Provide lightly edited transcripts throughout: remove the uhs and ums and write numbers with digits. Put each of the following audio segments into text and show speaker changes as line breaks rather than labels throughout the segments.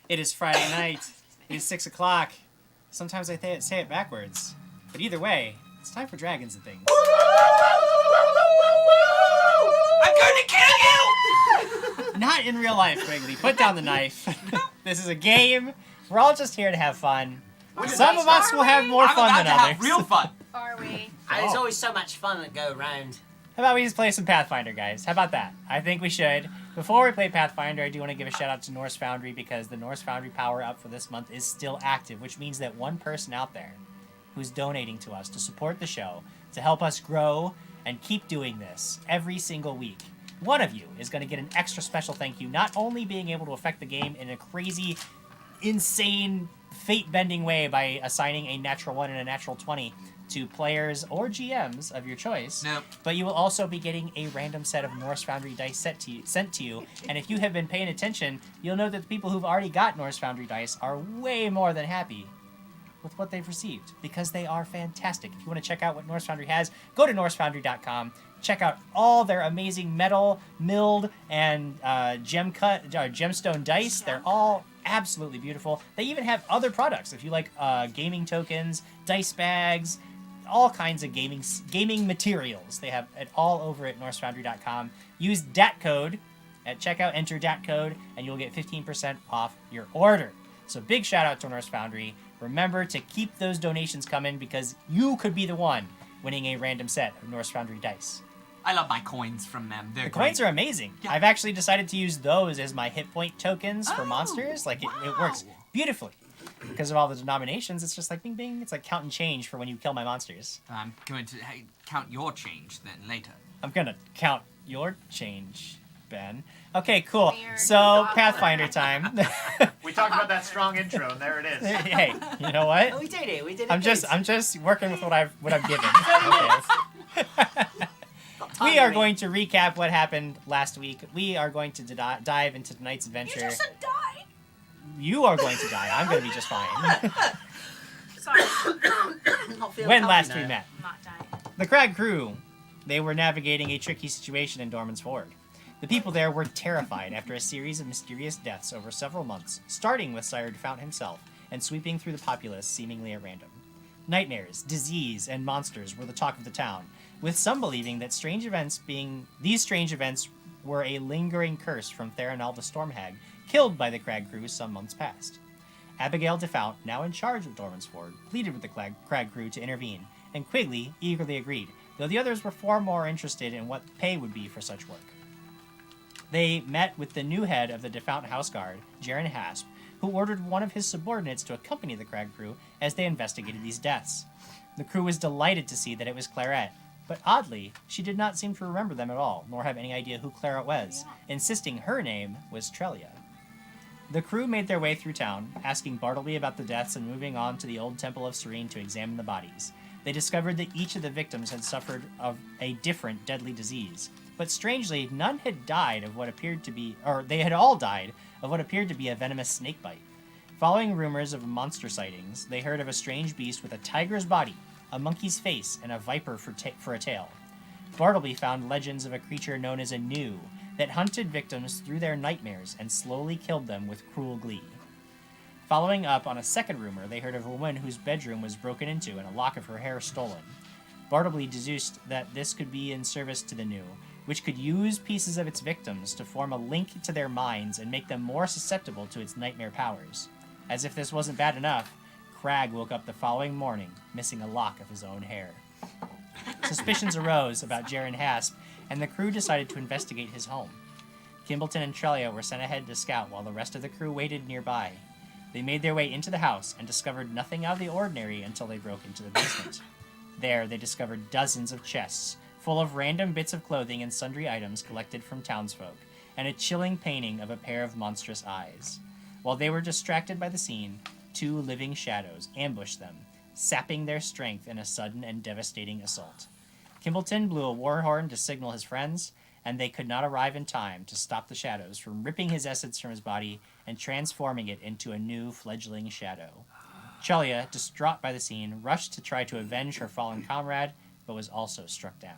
It is Friday night. It is 6 o'clock. Sometimes I say it backwards. But either way, it's time for Dragons and Things.
I'm going to kill you!
Not in real life, Quigley. Put down the knife. This is a game. We're all just here to have fun. Some of us will have more fun than others.
Have real fun.
Are we?
There's always so much fun that go around.
How about we just play some Pathfinder, guys? How about that? I think we should. Before we play Pathfinder, I do want to give a shout out to Norse Foundry because the Norse Foundry power up for this month is still active, which means that one person out there who's donating to us to support the show, to help us grow and keep doing this every single week. One of you is going to get an extra special thank you, not only being able to affect the game in a crazy, insane, fate-bending way by assigning a natural 1 and a natural 20 to players or GMs of your choice, but you will also be getting a random set of Norse Foundry dice sent to you. And if you have been paying attention, you'll know that the people who've already got Norse Foundry dice are way more than happy with what they've received because they are fantastic. If you want to check out what Norse Foundry has, go to norsefoundry.com. Check out all their amazing metal, milled, and gemstone dice. They're all absolutely beautiful. They even have other products. If you like gaming tokens, dice bags, all kinds of gaming materials. They have it all over at norsefoundry.com. Use DAT code at checkout, enter DAT code, and you'll get 15% off your order. So big shout out to Norse Foundry. Remember to keep those donations coming because you could be the one winning a random set of Norse Foundry dice.
I love my coins from them. They're
the
great.
coins are amazing. Yeah. I've actually decided to use those as my hit point tokens for monsters. Like it works beautifully. Because of all the denominations, it's just like bing bing. It's like counting change for when you kill my monsters.
I'm going to count your change then later.
I'm going to count your change, Ben. Okay, cool. So, Pathfinder time.
We talked about that strong intro, and there it is.
Hey, you know what?
Oh, we did it.
I'm just working with what I've given. Okay. We are going to recap what happened last week. We are going to dive into tonight's adventure.
You just said die.
You are going to die. I'm going to be just fine.
Sorry.
When last we met.
I'm not dying.
The Krag Krew. They were navigating a tricky situation in Dorman's Ford. The people there were terrified after a series of mysterious deaths over several months, starting with Sire Defount himself and sweeping through the populace seemingly at random. Nightmares, disease, and monsters were the talk of the town, with some believing that these strange events were a lingering curse from Theranel the Stormhag, killed by the Krag Krew some months past. Abigail Defount, now in charge of Dorman's Ford, pleaded with the Krag Krew to intervene, and Quigley eagerly agreed, though the others were far more interested in what pay would be for such work. They met with the new head of the Defount House Guard, Jaren Hasp, who ordered one of his subordinates to accompany the Krag Krew as they investigated these deaths. The crew was delighted to see that it was Claret, but oddly, she did not seem to remember them at all, nor have any idea who Claret was, insisting her name was Trelia. The crew made their way through town, asking Bartleby about the deaths and moving on to the old Temple of Serene to examine the bodies. They discovered that each of the victims had suffered of a different deadly disease, but strangely, none had died of what appeared to be, or they had all died of what appeared to be a venomous snakebite. Following rumors of monster sightings, they heard of a strange beast with a tiger's body, a monkey's face, and a viper for a tail. Bartleby found legends of a creature known as a Gnu that hunted victims through their nightmares and slowly killed them with cruel glee. Following up on a second rumor, they heard of a woman whose bedroom was broken into and a lock of her hair stolen. Bartleby deduced that this could be in service to the Gnu, which could use pieces of its victims to form a link to their minds and make them more susceptible to its nightmare powers. As if this wasn't bad enough, Krag woke up the following morning, missing a lock of his own hair. Suspicions arose about Jaren Hasp, and the crew decided to investigate his home. Kimbleton and Trelia were sent ahead to scout while the rest of the crew waited nearby. They made their way into the house and discovered nothing out of the ordinary until they broke into the basement. There, they discovered dozens of chests, full of random bits of clothing and sundry items collected from townsfolk, and a chilling painting of a pair of monstrous eyes. While they were distracted by the scene, two living shadows ambushed them, sapping their strength in a sudden and devastating assault. Kimbleton blew a war horn to signal his friends, and they could not arrive in time to stop the shadows from ripping his essence from his body and transforming it into a new fledgling shadow. Chelia, distraught by the scene, rushed to try to avenge her fallen comrade, but was also struck down.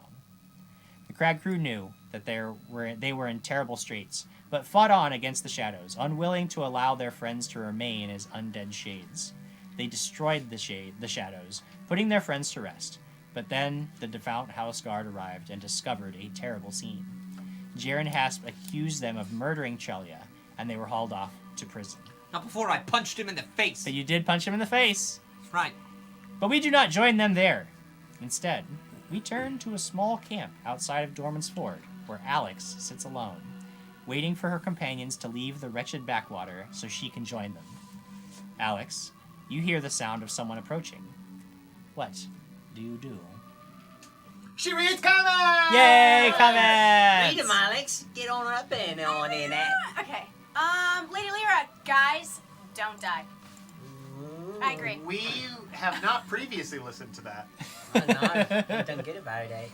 The Krag Krew knew that they were in terrible straits, but fought on against the shadows, unwilling to allow their friends to remain as undead shades. They destroyed the shadows, putting their friends to rest. But then the devout house guard arrived and discovered a terrible scene. Jaren Hasp accused them of murdering Chelia, and they were hauled off to prison.
Not before I punched him in the face.
But you did punch him in the face.
That's right.
But we do not join them there. Instead, we turn to a small camp outside of Dorman's Ford, where Alex sits alone, waiting for her companions to leave the wretched backwater so she can join them. Alex, you hear the sound of someone approaching. What do you do?
She reads comments!
Yay, comments!
Read them, Alex. Get on up and on in it.
Okay. Lady Lyra, guys, don't die. I agree.
We have not previously listened to that.
I know. I've done good about it.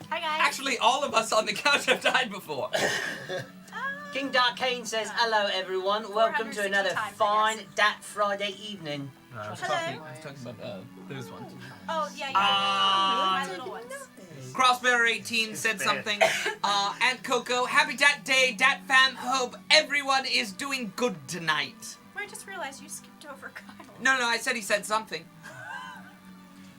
Hi, guys.
Actually, all of us on the couch have died before.
King Darkane says, hello everyone. Welcome to
460
another
times, I
fine
guess.
Dat Friday evening.
I was
Hello.
talking about those ones.
Oh, yeah. My little ones.
Crossbearer18 said something. Aunt Coco, happy Dat Day, Dat Fam. Hope everyone is doing good tonight.
I just realized you skipped over Kyle.
No, I said he said something.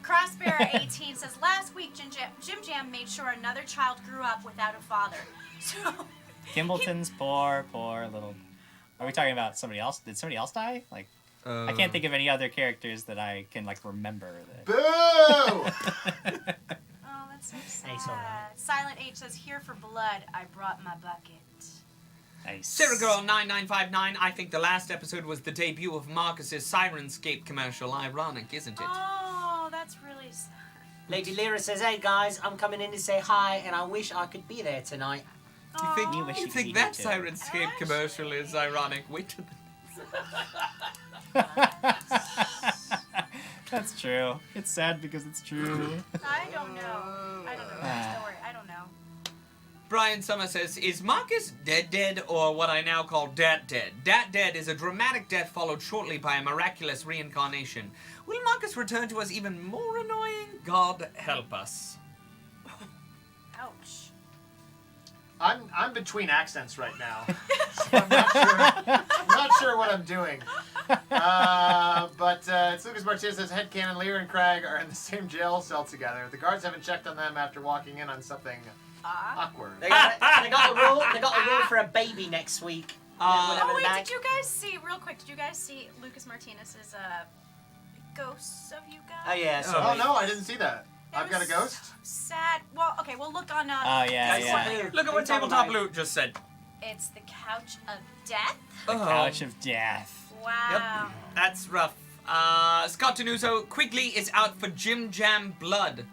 Crossbearer18 says, last week Jim Jam made sure another child grew up without a father. So,
Kimbleton's poor little... Are we talking about somebody else? Did somebody else die? Like, I can't think of any other characters that I can, like, remember.
Boo!
oh, that's so sad.
Hey, sorry.
Silent H says, here for blood, I brought my bucket.
Nice.
Sarah Girl 9959, I think the last episode was the debut of Marcus's Sirenscape commercial. Ironic, isn't it?
Oh, that's really sad.
Lady Lyra says, hey guys, I'm coming in to say hi and I wish I could be there tonight.
You think,
You wish
you
you
think
could
that
be too.
Sirenscape commercial is ironic? Wait till
That's true. It's sad because it's true.
I don't know. I don't know the story. I don't know.
Brian Summer says, is Marcus dead or what I now call Dat dead? Dat dead is a dramatic death followed shortly by a miraculous reincarnation. Will Marcus return to us even more annoying? God help us.
Ouch.
I'm between accents right now, so I'm not sure what I'm doing. But it's Lucas Martinez says headcanon Lyra and Krag are in the same jail cell together. The guards haven't checked on them after walking in on something awkward.
They got a rule for a baby next week.
Oh, wait, did you guys see, real quick, Lucas Martinez's ghosts of you guys?
Oh yeah.
Oh
Sorry.
no, I didn't see that.
It
I've got a
was
ghost.
so sad. Well, okay, we'll look on.
Oh, yeah.
Look at what Tabletop Loot just said.
It's the Couch of Death.
Couch of Death.
Wow.
That's rough. Scott Tenuso, Quigley is out for Jim Jam Blood.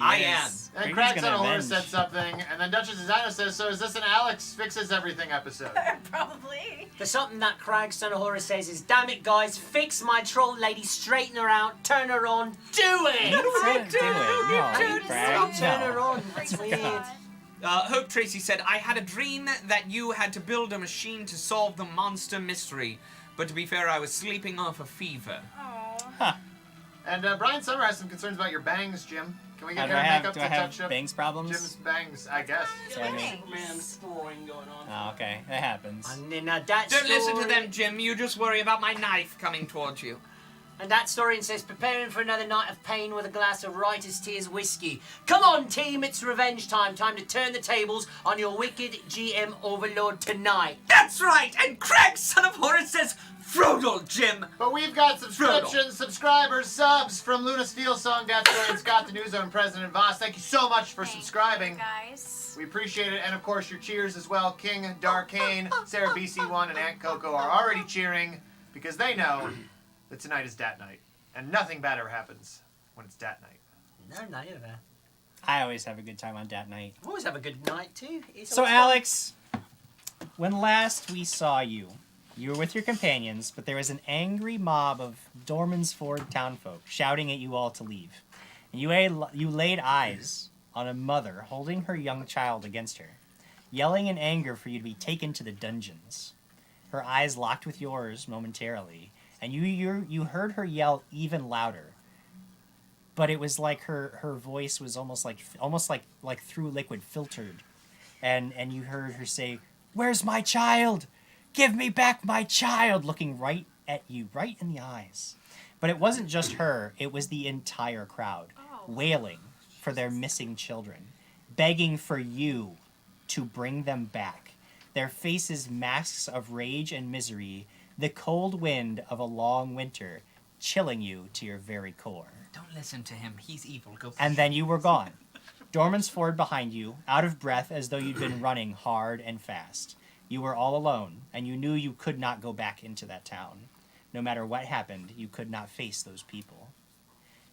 I am.
Yes.
And
Quigley's
Craig's
gonna
on a horse
avenge.
said something, and then Duchess Designer says, so is this an Alex Fixes Everything episode?
Probably.
There's something that Krag, son of Horus, says is, damn it, guys, fix my troll lady, straighten her out, turn her on, do it!
Don't do it. No,
Dude,
Craig,
Turn
no.
her on. That's
Praise
weird.
God.
Hope Tracy said, I had a dream that you had to build a machine to solve the monster mystery. But to be fair, I was sleeping off a fever.
Oh.
And Brian Summer has some concerns about your bangs, Jim. Can we get
Do
hair
I
and
have,
makeup
do
to
I have
touch up
bangs problems?
Jim's bangs? I guess.
Thanks.
Oh, okay. That happens.
And in that
Don't listen to
story-
them, Jim. You just worry about my knife coming towards you.
And that story says, preparing for another night of pain with a glass of Writer's Tears whiskey. Come on, team, it's revenge time. Time to turn the tables on your wicked GM overlord tonight.
That's right! And Craig, son of Horus, says, Frodel, Jim!
But we've got subscriptions, subscribers, subs from Luna Steel Song, Death Story, and Scott the Newzone, and President Voss. Thank you so much for subscribing.
Guys.
We appreciate it. And of course, your cheers as well. King Darkane, Sarah BC1, and Aunt Coco are already cheering because they know that tonight is Dat Night. And nothing bad ever happens when it's Dat Night.
No, never.
I always have a good time on Dat Night.
Always have a good night, too. It's
So,
always
Alex, when last we saw you, you were with your companions, but there was an angry mob of Dorman's Ford townfolk shouting at you all to leave. And you laid eyes on a mother holding her young child against her, yelling in anger for you to be taken to the dungeons. Her eyes locked with yours momentarily, and you heard her yell even louder. But it was like her voice was almost like through liquid filtered, and you heard her say, Where's my child? Give me back my child! Looking right at you, right in the eyes. But it wasn't just her, it was the entire crowd, wailing for their missing children, begging for you to bring them back. Their faces masks of rage and misery, the cold wind of a long winter chilling you to your very core.
Don't listen to him. He's evil. Go.
And then you were gone. Dorman's Ford behind you, out of breath as though you'd been running hard and fast. You were all alone, and you knew you could not go back into that town. No matter what happened, you could not face those people.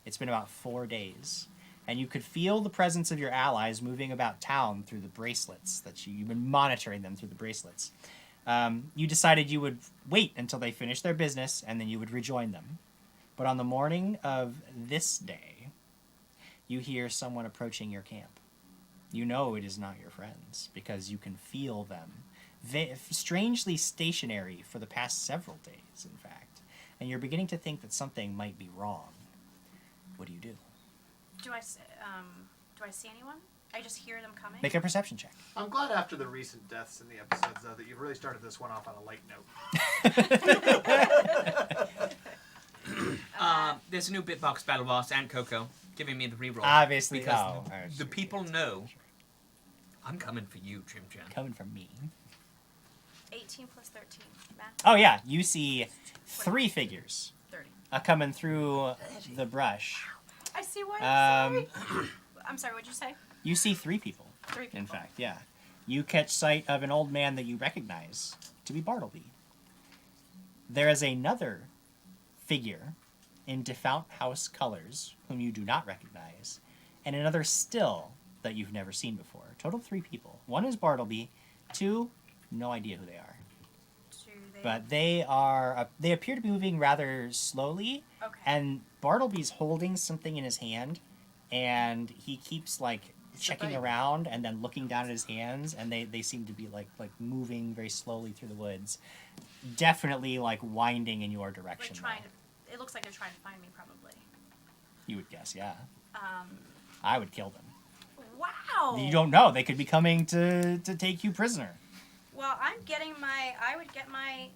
It's been about 4 days, and you could feel the presence of your allies moving about town through the bracelets you've been monitoring them through the bracelets. You decided you would wait until they finished their business, and then you would rejoin them. But on the morning of this day, you hear someone approaching your camp. You know it is not your friends, because you can feel them. Strangely stationary for the past several days, in fact. And you're beginning to think that something might be wrong. What do you do?
Do I see anyone? I just hear them coming.
Make a perception check.
I'm glad after the recent deaths in the episodes, though, that you've really started this one off on a light note.
There's a new Bitbox Battle Boss and Coco giving me the reroll.
Obviously.
Because the people know I'm coming for you, Trim Jam.
Coming from me.
18 plus 13. Math?
Oh, yeah. You see 3 figures
30.
coming through the brush.
I see one. Sorry. I'm sorry, what'd you say?
You see 3 people.
3 people.
In fact, yeah. You catch sight of an old man that you recognize to be Bartleby. There is another figure in Defount House colors whom you do not recognize, and another still that you've never seen before. Total 3 people. 1 is Bartleby, 2, no idea who they are. But they appear to be moving rather slowly,
Okay.
and Bartleby's holding something in his hand, and he keeps checking around and then looking down at his hands, and they seem to be like moving very slowly through the woods, definitely winding in your direction.
It looks like they're trying to find me, probably.
You would guess, yeah. I would kill them.
Wow.
You don't know; they could be coming to take you prisoner.
Well, I would get my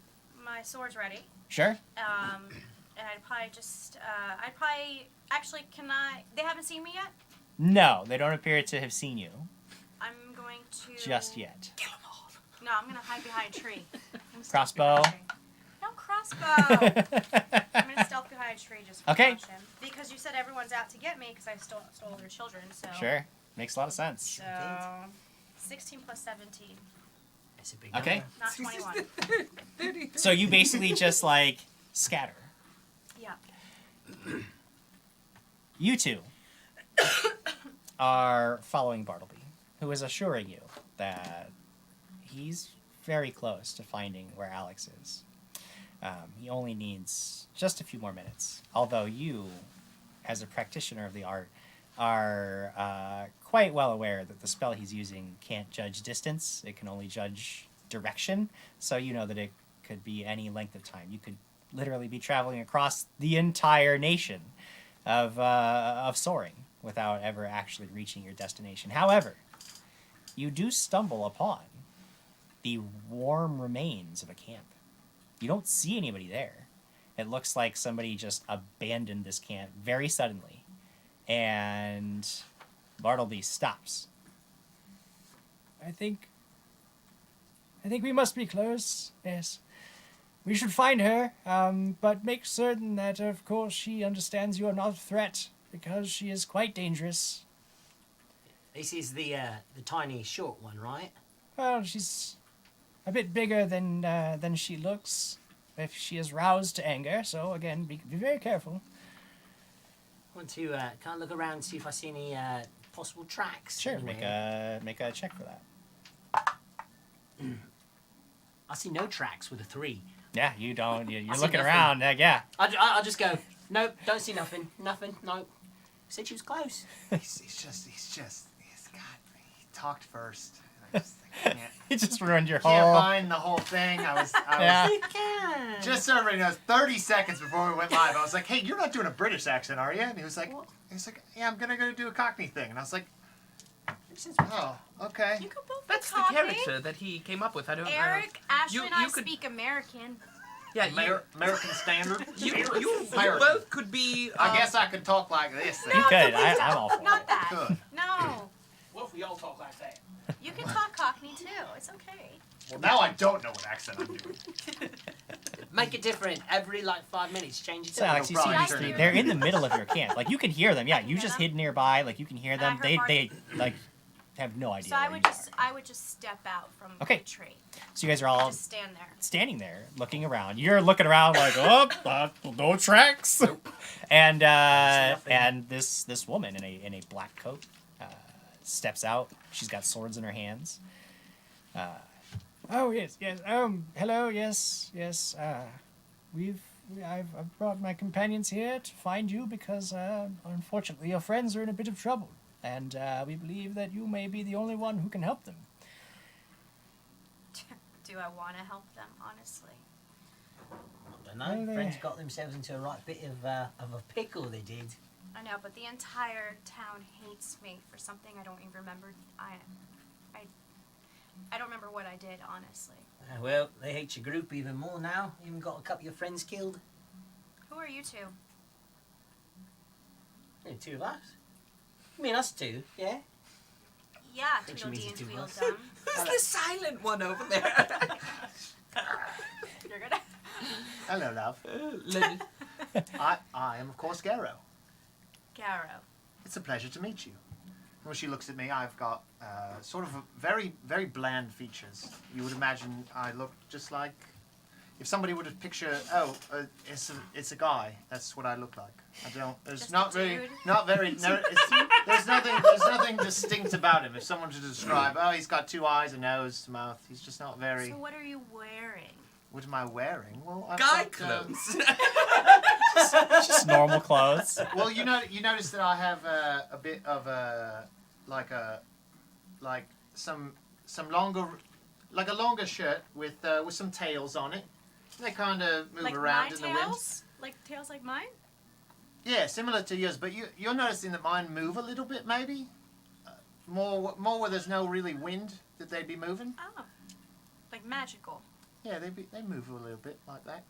swords ready.
Sure.
And I'd probably actually, they haven't seen me yet?
No, they don't appear to have seen you
I'm going to...
just yet.
Kill them all.
No, I'm going to hide behind a tree.
Crossbow.
No crossbow. I'm going to stealth behind a tree just for
Okay.
caution. Because you said everyone's out to get me because I stole their children, so...
Sure. Makes a lot of sense.
So, 16 plus 17.
It's a big
Okay.
number.
Not 21.
So you basically just scatter.
Yeah.
You two are following Bartleby, who is assuring you that he's very close to finding where Alex is. He only needs just a few more minutes. Although you, as a practitioner of the art, are quite well aware that the spell he's using can't judge distance. It can only judge direction. So you know that it could be any length of time. You could literally be traveling across the entire nation of soaring without ever actually reaching your destination. However, you do stumble upon the warm remains of a camp. You don't see anybody there. It looks like somebody just abandoned this camp very suddenly. And Bartleby stops. I think we must be close, yes. We should find her, but make certain that, of course, she understands you are not a threat, because she is quite dangerous.
This is the tiny short one, right?
Well, she's a bit bigger than she looks, if she is roused to anger, so again, be very careful.
I want to kind of look around and see if I see any possible tracks.
Sure,
anywhere.
make a check for that.
I see no tracks with a 3.
Yeah, you don't. You're
I see
looking
nothing.
around. Yeah.
I'll just go, nope, don't see nothing. Nothing, nope. Said she was close.
He talked first. And I just can't.
You just ruined your
Can't
whole.
find the whole thing. I was
Yeah.
You can.
just so everybody knows. 30 seconds before we went live, I was like, "Hey, you're not doing a British accent, are you?" And he was like, "Yeah, I'm gonna go do a Cockney thing." And I was like, Oh, okay.
You could both
That's
be
the
Cockney.
character that he came up with. I don't know.
Eric, Ashley,
You-
and I
you could-
speak American.
Yeah, you,
American Standard.
you
American.
both could be.
I guess I could talk like this. Then.
You could. I'm all for
Not
it.
that.
Good.
No.
What if we all talk like that?
You can talk Cockney too. It's okay.
Well, now I don't know what accent I'm doing.
Make it different every like 5 minutes. Change it
So
up.
Alex, you see
Probably
these
turn
three.
it
They're in the middle of your camp. Like you can hear them. Yeah, you
hear
just
them?
hid nearby. Like you can hear
And I
them.
heard
They
barking.
like have no idea.
So I
where
would
you
just
are.
I would just step out from
Okay.
the tree.
So you guys are all
Just stand there.
standing there, looking around. You're looking around like, oh, no tracks. And and this woman in a black coat steps out. She's got swords in her hands. Oh yes. Hello. Yes. I've brought my companions here to find you because unfortunately your friends are in a bit of trouble, and we believe that you may be the only one who can help them.
Do I want to help them? Honestly.
I don't know.
Well,
Friends got themselves into a right bit of a pickle. They did.
I know, but the entire town hates me for something I don't even remember. I don't remember what I did, honestly.
Well, they hate your group even more now. Even got a couple of your friends killed.
Who are you two?
Yeah, 2 of us. You mean us 2? Yeah.
Yeah,
Think she
Tweedledee
means
and
the two of us.
Tweedledum.
Who's the silent one over there?
You're gonna.
Hello, love.
Lenny.
I am, of course, Garrow.
Garrow.
It's a pleasure to meet you. When she looks at me, I've got sort of very, very bland features. You would imagine I look just like if somebody would have pictured. It's a guy. That's what I look like. I don't. There's
Just
not
a
very,
dude?
not very. No, there's nothing distinct about him. If someone to describe, he's got 2 eyes, a nose, a mouth. He's just not very.
So what are you wearing?
What am I wearing? Well, I've
Guy
got,
clothes.
Just normal clothes.
well, you notice that I have a bit of some longer, like a longer shirt with some tails on it. They kind of move
Like
around
my
in the wind.
tails? Like tails like mine?
Yeah, similar to yours, but you're noticing that mine move a little bit, maybe. More where there's no really wind that they'd be moving.
Oh. Like magical.
Yeah, they move a little bit like that.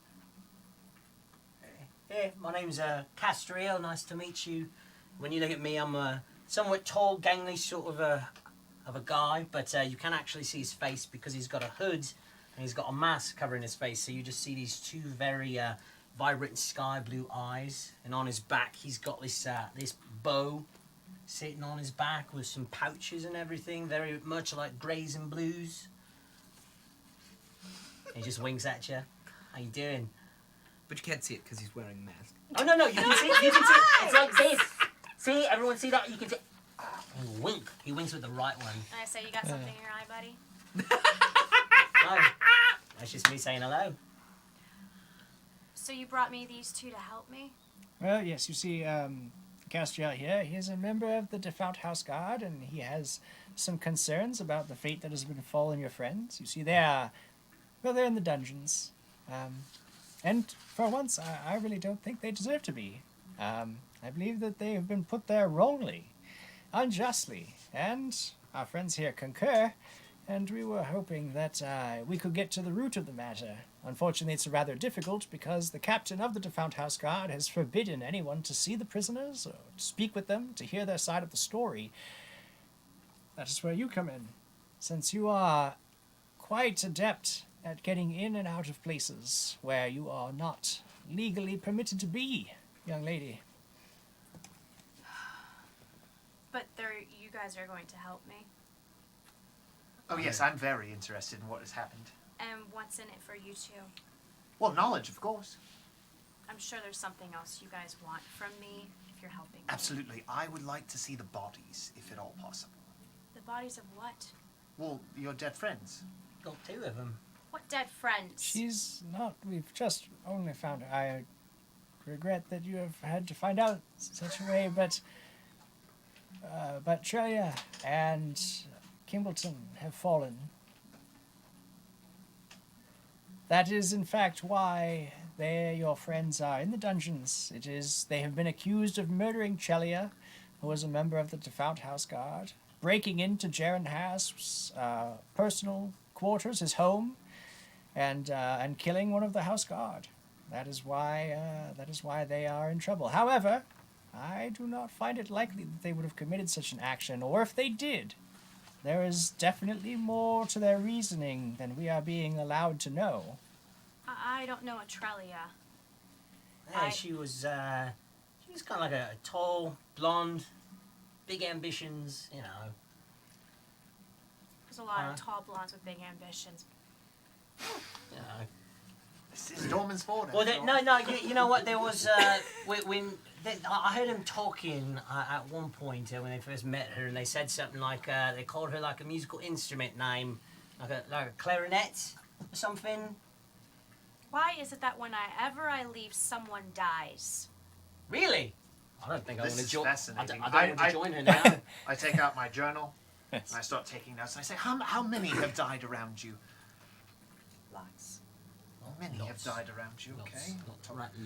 Yeah, my name's Castriel. Nice to meet you. When you look at me, I'm a somewhat tall, gangly sort of a guy, but you can actually see his face because he's got a hood and he's got a mask covering his face. So you just see these 2 very vibrant sky blue eyes, and on his back he's got this this bow sitting on his back with some pouches and everything, very much like greys and blues. He just winks at you. How you doing?
But you can't see it because he's wearing a mask.
Oh no, you can see it. You can see it. It's like this. See, everyone see that? You can see. And wink. He winks with the right one.
And I say, you got something in your eye, buddy?
No, that's just me saying hello.
So you brought me these 2 to help me?
Well, yes, you see, Castriel here, he is a member of the Devout House Guard, and he has some concerns about the fate that has befallen your friends. You see, they're in the dungeons. And for once, I really don't think they deserve to be. I believe that they have been put there wrongly, unjustly, and our friends here concur, and we were hoping that we could get to the root of the matter. Unfortunately, it's rather difficult because the captain of the Devout House Guard has forbidden anyone to see the prisoners or to speak with them, to hear their side of the story. That is where you come in, since you are quite adept at getting in and out of places where you are not legally permitted to be, young lady.
But you guys are going to help me.
Oh yes, I'm very interested in what has happened.
And what's in it for you 2?
Well, knowledge, of course.
I'm sure there's something else you guys want from me if you're helping me.
Absolutely. I would like to see the bodies, if at all possible.
The bodies of what?
Well, your dead friends.
Got 2 of them.
What dead friends?
She's not. We've just only found her. I regret that you have had to find out such a way, but Trelia and Kimbleton have fallen. That is, in fact, why your friends are in the dungeons. It is they have been accused of murdering Chelia, who was a member of the Devout House Guard, breaking into Jaren Hasp's personal quarters, his home, and killing one of the house guard. That is why they are in trouble. However, I do not find it likely that they would have committed such an action, or if they did, there is definitely more to their reasoning than we are being allowed to know.
I don't know Atrelia.
Yeah, she was kind of like a tall, blonde, big ambitions, you know.
There's a lot of tall blondes with big ambitions.
You know.
This is Dorman's Ford.
Well, you know what? There was I heard them talking at one point when they first met her, and they said something like they called her like a musical instrument name, like a clarinet or something.
Why is it that whenever I leave, someone dies?
Really? I don't think I
This
want to
is
join.
fascinating.
I don't want to join her now.
I take out my journal, and I start taking notes. And I say, how many have died around you?
Lots.
Many
Lots.
have died around you, okay?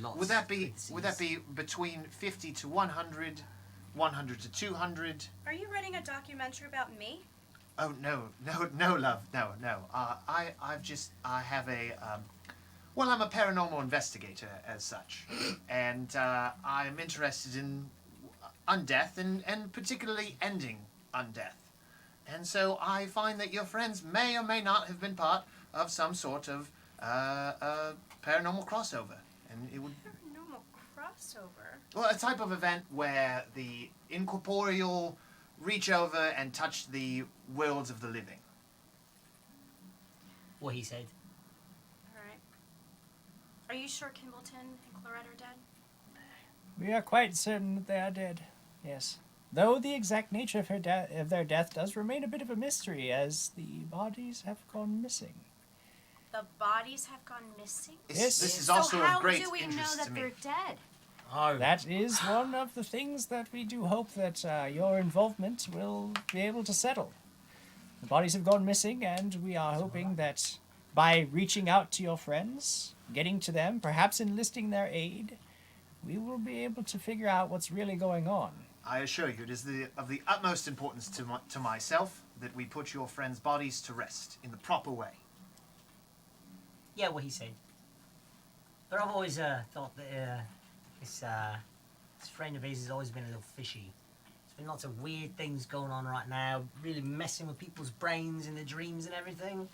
Lots.
Would that be between 50 to 100, 100 to 200?
Are you writing a documentary about me?
Oh no, love, no. I have a I'm a paranormal investigator as such, and I'm interested in undeath and particularly ending undeath. And so I find that your friends may or may not have been part of some sort of paranormal crossover, and it would
Paranormal crossover.
a type of event where the incorporeal reach over and touch the worlds of the living.
What he said.
Alright. Are you sure Kimbleton and Clarette are dead?
We are quite certain that they are dead, yes. Though the exact nature of their death does remain a bit of a mystery, as the bodies have gone missing.
The bodies have gone missing?
Yes.
This is
So
also
how
of great
do we know
interest
that
to me.
they're dead?
Oh,
That is one of the things that we do hope that your involvement will be able to settle. The bodies have gone missing, and we are hoping that by reaching out to your friends, getting to them, perhaps enlisting their aid, we will be able to figure out what's really going on.
I assure you, it is of the utmost importance to myself that we put your friends' bodies to rest in the proper way.
yeah, what he said. But I've always thought that this friend of his has always been a little fishy. There's been lots of weird things going on right now, really messing with people's brains and their dreams and everything.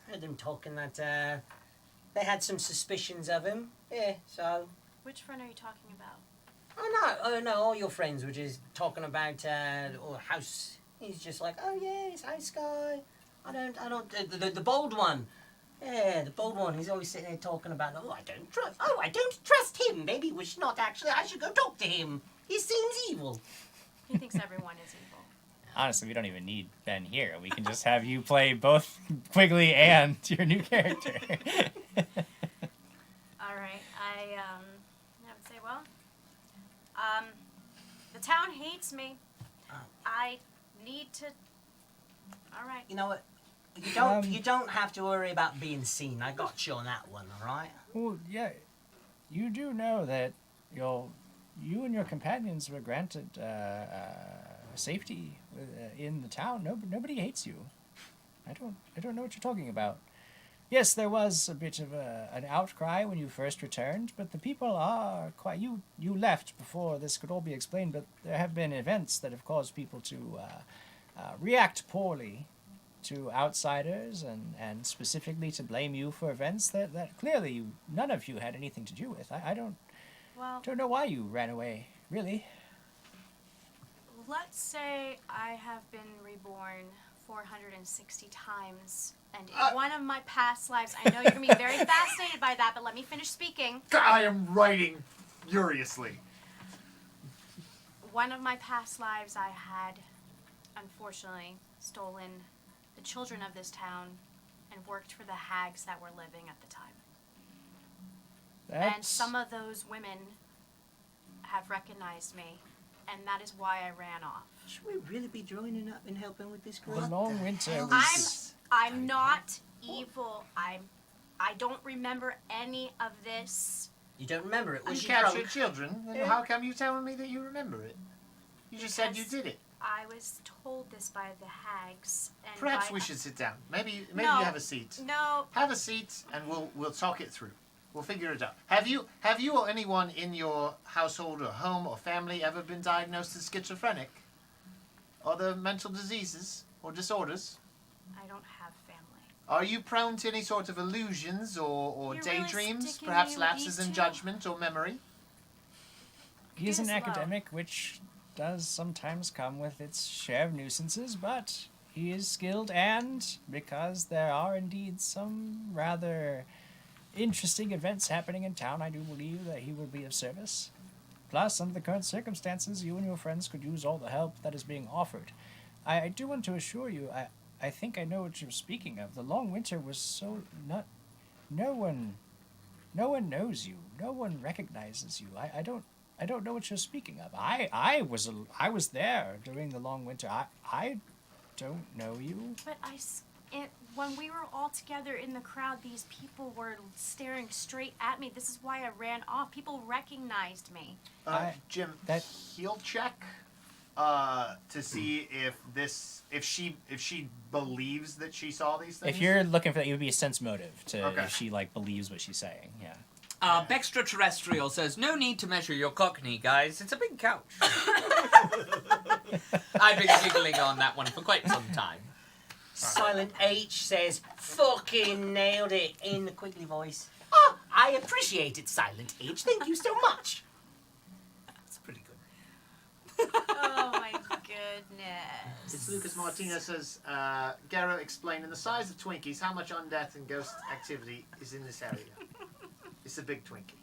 I heard them talking that they had some suspicions of him. Yeah, so...
Which friend are you talking about?
Oh no, all your friends were just talking about house. He's just like, oh yeah, he's house guy. I don't, the bold one. Yeah, the bold one. He's always sitting there talking about, I don't trust him. Maybe we should not actually, I should go talk to him. He seems evil.
He thinks everyone is evil.
Honestly, we don't even need Ben here. We can just have you play both Quigley and your new character.
Alright, I would say, well, the town hates me. I need to... Alright.
You know what?
Um,
You don't have to worry about being seen. I got you on that one, all right?
Well, yeah, you do know that you and your companions were granted safety in the town. Nobody hates you. I don't know what you're talking about. Yes, there was a bit of an outcry when you first returned, but the people are quite... You left before this could all be explained, but there have been events that have caused people to react poorly to outsiders and specifically to blame you for events that clearly none of you had anything to do with. I don't know why you ran away, really.
Let's say I have been reborn 460 times, and in one of my past lives, I know you're going to be very fascinated by that, but let me finish speaking.
I am writing furiously.
One of my past lives, I had, unfortunately, stolen the children of this town and worked for the hags that were living at the time. And some of those women have recognized me, and that is why I ran off.
Should we really be joining up and helping with this girl?
The long winter.
I'm not evil. I don't remember any of this.
You don't remember it? Was
You
she
captured
drunk?
children, then how come you telling me that you remember it? You just said you did it.
I was told this by the hags. And
Perhaps
by
we should sit down. Maybe
No.
you have a seat.
No,
Have a seat, and we'll talk it through. We'll figure it out. Have you or anyone in your household or home or family ever been diagnosed as schizophrenic? Other mental diseases or disorders?
I don't have family.
Are you prone to any sort of illusions or
You're really
daydreams?
sticking
Perhaps
me with
lapses
these
in
two?
judgment or memory?
He is
Do
an
this alone.
academic, which does sometimes come with its share of nuisances, but he is skilled, and because there are indeed some rather interesting events happening in town, I do believe that he will be of service. Plus, under the current circumstances, you and your friends could use all the help that is being offered. I do want to assure you, I think I know what you're speaking of. The long winter was so not... No one knows you. No one recognizes you. I don't know what you're speaking of. I was there during the long winter. I don't know you.
But when we were all together in the crowd, these people were staring straight at me. This is why I ran off. People recognized me.
Jim,
that-
he'll check to see if she believes that she saw these things.
If you're looking for that, it would be a sense motive to
Okay.
if she believes what she's saying. Yeah.
Bextraterrestrial says, no need to measure your cockney, guys. It's a big couch. I've been giggling on that one for quite some time.
Silent H says, fucking nailed it in the Quigley voice. Oh, I appreciate it, Silent H. Thank you so much.
It's pretty good.
Oh my goodness.
It's Lucas Martinez says, Garo explained in the size of Twinkies how much undeath and ghost activity is in this area. It's a big Twinkie.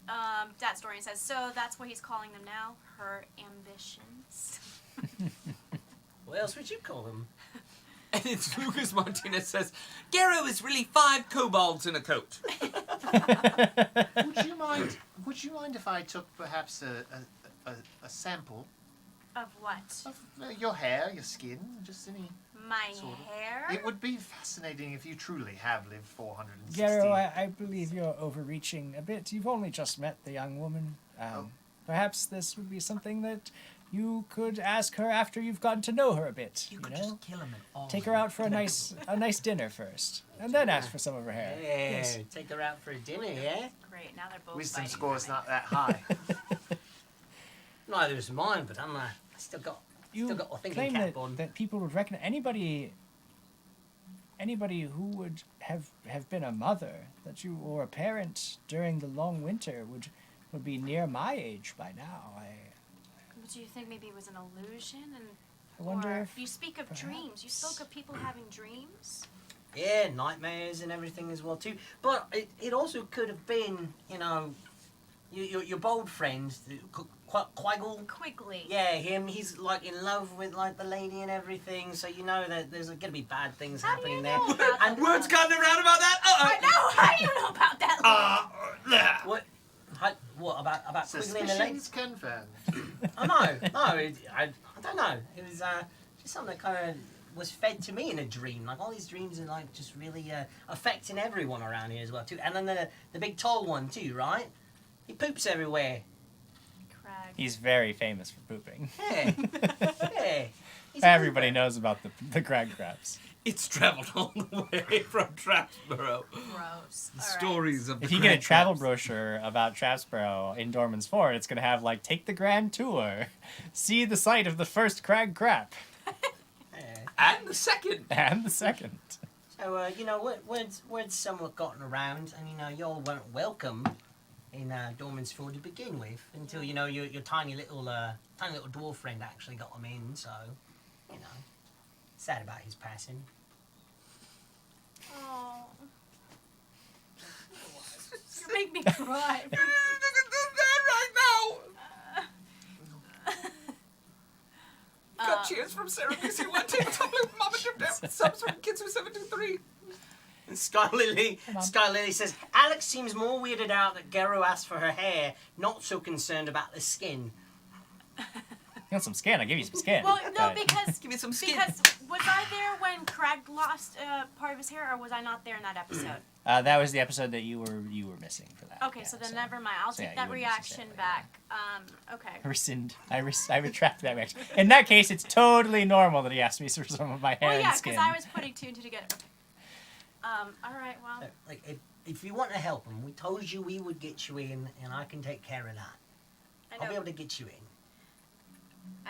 Dat Storian says, so that's what he's calling them now? Her ambitions.
What else would you call them?
And it's Lucas Martinez says, Garo is really 5 kobolds in a coat.
Would you mind if I took perhaps a sample
Of what?
of your hair, your skin, just any
My
sort of-
hair?
It would be fascinating if you truly have lived 460.
Garo, I believe you're overreaching a bit. You've only just met the young woman. Perhaps this would be something that you could ask her after you've gotten to know her a bit.
You
You
could
know,
just kill him and all.
take her out for a nice dinner first, and then ask for some of her hair.
Yeah,
Yes.
take her out for a dinner, yeah?
Great, now they're both
Wisdom
fighting
score's
for me.
not that high.
Neither is mine, but I still got
You
a thinking
claim
cap on.
that people would recognize anybody who would have been a mother that you or a parent during the long winter would be near my age by now.
But do you think maybe it was an illusion? And
I wonder
or
if
you speak of
perhaps-
dreams. You spoke of people having dreams.
Yeah, nightmares and everything as well too. But it also could have been, your bold friend, Quaggle.
Quigley.
Yeah, him. He's like in love with like the lady and everything. So you know that there's gonna be bad things
How do
happening
you
there.
know about
And
that?
Words gotten around about that?
I know. How do you know about that?
What? What about Quigley and the lady?
Suspicions confirmed.
Oh no, I don't know. It was just something that kind of was fed to me in a dream. Like all these dreams are like just really affecting everyone around here as well too. And then the big tall one too, right? He poops everywhere.
Krag.
he's very famous for pooping.
Yeah, yeah. He's a
Everybody
pooper.
knows about the Krag Krews.
It's travelled all the way from Trapsborough.
Gross.
The
All right.
stories of the
If you get a
Krag
travel
Krews.
brochure about Trapsborough in Dorman's Fort, it's going to have, take the grand tour, see the site of the first Krag Krew,
Yeah.
And the second.
and the second.
So words somewhat gotten around, and y'all weren't welcome in Dorman's Ford to begin with until your tiny little dwarf friend actually got them in. So sad about his passing.
Oh. You make me cry.
right now. Got cheers from Sarah BC one team, Mama Jim Dip, subs from Kitsu 723.
And Sky Lily says, Alex seems more weirded out that Gero asked for her hair, not so concerned about the skin.
You want some skin? I'll give you some skin.
Well, no,
But-
because
Give me some skin.
was I there when Krag lost part of his hair, or was I not there in that episode?
that was the episode that you were missing for that.
Okay,
Yeah,
so then
so-
never mind. I'll
so
take
yeah,
that
you wouldn't
reaction
necessarily,
back. Okay.
Rescind. I retract that reaction. In that case, it's totally normal that he asked me for some of my hair
Well, yeah,
and skin.
because I was putting two and two together. Okay. All right. Well,
So, like, if you want to help him, we told you we would get you in, and I can take care of that.
I
I'll be
know.
able to get you in.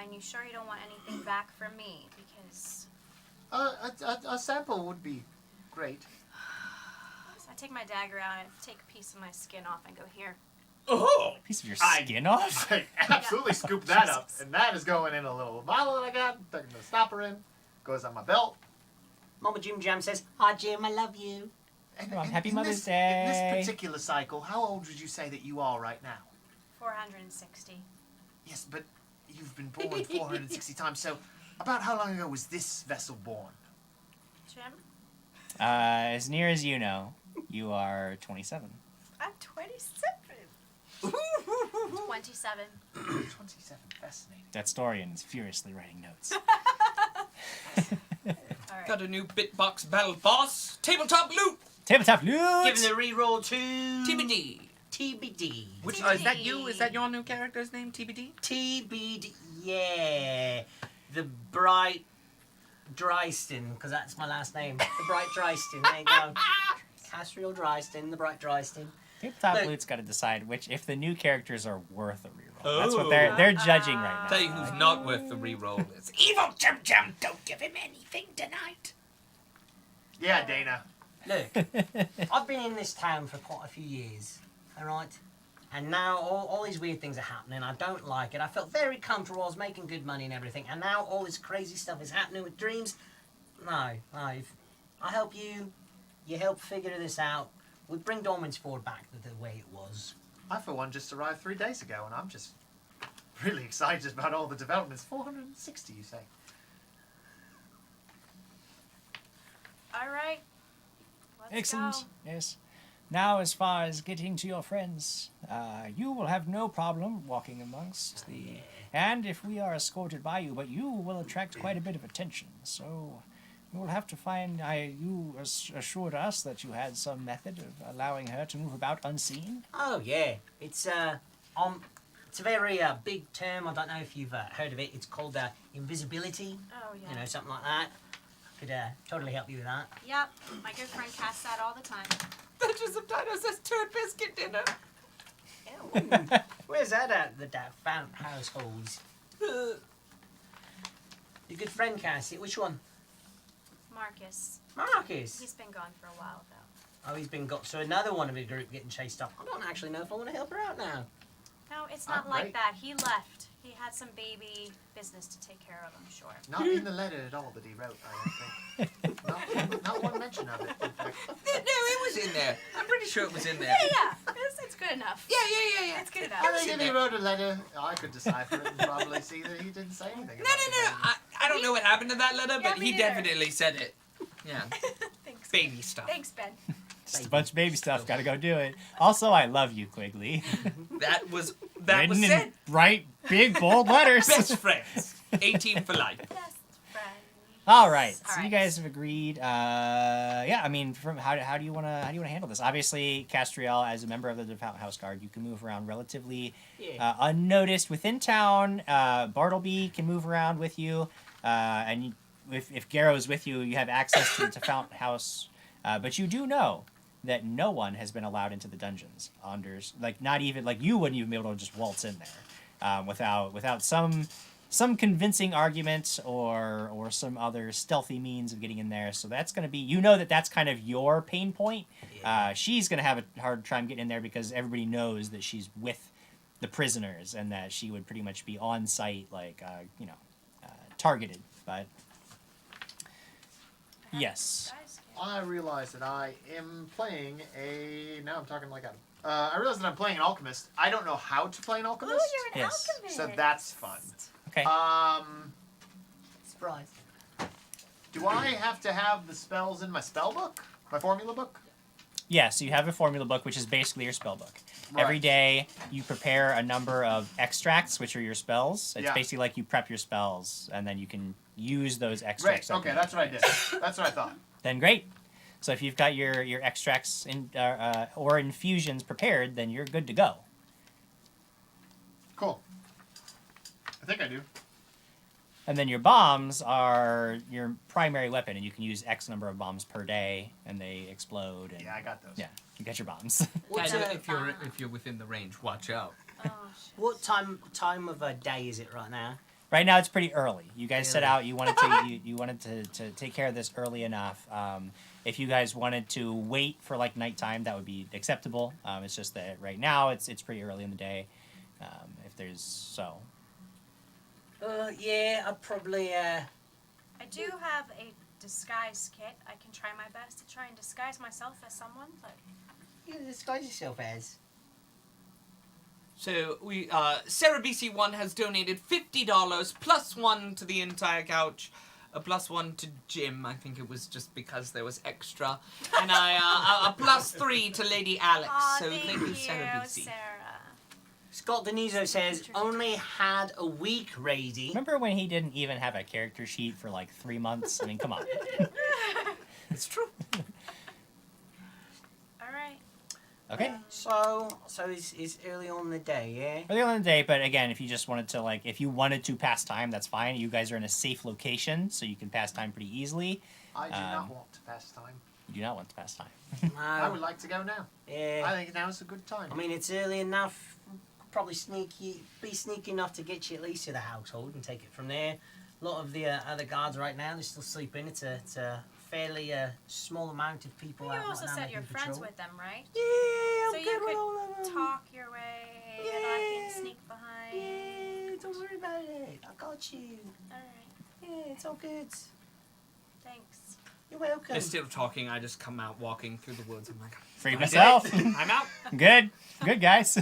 And you sure you don't want anything back from me? Because
A sample would be great.
so I take my dagger out and take a piece of my skin off and go here.
Oh!
Piece of your
I-
skin off?
I absolutely scoop that up,
Jesus.
and that is going in a little bottle that I got. Tucking the stopper in, goes on my belt.
Mama Jim Jam says, "Hi Jim, I love you."
And,
Come on,
and
happy
in
Mother's
this,
Day.
In this particular cycle, how old would you say that you are right now?
460.
Yes, but you've been born 460 times. So, about how long ago was this vessel born?
Jim,
As near as you know, you are 27.
I'm 27. 27.
27. Fascinating.
That Storian is furiously writing notes.
All right.
Got a new bitbox battle boss. Tabletop loot.
Tabletop loot!
Give him the reroll to
TBD.
TBD.
Which
TBD.
is that you? Is that your new character's name? TBD.
TBD. Yeah, the Bright Dryston, because that's my last name. The Bright Dryston. There you go. Castriel Dryston, the Bright Dryston.
Tabletop
Look.
loot's got to decide if the new characters are worth a reroll. That's what they're judging right now.
Tell you who's not worth the reroll. It's Evil Jim Jim. Don't give him anything tonight.
Yeah, Dana.
Look, I've been in this town for quite a few years, alright? And now all these weird things are happening. I don't like it. I felt very comfortable. I was making good money and everything. And now all this crazy stuff is happening with dreams. No. If I help you, you help figure this out. We bring Dorman's Ford back to the way it was.
I, for one, just arrived 3 days ago, and I'm just really excited about all the developments. 460, you say?
All right. Let's
Excellent.
go.
Yes. Now, as far as getting to your friends, you will have no problem walking amongst the. And if we are escorted by you, but you will attract quite a bit of attention. So you will have to find. You assured us that you had some method of allowing her to move about unseen.
Oh yeah, it's a very big term. I don't know if you've heard of it. It's called invisibility.
Oh, yeah.
You know, something like that. Could totally help you with that.
Yep. My good friend casts that all the time.
Duchess of Dino says turd biscuit dinner.
Where's that at? The found households. Your good friend Cassie. Which one?
Marcus.
Marcus.
He's been gone for a while, though.
Oh, he's been got. So another one of the group getting chased off. I don't actually know if I want to help her out now.
No, it's not
I'm
like
right.
that. He left. He had some baby business to take care of, I'm sure.
Not in the letter at all that he wrote, I don't think. not one mention of it, in fact.
No, it was in there. I'm pretty sure it was in there.
Yeah. It's good enough.
Yeah.
It's good enough.
I think if he wrote a letter, I could decipher it and probably see that he didn't say anything
No.
about it.
I don't know what happened to that letter,
Yeah,
but
me
he
neither.
definitely said it. Yeah.
Thanks.
Baby stuff.
Thanks, Ben.
Just a bunch of baby stuff. Gotta go do it. Also, I love you, Quigley.
That was
Written in
said.
bright, big, bold letters.
Best friends. 18 for life.
Best friend.
All right. So
All
you
right.
guys have agreed. Yeah. I mean, from how do you want to handle this? Obviously, Castriel, as a member of the Devout House Guard, you can move around relatively unnoticed within town. Bartleby can move around with you, and if Garrow is with you, you have access to the Devout House. But you do know that no one has been allowed into the dungeons. Not even you wouldn't even be able to just waltz in there without some convincing argument or some other stealthy means of getting in there. So that's going to be, that's kind of your pain point. She's going to have a hard time getting in there because everybody knows that she's with the prisoners and that she would pretty much be on site, targeted. But yes.
Guys,
I realize that I am playing now I'm talking like Adam. I realize that I'm playing an alchemist. I don't know how to play an
oh,
alchemist.
you're an
Yes.
alchemist.
So that's fun.
Okay.
Surprise.
Do I have to have the spells in my spell book? My formula book?
Yeah, so you have a formula book, which is basically your spell book.
Right.
Every day, you prepare a number of extracts, which are your spells. It's
Yeah.
basically like you prep your spells, and then you can use those
Right,
extracts.
okay, that's what I did. That's what I thought.
Then great. So if you've got your extracts or infusions prepared, then you're good to go.
Cool. I think I do.
And then your bombs are your primary weapon, and you can use X number of bombs per day, and they explode. And,
Yeah, I got those.
Yeah, you got your bombs.
What's
And
a-
if you're within the range, watch out.
Oh, shit.
What time of day is it right now?
Right now, it's pretty early. You guys set
Early.
out. You wanted to you wanted to take care of this early enough. If you guys wanted to wait for like nighttime, that would be acceptable. It's just that right now it's pretty early in the day. If there's so.
Yeah, I'd probably.
I do have a disguise kit. I can try my best to try and disguise myself as someone, but
You can disguise yourself as.
So we Sarah BC1 has donated $50 plus one to the entire couch. A plus one to Jim, I think it was just because there was extra, and a plus three to Lady Alex.
aw,
So
thank
you, Sarah BC.
Sarah.
Scott Denizo says, only had a week, Rady.
Remember when he didn't even have a character sheet for like 3 months? I mean, come on.
It's true.
All right.
Okay.
So it's early on in the day, yeah?
Early on in the day, but again, if you just wanted to if you wanted to pass time, that's fine. You guys are in a safe location, so you can pass time pretty easily.
I do not want to pass time.
You do not want to pass time.
I would like to go now.
Yeah.
I think now is a good time.
I mean, it's early enough. Probably be sneaky enough to get you at least to the household and take it from there. A lot of the other guards right now, they're still sleeping. It's a fairly small amount of people
You
out
also
right now
said
making
you're friends
patrol.
with them, right?
Yeah, I'm
So
good
you
with all of
could
them.
talk your way, and I
Yeah.
can sneak behind.
Yeah, don't worry about it. I got you.
All right.
Yeah, it's all good.
Thanks.
You're welcome.
They're still talking. I just come out walking through the woods. I'm like,
Free
I did
myself.
it. I'm out.
Good. Good, guys.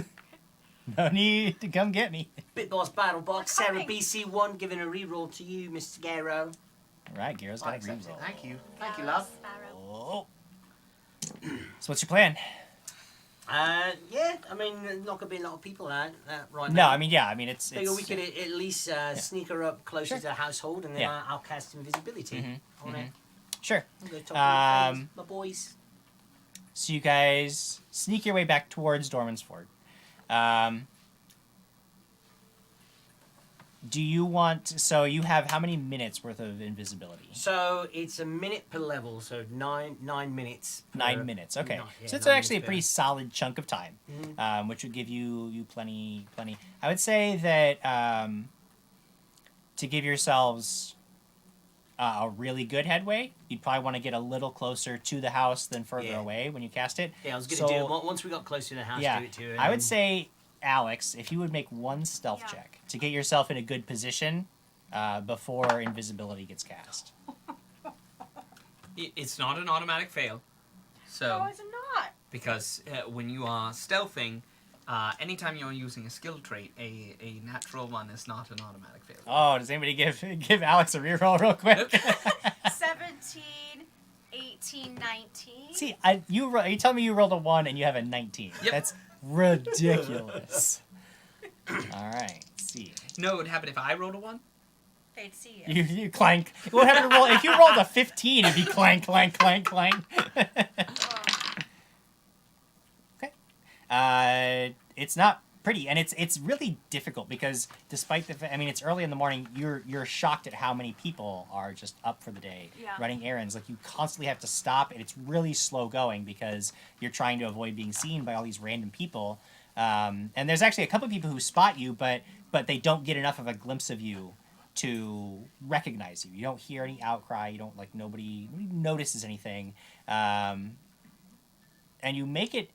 No need to come get me.
Bit Boss Battle Box,
We're
Sarah
coming.
BC1 giving a reroll to you, Mr. Garrow.
All right, Gyro's got a green
Accepted.
roll.
Thank you. Thank you, love.
Sparrow.
Oh. So what's your plan?
Yeah, I mean, there's not going to be a lot of people out right
No,
now.
I mean, yeah, I mean, it's...
Figure we could at least sneak her up closer
Sure.
to the household, and then
Yeah.
I'll cast invisibility
Mhm,
on
mhm.
it.
Sure.
I'm going to talk to my friends,
Um,
my boys.
So you guys sneak your way back towards Dorman's Fort. Do you want... So you have how many minutes worth of invisibility?
So it's a minute per level, so 9 minutes. Per,
9 minutes, okay.
yeah,
So it's
9
actually a
minutes
pretty
per-
solid chunk of time,
Mhm.
which would give you plenty. I would say that to give yourselves a really good headway, you'd probably want to get a little closer to the house than further
Yeah.
away when you cast it.
Yeah, I was going
So-
to do it once we got closer to the house.
Yeah,
do it to her.
I would
and-
say, Alex, if you would make one stealth
Yeah.
check to get yourself in a good position before invisibility gets cast.
It's not an automatic fail. So,
No, it's not.
because when you are stealthing, anytime you're using a skill trait, a natural one is not an automatic fail.
Oh, does anybody give Alex a reroll real quick?
17, 18, 19.
See, you tell me you rolled a 1 and you have a 19.
Yep.
That's ridiculous. All right, let's see.
No, it would happen if I rolled a 1.
They'd see
You clank. What happened to roll? If you rolled a 15, it'd be clank, clank, clank, clank. Okay. It's not pretty, and it's really difficult because despite I mean, it's early in the morning. You're shocked at how many people are just up for the day,
Yeah.
running errands. Like you constantly have to stop, and it's really slow going because you're trying to avoid being seen by all these random people. And there's actually a couple of people who spot you, but they don't get enough of a glimpse of you to recognize you. You don't hear any outcry. You don't nobody notices anything, and you make it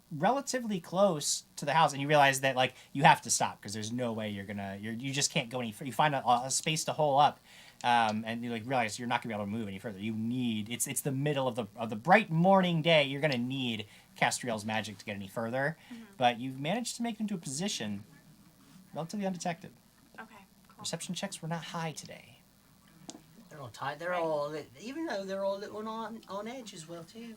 relatively close to the house, and you realize that you have to stop because there's no way you just can't go any further. You find a space to hole up, and you realize you're not gonna be able to move any further. You need it's the middle of the bright morning day. You're gonna need Castriel's magic to get any further, but you've managed to make it into a position relatively undetected.
Okay, cool.
Perception checks were not high today.
They're all tight. They're all, even though they're all little on edge as well, too.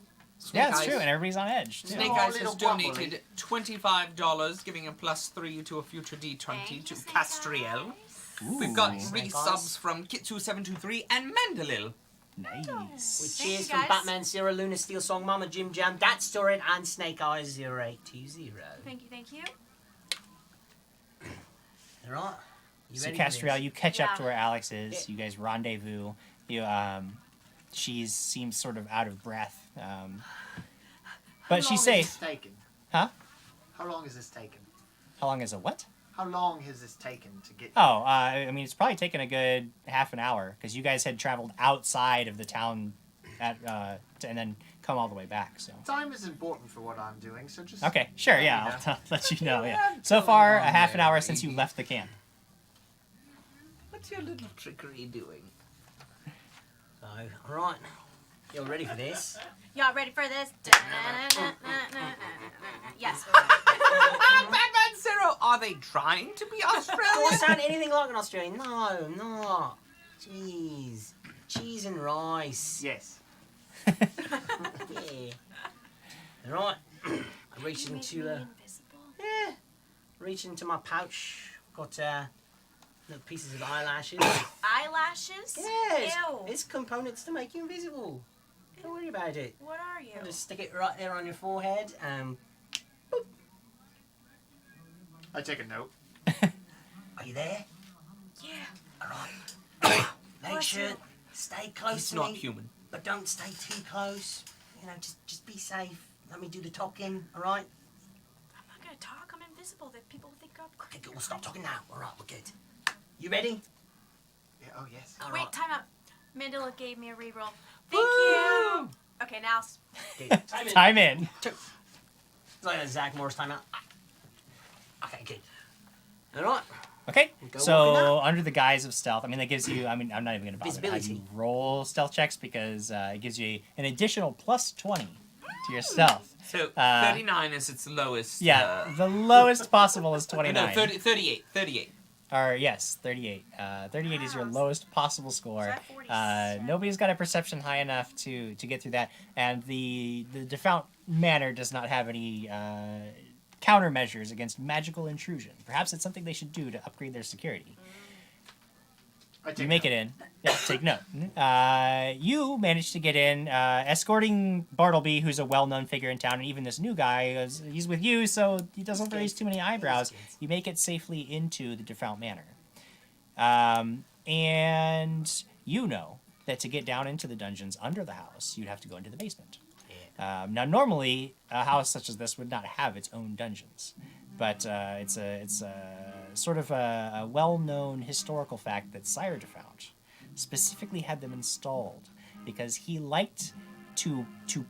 Yeah, it's
Eyes-
true, and everybody's on edge. Too.
Snake
Oh,
Eyes
little
has donated $25, giving a +3 to a future D20
Thank you,
to
Snake
Castriel.
Eyes.
We've got
Ooh.
three
Snake Eyes.
subs from Kitsu723 and Mandalil.
Nice.
With
Thank
cheers
you,
from
guys.
Batman, Zero, Luna, Steel Song, Mama, Jim Jam, Dat Story, and Snake Eyes 0820.
Thank you, thank you.
Alright. You
So
ready for
Castriel,
this?
you catch up
Yeah.
to where Alex is.
Yeah.
You guys rendezvous. You she seems sort of out of breath. But she's
How long is
safe.
this taken?
Huh?
How long is this taken?
How long is a what?
How long has this taken to get?
Oh, I mean, it's probably taken a good half an hour because you guys had traveled outside of the town and then come all the way back. So.
Time is important for what I'm doing, so just.
Okay, sure,
let me
yeah,
know.
I'll let you know. Yeah.
Yeah,
So
totally
far, a
wrong
half an
there,
hour since you
Rady.
left the camp.
What's your little trickery doing?
So, alright. You're ready for this?
Y'all ready for this? Yes.
Batman Zero, are they trying to be
Do I
Australian?
sound anything like an Australian? No, no. Jeez. Cheese and rice.
Yes.
Yeah. Alright. I reach
You made
into
me
the.
invisible.
Yeah. Reach into my pouch. Got little pieces of eyelashes.
Eyelashes?
Yes.
Ew.
It's components to make you invisible. Don't worry about it.
What are you?
I'll just stick it right there on your forehead and.
I take a note.
Are you there?
Yeah.
Alright. Make
Bless
sure
you.
stay close
He's
to
not
me,
human.
but don't stay too close. You know, just be safe. Let me do the talking, alright?
I'm not gonna talk. I'm invisible. That people will think I'm
Okay,
crazy.
good. We'll stop talking now. Alright, we're good. You ready?
Yeah, oh yes.
All
Wait,
right.
time out. Mandela gave me a reroll. Thank you. Okay, now.
Okay.
Time in.
It's like a Zach Morris timeout. Okay, good. Alright.
Okay,
Go
so
walking
under the guise of stealth, I mean, that gives you, I mean, I'm not even going to bother to have
Visibility.
you roll stealth checks because it gives you an additional plus 20 to your stealth.
So,
Uh,
39 is its lowest.
Yeah, the lowest possible is
No,
29.
38. 38.
Or, yes, 38. 38 is your
Wow.
lowest possible score.
So I have 47.
Nobody's got a perception high enough to get through that, and the default manor does not have any countermeasures against magical intrusion. Perhaps it's something they should do to upgrade their security.
I take
You make
note.
it in. Yeah, take note. You managed to get in, escorting Bartleby, who's a well-known figure in town, and even this new guy, he's with you, so he doesn't raise too many eyebrows. You make it safely into the Defout Manor. And you know that to get down into the dungeons under the house, you'd have to go into the basement. Now, normally, a house such as this would not have its own dungeons, but it's a sort of a well-known historical fact that Sire Defout specifically had them installed because he liked to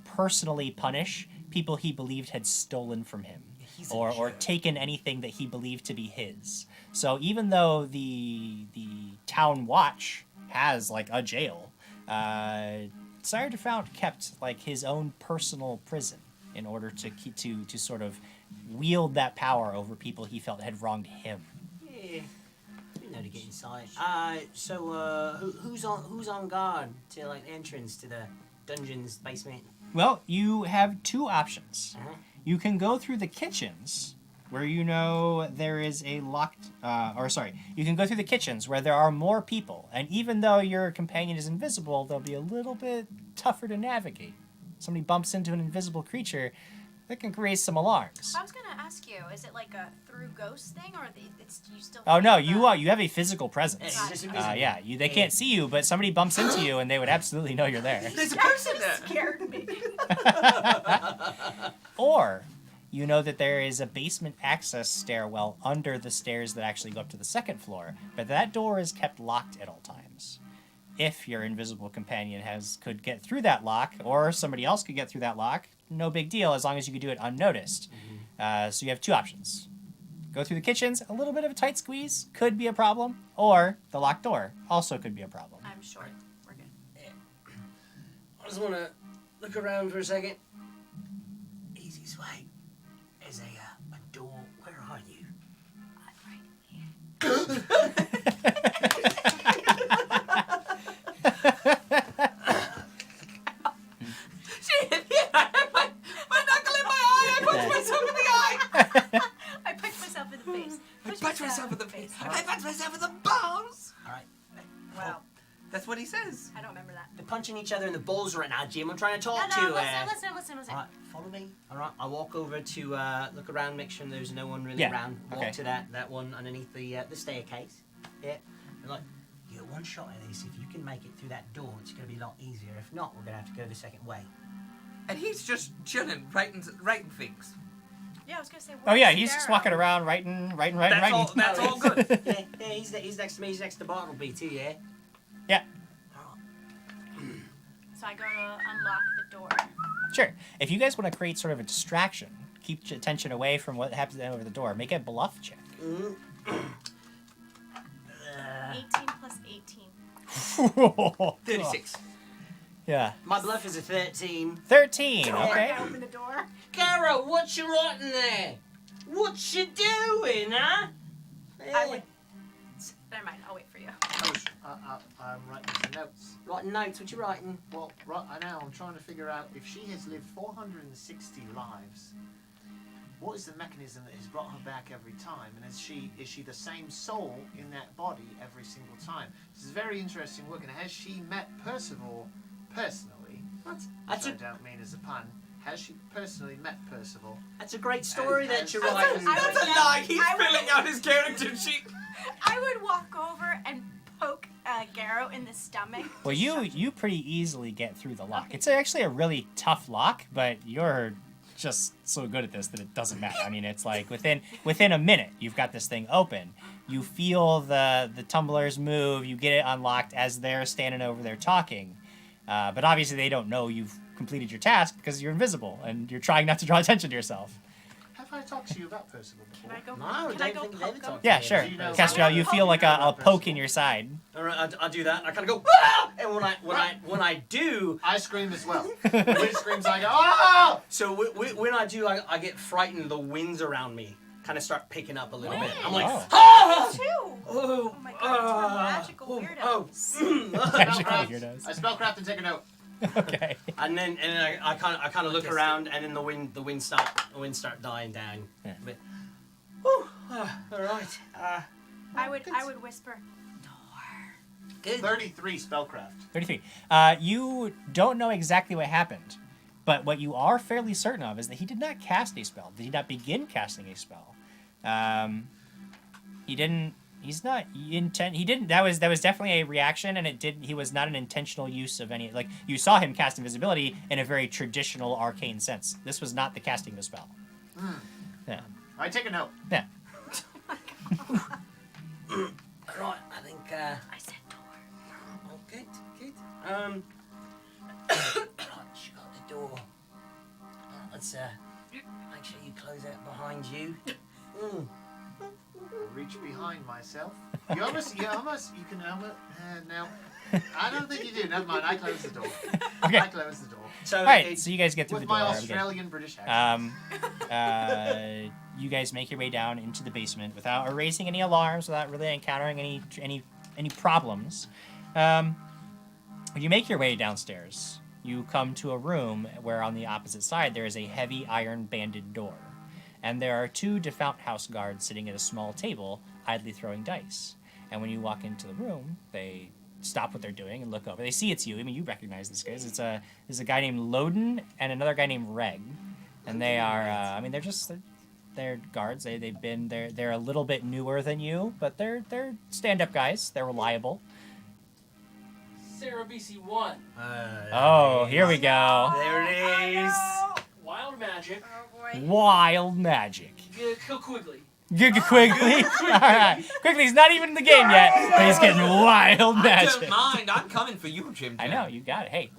personally punish people he believed had stolen from him
He's a
or
jerk.
taken anything that he believed to be his. So even though the town watch has like a jail, Sire Defout kept like his own personal prison in order to keep to sort of wield that power over people he felt had wronged him.
Yeah. You know to get inside. So who's on guard to like the entrance to the dungeon's basement?
Well, you have two options.
Uh-huh.
You can go through the kitchens, where you know there is a locked... you can go through the kitchens, where there are more people, and even though your companion is invisible, they'll be a little bit tougher to navigate. Somebody bumps into an invisible creature, that can raise some alarms.
I was gonna ask you, is it like a through ghost thing, or it's you still?
Oh no,
think
you
that-
you have a physical presence.
Yeah, he's just invisible.
Yeah, they can't see you, but somebody bumps into you, and they would absolutely know you're there.
There's a person there.
scared me.
Or you know that there is a basement access stairwell under the stairs that actually go up to the second floor, but that door is kept locked at all times. If your invisible companion could get through that lock, or somebody else could get through that lock, no big deal as long as you could do it unnoticed. So you have two options. Go through the kitchens, a little bit of a tight squeeze could be a problem, or the locked door also could be a problem.
I'm short. We're good.
I just want to look around for a second. Easiest way is a door. Where are you?
My knuckle in my eye. I punched myself in the eye.
I punched myself in the face.
I punched myself in the face. I punched myself in the balls.
All right.
Wow.
That's what he says.
I don't remember that.
They're punching each other in the balls right now, Jim. I'm trying to talk
No,
to
no,
you.
listen.
Alright, follow me. Alright, I walk over to look around, make sure there's no one really
Yeah,
around. Walk
okay.
to that one underneath the staircase. Yeah. And like, you get one shot at this. If you can make it through that door, it's going to be a lot easier. If not, we're going to have to go the second way.
And he's just chilling, writing things.
Yeah, I was gonna say.
Oh yeah,
where's
he's just
Darrow?
walking around writing.
That's all good.
Yeah, he's next to me. He's next to Bartleby too. Yeah.
Yeah,
So I go to unlock the door.
sure. If you guys want to create sort of a distraction, keep your attention away from what happens over the door. Make a bluff check.
18 plus 18.
36.
Yeah.
My bluff is a 13.
13.
I
Okay.
open the door.
Carol, what you writing there? What you doing, huh?
I would. Never mind. I'll wait for you.
I'm writing some notes.
Writing notes. What you writing?
Well, right now I'm trying to figure out if she has lived 460 lives. What is the mechanism that has brought her back every time? And is she the same soul in that body every single time? This is very interesting work. And has she met Percival personally?
That's
Which
a
I don't mean as a pun. Has she personally met Percival?
that's a great story
And
that you're
has-
writing.
I
That's a
would-
lie. He's
I would-
filling out his character sheet.
I would walk over and poke Garrow in the stomach.
Well, you pretty easily get through the lock. It's actually a really tough lock, but you're just so good at this that it doesn't matter. I mean, it's like within a minute you've got this thing open. You feel the tumblers move. You get it unlocked as they're standing over there talking. But obviously they don't know you've completed your task because you're invisible and you're trying not to draw attention to yourself.
Have I talked to you about Percival before?
Can I go?
No,
can I
don't
go
think
poke
they've
him?
talked
Yeah,
to
sure.
you.
You know-
Castriel, you feel like a poke in your side.
All right, I do that. I kind of go, ah! And when I do,
I scream as well. Which screams I go, oh!
so when I do, I get frightened. The winds around me kind of start picking up a little bit. I'm like,
Oh.
ah!
Too.
Oh,
Oh my God, we're magical weirdos.
Magical
Spellcraft.
weirdos.
I spellcraft and take a note.
Okay.
And then I kind of look around, and then the wind start dying down.
Yeah.
But, whew, all right.
I would whisper.
Good.
33 spellcraft.
33. You don't know exactly what happened, but what you are fairly certain of is that he did not cast a spell. Did he not begin casting a spell? He didn't. He's not intent. He didn't. That was definitely a reaction, and it did. He was not an intentional use of any. Like you saw him cast invisibility in a very traditional arcane sense. This was not the casting of a spell. Yeah.
I take a note.
Yeah.
Right, I think.
I said door.
Oh, good. Right, shut the door. Let's make sure you close that behind you.
Reach behind myself. You can almost, now. I don't think you do. Never mind. I close the door.
Okay.
I close the door.
So
All right.
it's
So you guys get through
With
the door.
my
Okay.
Australian British accent.
You guys make your way down into the basement without erasing any alarms, without really encountering any problems. When you make your way downstairs, you come to a room where on the opposite side there is a heavy iron banded door. And there are two defunct house guards sitting at a small table, idly throwing dice. And when you walk into the room, they stop what they're doing and look over. They see it's you. I mean, you recognize this guys. There's a guy named Loden and another guy named Reg, and they are. They're guards. They're a little bit newer than you, but they're stand-up guys. They're reliable.
Sarah BC1.
Oh, here we go.
There it is.
Wild magic.
Oh boy.
Wild magic.
Kill Quigley.
Quigley. All right. Quigley's not even in the game yet, but he's getting wild
I
magic.
don't mind. I'm coming for you, Jim.
I know, you got it. Hey,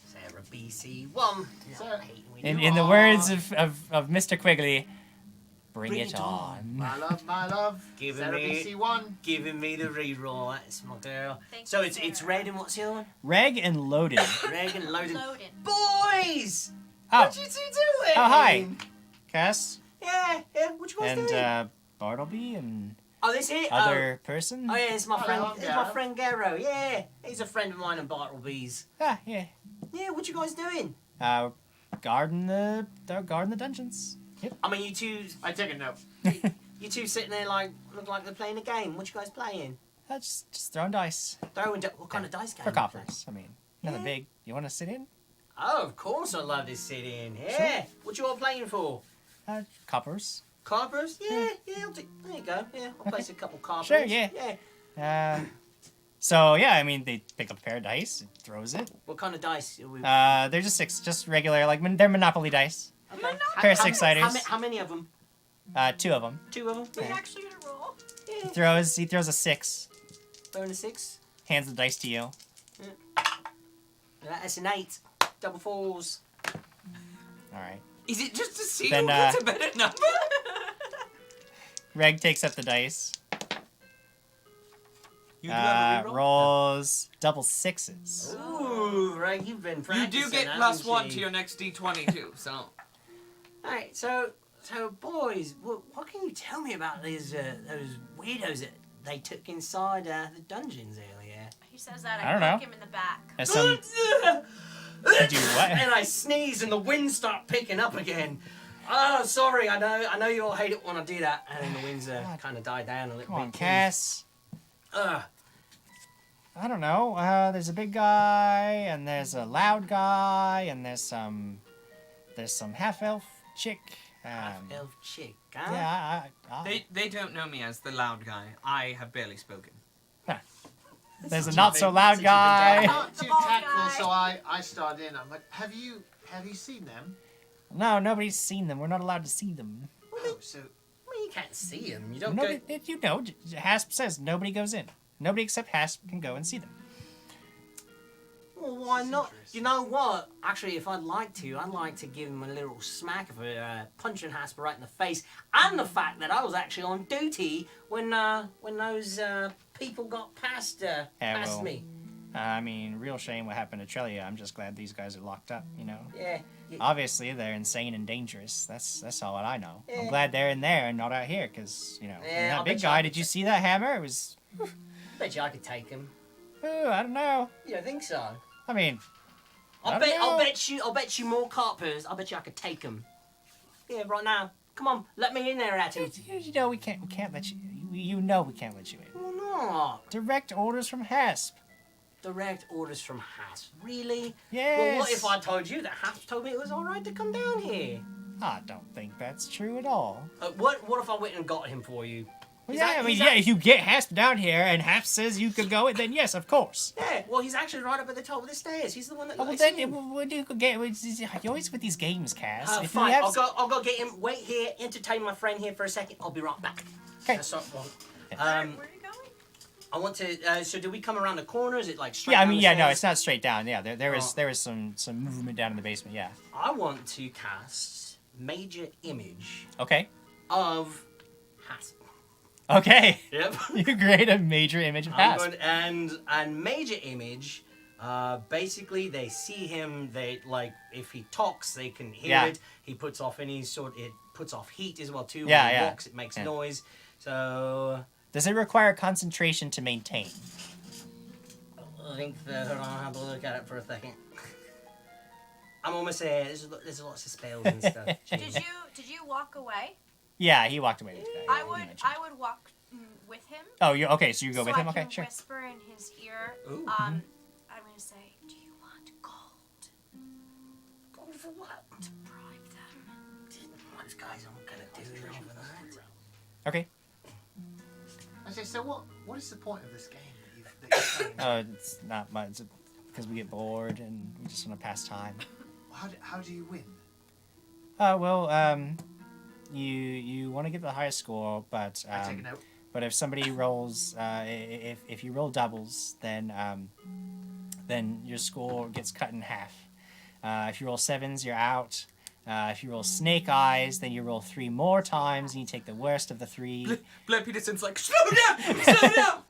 Sarah BC1.
Sarah.
in the words of Mr. Quigley, bring it on.
My love.
Give
Sarah
me-
BC1.
Giving me the reroll. That's my girl.
Thank
So
you,
it's
Sarah.
Red and what's the other one?
Reg and Loden.
Reg and Loaded.
Loaded.
Boys!
Oh,
What you two doing?
oh, hi, Cass
Yeah, what you guys doing?
and Bartleby and
Oh, this here?
other person.
Oh yeah, it's my
Hello,
friend.
I'm
It's my
Gareth.
friend Garrow. Yeah, he's a friend of mine and Bartleby's.
Ah, yeah.
Yeah, what you guys doing?
Guarding the dungeons. Yep.
I mean, you two
I take a note.
sitting there like look like they're playing a game. What you guys playing?
Just throwing dice
What kind of dice game?
for
you play?
coppers. I mean, nothing big. You want to sit in?
Oh, of course I love to sit in. Yeah. What you all playing for?
Coppers.
Coppers? Yeah. There you go. Yeah, I'll place a couple coppers.
Sure, yeah.
Yeah.
So yeah, I mean, they pick up a pair of dice, it throws it.
What kind of dice? Are we...
They're just 6, just regular, like they're Monopoly dice.
Okay.
Pair of six-siders.
How many of them?
2 of them.
2 of them?
We're
Okay.
actually gonna roll.
Yeah.
He throws a 6.
Throwing a 6.
Hands the dice to you.
That's an 8. Double 4s.
All right.
Is it just to see
Then,
who gets a better number?
Reg takes up the dice.
You do have a reroll?
Rolls double 6s.
Ooh, right, you've been
You
practicing.
do get
haven't
+1
you?
to your next d20 too. So
Alright, so boys, what can you tell me about those weirdos that they took inside the dungeons earlier?
He says that.
I don't
I
know.
poke him in the back.
As some you do what?
And I sneeze and the winds start picking up again. Oh, sorry, I know you all hate it when I do that. And then the winds kind of die down a little
Come on,
bit.
Cass.
Ugh.
I don't know. There's a big guy, and there's a loud guy, and there's some half-elf chick.
Elf chick, huh?
Yeah,
they don't know me as the loud guy. I have barely spoken.
there's a
Since
not
you've
so
been-
loud
since you've been
guy.
I'm not
The
too
bald
tactful,
guy.
so I start in. I'm like, have you seen them?
No, nobody's seen them. We're not allowed to see them.
Oh, so
Well, you can't see them. You don't
Nobody,
go...
you know, Hasp says nobody goes in. Nobody except Hasp can go and see them.
Well, why
This is
not?
interesting.
You know what? Actually, if I'd like to give him a little smack of a punching Hasper right in the face, and the fact that I was actually on duty when those people got past
well,
me.
I mean, real shame what happened to Trelia. I'm just glad these guys are locked up, you know.
Yeah.
Obviously, they're insane and dangerous. That's all I know. I'm
Yeah.
glad they're in there and not out here, because, you know,
Yeah,
and
I'll
that big
bet you
guy,
I
did
could
you
ta-
see that hammer? It was,
Bet you I could take him.
I don't know.
You don't think so?
I mean, I
I'll
don't
bet.
know.
I'll bet you more coppers. I'll bet you I could take him. Yeah, right now. Come on, let me in there, Atom.
you know we can't let you, you know we can't let you in.
Well, not.
Direct orders from Hasp.
Direct orders from Hasp. Really?
Yes.
Well, what if I told you that Hasp told me it was all right to come down here?
I don't think that's true at all.
What if I went and got him for you?
Well,
He's
yeah,
act-
I mean,
he's
yeah,
act-
if you get Hasp down here and Hasp says you could go in, then yes, of course.
Yeah, well, he's actually right up at the top of the stairs. He's the one that
Oh, well,
likes
then
him.
what do you get? You're always with these games, Cass. If you
Fine,
have
I'll go get him. Wait here, entertain my friend here for a second. I'll be right back.
Okay.
That's not wrong.
Where are you going?
I want to. So, do we come around the corner? Is it like straight?
Yeah, I
down
mean,
the
yeah, no,
stairs?
it's not straight down. Yeah, there
Oh.
is some movement down in the basement. Yeah.
I want to cast major image
Okay.
of Hasp.
Okay.
Yep.
You create a major image of
I'm
Hasp.
going, and major image. Basically, they see him. They like if he talks, they can hear
Yeah.
it. He puts off any sort. It puts off heat as well too.
Yeah,
when he
yeah.
walks, it makes
Yeah.
noise. So
Does it require concentration to maintain?
I think that hold on, I'll have a look at it for a second. I'm almost there. There's lots of spells and stuff.
Did you walk away?
Yeah, he walked away with that.
I
yeah, you
would
mentioned.
I would walk with him.
Oh, you okay? So you go
so
with him?
I
Okay,
can
sure.
whisper in his ear.
Ooh.
I'm gonna say, "Do you want gold
Go for what?
to bribe them?"
Those guys aren't gonna do it over that.
Okay.
I say, so what is the point of this game that you're playing?
It's not much because we get bored and we just want to pass time.
How do you win?
You want to get the highest score, but
I take a note.
but if somebody rolls, if you roll doubles, then your score gets cut in half. If you roll sevens, you're out. If you roll snake eyes, then you roll 3 more times, and you take the worst of the 3.
Blair Peterson's like, slow down, slow down.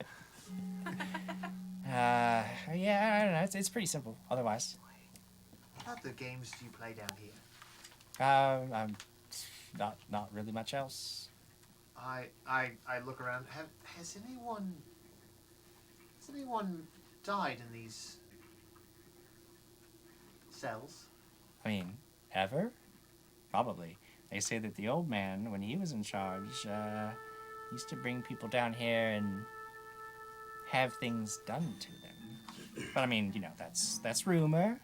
Yeah, I don't know. It's pretty simple. Otherwise,
What other games do you play down here?
not really much else.
I look around. Has anyone died in these cells?
I mean, ever? Probably. They say that the old man, when he was in charge, used to bring people down here and have things done to them. But I mean, that's rumor.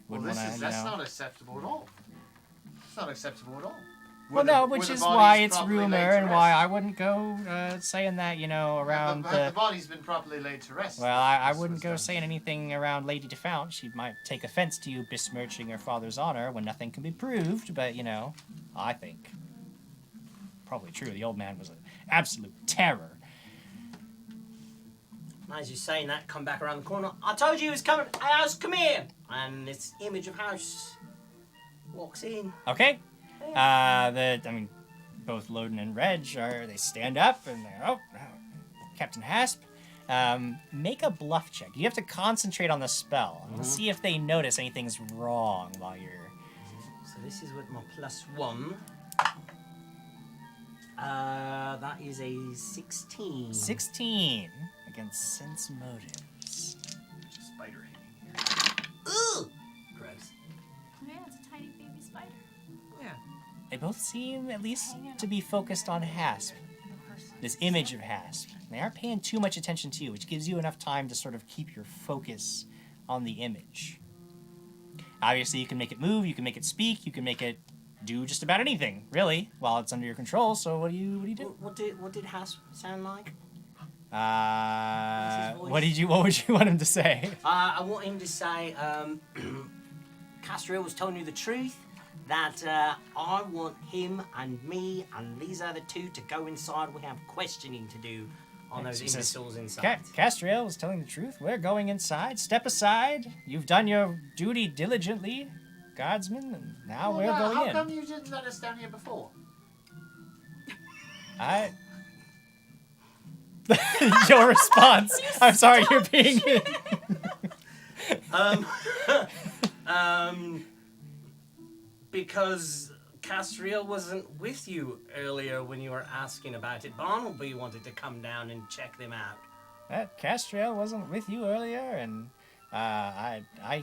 Well,
Wouldn't
that's
wanna,
not acceptable at all. It's not acceptable at all.
Well,
Were
no,
the-
which
were the
is
bodies
why it's
properly laid
rumor
to
and why
rest?
I wouldn't go saying that, around
the body's been properly laid to rest.
Well, I
This
wouldn't
was
go
done.
saying anything around Lady Defount. She might take offense to you besmirching her father's honor when nothing can be proved, but, I think probably true. The old man was an absolute terror.
As you're saying that, come back around the corner. I told you he was coming. Hey, House, come here. And this image of House walks in.
Okay. Both Loden and Reg they stand up and they're, Captain Hasp, make a bluff check. You have to concentrate on the spell and see if they notice anything's wrong while you're...
So this is with my +1. That is a 16.
16 against sense motives.
There's a spider hanging here.
Ugh! Gross.
Yeah, it's a tiny baby spider.
Yeah.
They both seem, at least, to be focused on Hasp. This image of Hasp. They aren't paying too much attention to you, which gives you enough time to sort of keep your focus on the image. Obviously, you can make it move, you can make it speak, you can make it do just about anything, really, while it's under your control. So what do you do?
What did Hasp sound like?
What would you want him to say?
I want him to say, Castriel was telling you the truth, that I want him and me and these other two to go inside. We have questioning to do on those
He says,
imbeciles inside.
Castriel was telling the truth. We're going inside. Step aside. You've done your duty diligently, guardsman, and now we're going
how
in.
come you didn't let us down here before?
Your response. I'm sorry, you're being...
Because Castriel wasn't with you earlier when you were asking about it. Barnaby wanted to come down and check them out.
Castriel wasn't with you earlier, and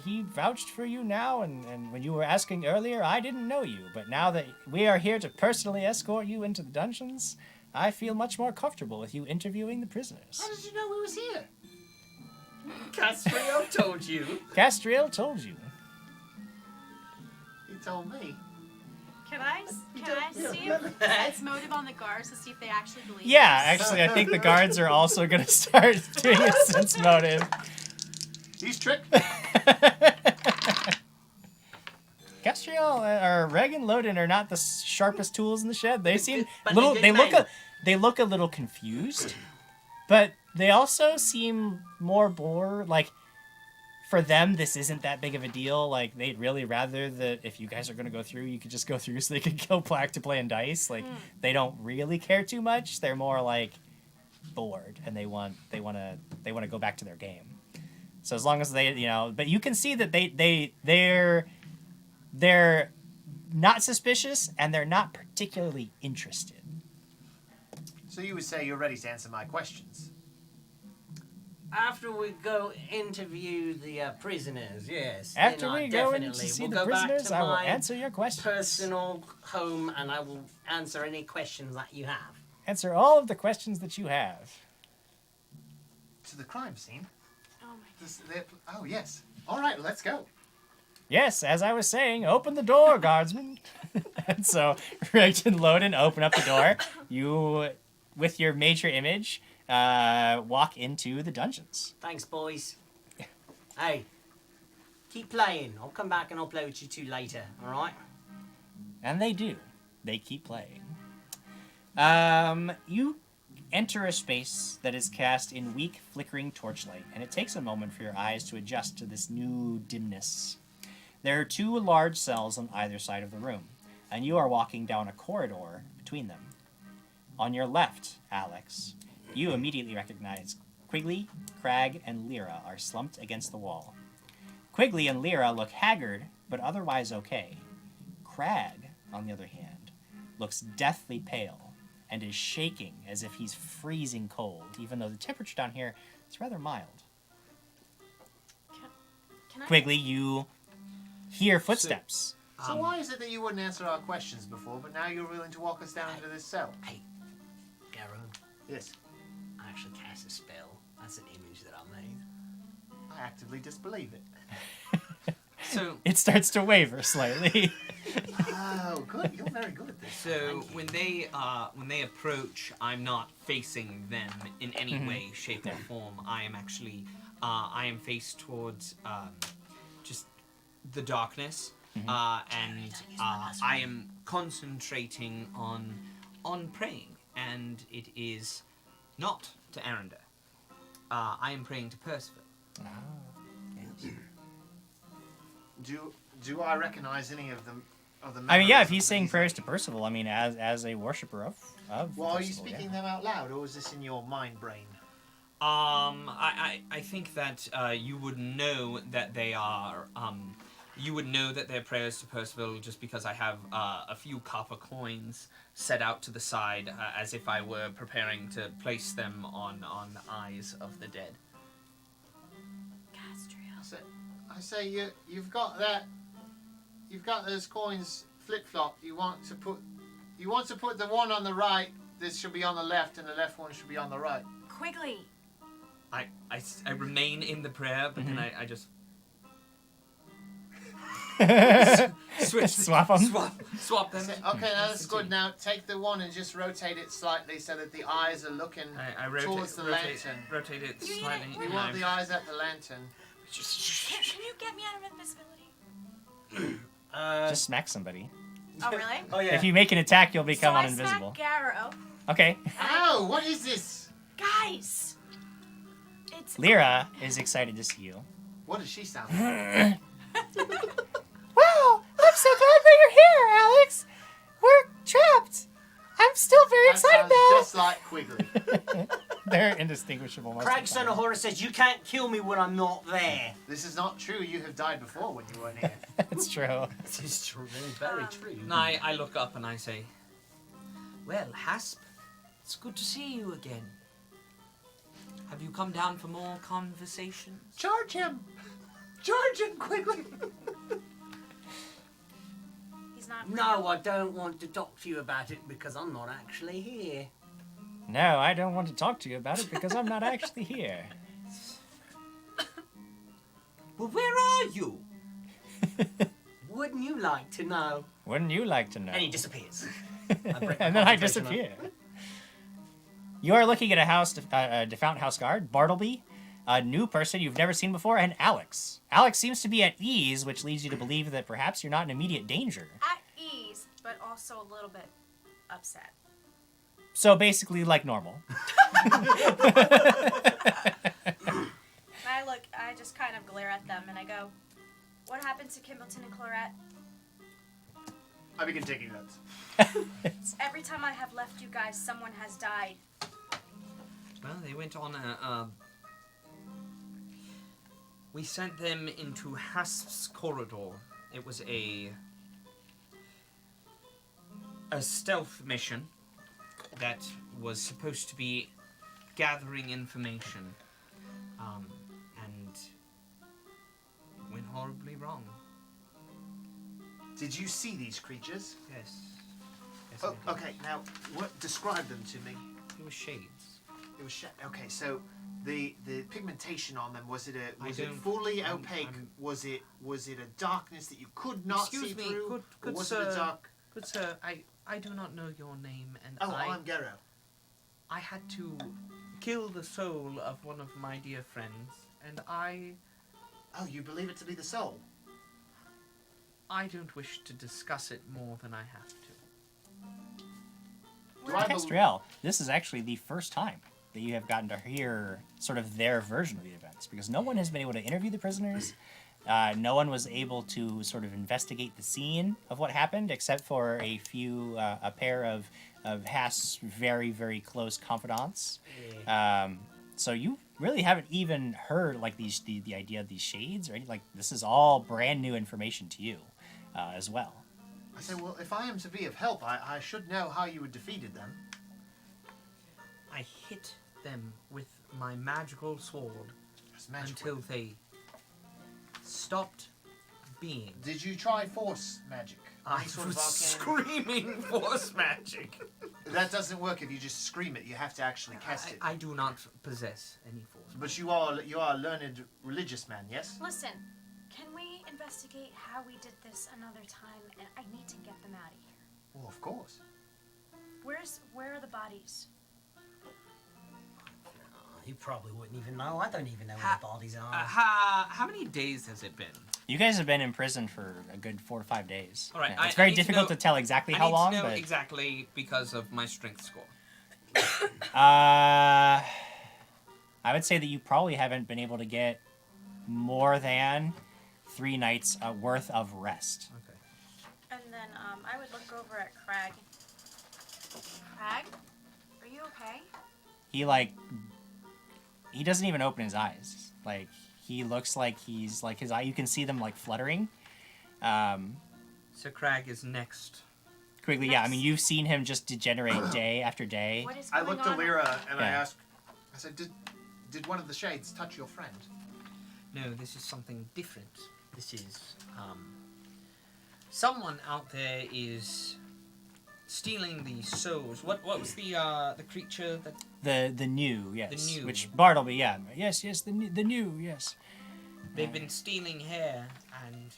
he vouched for you now, and when you were asking earlier, I didn't know you. But now that we are here to personally escort you into the dungeons, I feel much more comfortable with you interviewing the prisoners.
How did you know we was here?
Castriel told you.
Castriel told you.
He told me.
Can I see if sense motive on the guards to see if they actually believe
Yeah,
this?
actually, I think the guards are also going to start doing a sense motive.
He's tricked.
Castriel or Reg and Loden are not the sharpest tools in the shed. They seem
But
little.
they
They
did
look
name.
they look a little confused, but they also seem more bored. Like for them, this isn't that big of a deal. Like they'd really rather that if you guys are going to go through, you could just go through so they could go back to playing dice. Like they don't really care too much. They're more like bored and they want to go back to their game. So as long as they, but you can see that they're not suspicious and they're not particularly interested.
So you would say you're ready to answer my questions.
After we go interview the prisoners, yes.
After
then
we go in to
definitely
see
will
the
go back
prisoners,
to
I will
my
answer your questions.
personal home and I will answer any questions that you have.
Answer all of the questions that you have.
To the crime scene.
Oh my
Oh, yes. All right, let's go.
Yes, as I was saying, open the door, guardsman. And so Reg and Loden open up the door. You, with your major image, walk into the dungeons.
Thanks, boys. Hey, keep playing. I'll come back and I'll play with you two later, alright?
And they do. They keep playing. You enter a space that is cast in weak, flickering torchlight, and it takes a moment for your eyes to adjust to this new dimness. There are two large cells on either side of the room, and you are walking down a corridor between them. On your left, Alex, you immediately recognize Quigley, Krag, and Lyra are slumped against the wall. Quigley and Lyra look haggard, but otherwise okay. Krag, on the other hand, looks deathly pale and is shaking as if he's freezing cold, even though the temperature down here is rather mild.
Can I?
Quigley, you hear footsteps.
So why is it that you wouldn't answer our questions before, but now you're willing to walk us down into this cell?
Hey, Garrow,
Yes.
I actually cast a spell. That's an image that I made.
I actively disbelieve it.
So,
It starts to waver slightly.
Oh, good. You're very good at this.
so when they approach, I'm not facing them in any way, shape, or form. I am actually, I am faced towards just the darkness, and I am concentrating on praying, and it is not to Aranda. I am praying to Percival.
Do I recognize any of them?
I mean, yeah, if he's saying prayers to Percival, I mean, as a worshiper of
Well, are you
Percival,
speaking
yeah.
them out loud, or is this in your mind brain?
I think that you would know that they are. You would know that they're prayers to Percival just because I have a few copper coins set out to the side as if I were preparing to place them on the eyes of the dead.
Castriel.
I say you've got that. You've got those coins flip flop. You want to put the one on the right. This should be on the left, and the left one should be on the right.
Quigley.
I remain in the prayer, but then I just switch
Swap 'em?
Swap them.
Say, okay, now that's good. Now take the one and just rotate it slightly so that the eyes are looking
I
towards the lantern.
rotate it
You need
slightly.
it.
We
and
want
I-
the eyes at the lantern.
Can you get me out of invisibility?
Just smack somebody.
Oh, really?
Oh yeah.
If you make an attack, you'll become
so
uninvisible.
I smack Garrow.
Okay.
Ow! What is this?
Guys! It's
Lyra is excited to see you.
What does she sound like?
Wow! I'm so glad that you're here, Alex! We're trapped! I'm still very
That sounds just like Quigley.
They're indistinguishable most
Krag,
of the
son
time.
of Horus says, you can't kill me when I'm not there.
This is not true. You have died before when you weren't here.
That's true.
This is true. Very true.
And I look up and I say, "Well, Hasp, it's good to see you again. Have you come down for more conversations?"
Charge him! Charge him, Quigley!
He's not.
No, I don't want to talk to you about it because I'm not actually here.
No, I don't want to talk to you about it because I'm not actually here.
Well, where are you?
Wouldn't you like to know?
Wouldn't you like to know?
And he disappears.
And then I disappear. You are looking at a house, a defunct house guard, Bartleby, a new person you've never seen before, and Alex. Alex seems to be at ease, which leads you to believe that perhaps you're not in immediate danger.
At ease, but also a little bit upset.
So basically, like normal.
I just kind of glare at them and I go, "What happened to Kimbleton and Clarette?
I begin taking notes.
Every time I have left you guys, someone has died."
Well, they went on a. We sent them into Hasp's corridor. It was a stealth mission that was supposed to be gathering information, and went horribly wrong.
Did you see these creatures?
Yes. Yes,
Oh,
I did.
okay, now, what? Describe them to me.
It was shades.
It was okay. So the pigmentation on them, was it
I
it
don't-
fully
I'm-
opaque?
I'm-
Was it a darkness that you could not see
Excuse me,
through?
good
or was it
sir.
a dark?
Good sir, I do not know your name, and
Oh, I'm Gero.
I had to kill the soul of one of my dear friends, and I
Oh, you believe it to be the soul?
don't wish to discuss it more than I have to.
Do I bel-
Castriel, this is actually the first time that you have gotten to hear sort of their version of the events, because no one has been able to interview the prisoners. No one was able to sort of investigate the scene of what happened, except for a pair of Hass's very, very close confidants. So you really haven't even heard like the idea of these shades or anything. Like, this is all brand new information to you as well.
I say, well, if I am to be of help, I should know how you had defeated them.
I hit them with my magical sword
It's magical.
until they stopped being.
Did you try force magic?
I
Any sort
was
of arcane?
screaming force magic.
That doesn't work if you just scream it. You have to actually cast it.
I do not possess any force.
But you are a learned religious man, yes?
Listen, can we investigate how we did this another time? And I need to get them out of here.
Well, of course.
Where are the bodies?
You probably wouldn't even know. I don't even know where the bodies are.
How many days has it been?
You guys have been in prison for a good 4 to 5 days.
All right,
Yeah,
I-
it's
I
very
need to
difficult
know-
to tell exactly
I
how
need
long,
to know
but
exactly because of my strength score.
I would say that you probably haven't been able to get more than 3 nights worth of rest.
Okay.
And then I would look over at Krag. Krag, are you okay?
He doesn't even open his eyes. Like, he looks like he's like his eye. You can see them like fluttering.
So Krag is next.
Quickly, yeah. I mean, you've seen him just degenerate day after day.
What is
I
going
looked
on?
at Lyra and I
Yeah.
asked, I said, did one of the shades touch your friend?
No, this is something different. This is someone out there is stealing the souls. What was the creature that?
The new, yes.
The new.
Which Bartleby, yeah. Yes, the new, yes.
They've been stealing hair and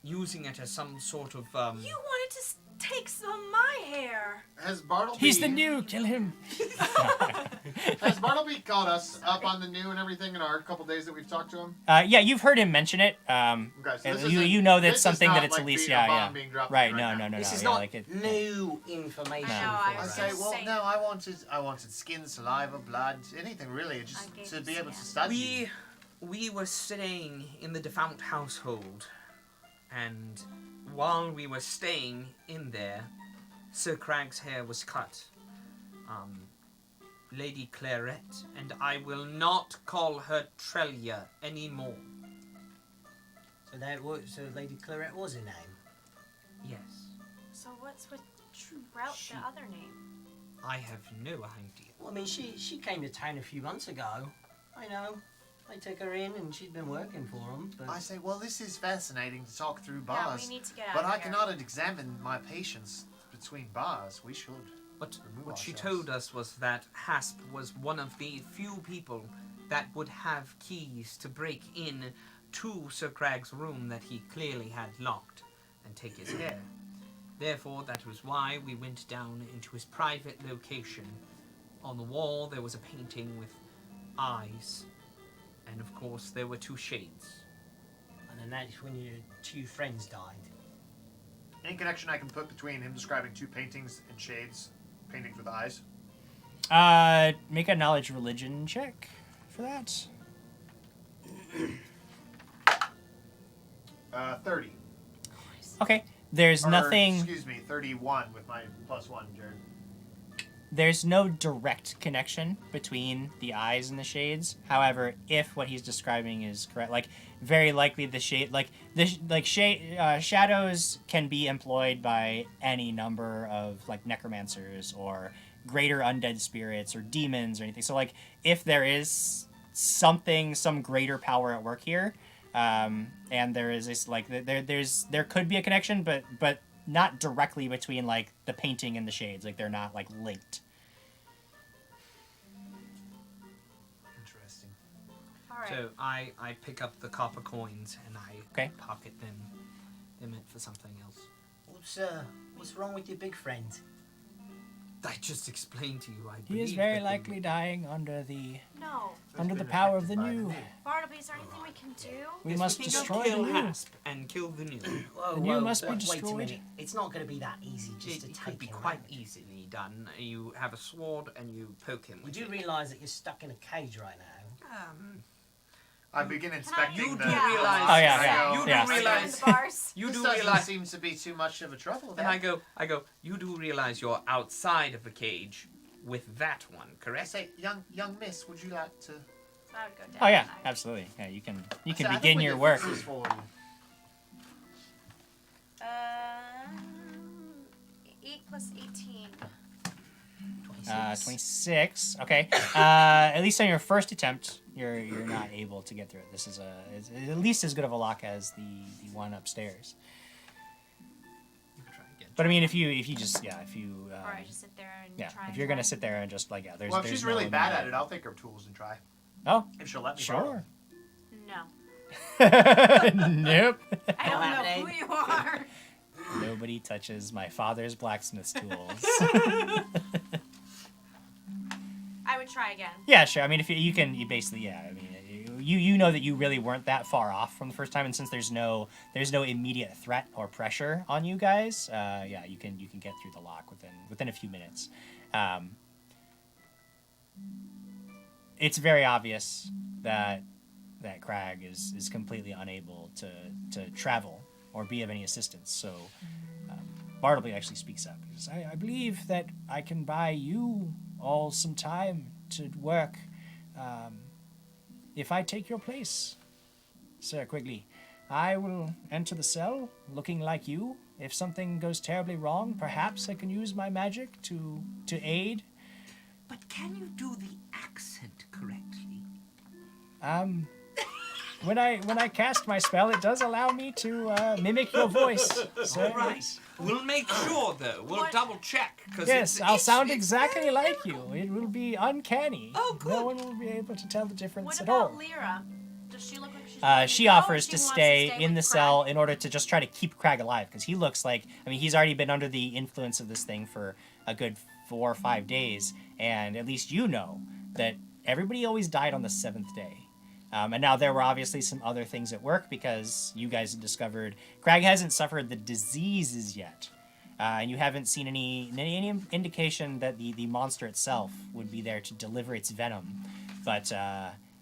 using it as some sort of
You wanted to take some of my hair.
Has Bartleby...
He's the new. Kill him.
Has Bartleby caught us up on the new and everything in our couple days that we've talked to him?
Yeah, you've heard him mention it.
Okay, so this
You
isn't-
know
this
that's
is
something
not
that it's
like
at least,
a bomb
yeah.
being dropped
Right,
now.
no.
This is
yeah,
not
like it,
new information.
I know,
for
I
I
was
us.
say,
gonna
well,
say-
no, I wanted skin, saliva, blood, anything really, just
I gave
to
you
be able to
skin.
study.
we were staying in the defunct household, and while we were staying in there, Sir Krag's hair was cut. Lady Claret, and I will not call her Trelia anymore.
So Lady Claret was her name.
Yes,
So what's with Trout, the other name?
I have no idea.
Well, I mean, she came to town a few months ago. I know. They took her in, and she'd been working for them. But
I say, well, this is fascinating to talk through
Yeah,
bars,
we need to get out
but
of
I
here.
cannot examine my patients between bars. We should.
But
Remove
what she
ourselves.
told us was that Hasp was one of the few people that would have keys to break in to Sir Krag's room that he clearly had locked and take his hair. Therefore, that was why we went down into his private location. On the wall, there was a painting with eyes, and of course, there were 2 shades.
and then that's when your 2 friends died.
Any connection I can put between him describing 2 paintings and shades, paintings with eyes?
make a knowledge religion check for that.
30.
Okay. There's
Or,
nothing.
Excuse me, 31 with my +1, Jared.
There's no direct connection between the eyes and the shades. However, if what he's describing is correct, like very likely the shade, shadows can be employed by any number of like necromancers or greater undead spirits or demons or anything. So like if there is something, some greater power at work here, and there is this like there could be a connection, but not directly between like the painting and the shades. Like they're not like linked.
Interesting.
All right.
So I pick up the copper coins and I
Okay.
pocket them. They're meant for something else.
What's wrong with your big friend?
I just explained to you. I
He is
believe
very
that they-
likely dying under the
No.
under
been
the power of
affected
the
by the
new.
new.
Bartleby, is there anything we can do?
We
Yes,
must
can go
destroy
kill
the new.
Hasp and kill the new.
Whoa,
The new
whoa,
must be
wait a
destroyed.
minute. It's not going to be that easy just
It
to
could
take
be
him
quite
out.
easily done. You have a sword and you poke him.
You
with
do
it.
realise that you're stuck in a cage right now.
I begin inspecting
You
the...
do
Yeah.
realize.
Oh, yeah,
I
yeah.
go,
You do
Yeah.
realize.
The bars.
You
this
do
doesn't
realize.
seem to be too much of a trouble.
And
then.
I go. You do realize you're outside of the cage with that one,
I
correct?
say, young miss, would you like to...
I would go down.
Oh yeah,
tonight.
absolutely. Yeah, you can
I say, I think
begin
we
your
can
work.
fix this for you.
8 + 18.
26.
26. Okay. At least on your first attempt, you're not able to get through it. This is it's at least as good of a lock as the one upstairs.
You can try again.
But I mean, if you just
Or I just sit there and
yeah,
try.
if
and
you're gonna
try.
sit there and just like there's
Well, if
there's
she's really
no
bad at
immediate-
it, I'll take her tools and try.
Oh,
If she'll let me borrow
sure.
No.
Nope.
I don't know
happening.
who you are.
Nobody touches my father's blacksmith's tools.
I would try again.
Yeah, sure. I mean, if you can, you basically, yeah. I mean, you know that you really weren't that far off from the first time, and since there's no immediate threat or pressure on you guys, yeah, you can get through the lock within a few minutes. It's very obvious that Krag is completely unable to travel or be of any assistance. So Bartleby actually speaks up. He says, I believe that I can buy you all some time to work if I take your place, Sir Quigley. I will enter the cell looking like you. If something goes terribly wrong, perhaps I can use my magic to aid.
But can you do the accent correctly?
When I cast my spell, it does allow me to mimic your voice. So
All right. We'll make sure, though. We'll
What?
double check.
yes, I'll sound exactly like you. It will be uncanny.
Oh, good.
No one will be able to tell the difference
What
at
about
all.
Lyra? Does she look like she's ready
She
to go, or
offers
she
to
wants
stay in
with
the
Krag?
cell in order to just try to keep Krag alive, because he looks like, I mean, he's already been under the influence of this thing for a good 4 or 5 days, and at least you know that everybody always died on the 7th day. And now there were obviously some other things at work, because you guys have discovered Krag hasn't suffered the diseases yet. And you haven't seen any indication that the monster itself would be there to deliver its venom. But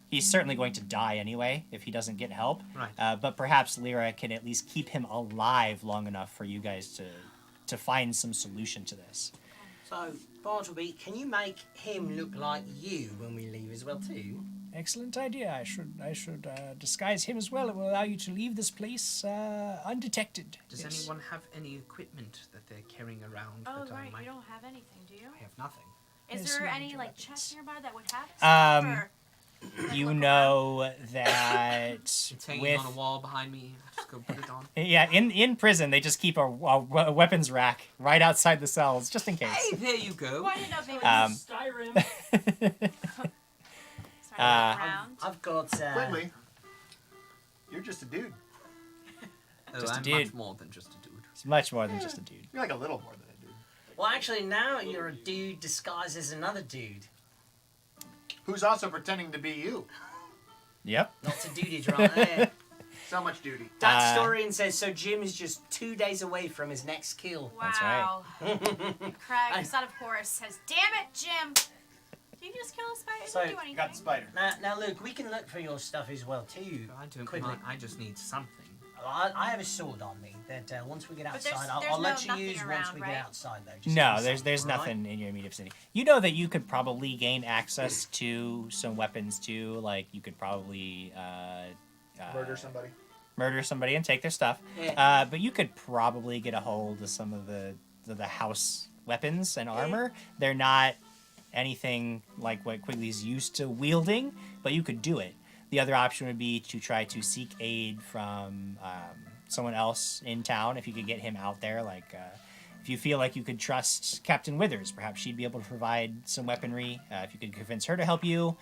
he's certainly going to die anyway if he doesn't get help.
Right.
But perhaps Lyra can at least keep him alive long enough for you guys to find some solution to this.
So, Bartleby, can you make him look like you when we leave as well too?
Excellent idea. I should disguise him as well. It will allow you to leave this place undetected.
Does
Yes.
anyone have any equipment that they're carrying around?
Oh,
that I
right.
might...
You don't have anything, do you?
I have nothing.
Is
Yes,
there
no
any,
major
like,
weapons.
chest nearby that would have stuff, or...
You
look
know that
It's hanging
with
on a wall behind me. Just go put it on.
yeah, in prison they just keep a weapons rack right outside the cells just in
Hey,
case.
there you go.
Why did I maybe
Skyrim.
sorry, around?
I've got.
Quigley, you're just a dude.
Oh,
Just a
I'm
dude.
much more than just a dude.
It's much more than just a dude.
You're like a little more than a dude.
Well, actually, now you're a dude disguised as another dude.
Who's also pretending to be you.
Yep.
Lots of duties right there.
So much duty.
That historian says so. Jim is just 2 days away from his next kill.
That's right.
Wow. Krag, son of Horus, says, "Damn it, Jim! Did you just kill a spider?
So,
Didn't do anything."
Got the spider.
Now, Luke, we can look for your stuff as well too.
I don't
Quigley.
mind. I just need something.
I have a sword on me that once we get
But
outside,
there's
I'll let you
nothing
use once
around,
we
right?
get outside though. Just
No,
give me
there's
something, all right?
nothing in your immediate vicinity. You know that you could probably gain access to some weapons too. Like you could probably
Murder somebody.
and take their stuff.
Yeah.
But you could probably get a hold of some of the house weapons and armor. They're not anything like what Quigley's used to wielding, but you could do it. The other option would be to try to seek aid from someone else in town. If you could get him out there, like if you feel like you could trust Captain Withers, perhaps she'd be able to provide some weaponry. If you could convince her to help you.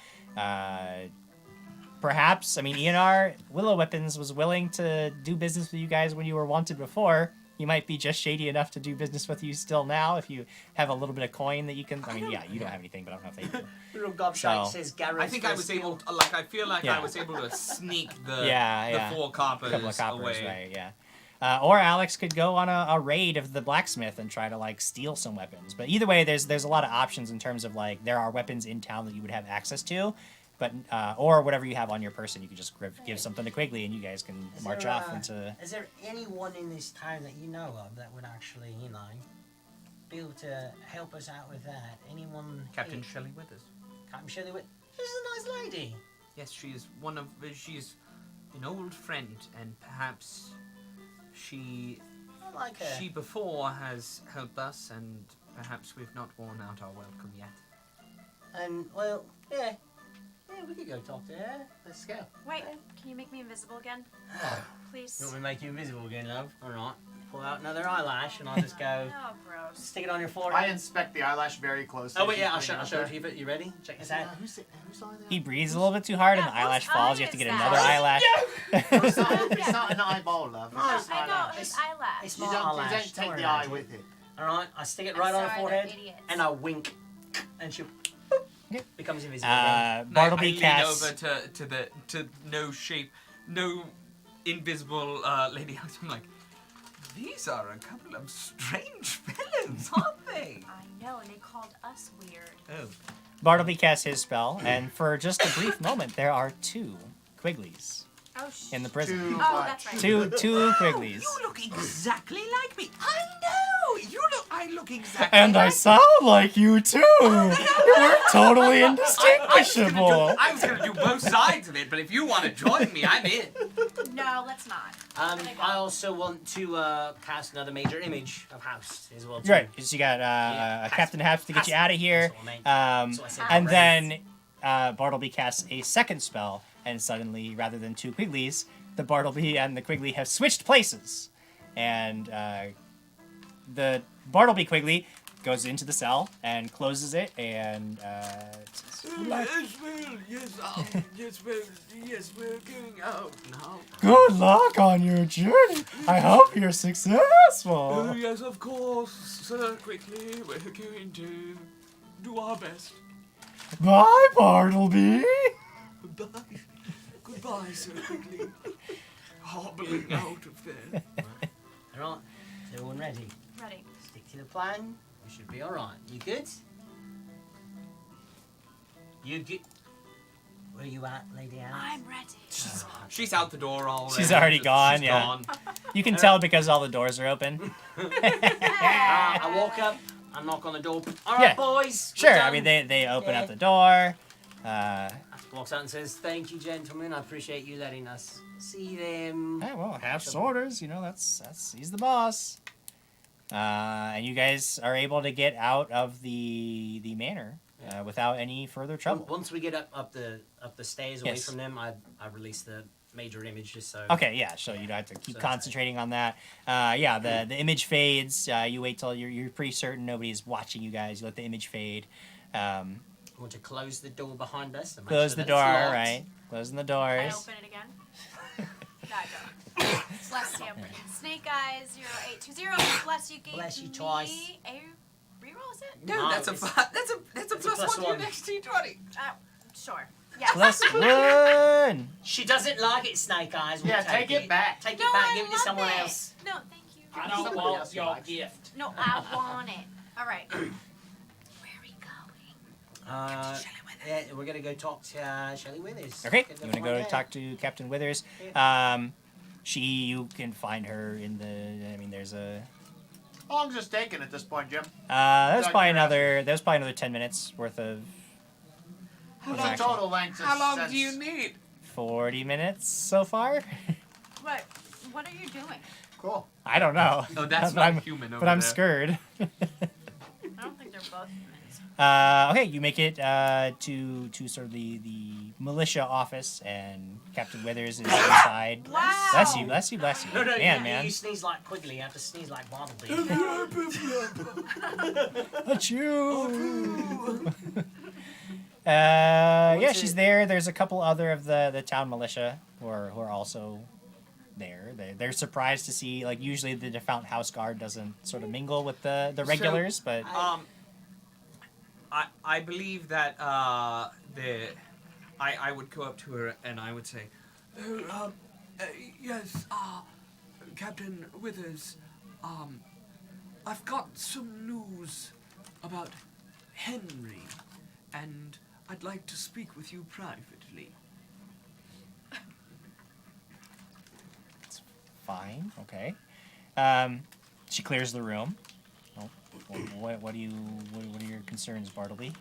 Perhaps, I mean, ENR, Willow Weapons was willing to do business with you guys when you were wanted before. He might be just shady enough to do business with you still now if you have a little bit of coin that you can... I mean, yeah, you don't have anything, but I don't know if they do.
Little gobshite
So-
says Gareth.
I think I was able, like, I feel like
Yeah.
I was able to sneak the
Yeah.
4 coppers,
A couple of coppers,
away.
right, yeah. Or Alex could go on a raid of the blacksmith and try to, like, steal some weapons. But either way, there's a lot of options in terms of, like, there are weapons in town that you would have access to. But or whatever you have on your person, you could just give something to Quigley, and you guys can march off into.
Is there anyone in this town that you know of that would actually, be able to help us out with that? Anyone?
Captain Shelley Withers.
Captain Shelley Withers. She's a nice lady.
Yes, she is she's an old friend, and perhaps she
I like her.
before has helped us, and Perhaps we've not worn out our welcome yet.
And, well, yeah. Yeah, we could go talk to her. Let's go.
Wait, can you make me invisible again? Please.
You want me to make you invisible again, love? Alright. Pull out another eyelash and I'll just go
Oh, gross.
stick it on your
I
forehead.
inspect the eyelash very closely.
Oh, wait,
She's
yeah, I'll
putting
show
it
it to you. You ready? Check this out.
Who's saw that?
He breathes a little bit too hard, and
Yeah,
the eyelash
whose
falls. You
eye
have to
is
get
that?
another eyelash.
It's not, it's not an eyeball, love. It's
No,
just an
I know,
eyelash.
his eyelash.
It's
You
my
don't, you
eyelash.
don't take
Don't
the
worry
eye
about it.
with it.
Alright, I stick it
I'm
right on her
sorry,
forehead
they're idiots.
and I wink. And she
Okay.
becomes invisible again.
Bartleby
I lean
casts.
over to no shape, no invisible lady. I'm like, these are a couple of strange fellows, aren't they?
I know, and they called us weird.
Oh.
Bartleby casts his spell, and for just a brief moment, there are 2 Quigleys
Oh,
in the prison.
Too
Oh,
much.
that's right.
Two Quigleys.
You look exactly like me. I know. I look exactly.
And I
like
sound like you too. We're totally indistinguishable.
I was gonna do both sides of it, but if you want to join me, I'm in.
No, let's not.
I also want to cast another major image of House as well. Too.
Right, because you got
Yeah.
Captain Heft to get you out of here,
That's what I meant.
um,
That's what I said.
and then Bartleby casts a second spell, and suddenly, rather than 2 Quigleys, the Bartleby and the Quigley have switched places, and the Bartleby Quigley goes into the cell and closes it, and
Yes, we're going out now.
good luck on your journey. I hope you're successful.
Yes, of course, sir. Quickly, we're going to do our best.
Bye, Bartleby.
Goodbye. Goodbye, sir. Quickly. Hobbling out of there.
Alright, everyone ready?
Ready.
Stick to the plan. We should be alright. You good? You good? Where you at, Lady Alice?
I'm ready.
She's out the door already.
She's already gone,
She's
yeah.
gone.
You can tell because all the doors are open.
I walk up, I knock on the door. Alright,
Yeah.
boys. we're
Sure, I
done."
mean, they open
Yeah.
up the door.
Walks out and says, "Thank you, gentlemen. I appreciate you letting us see them."
Yeah, well, Half's orders, that's he's the boss. And you guys are able to get out of the manor without any further trouble.
Once we get up the stairs away
Yes.
from them, I release the major image just so.
Okay, yeah, so you don't have to keep
So-
concentrating on that. The image fades. You wait till you're pretty certain nobody's watching you guys. You let the image fade.
I want to close the door behind us. And make
Close
sure
the
that
door,
it's locked.
right? Closing the
I
doors.
open it again. No, I don't. Bless you. Snake Eyes 0820. Bless you. Gave
Bless you
me
twice.
A reroll, is it?
No,
No,
that's a
it's-
that's a
it's a
plus
plus
one to your
one.
next D20.
Sure. Yes.
Plus 1.
She doesn't like it, Snake Eyes. We'll
Yeah, take it back.
Take
No,
it back.
I
Give it to
love
someone
it.
else.
No, thank you.
I
Somebody
don't
else
want
who
your
likes it.
gift.
No, I want it. All right. Where are we going?
Yeah, we're gonna go talk to Shelley Withers.
Okay,
Get
you
the
want to go
front door.
talk to Captain Withers? You can find her in the. There's a.
How long's this taking at this point, Jim?
There's
Dr.
probably another 10 minutes worth of.
What's the
Action.
total length?
How long
since-
do you need?
40 minutes so far.
What? What are you doing?
Cool.
I don't know.
Oh, that's
but
not
I'm,
human over
but I'm
there.
scared.
I don't think they're both humans.
Okay, you make it to sort of the militia office, and Captain Withers is inside.
Wow.
Bless you, bless you, bless you.
No,
man.
You sneeze like Quigley. You have to sneeze like Bartleby.
Achoo! Yeah, she's there. There's a couple other of the town militia who are also there. They're surprised to see, like, usually the defunct house guard doesn't sort of mingle with the regulars, but
I believe that I would go up to her and I would say, yes, Captain Withers, I've got some news about Henry, and I'd like to speak with you privately.
fine, okay. She clears the room. Oh, what are your concerns, Bartleby?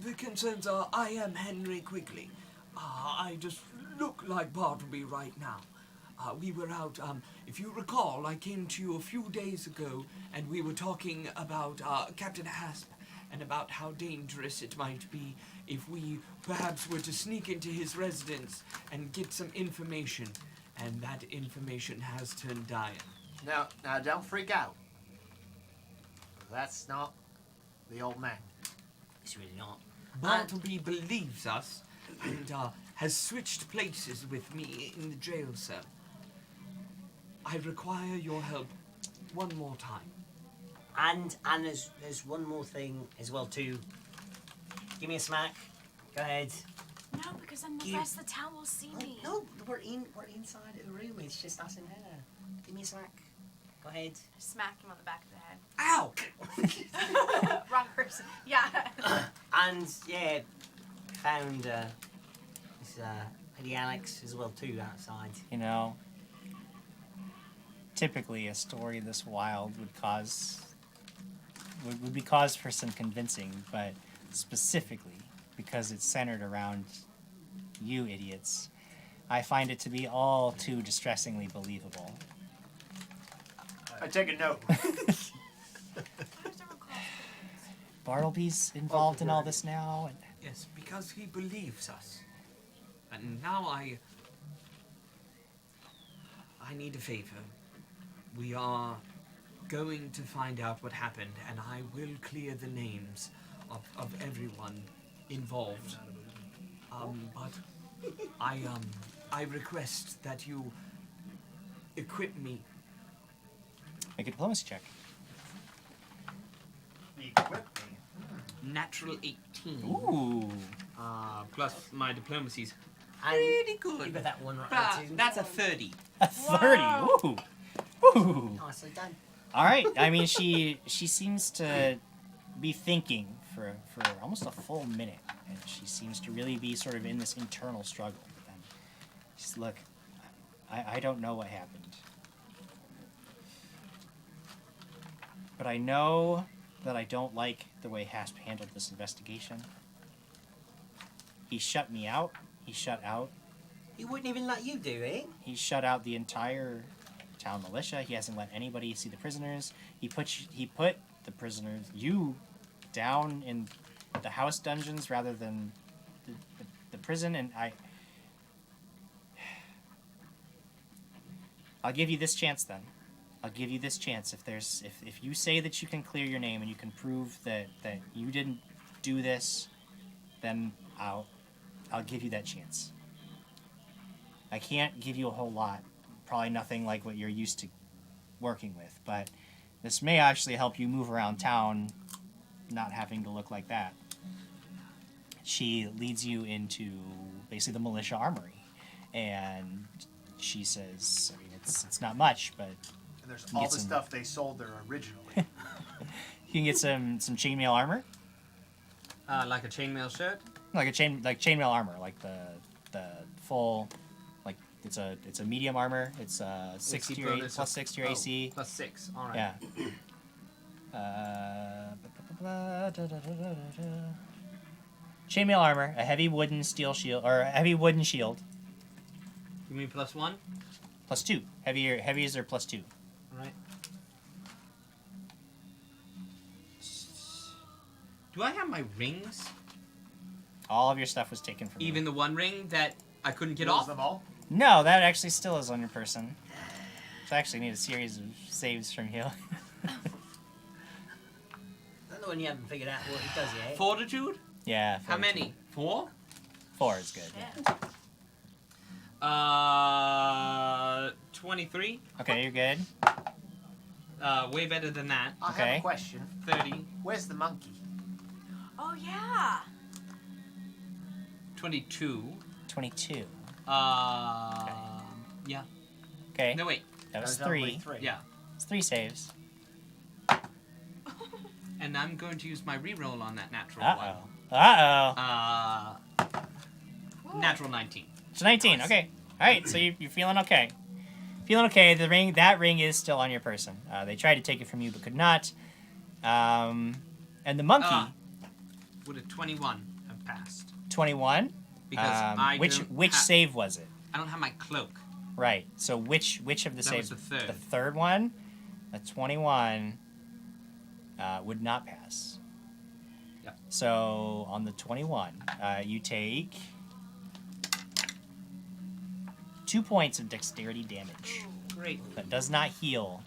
The concerns are I am Henry Quigley. I just look like Bartleby right now. we were out. If you recall, I came to you a few days ago, and we were talking about Captain Hasp and about how dangerous it might be if we perhaps were to sneak into his residence and get some information. And that information has turned dire.
Now, don't freak out. That's not the old man.
It's really not.
Bartleby believes us and has switched places with me in the jail cell. I require your help one more time.
And there's one more thing as well too. Give me a smack. Go ahead.
No, because then the
You-
rest of the town will see me.
No, we're inside the room. It's just us in here. Give me a smack. Go ahead.
Smack him on the back of the head.
Ow!
Wrong person. Yeah.
And yeah, found this Lady Alex as well too outside.
You know, typically a story this wild would be cause for some convincing, but specifically because it's centered around you idiots, I find it to be all too distressingly believable.
I take a note.
Why does everyone call us
Bartleby's involved in all this now, and
Yes, because he believes us. And now I need a favor. We are going to find out what happened, and I will clear the names of everyone involved. But I request that you equip me.
make a diplomacy check.
Equip me.
Natural 18.
Ooh.
Plus my diplomacy's
And
pretty
you
good.
got that one right too.
That's a 30.
A 30.
Wow.
Ooh. Ooh.
Nicely done.
All right. I mean, she seems to be thinking for almost a full minute, and she seems to really be sort of in this internal struggle. And she's look, I don't know what happened, but I know that I don't like the way Hasp handled this investigation. He shut me out. He shut out.
He wouldn't even let you do it.
He shut out the entire town militia. He hasn't let anybody see the prisoners. He put the prisoners, you, down in the house dungeons rather than the prison. And I'll give you this chance then. I'll give you this chance. If you say that you can clear your name and you can prove that you didn't do this, then I'll give you that chance. I can't give you a whole lot. Probably nothing like what you're used to working with, but this may actually help you move around town not having to look like that. She leads you into basically the militia armory, and she says, I mean, it's not much, but
And there's
You
all
get
the
some-
stuff they sold there originally.
you can get some chainmail armor,
Like a chainmail shirt?
like chainmail armor, like the full, like it's a medium armor. It's 6 to your
bonus
plus
of-
6 to your AC.
Plus 6. All right.
Yeah. Chainmail armor, a heavy wooden steel shield, or a heavy wooden shield,
You mean plus 1?
plus 2. Heavies are plus 2.
All right. Do I have my rings?
All of your stuff was taken from
Even
you.
the one ring that I couldn't get
Lose
off?
them all.
No, that actually still is on your person. So I actually need a series of saves from you.
That's the one you haven't figured out what he does yet.
Fortitude?
Yeah.
How many? 4?
4 is good.
Yeah.
23.
Okay, you're good.
Way better than that.
I have
Okay.
a question.
30.
Where's the monkey?
Oh yeah.
22.
22.
Yeah.
Okay.
No, wait.
That was
only
3.
Yeah.
It's 3 saves.
And I'm going to use my reroll on that natural
Uh-oh. Uh-oh.
one. Natural 19.
It's 19. Okay. All right. So you're feeling okay. Feeling okay. That ring is still on your person. They tried to take it from you, but could not. And the monkey,
Would a 21 have passed?
21.
Because I
which
don't
which
ha-
save was it?
I don't have my cloak.
Right. So which of the
That was
saves?
the third.
The third one, a 21, would not pass.
Yeah.
So on the 21, you take 2 points of dexterity damage.
Great.
That does not heal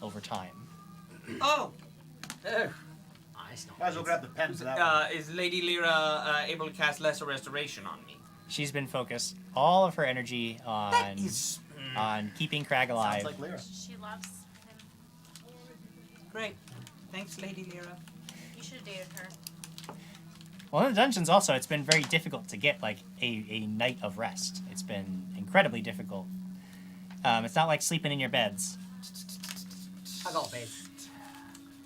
over time.
Oh,
Ugh. Ah, it's not
Might as well
good.
grab the pen for that one.
is Lady Lyra able to cast Lesser Restoration on me?
She's been focused all of her energy
That is
on keeping Krag alive.
Sounds like Lyra.
She loves him.
great. Thanks, Lady Lyra.
You should have dated her.
Well, in the dungeons also, it's been very difficult to get like a night of rest. It's been incredibly difficult. It's not like sleeping in your beds.
I got a bed.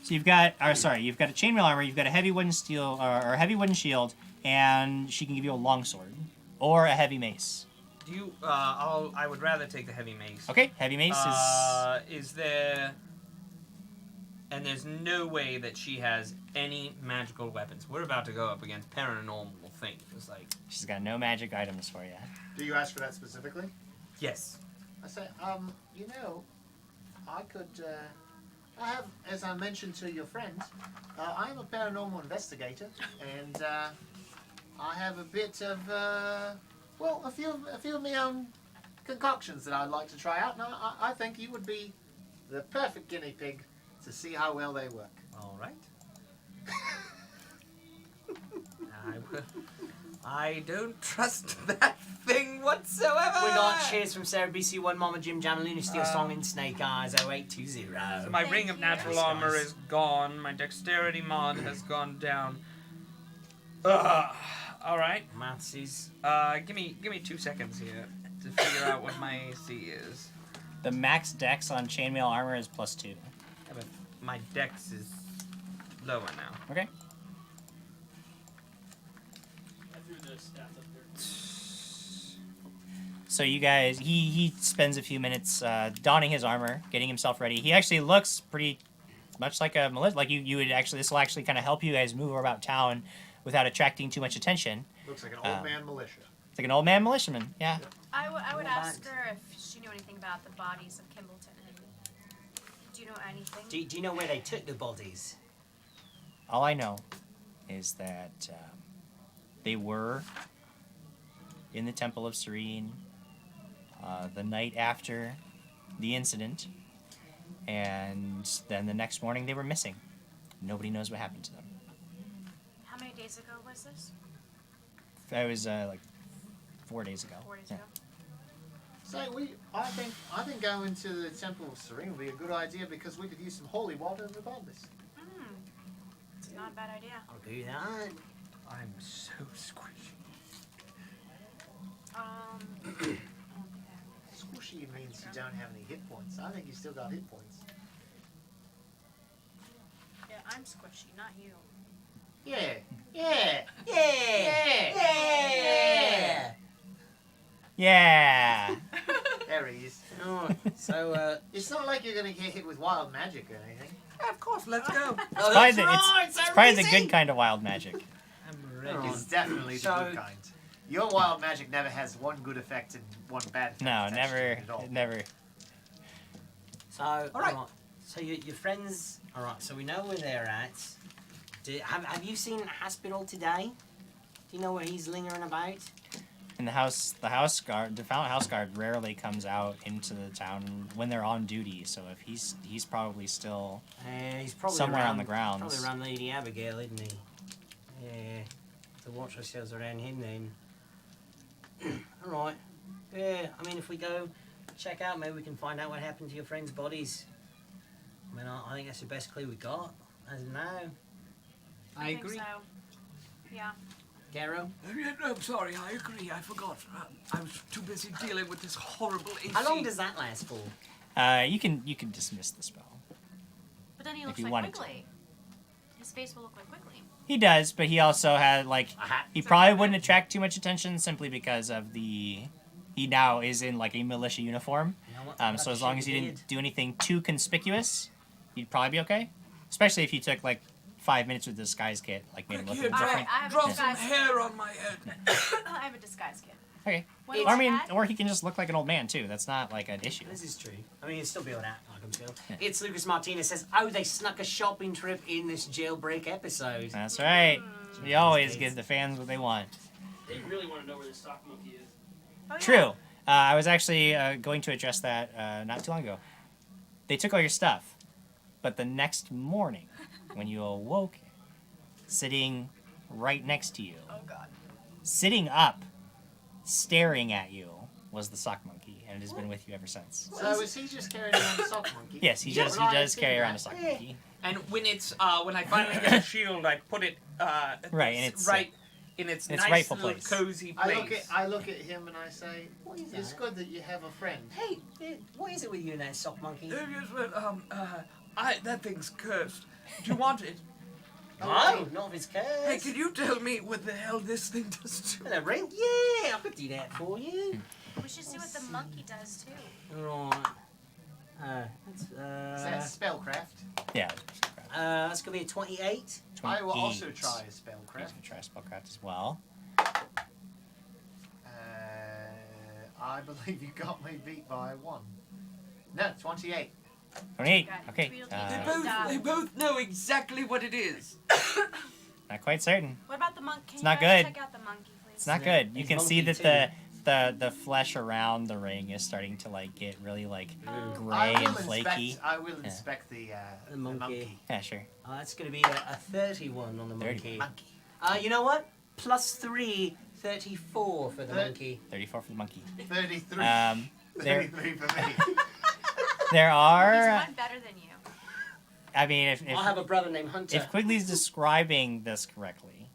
So you've got a chainmail armor, you've got a heavy wooden steel or a heavy wooden shield, and she can give you a longsword or a heavy mace.
Do you? I would rather take the heavy mace.
Okay, heavy mace
Is there? And there's no way that she has any magical weapons. We're about to go up against paranormal things. Like,
she's got no magic items for you.
Do you ask for that specifically?
yes.
I say, you know, I could, I have, as I mentioned to your friend, I am a paranormal investigator, and I have a bit of, well, a few of my own concoctions that I'd like to try out, and I think you would be the perfect guinea pig to see how well they work.
All right. I don't trust that thing whatsoever.
We got cheers from Sarah BC1, Mama Jim, Jan, Luna Steel, Song in Snake Eyes, 0820.
So my
Thank
ring of
you.
natural
Nice,
armor
guys.
is gone. My dexterity mod has gone down. All right.
Maths is.
Give me 2 seconds here to figure out what my AC is.
The max dex on chainmail armor is +2.
Yeah, but my dex is lower now.
Okay.
I threw the stats up there.
So you guys, he spends a few minutes donning his armor, getting himself ready. He actually looks pretty much like a militia. Like you would actually, this will actually kind of help you guys move about town without attracting too much attention.
Looks like an old
Um,
man militia.
It's like an old man militiaman. Yeah.
I would
Well,
ask
that-
her if she knew anything about the bodies of Kimbleton. Do you know anything?
Do you know where they took the bodies?
All I know is that they were in the Temple of Serene the night after the incident, and then the next morning they were missing. Nobody knows what happened to them.
How many days ago was this?
That was like 4 days ago.
4 days
Yeah.
ago.
So I think going to the Temple of Serene would be a good idea because we could use some holy water regardless.
It's not a bad idea.
I'll do that.
I'm so squishy.
Okay.
Squishy means you don't have any hit points. I think you still got hit points.
Yeah, I'm squishy, not you.
Yeah, yeah,
Yeah!
yeah.
Yeah.
There he is.
Oh, so,
It's not like you're gonna get hit with wild magic or anything.
Yeah, of course, let's go.
oh,
Probably
that's
the,
right,
it's
so
probably the
easy.
good kind of wild magic.
I'm ready.
Oh.
It's definitely the
So-
good kind. Your wild magic never has one good effect and one bad effect.
No,
attached to
never,
it at all.
never.
So,
right.
alright. So your friends, alright, so we know where they're at. Have you seen Hospital today? Do you know where he's lingering about?
And the house guard, the Fountain House guard rarely comes out into the town when they're on duty. So if he's probably still
He's probably
somewhere
around,
on the grounds.
Probably around Lady Abigail, isn't he? Yeah. To watch ourselves around him then. Alright. Yeah, I mean, if we go check out, maybe we can find out what happened to your friends' bodies. I mean, I think that's the best clue we got, as of now.
I
think
agree.
So. Yeah.
Garo?
I'm sorry, I agree. I forgot. I was too busy dealing with this horrible AC.
How long does that last for?
you can dismiss the spell.
But then he
If
looks
you
like
wanted to.
Quigley. His face will look like Quigley.
He does, but he also had like
A hat?
he probably wouldn't attract too much attention simply because of he now is in like a militia uniform.
You know what?
So as long as you didn't do anything too conspicuous, you'd probably be okay. Especially if you took like 5 minutes with the disguise kit, like made him look a
Here,
little
Alright,
different.
I have a
draw some
disguise
hair
kit.
on my head.
I have a disguise kit.
Okay.
What do
Or, I
I
mean,
add?
or he can just look like an old man too. That's not like an issue.
This is true. I mean, he'd still be able to act like him still. It's Lucas Martinez says, oh, they snuck a shopping trip in this jailbreak episode.
That's right. We always give the fans what they want.
They really want to know where the stock monkey is.
Oh, yeah.
True. I was actually going to address that not too long ago. They took all your stuff, but the next morning, when you awoke, sitting right next to you,
Oh God.
sitting up, staring at you, was the sock monkey, and it has been with you ever since.
So is he just carrying around the sock monkey?
Yes, he does. He
Right,
does
I
carry
figured
around a
that.
sock
Yeah.
monkey.
And when it's when I finally get a shield, I put it
Right, and it's,
right in its
its
nice
rightful
little
place.
cozy
I
place.
look at him and I say,
What is
it's
that?
good that you have a friend.
Hey, what is it with you and that sock monkey?
Yes, well, that thing's cursed. Do you want it?
No, not if it's cursed.
Hey, can you tell me what the hell this thing does to
Hello, ring? Yeah, I could do that for you.
We should see what the monkey does too.
Right.
Is that spellcraft?
Yeah.
That's gonna be a 28.
I will
28.
also try a
He's
spellcraft.
gonna try spellcraft as well.
I believe you got me beat by 1. No, 28.
28.
Got it.
Okay.
Tweedledee.
They both know exactly what it is.
Not quite certain.
What about the monkey? Can
It's
you
not
guys
good.
check out the monkey, please?
It's not
Yeah,
good. You
he's
can see
monkey
that the flesh around the ring is starting to like get really like
Oh.
gray and flaky.
I will inspect the
monkey.
monkey.
Yeah, sure.
That's gonna be a 31 on the
30.
monkey. You know what? Plus 3, 34 for the
Thir-
monkey.
34 for the monkey.
33.
There
33 for me.
there
He's
are.
one better than you.
I mean, if
I have a brother named Hunter.
if Quigley's describing this correctly,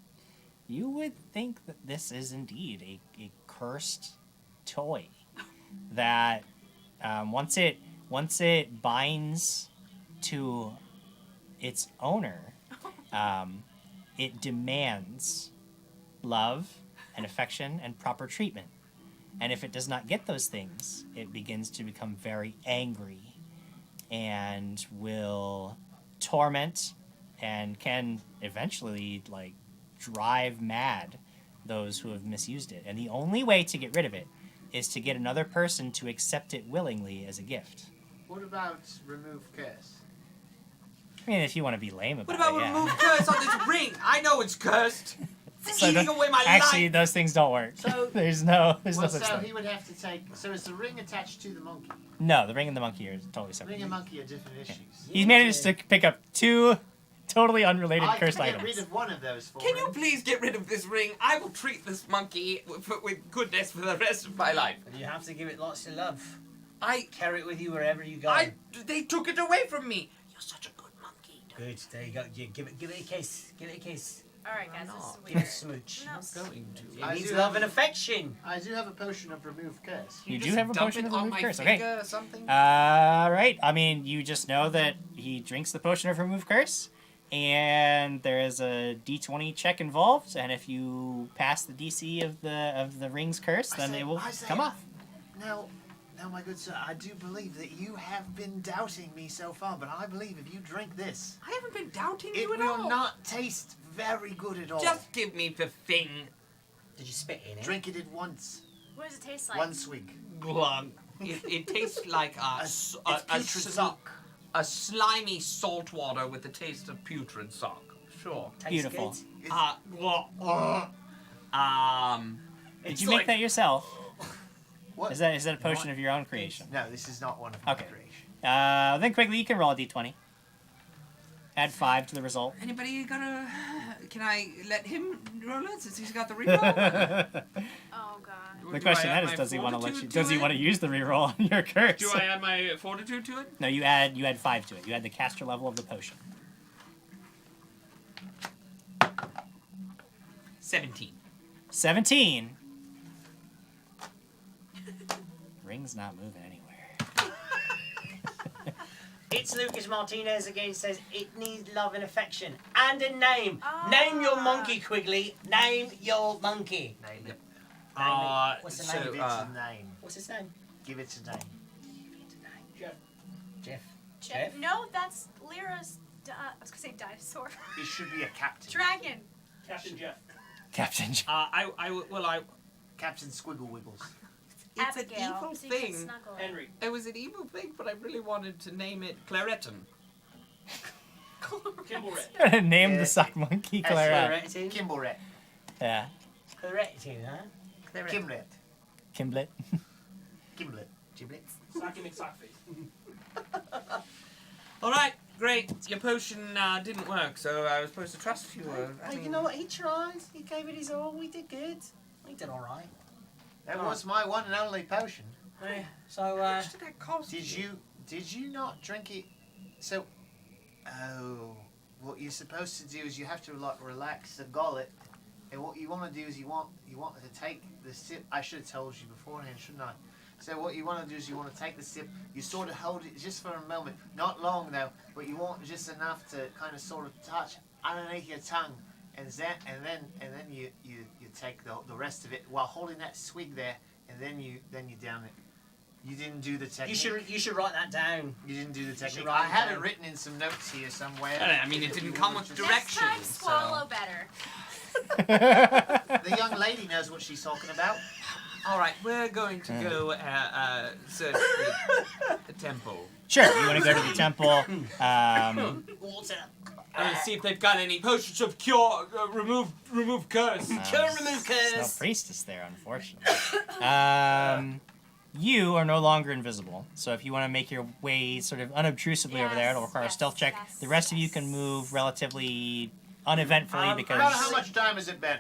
you would think that this is indeed a cursed toy that once it binds to its owner, it demands love and affection and proper treatment. And if it does not get those things, it begins to become very angry and will torment and can eventually like drive mad those who have misused it. And the only way to get rid of it is to get another person to accept it willingly as a gift.
What about remove curse?
I mean, if you want to be lame about
What about
it, yeah.
remove curse on this ring? I know it's cursed. It's
So
eating
the-
away my
Actually,
life.
those things don't work.
So-
there's no
Well,
such
so
thing.
he would have to take. So is the ring attached to the monkey?
No, the ring and the monkey are totally separate.
Ring and monkey are different issues.
He managed to pick up two totally unrelated
I can
cursed
get
items.
rid of one of those for
Can you
him.
please get rid of this ring? I will treat this monkey with goodness for the rest of my life.
You have to give it lots of love.
I,
Carry it with you wherever you go.
they took it away from me. You're such a good monkey.
Good. There you go. You give it a kiss. Give it a kiss.
All right, guys, this is
Give it a
weird.
smooch.
No.
Going to.
It
I
needs
do
love
have-
and affection.
I do have a potion of remove curse.
You do
just
have a
dump
potion
it
of
on
remove
my
curse, okay.
finger or something?
Right. I mean, you just know that he drinks the potion of remove curse, and there is a D20 check involved, and if you pass the DC of the ring's curse, then it will come off.
Now, my good sir, I do believe that you have been doubting me so far, but I believe if you drink this,
I haven't been doubting
it
you at
will
all.
not taste very good at all.
Just give me the thing.
Did you spit in it?
drink it at once,
What does it taste like?
once a week.
Glug. It tastes like
It's putrid sock.
a slimy salt water with the taste of putrid sock. Sure.
Tastes
Beautiful.
good.
Did
It's
you make
like-
that yourself?
What?
Is that a potion of your own creation?
No, this is not one of my
Okay.
creation.
Then quickly you can roll a D20. Add 5 to the result.
Anybody gonna? Can I let him roll it since he's got the reroll?
Oh God.
The question then is, does he want to let you? Does he want to use the reroll on your curse?
Do I add my fortitude to it?
No, you add 5 to it. You add the caster level of the potion.
17.
17. Ring's not moving anywhere.
It's Lucas Martinez again. Says it needs love and affection and a name.
Ah.
Name your monkey, Quigley. Name your monkey.
Name it.
What's the
so,
name?
Give it a name.
What's his name?
Give it a name.
Jeff.
Jeff? No, that's Lyra's. I was gonna say dinosaur.
It should be a captain.
Dragon.
Captain Jeff.
Captain.
Captain Squiggle Wiggles.
It's an
Abigail,
evil
so you can
thing.
snuggle.
Henry.
It was an evil thing, but I really wanted to name it Clareton.
Kimball Red.
Name
Yeah.
the sock monkey Claret.
Claret.
Kimbleret.
Yeah.
Claret, huh?
Kimlet.
Kimblet.
Gimlet.
Giblets.
Socky McSockface.
All right, great. Your potion didn't work, so I was supposed to trust you.
Hey, you know what? He tried. He gave it his all. We did good. We did all right.
That was my one and only potion.
Yeah. So,
How much did that cost
Did you not drink it? So, what you're supposed to do is you have to like relax the gullet, and what you want to do is you want to take the sip. I should have told you beforehand, shouldn't I? So what you want to do is you want to take the sip. You sort of hold it just for a moment, not long though, but you want just enough to kind of sort of touch underneath your tongue, and then you take the rest of it while holding that swig there, and then you down it. You didn't do the technique.
you should write that down.
You didn't do the technique.
write
I
it
have
down.
it written in some notes here somewhere.
I mean, it didn't come with
Next time,
directions.
swallow better.
The young lady knows what she's talking about.
All right, we're going to go search the temple.
Sure, you want to go to the temple.
Water.
See if they've got any potions of cure, remove curse.
Cure, remove
There's no
curse.
priestess there, unfortunately. You are no longer invisible, so if you want to make your way sort of unobtrusively over there, it'll require a stealth check.
Yes,
The rest of you
yes.
can move relatively uneventfully because
About how much time has it been?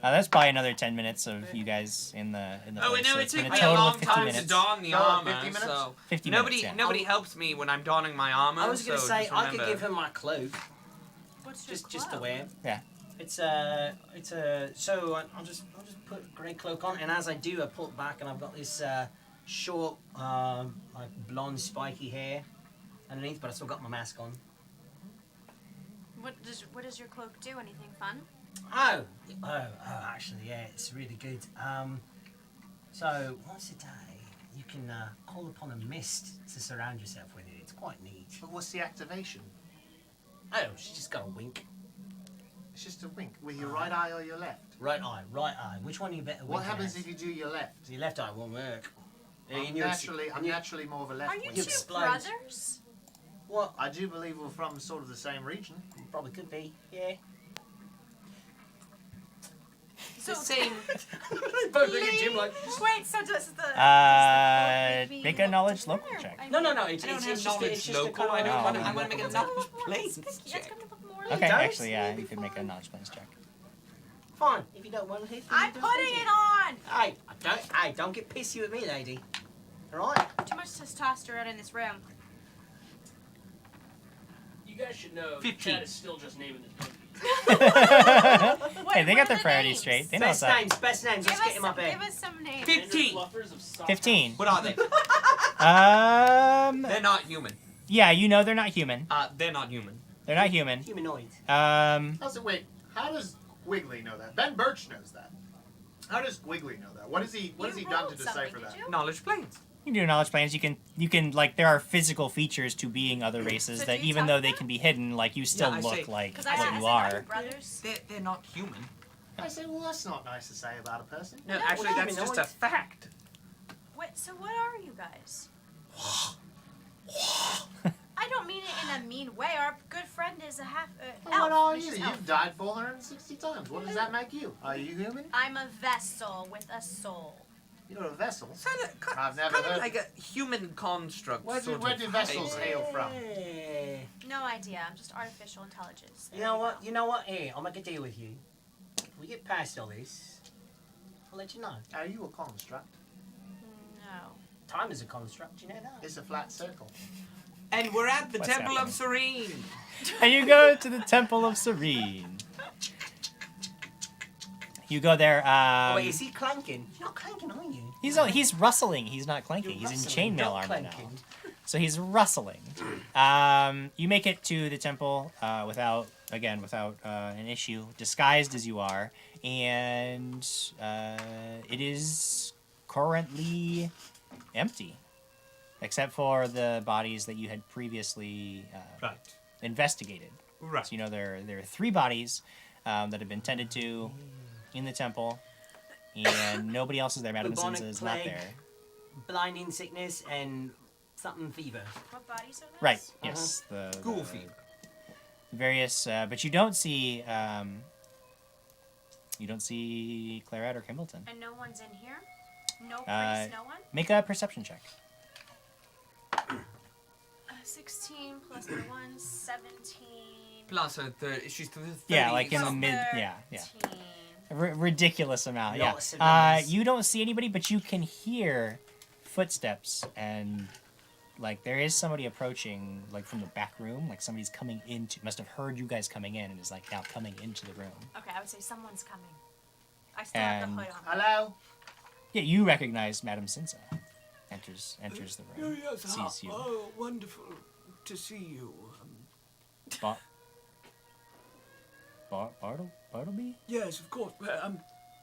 that's probably another 10 minutes of you guys in the
Oh,
place.
no,
So
it
it's
took
been
me a
total of
long
50
time
minutes.
to don the
Oh,
armor,
50 minutes?
so
50
nobody
minutes, yeah.
helps me when I'm donning my armor.
I was going to
so
say
just
I could
remember.
give him my cloak,
What's your
just to
club?
wear.
Yeah.
It's so I'll just put a grey cloak on, and as I do, I pull it back, and I've got this short like blonde spiky hair underneath, but I still got my mask on.
What does your cloak do? Anything fun?
Oh, actually, yeah, it's really good. So once a day, you can call upon a mist to surround yourself with it. It's quite neat.
But what's the activation?
Oh, she just got a wink.
It's just a wink with your right eye or your left.
Right eye, right eye. Which one are you better
What
winking
happens
at?
if you do your left?
Your left eye won't work.
I'm naturally more of a left
Are you
winger.
You
two
explode.
brothers?
What?
I do believe we're from sort of the same region.
Probably could be. Yeah.
So
The same.
Both look at Jim like.
Wait, so does the
Make a knowledge local check.
No, no, no. It's
I don't
it's
have
just
knowledge
it's just
local.
a
I
kind
don't
of.
want to.
Oh.
I want to make a knowledge place check.
Okay,
does?
actually, yeah, you could make a knowledge plans check.
Fine. If you don't want it,
I'm putting it on.
Hey, don't get pissy with me, lady. All right.
Too much testosterone in this room.
You guys should know
15.
Chad is still just naming this monkey.
Hey, they
what
got
are
their
the
priorities
names?
straight. They know what's
Best
up.
names, best names. Let's get him up here.
Give us some names.
15.
Fluffers of sock
15.
What are they? They're not human.
Yeah, you know they're not human.
They're not human.
They're not human.
Humanoid.
Wait, how does Wiggly know that? Ben Birch knows that. How does Wiggly know that? What has he done to
rolled
decipher
something,
that?
did you?
Knowledge planes.
You can do knowledge plans. You can like there are physical features to being other races
So
that
do you
even
talk
though
to
they
them?
can be hidden, like you still
I
look
say-
like
Because I
what
said,
you
are you
are.
brothers?
They're not human.
I say, well, that's not nice to say about a person.
No,
No,
actually,
no.
that's just a fact.
Wait, so what are you guys? I don't mean it in a mean way. Our good friend is a half
Well,
elf.
what are
She's
you?
elf.
You've died 460 times. What does that make you? Are you human?
I'm a vessel with a soul.
You're a vessel.
Kind
I've never
of
heard-
like a human construct.
Where
sort
do
of
vessels
thing.
hail from?
Yeah.
No idea. I'm just artificial intelligence.
You know what? Here, I'll make a deal with you. If we get past all this, I'll let you know.
Are you a construct?
No.
Time is a construct, you know that?
It's a flat circle.
And we're at the
What's
Temple
happening?
of Serene.
And you go to the Temple of Serene. You go there.
Oh, wait, is he clanking? You're not clanking, are you?
He's rustling. He's not clanking.
You're
He's
rustling,
in chainmail
not
armor now.
clanking.
So he's rustling. You make it to the temple without an issue, disguised as you are, and it is currently empty, except for the bodies that you had previously
Right.
investigated.
Right.
So you know there are 3 bodies that have been tended to in the temple, and nobody else is there. Madam
Bubonic
Sinza is not
plague.
there.
Blinding sickness and something fever.
What bodies are those?
Right. Yes. The
Goofy.
various, but you don't see Claret or Kimbleton.
And no one's in here? No
Uh,
priest, no one?
Make a perception check.
16 plus my 1, 17.
Plus her third. She's 30.
Yeah, like in the
something.
mid. Yeah.
13.
Ridiculous amount. Yeah.
Lots of numbers.
You don't see anybody, but you can hear footsteps and. Like, there is somebody approaching, like, from the back room. Like, somebody's coming into... Must have heard you guys coming in and is, like, now coming into the room.
Okay, I would say someone's coming. I still have
And-
the hood on.
Hello?
Yeah, you recognize Madame Sinza. Enters the room.
yes,
Sees you.
Oh, wonderful to see you.
Bartleby?
Yes, of course.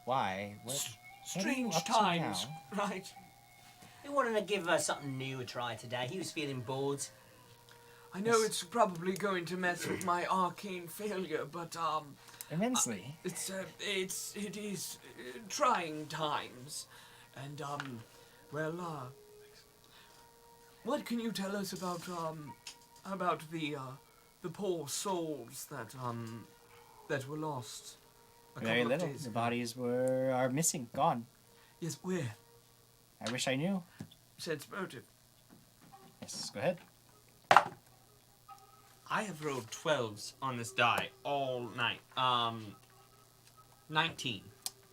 Why? What are you
Strange
up to
times,
now?
right?
He wanted to give something new a try today. He was feeling bored.
I know it's probably going to mess with my arcane failure, but
Immensely.
it is trying times, and what can you tell us about the poor souls that were lost a
Very
couple of
little.
days
The
ago?
bodies are missing, gone.
Yes, where?
I wish I knew.
Sense motive.
Yes, go ahead.
I have rolled 12s on this die all night. 19.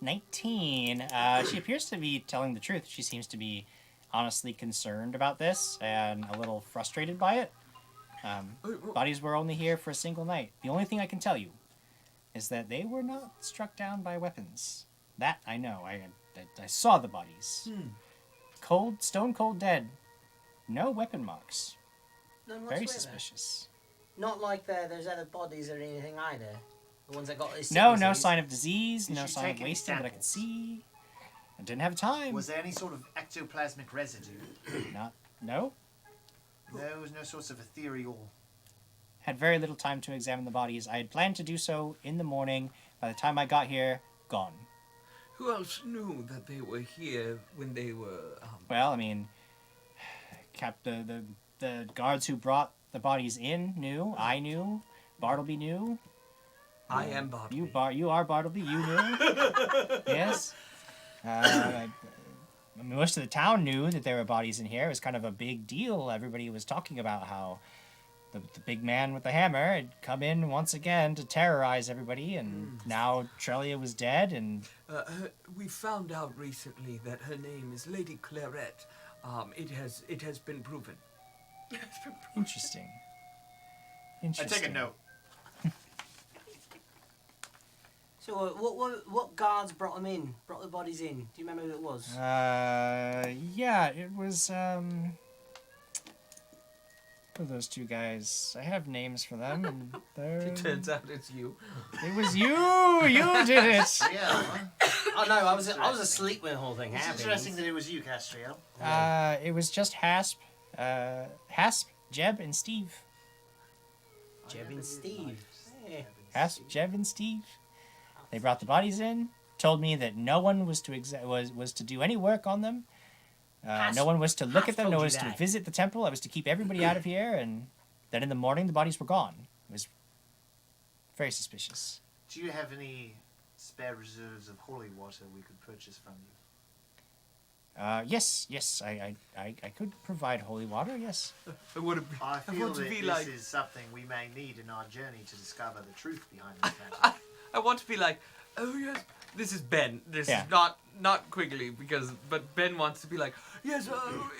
19. She appears to be telling the truth. She seems to be honestly concerned about this and a little frustrated by it. Bodies were only here for a single night. The only thing I can tell you is that they were not struck down by weapons. That I know. I saw the bodies. Cold, stone cold dead. No weapon marks.
None
Very
whatsoever.
suspicious.
Not like there's other bodies or anything either. The ones that got this.
No
sicknesses.
sign of disease.
Did
No
you
sign
take
of
any
wasting that I could
samples?
see. I didn't have time.
Was there any sort of ectoplasmic residue?
No.
There was no source of ethereal.
Had very little time to examine the bodies. I had planned to do so in the morning. By the time I got here, gone.
Who else knew that they were here when they were?
Well, I mean, the guards who brought the bodies in knew. I knew. Bartleby knew.
I am Bartleby.
You are Bartleby. You knew. Yes. Most of the town knew that there were bodies in here. It was kind of a big deal. Everybody was talking about how the big man with the hammer had come in once again to terrorize everybody, and now Trelia was dead, and
We found out recently that her name is Lady Claret. It has been proven.
interesting.
I take a note.
So what guards brought them in? Brought the bodies in? Do you remember who it was?
Yeah, it was, who are those two guys? I have names for them, and they're...
It turns out it's you.
It was you! You did it!
Yeah.
Oh no, I was asleep when the whole thing
It's
happened.
interesting that it was you, Castriel.
It was just Hasp, Jeb, and Steve.
Jeb and Steve. Yeah.
Hasp, Jeb, and Steve. They brought the bodies in, told me that no one was to was to do any work on them. No one was to look
Hasp
at them, no
told
one
you
was to
that.
visit the temple. I was to keep everybody out of here, and then in the morning the bodies were gone. It was very suspicious.
Do you have any spare reserves of holy water we could purchase from you?
Yes, I could provide holy water, yes.
I would have.
I feel
want to
that
be
this
like-
is something we may need in our journey to discover the truth behind this matter.
I want to be like, oh yes. This is Ben. This
Yeah.
is not Quigley but Ben wants to be like, yes.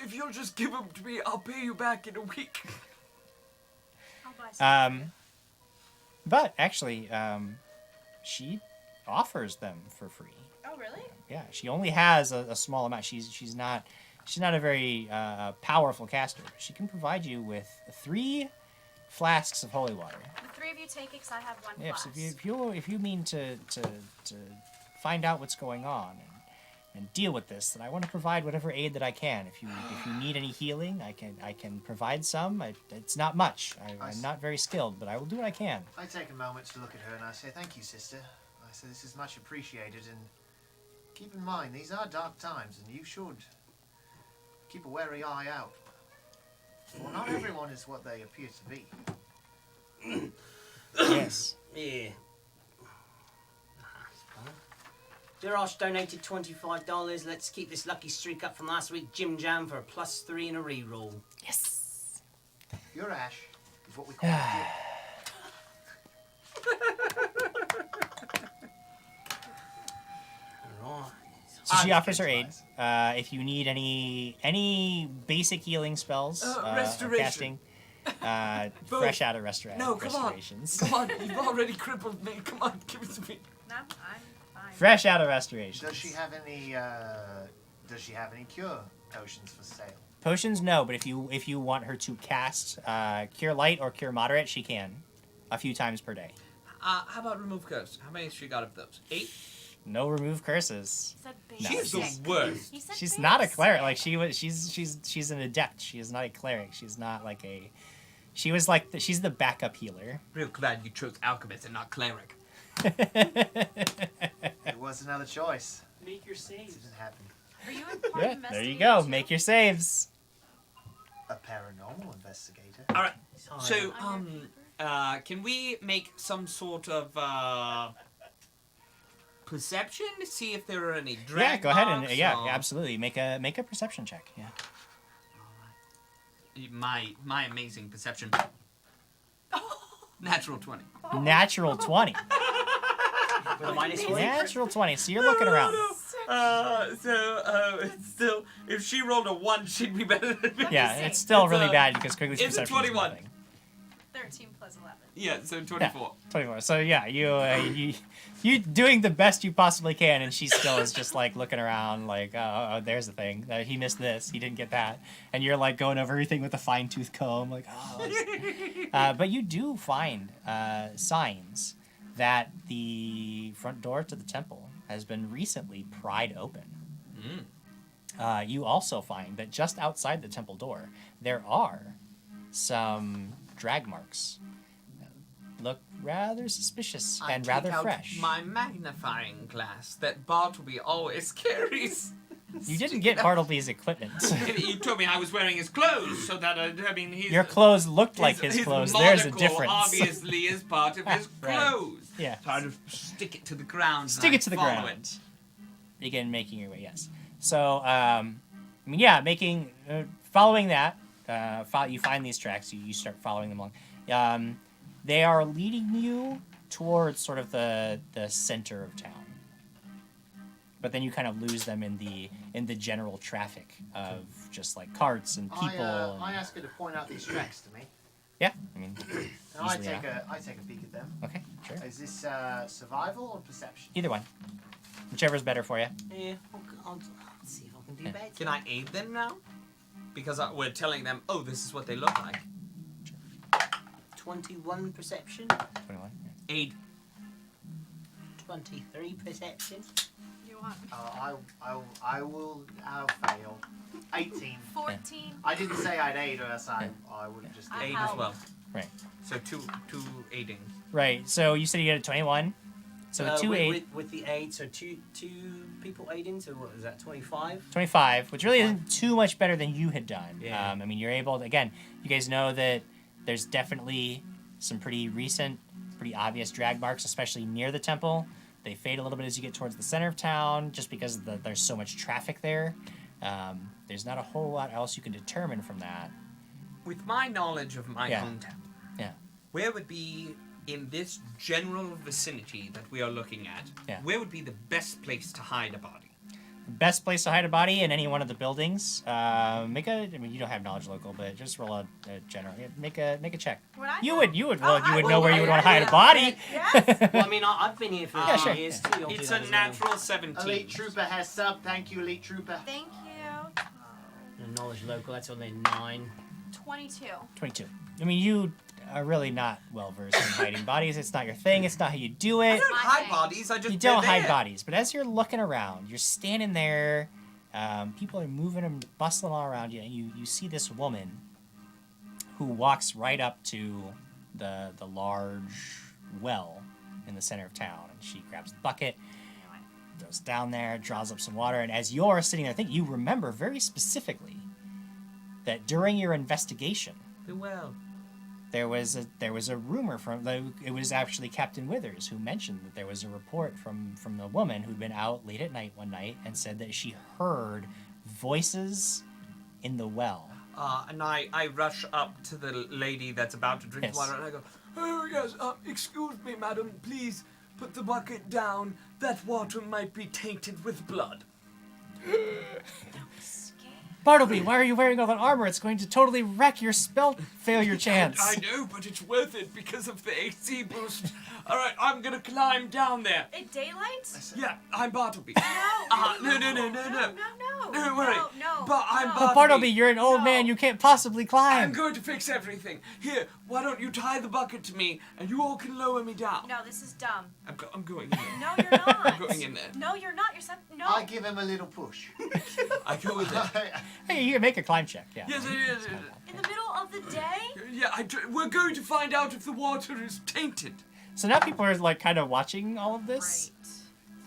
If you'll just give them to me, I'll pay you back in a week.
I'll buy some.
But actually, she offers them for free.
Oh, really?
Yeah, she only has a small amount. She's not a very powerful caster. She can provide you with 3 flasks of holy water.
The 3 of you take it because I have 1
Yes,
flask.
if you mean to find out what's going on and deal with this, then I want to provide whatever aid that I can. If you need any healing, I can provide some. It's not much. I'm not very skilled, but I will do what I can.
I take a moment to look at her and I say, thank you, sister. I say, this is much appreciated, and keep in mind, these are dark times, and you should keep a wary eye out. Well, not everyone is what they appear to be.
Yes.
Yeah. Durosh donated $25. Let's keep this lucky streak up from last week. Jim Jam for a +3 and a reroll.
Yes.
Your ash is what we call a dip.
Alright.
So she
I'm
offers her aid.
nice.
If you need any basic healing spells, or
Restoration.
casting,
Both.
fresh out of restorations.
No, come on.
restorations.
Come on, you've already crippled me. Come on, give it to me.
No, I'm fine.
Fresh out of restorations.
Does she have any? Does she have any cure potions for sale?
Potions, no, but if you want her to cast Cure Light or Cure Moderate, she can, a few times per day.
How about remove curse? How many has she got of those? 8?
No remove curses.
He said
No.
She's the
basic.
worst.
He said
She's not a
basic.
cleric. Like she's an adept. She is not a cleric. She's not like a. She was like she's the backup healer.
Real glad you chose alchemist and not cleric.
It was another choice.
Make your
It
saves.
didn't happen.
Are you a part
Yeah,
of
there you
investigator
go.
too?
Make your saves.
A paranormal investigator.
All right.
Sorry.
So,
On your paper?
can we make some sort of perception to see if there are any drag
Yeah, go ahead and
marks
yeah,
or-
absolutely make a perception check. Yeah.
My amazing perception. Natural 20.
Natural 20.
With a -1?
Natural 20. So you're looking around.
It's still, if she rolled a 1, she'd be better than me.
Yeah, it's still
It's
really
a-
bad because Quigley's
it's a
perception is
21.
nothing.
13 plus 11.
Yeah, so 24.
24. So yeah, you doing the best you possibly can, and she still is just like looking around, like oh there's the thing. He missed this. He didn't get that, and you're like going over everything with a fine tooth comb, like oh. But you do find signs that the front door to the temple has been recently pried open. You also find that just outside the temple door there are some drag marks. Look rather suspicious
I
and
take
rather
out
fresh.
my magnifying glass that Bartleby always carries.
You didn't get Bartleby's equipment.
You told me I was wearing his clothes, so that I mean, he's,
Your clothes looked like his clothes. There's a
monocle
difference.
obviously is part of his
Right.
clothes.
Yeah.
So I just stick it to the ground.
Stick
and
it to the
follow
ground. Begin making your way. Yes. So, I mean, yeah, following that, you find these tracks. You start following them along. They are leading you towards sort of the center of town. But then you kind of lose them in the general traffic of just like carts and people.
I ask her to point out these tracks to me.
Yeah, I mean,
And I
easily
take
enough.
a peek at them.
Okay, sure.
Is this survival or perception?
Either one, whichever's better for you.
Yeah, I'll see if I can do better.
Can I aid them now? Because we're telling them, oh, this is what they look like.
21 perception,
21. Yeah.
Aid.
23 perception.
You want
I'll fail. 18.
14?
I didn't say I'd aid, or else I would have just.
I
Aid
help.
as well.
Right.
So two aiding.
Right. So you said you had a 21. So two
with,
aid,
with the aid, so two people aiding, so what was that, 25?
25, which really isn't too much better than you had done.
Yeah.
I mean, you're able to, again, you guys know that there's definitely some pretty recent, pretty obvious drag marks, especially near the temple. They fade a little bit as you get towards the center of town, just because there's so much traffic there. There's not a whole lot else you can determine from that.
With my knowledge of my
Yeah.
hometown,
Yeah.
where would be in this general vicinity that we are looking at?
Yeah.
Where would be the best place to hide a body?
Best place to hide a body in any one of the buildings. I mean, you don't have knowledge local, but just roll a general. Yeah, make a check.
Would I
You
know?
would know
would.
where you would want to hide a
Yeah.
body.
Yes.
Well, I mean, I've been here for
Yeah,
a
sure.
few years too. I'll do
It's
that
a
as
natural 17.
Elite Trooper has sub. Thank you, Elite Trooper.
Thank you.
well. Knowledge local, that's only 9.
22.
22. I mean, you are really not well versed in hiding bodies. It's not your thing. It's not how you do
I
it.
don't
My
hide
thing.
bodies. I just
You don't
they're
hide
there.
bodies. But as you're looking around, you're standing there. People are moving and bustling all around you, and you see this woman who walks right up to the large well in the center of town, and she grabs the bucket, goes down there, draws up some water, and as you're sitting there, I think you remember very specifically that during your investigation,
The well.
there was a rumor it was actually Captain Withers who mentioned that there was a report from a woman who'd been out late at night one night and said that she heard voices in the well.
And I rush up to the lady that's about to drink
Yes.
water, and I go,
Oh, yes, excuse me, madam. Please put the bucket down. That water might be tainted with blood.
Bartleby, why are you wearing all that armor? It's going to totally wreck your spell failure chance.
I know, but it's worth it because of the AC boost. All right, I'm gonna climb down there.
In daylight?
Yeah, I'm Bartleby.
No.
No.
No.
Don't worry.
No.
But I'm
no.
But Bartleby, you're an old man. You can't possibly
I'm
climb.
going to fix everything. Here, why don't you tie the bucket to me, and you all can lower me down.
No, this is dumb.
I'm going in there.
No, you're not.
I'm going in there.
No, you're not. You're some. No.
I give him a little push.
I go with it.
Hey, you can make a climb check. Yeah.
Yes.
In the middle of the day?
Yeah, we're going to find out if the water is tainted.
So now people are like kind of watching all of this.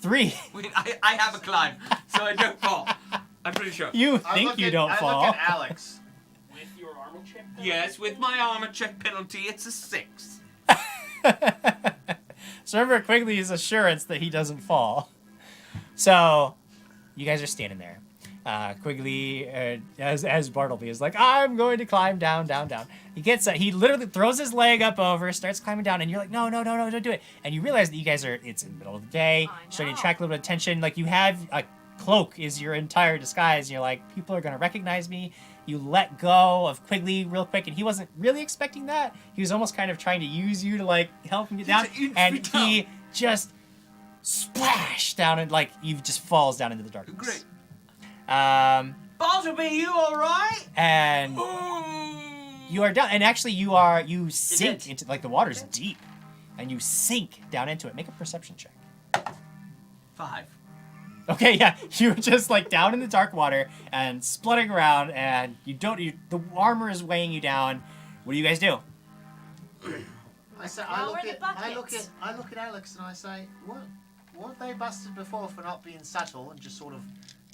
Right.
3.
wait, I have a climb, so I don't fall. I'm pretty sure.
You
I
think
look
you
at-
don't
I
fall.
look at Alex.
With your armor check?
Yes, with my armor check penalty, it's a 6.
So remember Quigley's assurance that he doesn't fall. So you guys are standing there. Quigley, as Bartleby is like, I'm going to climb down. He literally throws his leg up over, starts climbing down, and you're like, no, don't do it. And you realize that you guys it's in the middle of the day,
I
starting to
know.
attract a little bit of attention. Like you have a cloak is your entire disguise. And you're like, people are going to recognize me. You let go of Quigley real quick, and he wasn't really expecting that. He was almost kind of trying to use you to like help him get down,
to inch me
and
down.
he just splash down and like he just falls down into the darkness.
Great.
Bartleby, you alright?
And you are down, and actually you sink
did.
into like the water's deep, and you sink down into it. Make a perception check.
5.
Okay, yeah, you're just like down in the dark water and spluttering around, and the armor is weighing you down. What do you guys do?
I
Lower the buckets.
look at Alex and I say, weren't they busted before for not being subtle and just sort of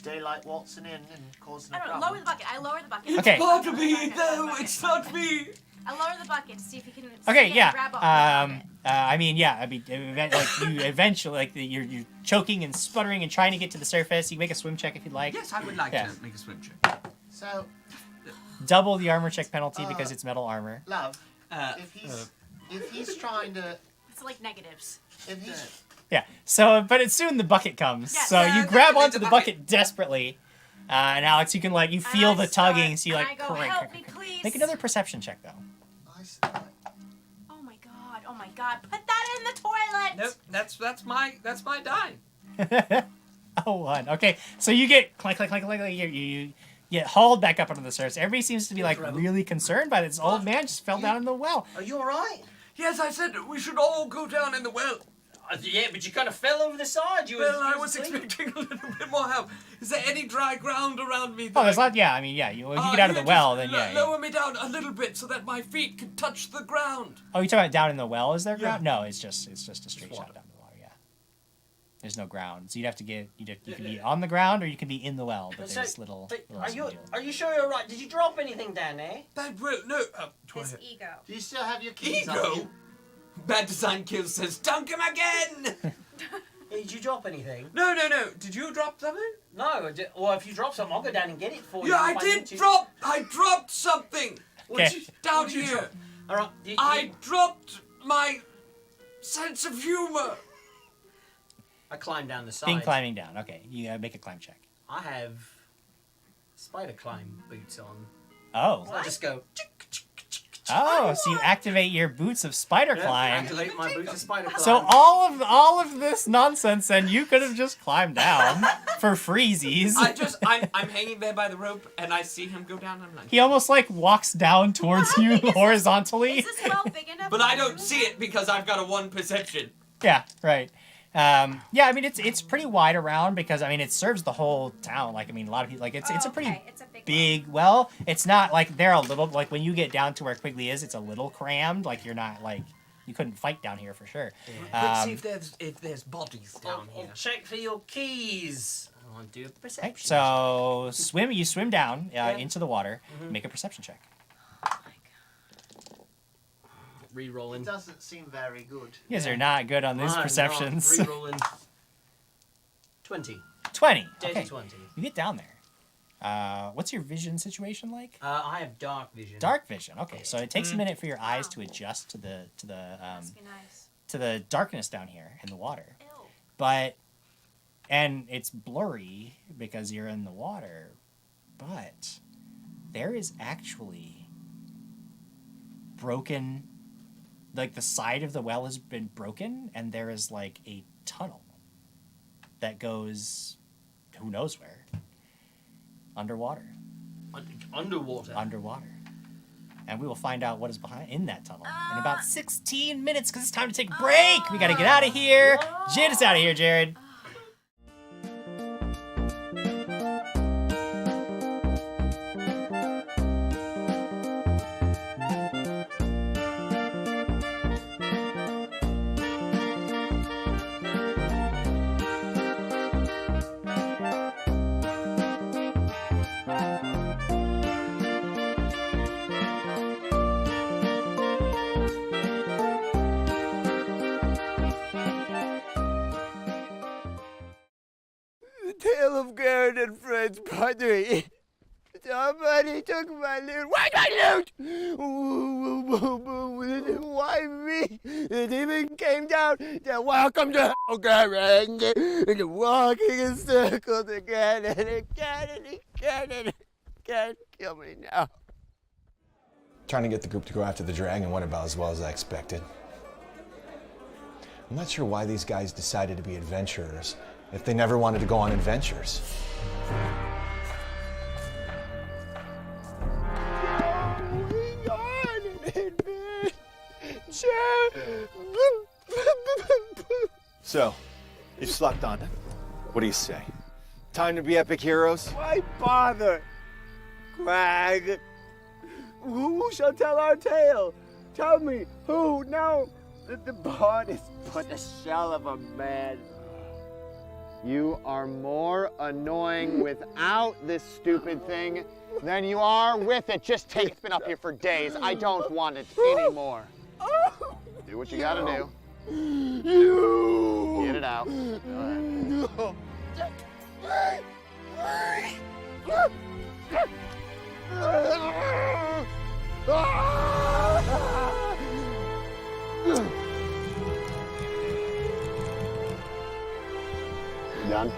daylight waltzing in and causing a
I don't know.
problem?
Lower the bucket. I lower the bucket.
Okay.
Bartleby, no, it's not me.
I lower the bucket to see if he can.
Okay,
see it
yeah.
and grab up with it.
You eventually, like you're choking and sputtering and trying to get to the surface. You can make a swim check if you'd like.
Yes, I would like
Yeah.
to make a swim check.
So,
Double the armor check penalty because it's metal armor.
love,
Uh,
if he's trying to,
It's like negatives.
if he's
Yeah. So, but soon the bucket comes.
Yes.
So you grab
Definitely
onto the bucket desperately, and Alex, you can like you feel
And I
the tugging.
start-
So you like
and I go,
crank,
help
crank,
me,
crank.
please.
Make another perception check though.
Oh my god! Oh my god! Put that in the toilet.
nope, that's my die.
Oh, 1. Okay, so you get clank. You get hauled back up onto the surface. Everybody seems to be like really concerned by this old man just fell down in the well.
Are you alright?
Yes, I said we should all go down in the well.
Yeah, but you kind of fell over the side.
Well, I was expecting a little bit more help. Is there any dry ground around me?
Oh, there's not. Yeah, I mean, yeah. If you get out of the well, then yeah.
Lower me down a little bit so that my feet can touch the ground.
Oh, you talking about down in the well? Is there
Yeah.
ground? No, it's just a straight
water.
shot down the water. Yeah. There's no ground, so you can be on the ground or you can be in the well, but
So,
there's little.
but
little
are you sure you're alright? Did you drop anything down there?
That will no.
His ego.
do you still have your keys on
Ego.
you?
Bad design kill says, dunk him again!
Did you drop anything?
No. Did you drop something?
No. Well, if you drop something, I'll go down and get it for you.
Yeah, I
if
did
need to.
drop. I dropped something.
Okay.
Down
What'd you
here.
drop? Alright.
I dropped my sense of humor.
I climbed down the side.
Being climbing down. Okay, you gotta make a climb check.
I have spider climb boots on.
Oh.
So I just go.
Oh, so you activate your boots of spider climb.
Activate my boots of spider climb.
So all of this nonsense, and you could have just climbed down for freezies.
I'm hanging there by the rope, and I see him go down, and I'm like,
He almost like walks down towards
How
you
big is this-
horizontally.
Is this well big enough?
but
for
I
you?
don't see it because I've got a 1 perception.
Yeah, right. Yeah, I mean it's pretty wide around because I mean it serves the whole town. Like I mean a lot of people like it's a pretty
Okay, it's a big.
big well. It's not like they're a little like when you get down to where Quigley is, it's a little crammed. Like you're not like You couldn't fight down here for sure.
Let's see if there's bodies down
I'll
here.
check for your keys. I want to do a perception.
Okay, so you swim down into the water. Make a perception check.
Rerolling.
It doesn't seem very good.
You guys are not good on these perceptions.
Rerolling. 20.
20.
Dirty
Okay.
20.
You get down there. What's your vision situation like?
I have dark vision.
Dark vision. Okay, so it takes a minute for your eyes to adjust to the
Must be nice.
to the darkness down here in the water.
Ew.
And it's blurry because you're in the water, but there is actually broken, like the side of the well has been broken, and there is like a tunnel that goes who knows where. Underwater.
Underwater.
And we will find out what is in that tunnel in about 16 minutes because it's time to take a break. We got to get out of here. Get us out of here, Jared.
Tale of Garrett and Friends Part 3. Somebody took my loot. Why my loot? Why me? The demon came down. Then welcome to hell, Garrett. And walking in circles again and again and again and again. Kill me now.
Trying to get the group to go after the dragon went about as well as I expected. I'm not sure why these guys decided to be adventurers if they never wanted to go on adventures. So, you slept on it. What do you say? Time to be epic heroes?
Why bother? Krag, who shall tell our tale? Tell me, who? Now that the bard is but the shell of a man.
You are more annoying without this stupid thing than you are with it. Just take it. It's been up here for days. I don't want it anymore. Do what you gotta do.
You!
Get it out. Go ahead. Done?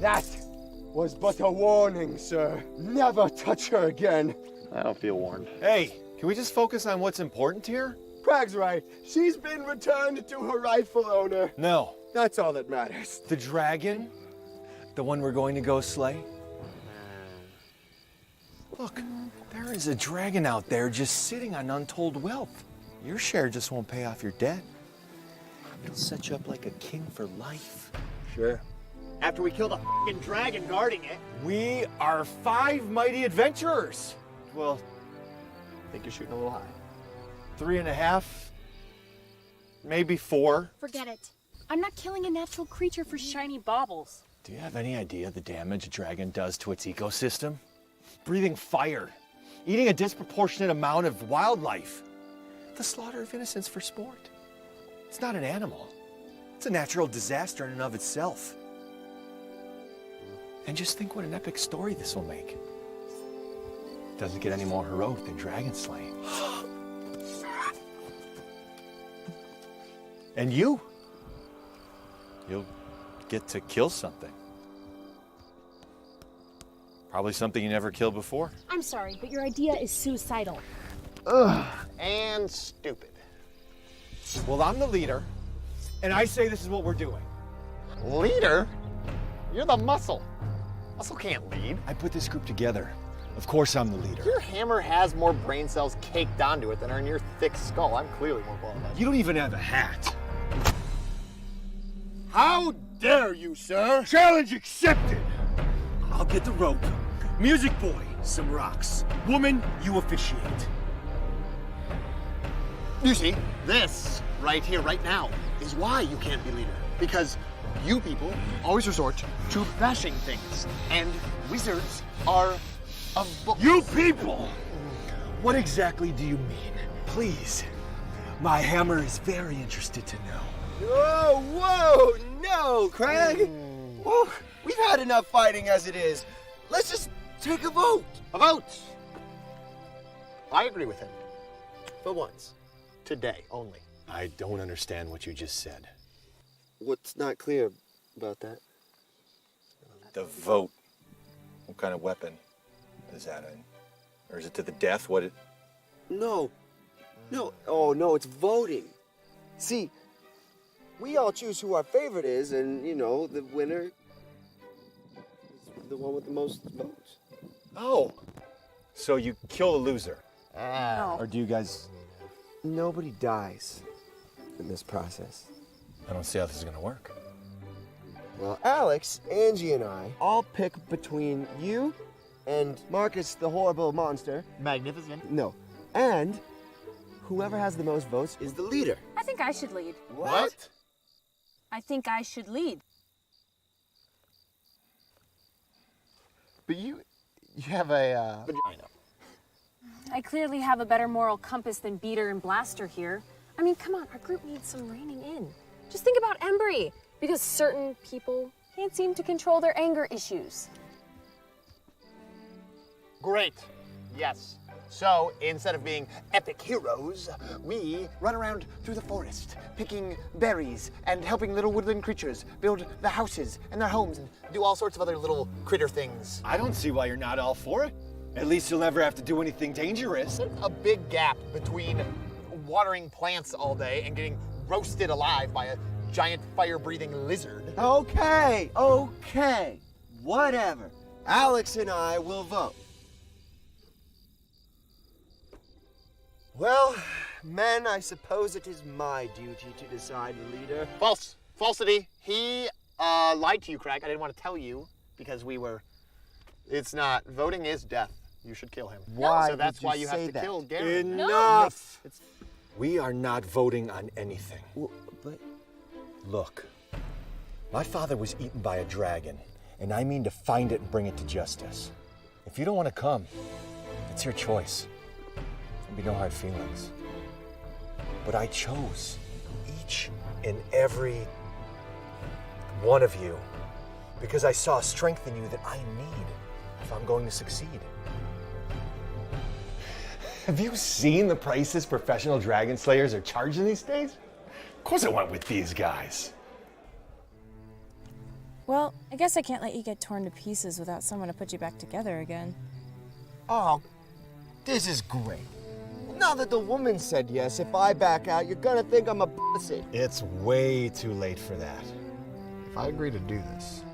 That was but a warning, sir. Never touch her again.
I don't feel warned.
Hey, can we just focus on what's important here?
Krag's right. She's been returned to her rightful owner.
No.
That's all that matters.
The dragon? The one we're going to go slay? Look, there is a dragon out there just sitting on untold wealth. Your share just won't pay off your debt. It'll set you up like a king for life.
Sure.
After we kill the f***ing dragon guarding it.
We are 5 mighty adventurers.
Well, I think you're shooting a little high.
3.5, maybe 4.
Forget it. I'm not killing a natural creature for shiny baubles.
Do you have any idea the damage a dragon does to its ecosystem? Breathing fire, eating a disproportionate amount of wildlife. The slaughter of innocents for sport. It's not an animal. It's a natural disaster in and of itself. And just think what an epic story this will make. Doesn't get any more heroic than dragon slaying. And you'll get to kill something. Probably something you never killed before.
I'm sorry, but your idea is suicidal.
Ugh, and stupid.
Well, I'm the leader, and I say this is what we're doing.
Leader? You're the muscle. Muscle can't lead.
I put this group together. Of course I'm the leader.
Your hammer has more brain cells caked onto it than are in your thick skull. I'm clearly more qualified.
You don't even have a hat.
How dare you, sir? Challenge accepted.
I'll get the rope. Music boy, some rocks. Woman, you officiate.
You see, this right here, right now, is why you can't be leader. Because you people always resort to bashing things, and wizards are of books.
You people! What exactly do you mean? Please. My hammer is very interested to know.
Whoa, no, Krag. Whoa, we've had enough fighting as it is. Let's just take a vote.
A vote! I agree with him.
For once.
Today only.
I don't understand what you just said.
What's not clear about that?
The vote. What kind of weapon is that in? Or is it to the death?
No. Oh, no, it's voting. See, we all choose who our favorite is, and, the winner is the one with the most votes.
Oh. So you kill the loser.
No.
Or do you guys...
Nobody dies in this process.
I don't see how this is gonna work.
Well, Alex, Angie, and I all pick between you and Marcus, the horrible monster.
Magnificent.
No. And whoever has the most votes is the leader.
I think I should lead.
What?
I think I should lead.
But you have a, vagina.
I clearly have a better moral compass than Beater and Blaster here. I mean, come on, our group needs some reining in. Just think about Embry, because certain people can't seem to control their anger issues.
Great. Yes. So, instead of being epic heroes, we run around through the forest, picking berries and helping little woodland creatures build the houses and their homes and do all sorts of other little critter things.
I don't see why you're not all for it. At least you'll never have to do anything dangerous.
There's a big gap between watering plants all day and getting roasted alive by a giant fire-breathing lizard.
Okay. Whatever. Alex and I will vote. Well, men, I suppose it is my duty to decide the leader.
False. Falsity. He lied to you, Krag. I didn't want to tell you because we were... It's not. Voting is death. You should kill him.
Why
So that's
did you
why you
say
have to
that?
kill Garen.
Enough! We are not voting on anything.
But
Look, my father was eaten by a dragon, and I mean to find it and bring it to justice. If you don't want to come, it's your choice. There'll be no hard feelings. But I chose each and every one of you because I saw strength in you that I need if I'm going to succeed. Have you seen the prices professional dragon slayers are charging these days? Of course I went with these guys.
Well, I guess I can't let you get torn to pieces without someone to put you back together again.
Oh, this is great. Now that the woman said yes, if I back out, you're gonna think I'm a pussy.
It's way too late for that.
If I agree to do this,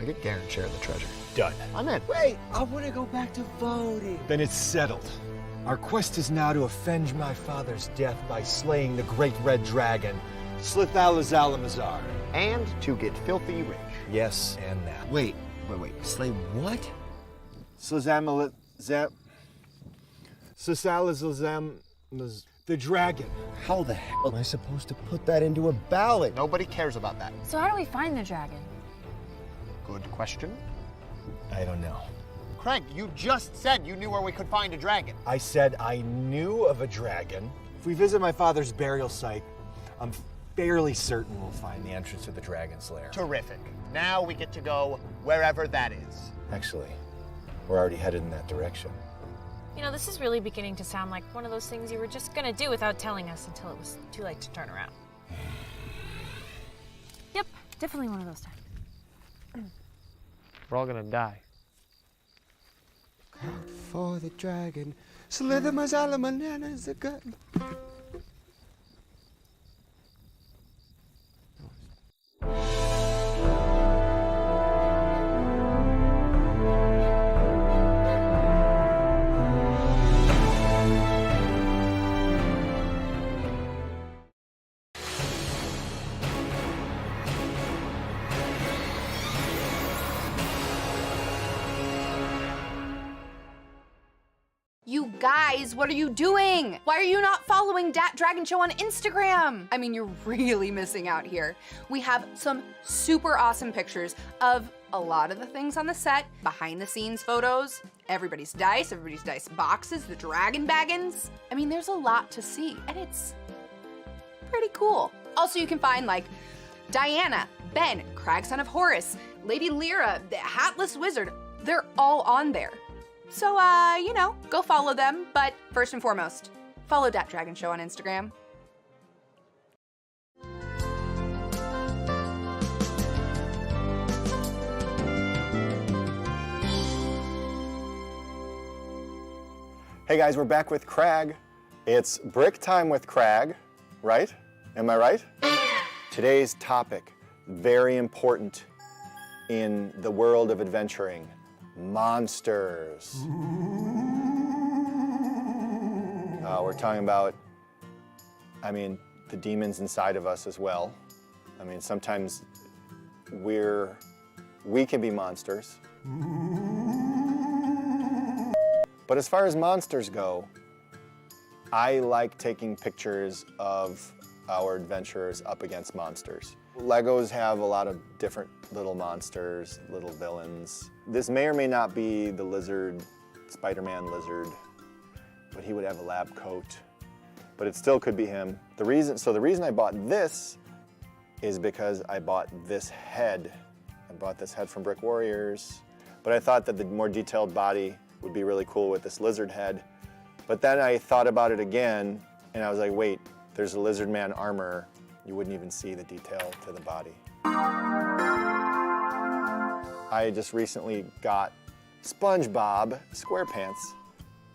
I get Garen's share of the treasure.
Done.
I'm in.
Wait, I wanna go back to voting.
Then it's settled. Our quest is now to avenge my father's death by slaying the great red dragon, Slithalazalazar.
And to get filthy rich.
Yes, and that.
Wait. Slay what?
The dragon.
How the hell am I supposed to put that into a ballot?
Nobody cares about that.
So how do we find the dragon?
Good question.
I don't know.
Krag, you just said you knew where we could find a dragon.
I said I knew of a dragon. If we visit my father's burial site, I'm fairly certain we'll find the entrance to the Dragon's Lair.
Terrific. Now we get to go wherever that is.
Actually, we're already headed in that direction.
You know, this is really beginning to sound like one of those things you were just gonna do without telling us until it was too late to turn around. Yep, definitely one of those times.
We're all gonna die.
Out for the dragon. Slither mazala bananas the gut.
You
Guys, what are you doing? Why are you not following Dat Dragon Show on Instagram? I mean, you're really missing out here. We have some super awesome pictures of a lot of the things on the set, behind the scenes photos, everybody's dice boxes, the dragon baggins. I mean, there's a lot to see, and it's pretty cool. Also, you can find like Diana, Ben, Krag, son of Horus, Lady Lyra, the Hatless Wizard. They're all on there. So, you know, go follow them. But first and foremost, follow Dat Dragon Show on Instagram.
Hey guys, we're back with Krag. It's brick time with Krag, right? Am I right? Today's topic, very important in the world of adventuring, monsters. We're talking about, the demons inside of us as well. Sometimes we can be monsters. But as far as monsters go, I like taking pictures of our adventurers up against monsters. Legos have a lot of different little monsters, little villains. This may or may not be the lizard, Spider-Man lizard, but he would have a lab coat. But it still could be him. The reason I bought this is because I bought this head. I bought this head from Brick Warriors, but I thought that the more detailed body would be really cool with this lizard head. But then I thought about it again, and I was like, wait, there's a lizard man armor. You wouldn't even see the detail to the body. I just recently got SpongeBob SquarePants.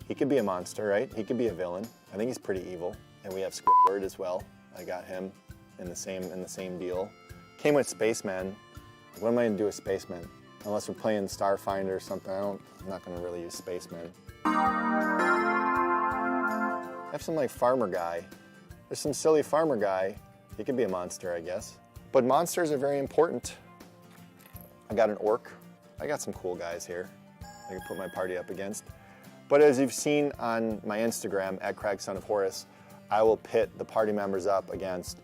He could be a monster, right? He could be a villain. I think he's pretty evil. And we have Squidward as well. I got him in the same deal. Came with Spaceman. What am I gonna do with Spaceman? Unless we're playing Starfinder or something, I'm not gonna really use Spaceman. I have some like farmer guy. There's some silly farmer guy. He could be a monster, I guess. But monsters are very important. I got an orc. I got some cool guys here I can put my party up against. But as you've seen on my Instagram, at Krag, son of Horus, I will pit the party members up against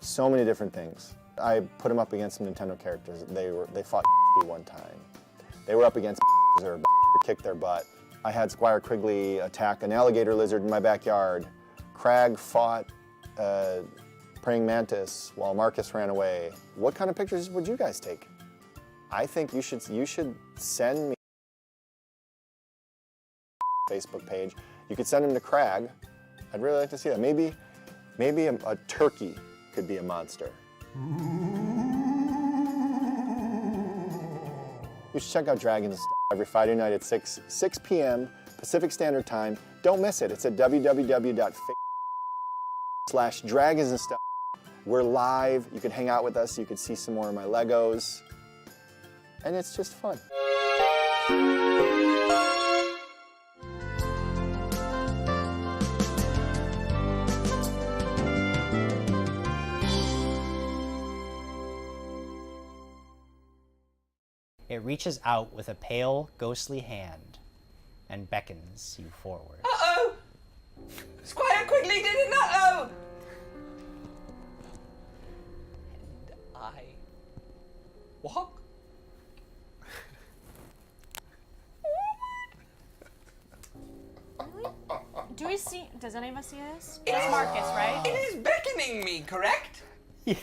so many different things. I put them up against some Nintendo characters. They fought one time. They were up against or kicked their butt. I had Squire Quigley attack an alligator lizard in my backyard. Krag fought a praying mantis while Marcus ran away. What kind of pictures would you guys take? I think you should send me Facebook page. You could send them to Krag. I'd really like to see that. Maybe a turkey could be a monster. You should check out Dragons every Friday night at 6 p.m. Pacific Standard Time. Don't miss it. It's at www.facebook.com/dragons. We're live. You can hang out with us. You can see some more of my Legos. And it's just fun.
It reaches out with a pale, ghostly hand and beckons you forward.
Uh-oh! Squire Quigley did it not! Oh! And I walk.
Do we see? Does any of us see this? It's Marcus, right?
It is beckoning me, correct?
But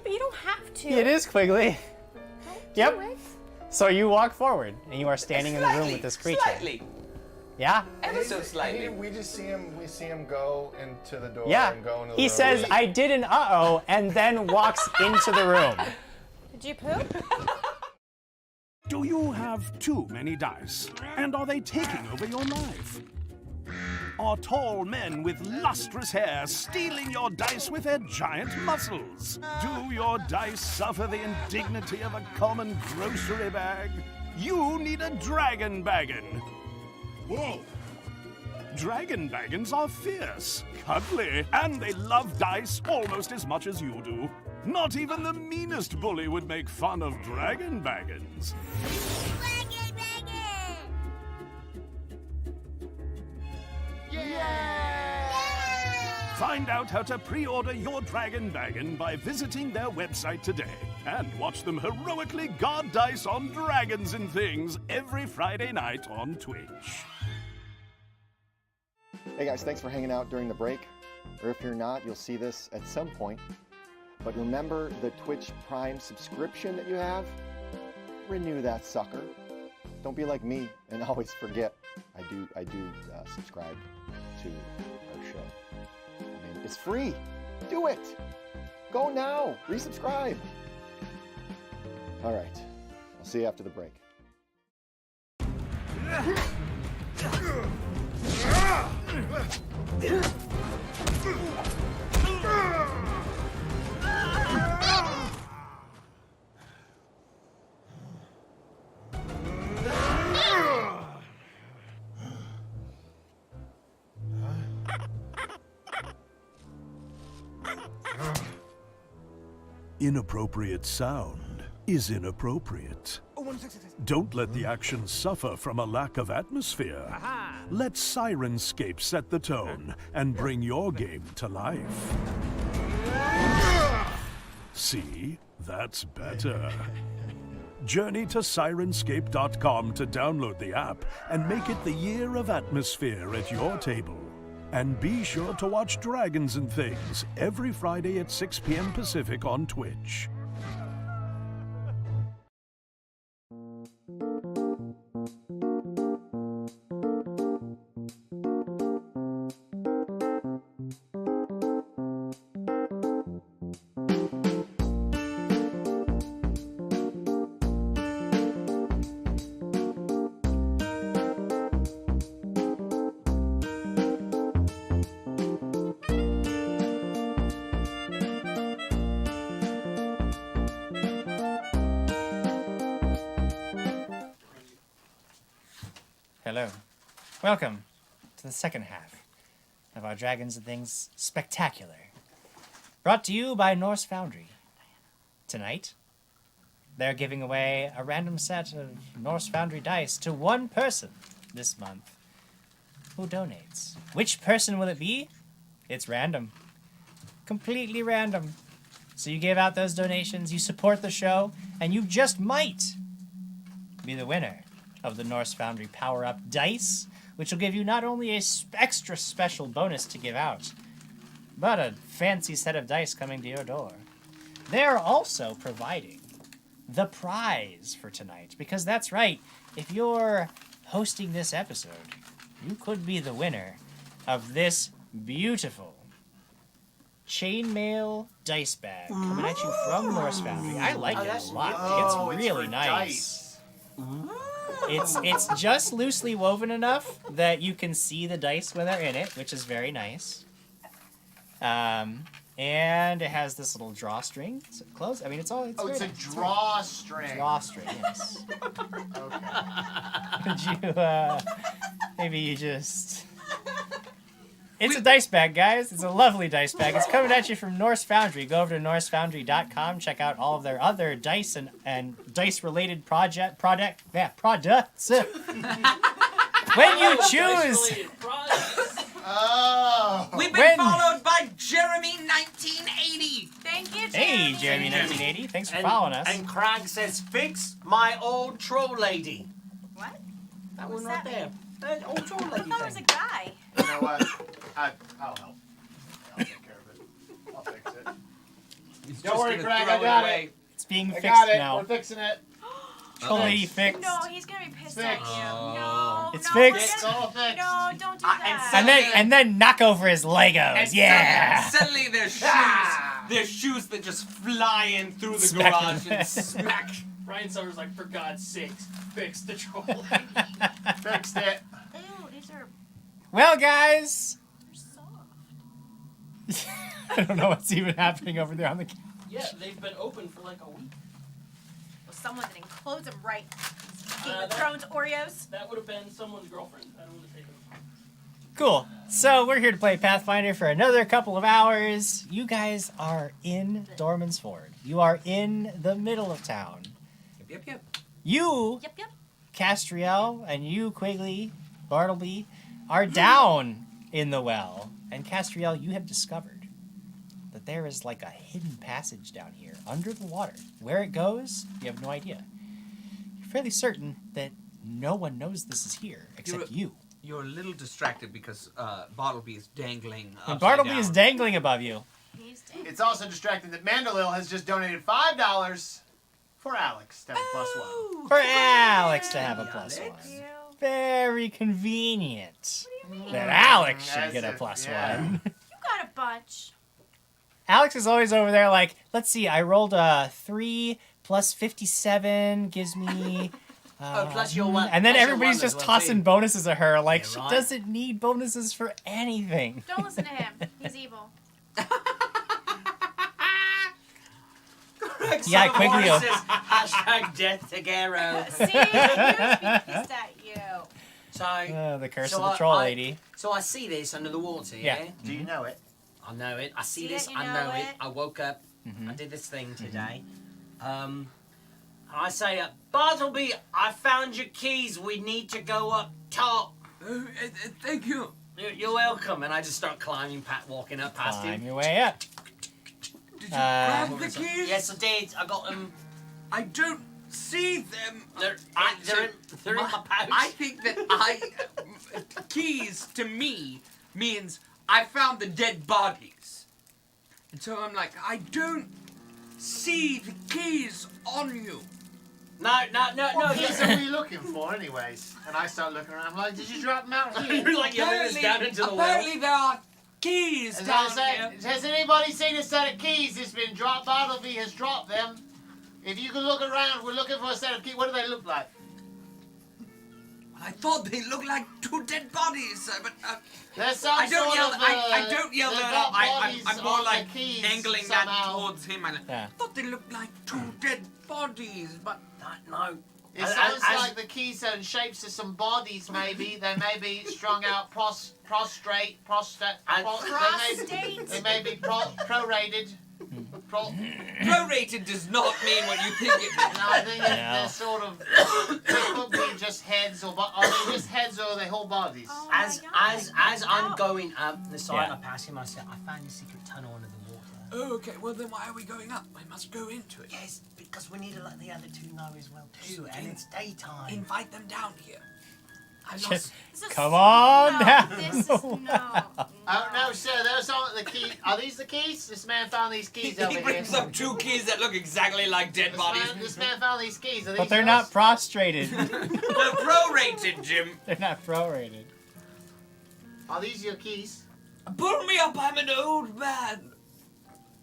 you don't have to.
It is Quigley. Yep.
Do it.
So you walk forward, and you are standing in the room with this creature.
Slightly.
Yeah?
Ever so slightly.
We just see him go into the door
Yeah.
and go into the room.
He says, I did an uh-oh, and then walks into the room.
Did you poop?
Do you have too many dice? And are they taking over your life? Are tall men with lustrous hair stealing your dice with their giant muscles? Do your dice suffer the indignity of a common grocery bag? You need a dragon baggin. Whoa! Dragon baggins are fierce, cuddly, and they love dice almost as much as you do. Not even the meanest bully would make fun of dragon baggins. Find out how to pre-order your Dragon Wagon by visiting their website today. And watch them heroically guard dice on dragons and things every Friday night on Twitch.
Hey guys, thanks for hanging out during the break. Or if you're not, you'll see this at some point. But remember the Twitch Prime subscription that you have? Renew that sucker. Don't be like me and always forget. I do subscribe to our show. I mean, it's free. Do it. Go now. Resubscribe. All right. I'll see you after the break.
Inappropriate sound is inappropriate. Don't let the action suffer from a lack of atmosphere. Let Sirenscape set the tone and bring your game to life. See? That's better. Journey to Sirenscape.com to download the app and make it the year of atmosphere at your table. And be sure to watch Dragons and Things every Friday at 6 p.m. Pacific on Twitch.
Hello. Welcome to the second half of our Dragons and Things Spectacular. Brought to you by Norse Foundry. Tonight, they're giving away a random set of Norse Foundry dice to one person this month who donates. Which person will it be? It's random. Completely random. So you give out those donations, you support the show, and you just might be the winner of the Norse Foundry Power Up Dice, which will give you not only a extra special bonus to give out, but a fancy set of dice coming to your door. They're also providing the prize for tonight, because that's right, if you're hosting this episode, you could be the winner of this beautiful chainmail dice bag coming at you from Norse Foundry. I like it a lot. It's really nice. It's just loosely woven enough that you can see the dice when they're in it, which is very nice. And it has this little drawstring. Is it close? I mean, it's all. It's
It's a
nice.
drawstring.
Drawstring, yes.
Okay.
Could you, maybe you just... It's a dice bag, guys. It's a lovely dice bag. It's coming at you from Norse Foundry. Go over to norsefoundry.com. Check out all of their other dice and dice-related products. When you choose...
Oh.
We've been followed by Jeremy 1980.
Thank you,
Hey, Jeremy 1980. Thanks for following us.
And Krag says, fix my old troll lady.
What?
That
What's
one right
that
there.
mean?
That old troll
I
lady
thought it was a
thing.
guy.
You know what? I'll help. I'll take care of it. I'll fix it. Don't worry, Greg. I got it.
It's being
I
fixed
got it.
now.
We're fixing it.
Troll lady fixed.
No, he's gonna be pissed at you.
Fixed.
No,
It's
no,
fixed.
we're
It's all
gonna-
fixed.
No, don't do that.
And then knock over his Legos.
And
Yeah.
suddenly there's shoes that just fly in through the
Smack
garage
him.
and smack.
Brian Summers like, for God's sakes, fix the troll.
Fixed it.
Ew, these are
Well, guys.
soft.
I don't know what's even happening over there on the.
Yeah, they've been open for like a week.
Well, someone didn't close them right. Game
that-
of Thrones Oreos.
That would have been someone's girlfriend. I don't want to take them.
Cool. So we're here to play Pathfinder for another couple of hours. You guys are in Dorman's Ford. You are in the middle of town.
Yep.
You,
Yep.
Castriel, and you, Quigley, Bartleby, are down in the well. And Castriel, you have discovered that there is like a hidden passage down here under the water. Where it goes, you have no idea. You're fairly certain that no one knows this is here except you.
You're a little distracted because Bartleby is dangling.
And Bartleby is dangling above you.
It's also distracting that Mandalil has just donated $5 for Alex to have a +1.
For Alex to have a +1. Very convenient that Alex should get a +1.
You got a bunch.
Alex is always over there like, let's see, I rolled a 3 plus 57 gives me...
plus your one.
And then
plus your
everybody's
one as
just
well,
tossing
too.
bonuses at her like
Yeah,
she
right.
doesn't need bonuses for anything.
Don't listen to him. He's evil.
Yeah, quickly.
Hashtag death to Garo.
See? He was pissed at you.
So,
The curse of the troll lady.
So I see this under the water,
Yeah.
yeah?
Do you know it?
I know it. I see
See
this.
it, you
I
know
know it.
it.
I woke up.
Mm-hmm.
I did this thing today. I say, Bartleby, I found your keys. We need to go up top.
Thank you.
You're welcome. And I just start climbing, walking up past
Climb
him.
your way up.
Did you grab the
Yes,
keys?
Yes, I did. I got them.
I don't see them.
They're in my pouch.
I think that keys to me means I found the dead bodies. And so I'm like, I don't see the keys on you.
No.
What keys
yes.
are we looking for, anyways? And I start looking around. I'm like, did you drop them out here?
You're like yelling us down into the well.
Apparently there are keys down here.
Has anybody seen a set of keys that's been dropped? Bartleby has dropped them. If you can look around, we're looking for a set of keys. What do they look like?
I thought they looked like 2 dead bodies, but
There's some
I don't
sort
yell.
of,
I don't yell
they've
that
got
out.
bodies
I'm more
on
like
the keys
angling
somehow.
that towards him. I
Yeah.
thought they looked like 2 dead bodies, but
No.
It sounds like the keys are in shapes of some bodies, maybe. They may be strung out prostrate. They may be prorated.
prorated does not mean what you think it
No,
means.
I think they're sort of. They could be just heads, are they just heads or are they whole bodies?
Oh
As I'm going up the side,
Yeah.
I pass him. I say, I found a secret tunnel under the water.
Oh, okay, well then why are we going up? We must go into it.
Yes, because we need to let the other two know as well too, and it's daytime.
Invite them down here. I
Just
lost.
come on
No,
down.
this is no.
Oh no, sir. Those aren't the keys. Are these the keys? This man found these keys over
He
here.
brings up 2 keys that look exactly like dead bodies.
This man found these keys. Are these
But they're
yours?
not prostrated.
They're prorated, Jim.
They're not prorated.
Are these your keys?
Pull me up, I'm an old man.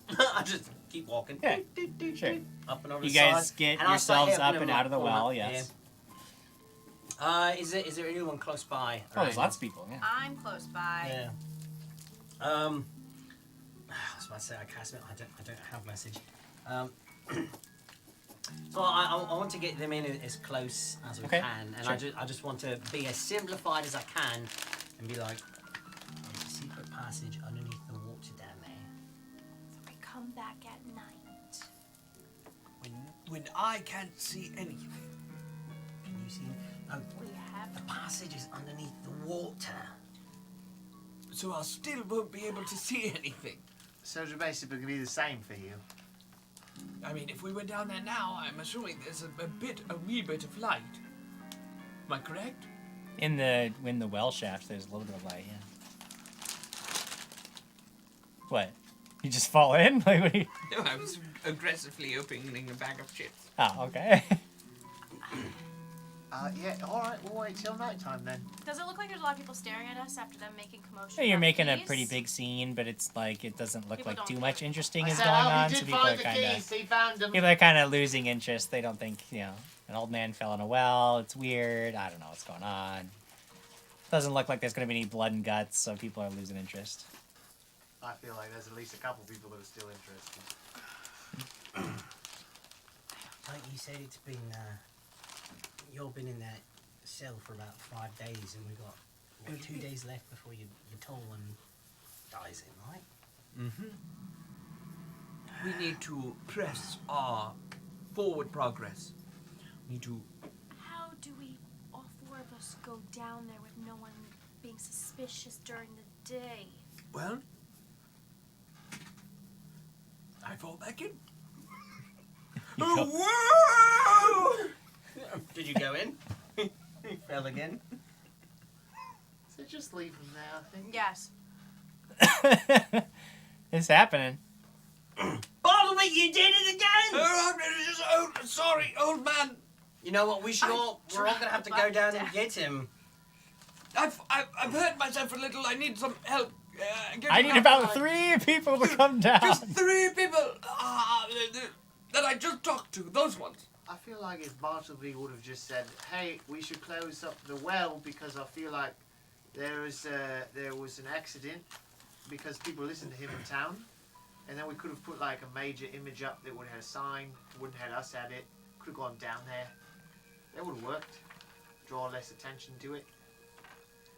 I just keep walking.
Yeah, sure.
Up and over
You
the
guys
side,
get
and I start
yourselves
helping
up
him
and out of the
pull
well,
up,
yes.
yeah. Is there anyone close by?
Oh, there's lots of people, yeah.
I'm close by.
Yeah. I was about to say I cast it. I don't have message. So I want to get them in as close as we
Okay,
can, and
sure.
I just want to be as simplified as I can, and be like, there's a secret passage underneath the water down there.
We come back at night.
When I can't see anything.
Can you see? No,
We have
the passage is underneath the water.
So I still won't be able to see anything.
So it's basically going to be the same for you.
I mean, if we went down there now, I'm assuming there's a wee bit of light. Am I correct?
In the well shaft, there's a little bit of light, yeah. What? You just fall in? Like, what do you...
No, I was aggressively opening a bag of chips.
Oh, okay.
Yeah, alright, we'll wait till nighttime then.
Does it look like there's a lot of people staring at us after them making commotion?
Yeah, you're
about
making a
keys?
pretty big scene, but it's like it doesn't look
People
like
don't
too
care.
much interesting
I
is
said,
going
oh,
on,
he
so
did
people are
find the
kind of
keys. He found them.
people are kind of losing interest. They don't think, you know, an old man fell in a well. It's weird. I don't know what's going on. Doesn't look like there's going to be any blood and guts, so people are losing interest.
I feel like there's at least a couple people that are still interested.
Like you said, it's been you've been in that cell for about 5 days, and we got 2 days left before your tall one dies in, right?
Mm-hmm. We need to press our forward progress. We need to.
How do we, all 4 of us, go down there with no one being suspicious during the day.
Well, I fall back in.
Whoa! Did you go in? You fell again.
So just leave him there, I think.
Yes.
It's happening.
Bartleby, you did it again!
Sorry, old man.
You know what? We're all gonna have to go down and get him.
I've hurt myself a little. I need some help.
I need about 3 people to come down.
Just 3 people that I just talked to. Those ones.
I feel like if Bartleby would have just said, "Hey, we should close up the well because I feel like there was an accident because people listen to him in town," and then we could have put like a major image up that would have had a sign, wouldn't have had us at it. Could have gone down there. That would have worked. Draw less attention to it.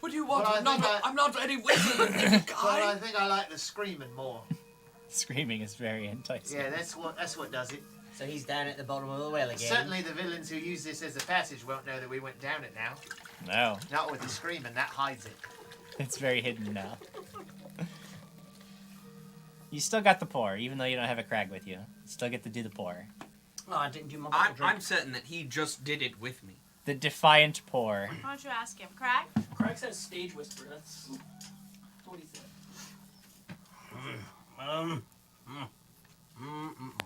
What do you want?
But
I'm not any wizard.
But I think I like the screaming more.
Screaming is very enticing.
Yeah, that's what does it.
So he's down at the bottom of the well again.
Certainly the villains who use this as a passage won't know that we went down it now.
No.
Not with the screaming, that hides it.
It's very hidden now. You still got the pour, even though you don't have a Krag with you. You still get to do the pour.
No, I didn't do my
I'm certain that he just did it with me.
The defiant pour.
Why don't you ask him, Krag?
Krag says stage whisper. That's what he said.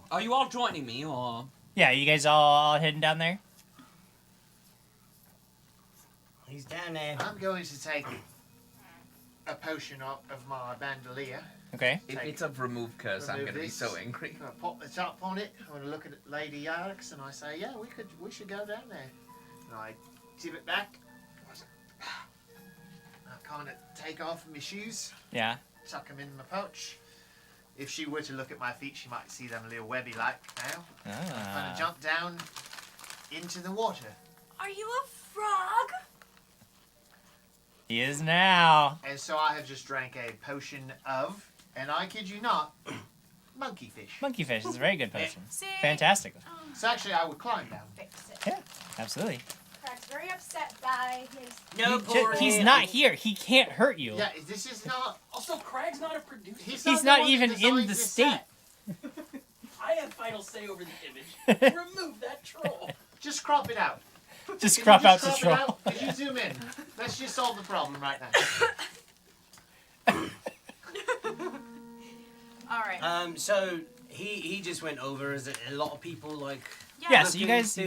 Are you all joining me, or?
Yeah, you guys all hidden down there?
He's down there.
I'm going to take a potion of my bandolier.
Okay.
If it's of remove curse, I'm going to be so angry.
I pop the top on it. I want to look at Lady Yarks, and I say, "Yeah, we should go down there." And I tip it back. I kind of take off my shoes.
Yeah.
Tuck them in my pouch. If she were to look at my feet, she might see them a little webby like now. I'm going to jump down into the water.
Are you a frog?
He is now.
And so I have just drank a potion of, and I kid you not, monkey fish.
Monkey fish is a very good potion.
See?
Fantastic.
So actually, I would climb down.
Fix it.
Yeah, absolutely.
Krag's very upset by his...
He's not here. He can't hurt you.
Yeah, this is not...
Also, Krag's not a producer.
He's not even in the state.
I have final say over the image. Remove that troll.
Just crop it out.
Just
Can
crop
you
out the
crop it
troll.
out? Can you zoom in? Let's just solve the problem right now.
All right.
So he just went over. Is it a lot of people like?
Yeah, so you guys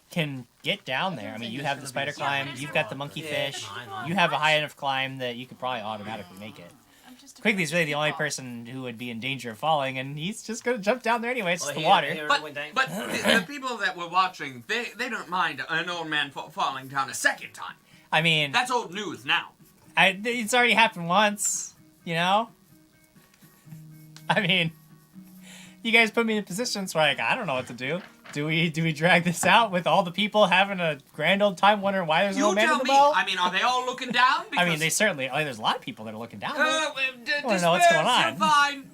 can get down there. I mean, you have the spider climb, you've got the monkey fish, you have a high enough climb that you could probably automatically make it. Quigley's really the only person who would be in danger of falling, and he's just gonna jump down there anyway. It's just the water.
But the people that were watching, they don't mind an old man falling down a second time.
I mean,
That's old news now.
It's already happened once, you know? I mean, you guys put me in positions where I don't know what to do. Do we drag this out with all the people having a grand old time wondering why there's no man in the well?
I mean, are they all looking down?
I mean, they certainly. There's a lot of people that are looking down. I
Disperse,
want to know what's going on.
You're fine.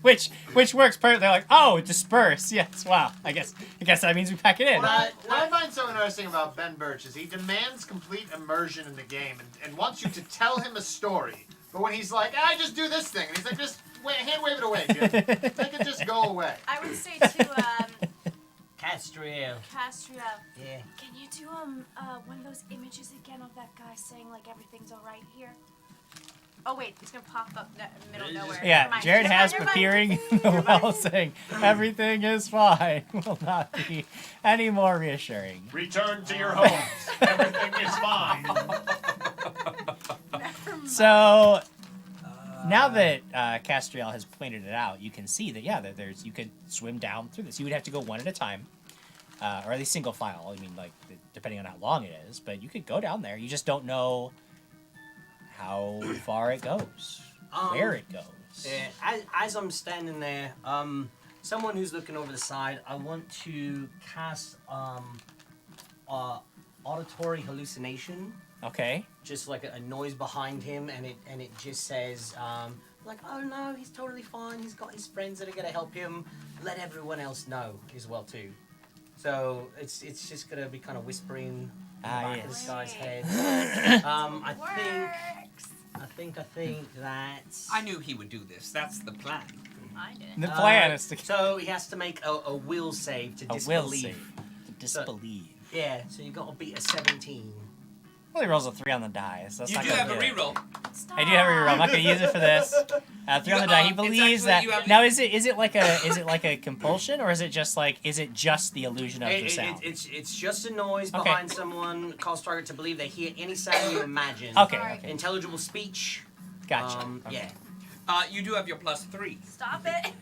Which works perfectly. They're like, oh, disperse. Yes. Wow. I guess that means we pack it in.
What I find so interesting about Ben Birch is he demands complete immersion in the game and wants you to tell him a story. But when he's like, I just do this thing, and he's like, just hand wave it away, Jim. Make it just go away.
I would say to
Castriel.
Yeah. Can you do one of those images again of that guy saying like everything's all right here? Oh wait, it's gonna pop up in the middle of nowhere.
Yeah,
Never mind.
Jared
Never
has
mind.
appearing in the well saying everything is fine. Will not be any more reassuring.
Return to your homes. Everything is fine.
So now that Castriel has pointed it out, you can see that you could swim down through this. You would have to go one at a time, or at least single file. I mean, like depending on how long it is, but you could go down there. You just don't know how far it goes, where it goes.
Yeah, as I'm standing there, someone who's looking over the side, I want to cast auditory hallucination.
Okay.
Just like a noise behind him, and it just says like, oh no, he's totally fine. He's got his friends that are gonna help him. Let everyone else know as well too. So it's just gonna be kind of whispering in the back of this guy's head. I think I think that...
I knew he would do this. That's the plan.
I didn't.
The plan is to
So he has to make a will save to disbelieve.
will save to disbelieve.
Yeah, so you got to beat a 17.
Well, he rolls a 3 on the die, so that's
You
not
do
gonna
have a
do it.
reroll.
I do have a reroll. I'm not gonna use it for this. 3 on the die. He believes that. Now, is it like a compulsion, or is it just the illusion of the sound?
It's just a noise
Okay.
behind someone. Cause target to believe they hear any sound you imagine.
Okay.
Intelligible speech.
Gotcha.
Yeah.
You do have your +3.
Stop it.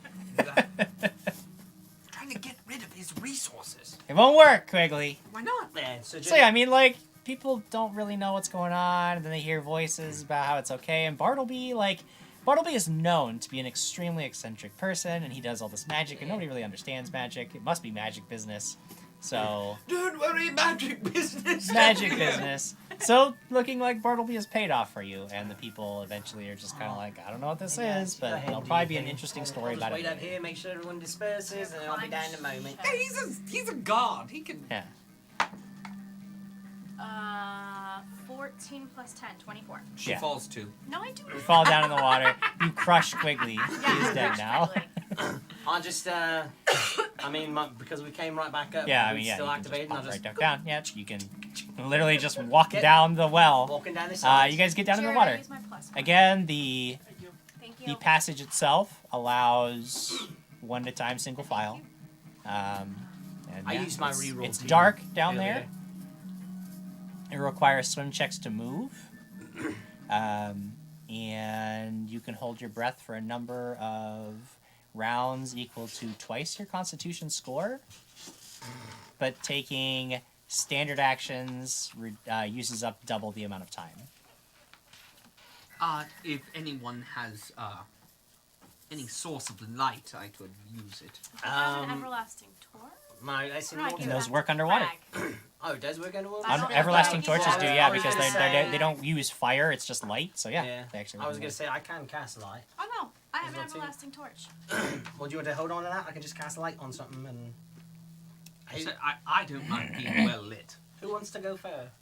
Trying to get rid of his resources.
It won't work, Quigley.
Why not?
Yeah,
So yeah, I mean, like, people don't really know what's going on, and then they hear voices about how it's okay. And Bartleby is known to be an extremely eccentric person, and he does all this magic, and nobody really understands magic. It must be magic business. So
Don't worry, magic business.
magic business. So looking like Bartleby has paid off for you, and the people eventually are just kind of like, I don't know what this is,
Go
but
ahead,
it'll
do
probably
your
be an
thing.
interesting
I'll
story
just
about
wait
it.
up here, make sure everyone disperses, and then I'll be down in a moment.
Hey, he's a god. He can.
Yeah.
14 plus 10, 24.
She falls too.
No, I do.
You fall down in the water. You crush Quigley. He is dead now.
I'll just, because we came right back up.
Yeah, I
we
mean, yeah,
still
you can just
activated.
pop
I'll just
right down. Yeah, you can literally just walk down the well.
Walking down the side.
You guys get down in the
Jared, I
water.
use my +1.
Again, the
you.
passage itself allows one at a time single file. And
I
yeah,
used my
it's-
reroll
It's
too
dark down
earlier.
there. It requires swim checks to move. And you can hold your breath for a number of rounds equal to twice your constitution score. But taking standard actions uses up double the amount of time.
If anyone has any source of light, I could use it.
I have an everlasting torch.
And those work underwater.
Oh, it does work underwater?
Everlasting torches do, yeah,
I was
because
gonna say-
they don't use fire, it's just light, so yeah.
Yeah.
They actually
I was
work
going to say, I can cast light.
Oh no, I have an
There's not
everlasting torch.
Well, do you want to hold on to that? I can just cast light on something and...
I don't mind being well lit.
Who wants to go first?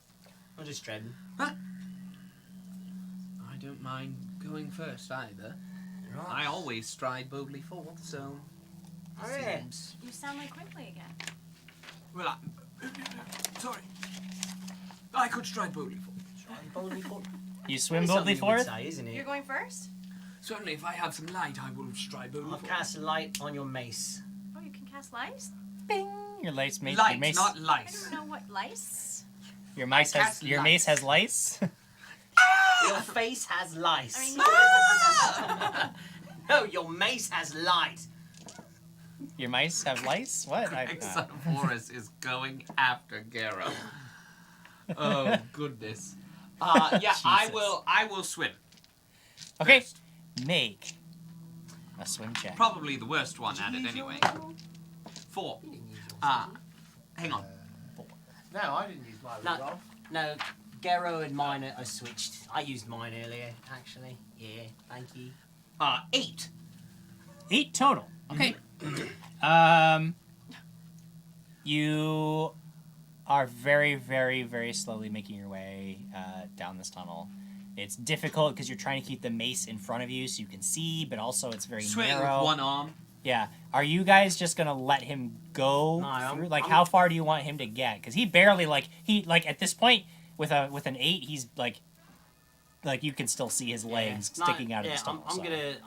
I'm just dreading.
I don't mind going first either. I always stride boldly forth, so...
Oh, yeah.
seems-
You sound like Quigley again.
Well, sorry. I could stride boldly forth.
Boldly forth?
You swim
That's
boldly
something you would
forth?
say, isn't it?
You're going first?
Certainly, if I have some light, I will stride boldly
I'll
forth.
cast light on your mace.
Oh, you can cast lice?
Your mace,
Light,
your mace,
not
I
lice.
don't know what lice.
your mace has
cast
your mace has lice.
Your face has lice.
I mean,
No, your mace has light.
Your mice have lice? What?
Exophorus is going after Garo. Oh goodness. Yeah, I will swim.
Okay, make a swim check.
Probably the worst one at it anyway. 4. Hang on.
No, I didn't use my reroll.
No, Gero and mine are switched. I used mine earlier, actually. Yeah, thank you.
8.
8 total. Okay. You are very, very, very slowly making your way down this tunnel. It's difficult because you're trying to keep the mace in front of you so you can see, but also it's very
Swing
narrow.
with one arm.
Yeah. Are you guys just gonna let him go through? How far do you want him to get? Because he barely at this point with an 8, he's like you can still see his legs sticking out of his tunnel.
I'm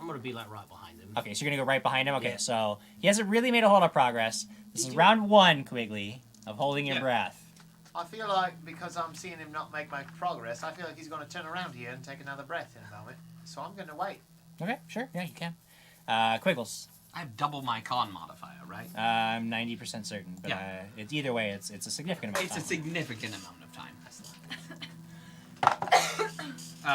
gonna be like right behind him.
Okay, so you're gonna go right behind him. Okay,
Yeah.
so he hasn't really made a whole lot of progress. This is round 1, Quigley, of holding your breath.
I feel like because I'm seeing him not make much progress, I feel like he's going to turn around here and take another breath in a moment. So I'm going to wait.
Okay, sure, yeah, you can. Quiggles.
I have double my con modifier, right?
I'm 90% certain, but
Yeah.
it's either way. It's a significant amount.
It's a
of time.
significant amount of time.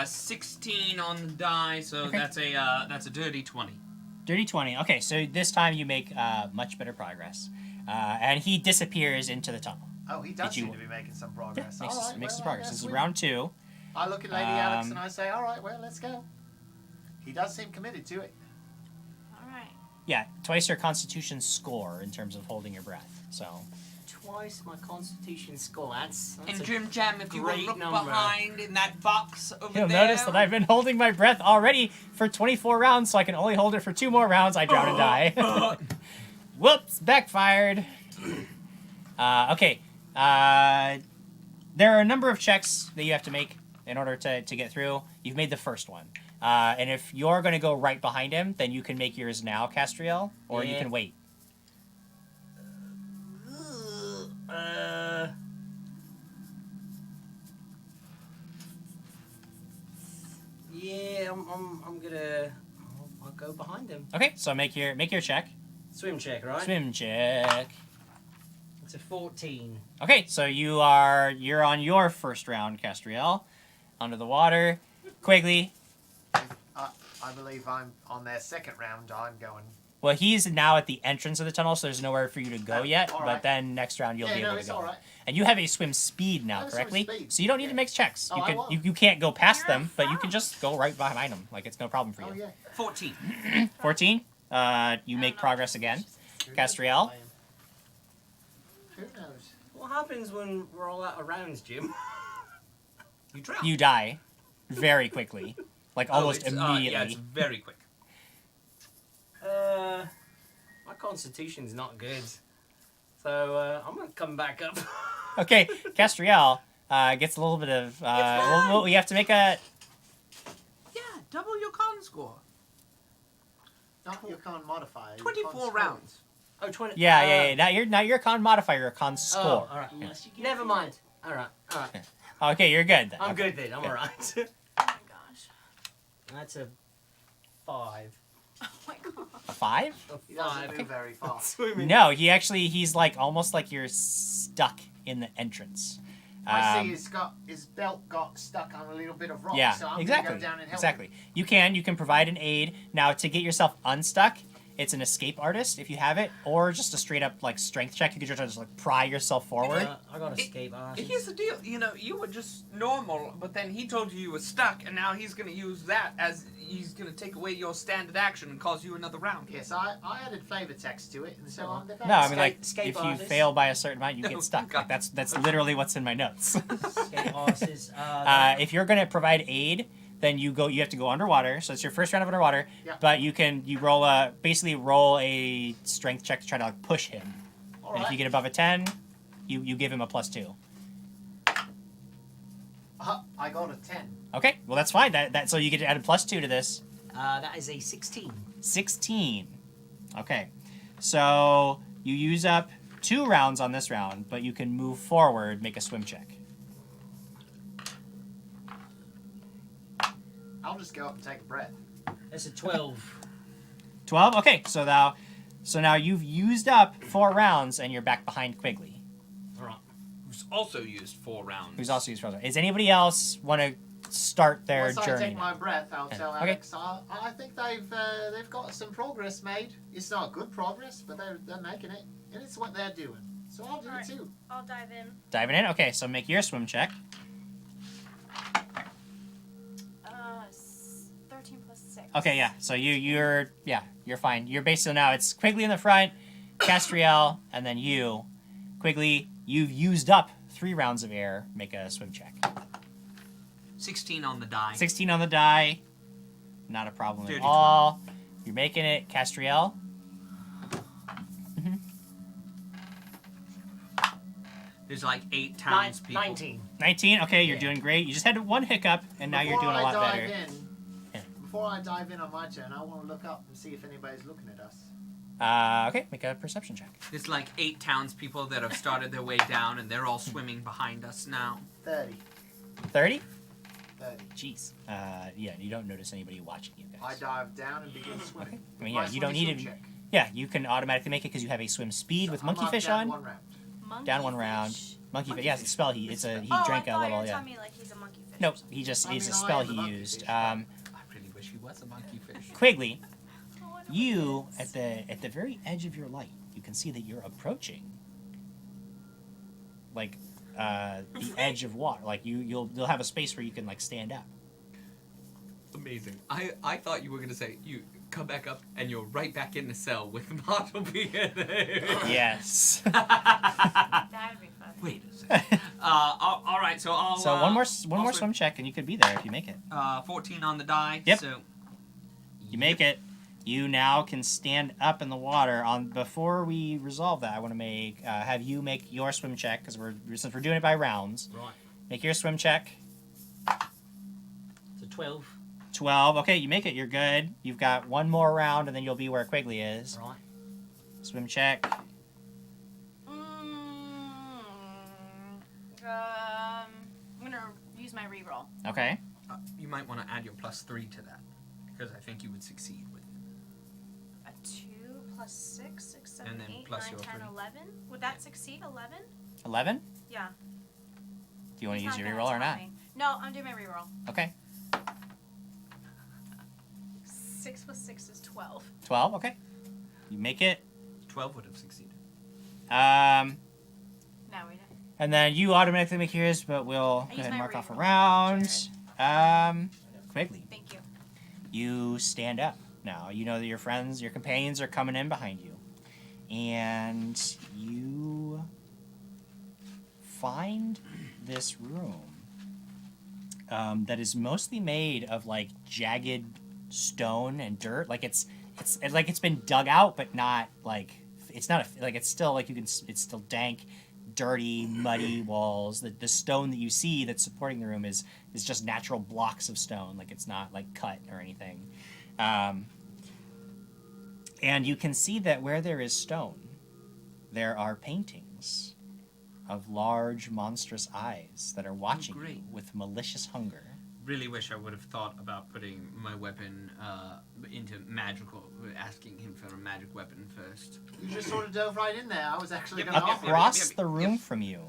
16 on the die, so
Okay.
that's a dirty 20.
Dirty 20. Okay, so this time you make much better progress, and he disappears into the tunnel.
Oh, he does seem to be making some progress.
Makes,
All right,
makes some
well,
progress.
I
This
guess
is
we-
round 2.
I look at Lady Alex and I say, all right, well, let's go. He does seem committed to it.
All right.
Yeah, twice your Constitution score in terms of holding your breath. So
twice my constitution score. That's
And
a
Jim Jam, if you will
great
look
number.
behind in that box over
You'll
there.
notice that I've been holding my breath already for 24 rounds, so I can only hold it for 2 more rounds. I drown and die. Whoops, backfired. Okay. There are a number of checks that you have to make in order to get through. You've made the first one. And if you're going to go right behind him, then you can make yours now, Castriel, or you
Yeah.
can wait.
Yeah, I'm gonna. I'll go behind him.
Okay, so make your check.
Swim check, right?
Swim check.
It's a 14.
Okay, so you're on your first round, Castriel. Under the water. Quigley.
I believe I'm on their second round. I'm going.
Well, he's now at the entrance of the tunnel, so there's nowhere for you to go yet.
all
But
right.
then next round you'll be able to
it's
go.
all right.
And you have a swim speed now,
I have a
correctly?
swim speed.
So you don't need to make checks.
Oh,
You
I
can
won't.
you can't go past them, but you can just go right behind them. Like it's no problem for you.
Oh yeah.
14.
14. You make progress again. Castriel.
Who knows?
What happens when we're all out of rounds, Jim?
You drown.
You die very quickly. Like almost
it's,
immediately.
yeah, it's very quick.
My constitution's not good. So I'm gonna come back up.
Okay, Castriel gets a little bit of. You have to make a.
Yeah, double your con score.
Not your con modifier. your
24
con score.
rounds.
Oh, 20.
Yeah. Not your con modifier, your con
Oh,
score.
all right. Never mind. All right.
Okay, you're good. Then.
I'm
Okay.
good then. I'm all right.
Oh my gosh.
That's a 5.
Oh my god.
A 5?
He doesn't move very far.
No, he's like almost like you're stuck in the entrance.
I see his belt got stuck on a little bit of rock.
Yeah,
so I'm
exactly.
gonna go down and help
Exactly.
him.
You can provide an aid. Now to get yourself unstuck, it's an escape artist if you have it, or just a straight up like strength check. You could just like pry yourself forward.
I got escape artist.
Here's the deal. You know, you were just normal, but then he told you were stuck, and now he's going to use that as he's going to take away your standard action and cause you another round.
Yes, I added flavor text to it, and so I'm the
No, I mean like
escape
if you
artist.
fail by a certain amount, you get stuck. Like, that's literally what's in my notes.
Escape artist.
If you're gonna provide aid, then you have to go underwater. So it's your first round of underwater.
Yeah.
But you roll a strength check to try to like push him. And if you get above a 10, you give him a +2.
I got a 10.
Okay, well that's fine. So you get to add a +2 to this.
That is a 16.
16. Okay, so you use up 2 rounds on this round, but you can move forward, make a swim check.
I'll just go up and take a breath.
That's a 12.
12. Okay, so now you've used up 4 rounds, and you're back behind Quigley.
All right.
Who's also used 4 rounds.
Who's also used 4 rounds. Does anybody else want to start their
Once
journey?
I take my breath, I'll tell
Okay.
Alex. I think they've got some progress made. It's not good progress, but they're making it, and it's what they're doing. So I'll do it too.
I'll dive in.
Diving in. Okay, so make your swim check.
13 plus 6.
Okay, yeah. So you're fine. You're basically now it's Quigley in the front, Castriel, and then you. Quigley, you've used up 3 rounds of air. Make a swim check.
16 on the die.
16 on the die. Not a problem at
30.
all. You're making it. Castriel.
There's like 8 townspeople.
19.
19. Okay, you're doing great. You just had 1 hiccup, and now you're doing a lot better.
Before I dive in on my turn, I want to look up and see if anybody's looking at us.
Okay, make a perception check.
There's like 8 townspeople that have started their way down, and they're all swimming behind us now.
30.
30?
30.
Jeez. Yeah, you don't notice anybody watching you guys.
I dive down and begin swimming.
I mean,
My
yeah, you don't
swim
need to.
check.
Yeah, you can automatically make it because you have a swim speed with monkey fish
down
on.
1 round.
Down 1 round. Monkey fish. Yeah, it's a spell. He drank a
I thought
little.
you were
yeah.
telling me like he's a monkey fish.
Nope. He just
I
it's a
mean, I
spell
am the
he
monkey
used.
fish,
I really wish he was a monkey fish.
Quigley, you at the very edge of your light, you can see that you're approaching. Like the edge of water. Like you'll have a space where you can like stand up.
Amazing. I thought you were gonna say come back up, and you're right back in the cell with Bartleby in there.
Yes.
That'd be fun.
Wait a second. All right, so I'll.
So one more swim check, and you could be there if you make it.
14 on the die.
Yep.
So
You make it. You now can stand up in the water. Before we resolve that, I want to have you make your swim check because since we're doing it by rounds.
Right.
Make your swim check.
It's a 12.
12. Okay, you make it. You're good. You've got one more round, and then you'll be where Quigley is.
Right.
Swim check.
I'm gonna use my reroll.
Okay.
you might want to add your +3 to that because I think you would succeed with it.
A 2 plus 6, 6, 7,
And then
8,
plus
9,
your
10,
3.
11. Would that succeed? 11?
11?
Yeah.
Do you want to
He's
use your
gonna
reroll or
tell
not?
me. No, I'm doing my reroll.
Okay.
6 plus 6 is 12.
12? Okay. You make it.
12 would have succeeded.
No, we don't.
And then you automatically make yours, but we'll go ahead and mark off a round. Quigley.
Thank you.
You stand up now. You know that your friends, your companions are coming in behind you. And you find this room that is mostly made of like jagged stone and dirt. Like it's like it's been dug out, but not like it's not like it's still like it's still dank, dirty, muddy walls. The stone that you see that's supporting the room is just natural blocks of stone. Like it's not like cut or anything. And you can see that where there is stone, there are paintings of large, monstrous eyes that are watching you with malicious hunger.
Really wish I would have thought about putting my weapon into magical, asking him for a magic weapon first.
You just sort of dove right in there. I was actually going to offer.
Across the room from you,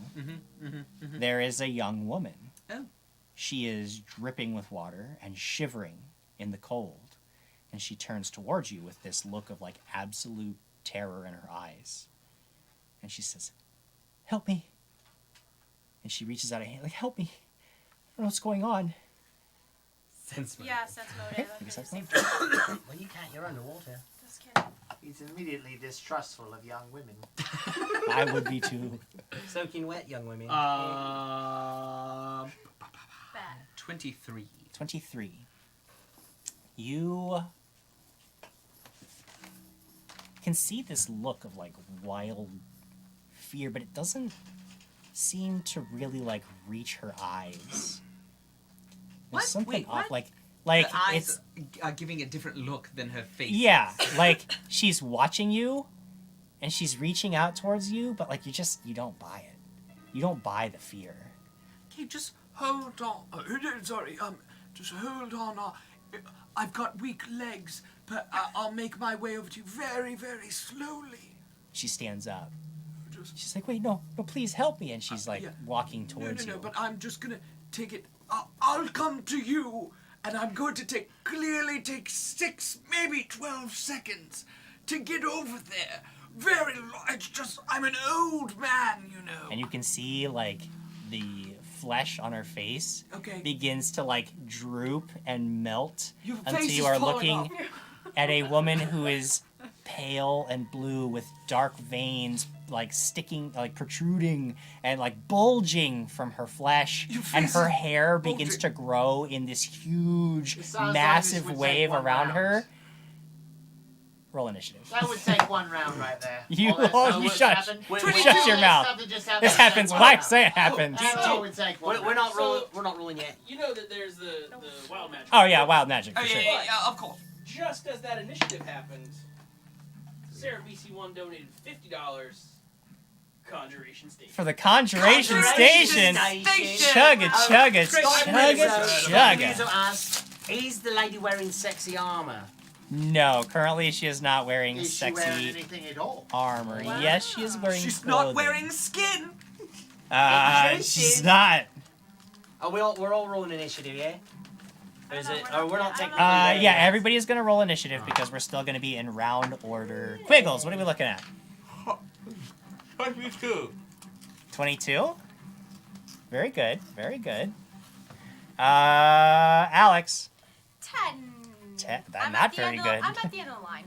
there is a young woman.
Oh.
She is dripping with water and shivering in the cold. And she turns towards you with this look of like absolute terror in her eyes. And she says, "Help me." And she reaches out a hand, like, "Help me. I don't know what's going on."
Sense mode.
Yeah, sense mode.
Well, you can't. You're underwater.
Just kidding.
He's immediately distrustful of young women.
I would be too.
Soaking wet, young women.
23.
23. You can see this look of like wild fear, but it doesn't seem to really like reach her eyes. There's something
Wait,
off,
what?
like
Her eyes
it's
are giving a different look than her face.
yeah, like she's watching you, and she's reaching out towards you, but like you don't buy it. You don't buy the fear.
Okay, just hold on. Sorry, just hold on. I've got weak legs, but I'll make my way over to you very, very slowly.
She stands up. She's like, "Wait, no, please help me!" And she's like walking towards
No,
you.
but I'm just gonna take it. I'll come to you, and I'm going to take 6, maybe 12 seconds to get over there. Very long. It's just I'm an old man, you know.
And you can see like the flesh on her face begins to like droop and melt
Your
until
face
you
is
are
falling
looking
off.
at a woman who is pale and blue with dark veins like sticking, like protruding and like bulging from her flesh, and
face
her
is
hair begins to grow in this huge, massive wave around her. Roll initiative.
That would take one round right there.
You,
All
you
that's
shush.
happened.
Shut your mouth. This happens. Why say it happens?
That's all it would take one
We're not
round.
rolling. We're not rolling yet.
You know that there's the wild magic.
Oh yeah, wild magic for sure.
Of course.
Just as that initiative happened, Sarah BC1 donated $50. Conjuration Station.
For the Conjuration Station. Chugga, chugga, chugga, chugga.
Is the lady wearing sexy armor?
No, currently she is not wearing
Is she
sexy
wearing anything at all?
armor. Yes, she is wearing
She's
clothing.
not wearing skin.
She's not.
We're all rolling initiative, yeah? Or is it? Or we're not technically.
Yeah, everybody is going to roll initiative because we're still going to be in round order. Quiggles, what are we looking at?
22.
22? Very good, very good. Alex.
10.
not very good.
I'm at the end of the line.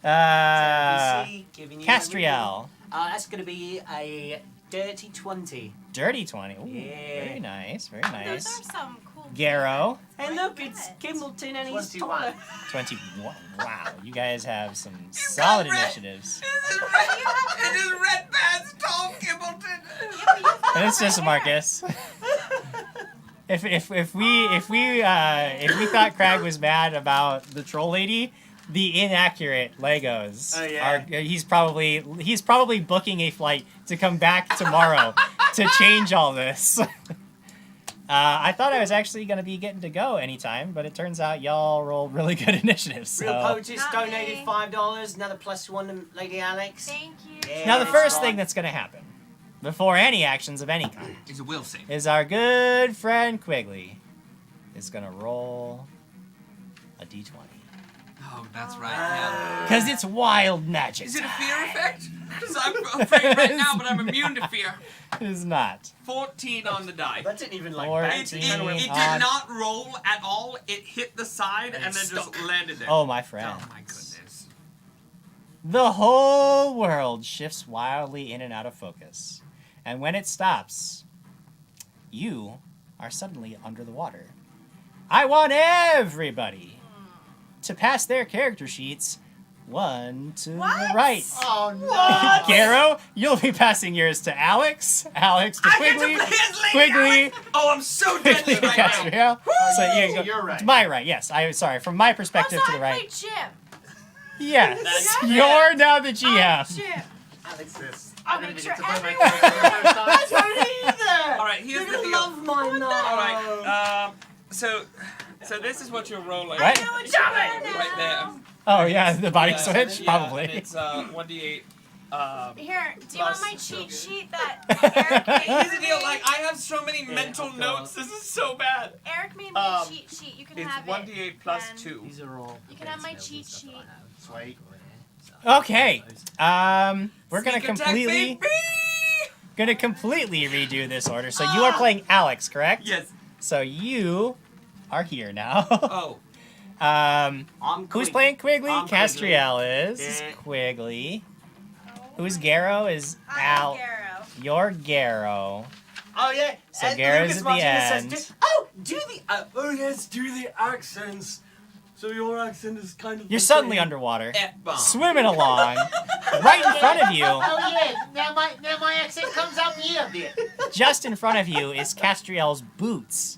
BC, giving you
Castriel.
That's going to be a dirty 20.
Dirty 20. Ooh,
Yeah.
very nice. Very
Those
nice.
are some cool.
Garrow.
Hey, look, it's Kimbleton and he's
21.
taller.
21. Wow, you guys have some solid initiatives.
It is Red Pants, Tom Kimbleton.
And it's just Marcus. If we thought Krag was mad about the troll lady, the inaccurate Legos are he's probably booking a flight to come back tomorrow to change all this. I thought I was actually going to be getting to go anytime, but it turns out y'all rolled really good initiatives. So.
Real Poetess donated $5, another +1 to Lady Alex.
Thank you.
Yeah,
Now the
that's
first
right.
thing that's going to happen, before any actions of any kind,
Is a will save.
is our good friend Quigley is going to roll a d20.
Oh, that's right. Yeah.
Because it's wild magic.
Is it a fear effect? Because I'm afraid right now, but I'm immune to fear.
It is not.
14 on the die.
That didn't even like
It
14
did
on-
not roll at all. It hit the side and then just landed there.
Oh, my friend.
Oh my goodness.
The whole world shifts wildly in and out of focus. And when it stops, you are suddenly under the water. I want everybody to pass their character sheets one to the right.
Oh no!
Garrow, you'll be passing yours to Alex. Alex to Quigley. Quigley.
Oh, I'm so deadly
Quigley to
right now.
Castriel. So you
You're right.
To my right, yes. Sorry, from my perspective to the right.
Jim.
Yes.
That's
You're now the GM.
Jim.
Alex, this.
I'll
I'm gonna
make
get
sure
to play my
everyone-
character for the first time.
All right, here's
You're
the
gonna
deal.
love my nose.
All right. So this is what you're rolling.
What?
Right there.
Oh yeah, the body
Yeah,
switch,
yeah,
probably.
And it's 1d8.
Here, do you want
Plus
my
so
cheat
good.
sheet that Eric made
Here's
for
the deal.
me?
Like I have so many mental notes. This is so bad.
Eric made me a cheat sheet. You can
It's
have
1d8
it.
plus
and
2.
These are all.
You can have my cheat sheet.
Sweet.
Okay. We're gonna
Sneak attack,
completely
baby!
redo this order. So you are playing Alex, correct?
Yes.
So you are here now.
Oh.
I'm
Who's playing Quigley?
I'm
Castriel is.
Yeah.
Quigley. Who's Garrow? Is Al.
Garrow.
You're Garrow.
Oh yeah.
So
and
Garrow's
Lucas
at the
Martinez says,
end.
do the. Oh yes, do the accents. So your accent is kind of.
You're suddenly underwater,
F-bomb.
swimming along, right in front of you.
Oh yeah, now my accent comes out here a bit.
Just in front of you is Castriel's boots.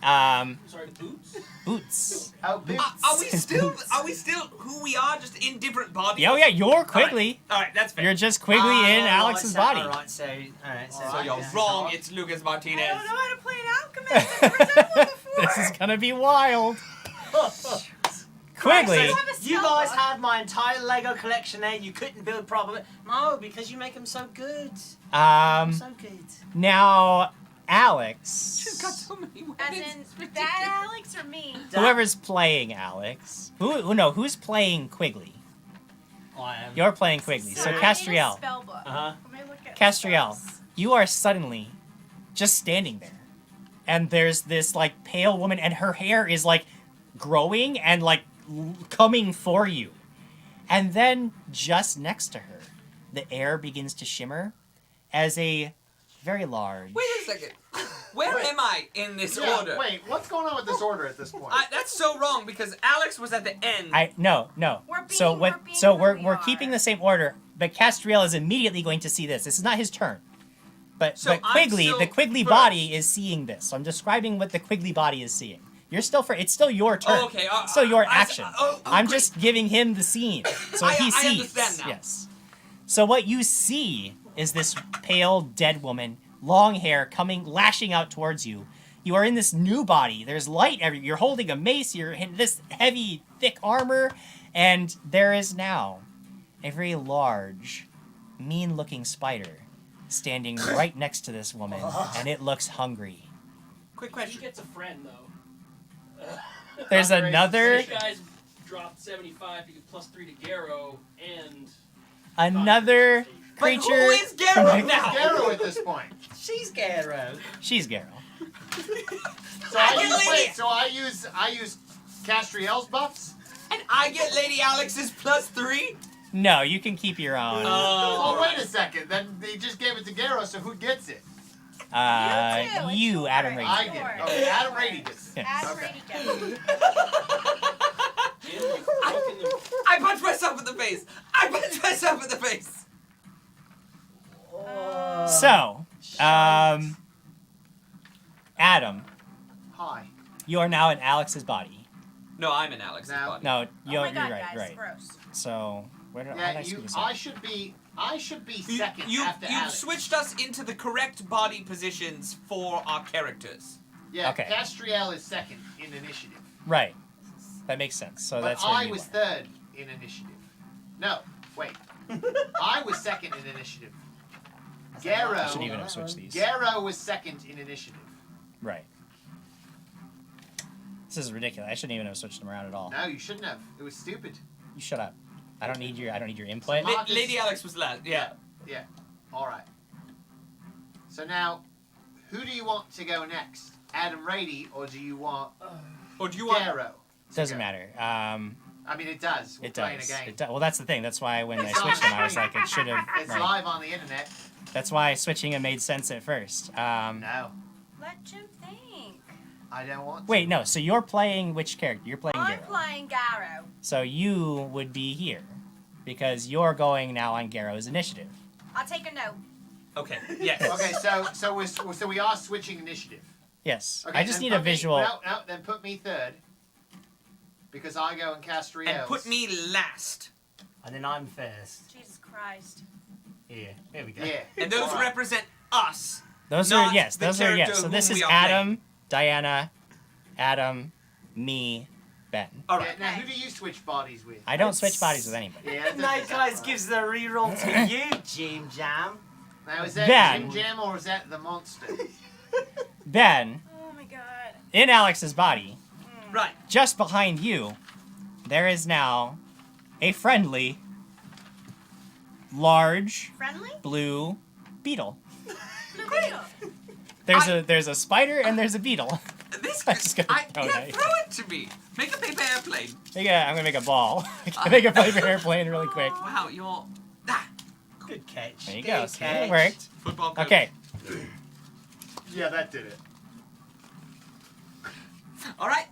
Sorry, boots?
Boots.
Oh, boots.
Are we still who we are, just in different bodies?
Oh yeah, you're Quigley.
All right, that's fair.
You're just Quigley in Alex's body.
Alright, so alright,
So you're wrong. It's Lucas Martinez.
I don't know how to play an alchemist. I've never done one before.
This is gonna be wild. Quigley.
You guys had my entire Lego collection there. You couldn't build properly. No, because you make them so good. So good.
Now Alex.
She's got so many
As in that Alex or me?
Whoever's playing Alex. Who's playing Quigley?
I am.
You're playing Quigley. So
I need a
Castriel.
spell book.
Uh-huh.
Let me look at
Castriel,
spells.
you are suddenly just standing there. And there's this like pale woman and her hair is like growing and like coming for you. And then just next to her, the air begins to shimmer as a very large.
Wait a second. Where am I in this order?
Wait, what's going on with this order at this point?
That's so wrong because Alex was at the end.
No. We're keeping the same order, but Castriel is immediately going to see this. This is not his turn. But
So I'm
Quigley,
still
the Quigley
first.
body is seeing this. So I'm describing what the Quigley body is seeing. You're still it's still your turn.
Oh, okay.
It's still your
I-
action. I'm
great.
just giving him the scene. So
I
he sees.
understand now.
Yes. So what you see is this pale dead woman, long hair, lashing out towards you. You are in this new body. There's light everywhere. You're holding a mace. You're in this heavy, thick armor, and there is now a very large, mean-looking spider standing right next to this woman, and it looks hungry.
Quick
She
question.
gets a friend, though.
There's another
You guys dropped 75 to get +3 to Garrow and...
creature.
But who is Garrow now?
Garrow at this point.
She's Garrow.
She's Garrow.
So I use Castriel's buffs?
And I get Lady Alex's +3?
No, you can keep your own.
Oh, wait a second. Then they just gave it to Garrow, so who gets it?
You, Adam Rady.
I get it. Okay, Adam Rady gets it.
Adam
Okay.
Rady gets it.
I punch myself in the face. I punch myself in the face.
So, Adam,
Hi.
you are now in Alex's body.
No, I'm in Alex's body.
No,
Oh
you're,
my God,
you're right,
guys,
right.
gross.
So, where did
Yeah,
I screw this up?
I should be second
You
after Alex.
switched us into the correct body positions for our characters.
Yeah,
Okay.
Castriel is second in initiative.
Right. That makes sense. So
But
that's where
I
you
was
are.
third in initiative. No, wait. I was second in initiative.
I shouldn't even have switched these.
Garrow was second in initiative.
Right. This is ridiculous. I shouldn't even have switched them around at all.
No, you shouldn't have. It was stupid.
You shut up. I don't need your input.
Lady Alex was last. Yeah.
Yeah. All right. So now, who do you want to go next? Adam Rady, or do you want?
Or do you want?
Garrow?
Doesn't matter.
I mean, it does. We're
It
playing
does.
a game.
It does. Well, that's the thing. That's why when I
It's
switched
on
them, I was like, it should have.
It's live on the internet.
That's why switching it made sense at first.
No,
Let Jim think.
I don't want to.
Wait, no. So you're playing which character? You're playing
I'm
Garrow.
playing Garrow.
So you would be here because you're going now on Garrow's initiative.
I'll take a note.
Okay. Yes.
Okay, so we are switching initiative.
Yes.
Okay,
I just
then
need a
put me-
visual.
No, then put me third. Because I go in Castriel.
And put me last.
And then I'm first.
Jesus Christ.
Here we go.
Yeah.
And those
All right.
represent us.
Those
not
are yes.
the
Those are yes.
character
So
whom
this is
we are
Adam, Diana, Adam, me, Ben.
All
Yeah,
right.
now, who do you switch bodies with?
I don't switch bodies with anybody.
Yeah, that
Night
doesn't
Guys
sound
gives the reroll to you, Jim Jam.
Now, is that
Ben.
Jim Jam or is that the monster?
Ben,
Oh my God.
in Alex's body,
Right.
just behind you, there is now a friendly, large,
Friendly?
blue beetle.
Great.
There's a spider and there's a beetle.
This.
I'm just gonna throw
Yeah,
it.
throw it to me. Make a paper airplane.
I'm gonna make a ball. Make a paper airplane really quick.
Wow, you're.
Good catch.
There you
Good
go. See,
catch.
it worked.
Football coach.
Okay.
Yeah, that did it.
All right.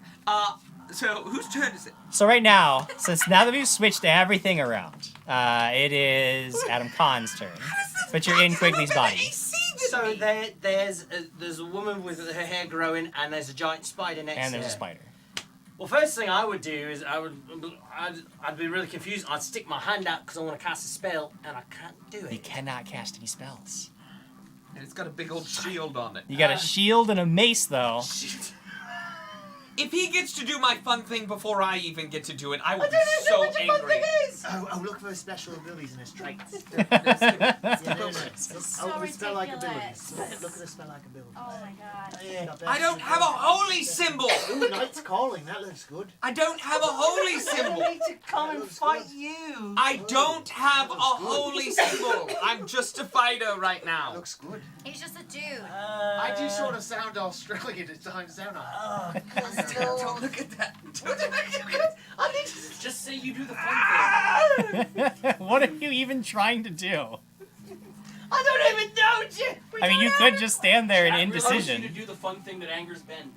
So whose turn is it?
So right now, now that we've switched everything around, it is Adam Khan's turn. But you're in Quigley's body.
So there's a woman with her hair growing, and there's a giant spider next
And
to her.
there's a spider.
Well, first thing I would do is I'd be really confused. I'd stick my hand out because I want to cast a spell, and I can't do it.
You cannot cast any spells.
And it's got a big old shield on it.
You got a shield and a mace, though.
If he gets to do my fun thing before I even get to do it, I will be so angry.
Oh, look for his special abilities and his traits.
So
the spell-like
ridiculous.
abilities. Look at the spell-like abilities.
Oh my God.
I don't have a holy symbol.
Ooh, Knight's Calling. That looks good.
I don't have a holy symbol.
I need to come and fight you.
I don't have a holy symbol. I'm just a fighter right now.
Looks good.
He's just a dude.
I do sort of sound Australian at times, don't I?
Don't look at that.
I need to
Just say you do the fun thing.
What are you even trying to do?
I don't even know, Jim.
I mean, you could just stand there in
I really want you
indecision.
to do the fun thing that angers Ben.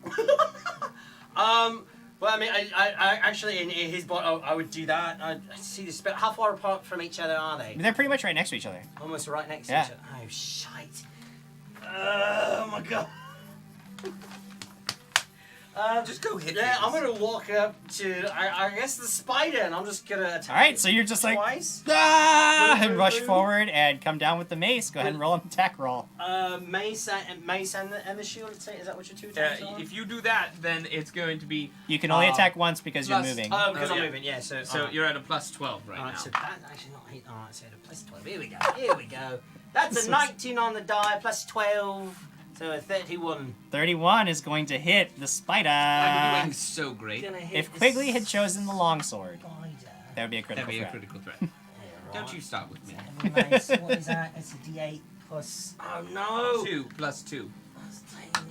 Well, I mean, I actually in his body, I would do that. I see the spell. How far apart from each other are they?
They're pretty much right next to each other.
Almost right next
Yeah.
to each other. Oh shite! Oh my god!
Just go hit
Yeah,
things.
I'm gonna walk up to I guess the spider, and I'm just gonna attack.
All right,
it
so you're just like
twice.
and rush forward and come down with the mace. Go ahead and roll an attack roll.
Mace and the shield. Is that what your two attacks are?
If you do that, then it's going to be.
You can only attack once because you're moving.
Oh, because
Oh,
I'm
yeah.
moving. Yeah. So
So you're at a +12 right
Alright,
now.
so that actually not hit. Alright, so the +12. Here we go. Here we go. That's a 19 on the die, +12. So a 31.
31 is going to hit the spider.
I'm doing so great.
Gonna hit
If
the
Quigley had chosen the longsword,
spider.
that would be a critical
That'd be a
threat.
critical threat.
Yeah,
Don't
right.
you start with me.
Nice. What is that? It's a D8 plus. Oh no!
2 + 2.
Plus 10.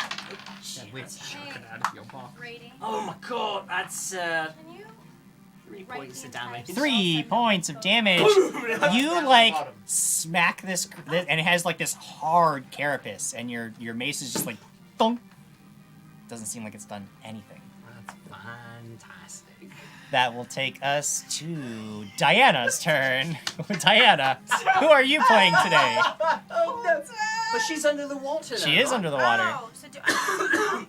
Rady.
Oh my god, that's
Can you
3 points of damage.
3 points of damage. You like smack this, and it has like this hard carapace, and your mace is just like thunk. Doesn't seem like it's done anything.
That's fantastic.
That will take us to Diana's turn. Diana, who are you playing today?
Oh no! But she's under the water.
She is under the water.
Oh, so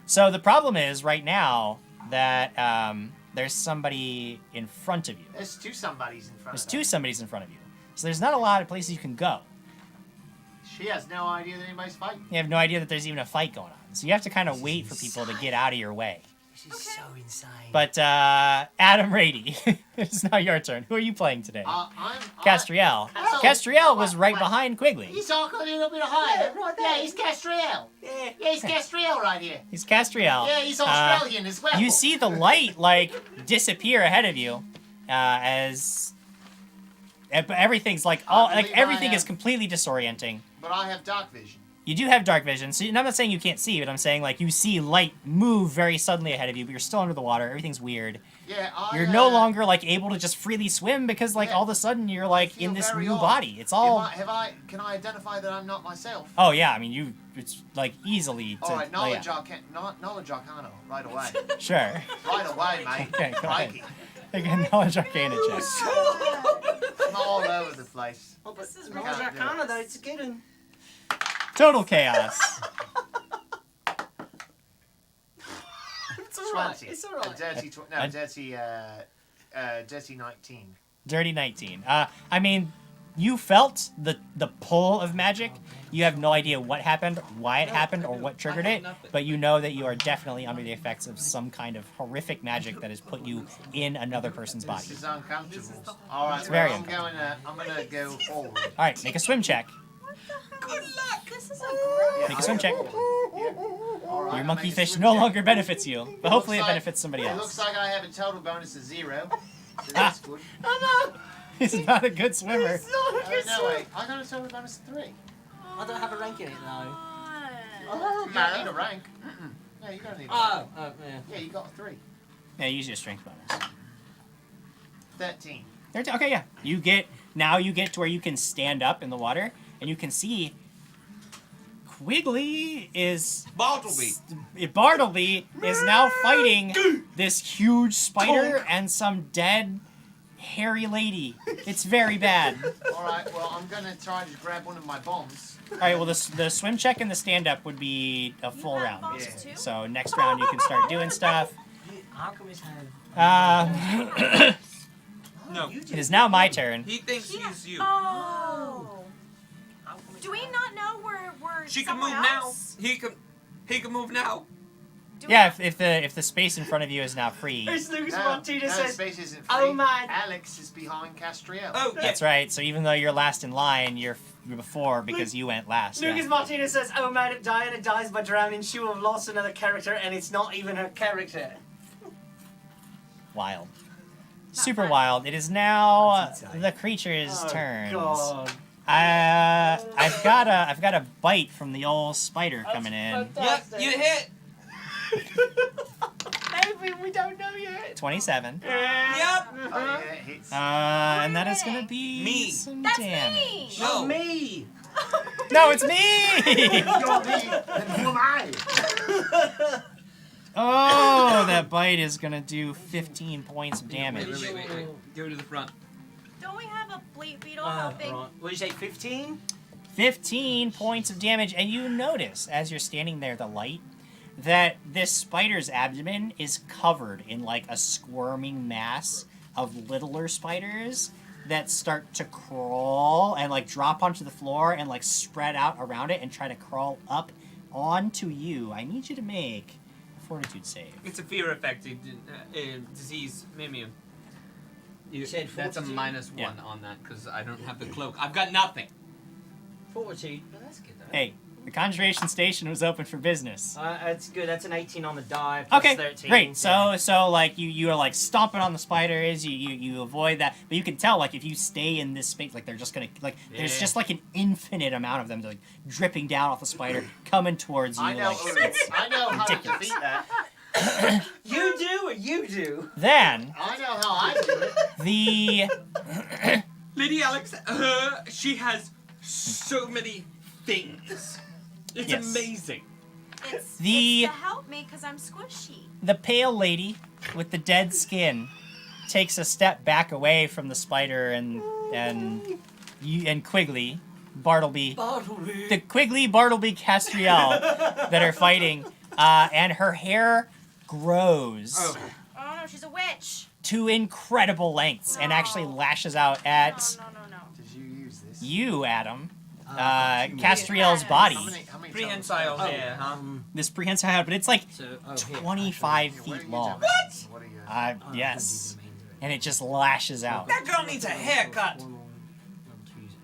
So the problem is right now that there's somebody in front of you.
There's two somebodies in front
There's
of
two somebodies in front of you. So there's not a lot of places you can go.
She has no idea that anybody's fighting.
You have no idea that there's even a fight going on. So you have to kind of wait for people to get out of your way.
This is so insane.
But Adam Rady, it's now your turn. Who are you playing today? Castriel.
Oh,
Castriel was right behind Quigley.
He's all a little bit higher.
Yeah, right there.
Yeah, he's Castriel. Yeah, he's Castriel right here.
He's Castriel.
Yeah, he's Australian as well.
You see the light like disappear ahead of you as everything's like all like everything is completely disorienting.
But I have dark vision.
You do have dark vision, so and I'm not saying you can't see, but I'm saying like you see light move very suddenly ahead of you, but you're still under the water. Everything's weird.
Yeah,
You're no longer like able to just freely swim because like all of a sudden you're like in this new body. It's all.
Can I identify that I'm not myself?
Oh yeah, I mean it's like easily.
All right, knowledge
yeah.
knowledge arcana right away.
Sure.
Right away, mate.
Okay, go ahead.
Crikey.
Again, knowledge arcana check.
I'm all over the place.
Oh, but
This is
knowledge
really-
arcana though, it's a good one.
Total chaos.
It's alright.
20.
It's alright.
Dirty 19.
Dirty 19. I mean, you felt the pull of magic. You have no idea what happened, why it happened, or what triggered it, but you know that you are definitely under the effects of some kind of horrific magic that has put you in another person's body.
This is uncomfortable. All right,
It's very
I'm gonna go forward.
All right, make a swim check.
Good luck. This is a gross.
Make a swim check.
All right,
Your
I'll
monkey
make a
fish
swim
no
check.
longer benefits you, but hopefully it
Looks like-
benefits somebody
It
else.
looks like I have a total bonus of 0. So that's good.
Oh no!
He's not a good swimmer.
It's not a good
No,
swim.
wait. I got a total bonus of 3.
I don't have a rank in it though.
Oh, you don't need a rank. No, you don't need a rank.
Oh, yeah.
Yeah, you got a 3.
Yeah, use your strength bonus.
13.
Okay, yeah. You get to where you can stand up in the water, and you can see Quigley is Bartleby is now fighting this huge spider and some dead hairy lady. It's very bad.
All right, well, I'm gonna try to grab one of my bombs.
All right, well, the swim check and the stand up would be a full round.
bombs too?
So next round you can start doing stuff.
How come his hand?
No.
It is now my turn.
He thinks he's you.
Oh. Do we not know we're
She can
someone
move
else?
now. He can move now.
Yeah, if the space in front of you is now free.
It's Lucas
No,
Martinez
no,
says,
space isn't free.
"Oh man,
Alex is behind Castriel."
Oh, yeah.
That's right. So even though you're last in line, you're before because you went last.
Lucas
Yeah.
Martinez says, oh man, if Diana dies by drowning, she will have lost another character, and it's not even her character."
Wild. Super wild. It is now the creature's
Oh,
turns.
God.
I've got a bite from the old spider coming in.
Yep, you hit.
Maybe we don't know yet.
27.
Yep.
Oh, yeah, it hits.
And that is gonna be
Me.
some
That's
damage.
me.
No.
Me.
No, it's me.
You're me, and who am I?
Oh, that bite is gonna do 15 points of damage.
Wait. Go to the front.
Don't we have a bleat beetle helping?
Right. What did you say, 15?
15 points of damage, and you notice as you're standing there, the light, that this spider's abdomen is covered in like a squirming mass of littler spiders that start to crawl and like drop onto the floor and like spread out around it and try to crawl up onto you. I need you to make a fortitude save.
It's a fear effect. Disease immune.
You said
That's a
fortitude?
-1 on that because I don't have the cloak. I've got nothing.
Fortitude. Well, that's good though.
Hey, The conjuration station was open for business.
That's good. That's an 18 on the die. Plus
Okay,
13.
great. So like you are like stomping on the spiders. You avoid that, but you can tell like if you stay in this space, like they're just gonna like there's just like an infinite amount of them like dripping down off the spider, coming towards you.
I know.
Like,
I know how to defeat that.
You do or you do?
Then
I know how I do it.
the
Lady Alex, she has so many things. It's
Yes.
amazing.
It's
The-
to help me because I'm squishy.
the pale lady with the dead skin takes a step back away from the spider and Quigley, Bartleby, the Quigley, Bartleby, Castriel that are fighting, and her hair grows
Oh no, she's a witch.
to incredible lengths and actually lashes out at
No.
Did you use this?
you, Adam. Castriel's body.
How many
Prehensile hair, huh?
This prehensile hair, but it's like
Here,
25 feet long.
What are you?
Yes. And it just lashes out.
That girl needs a haircut.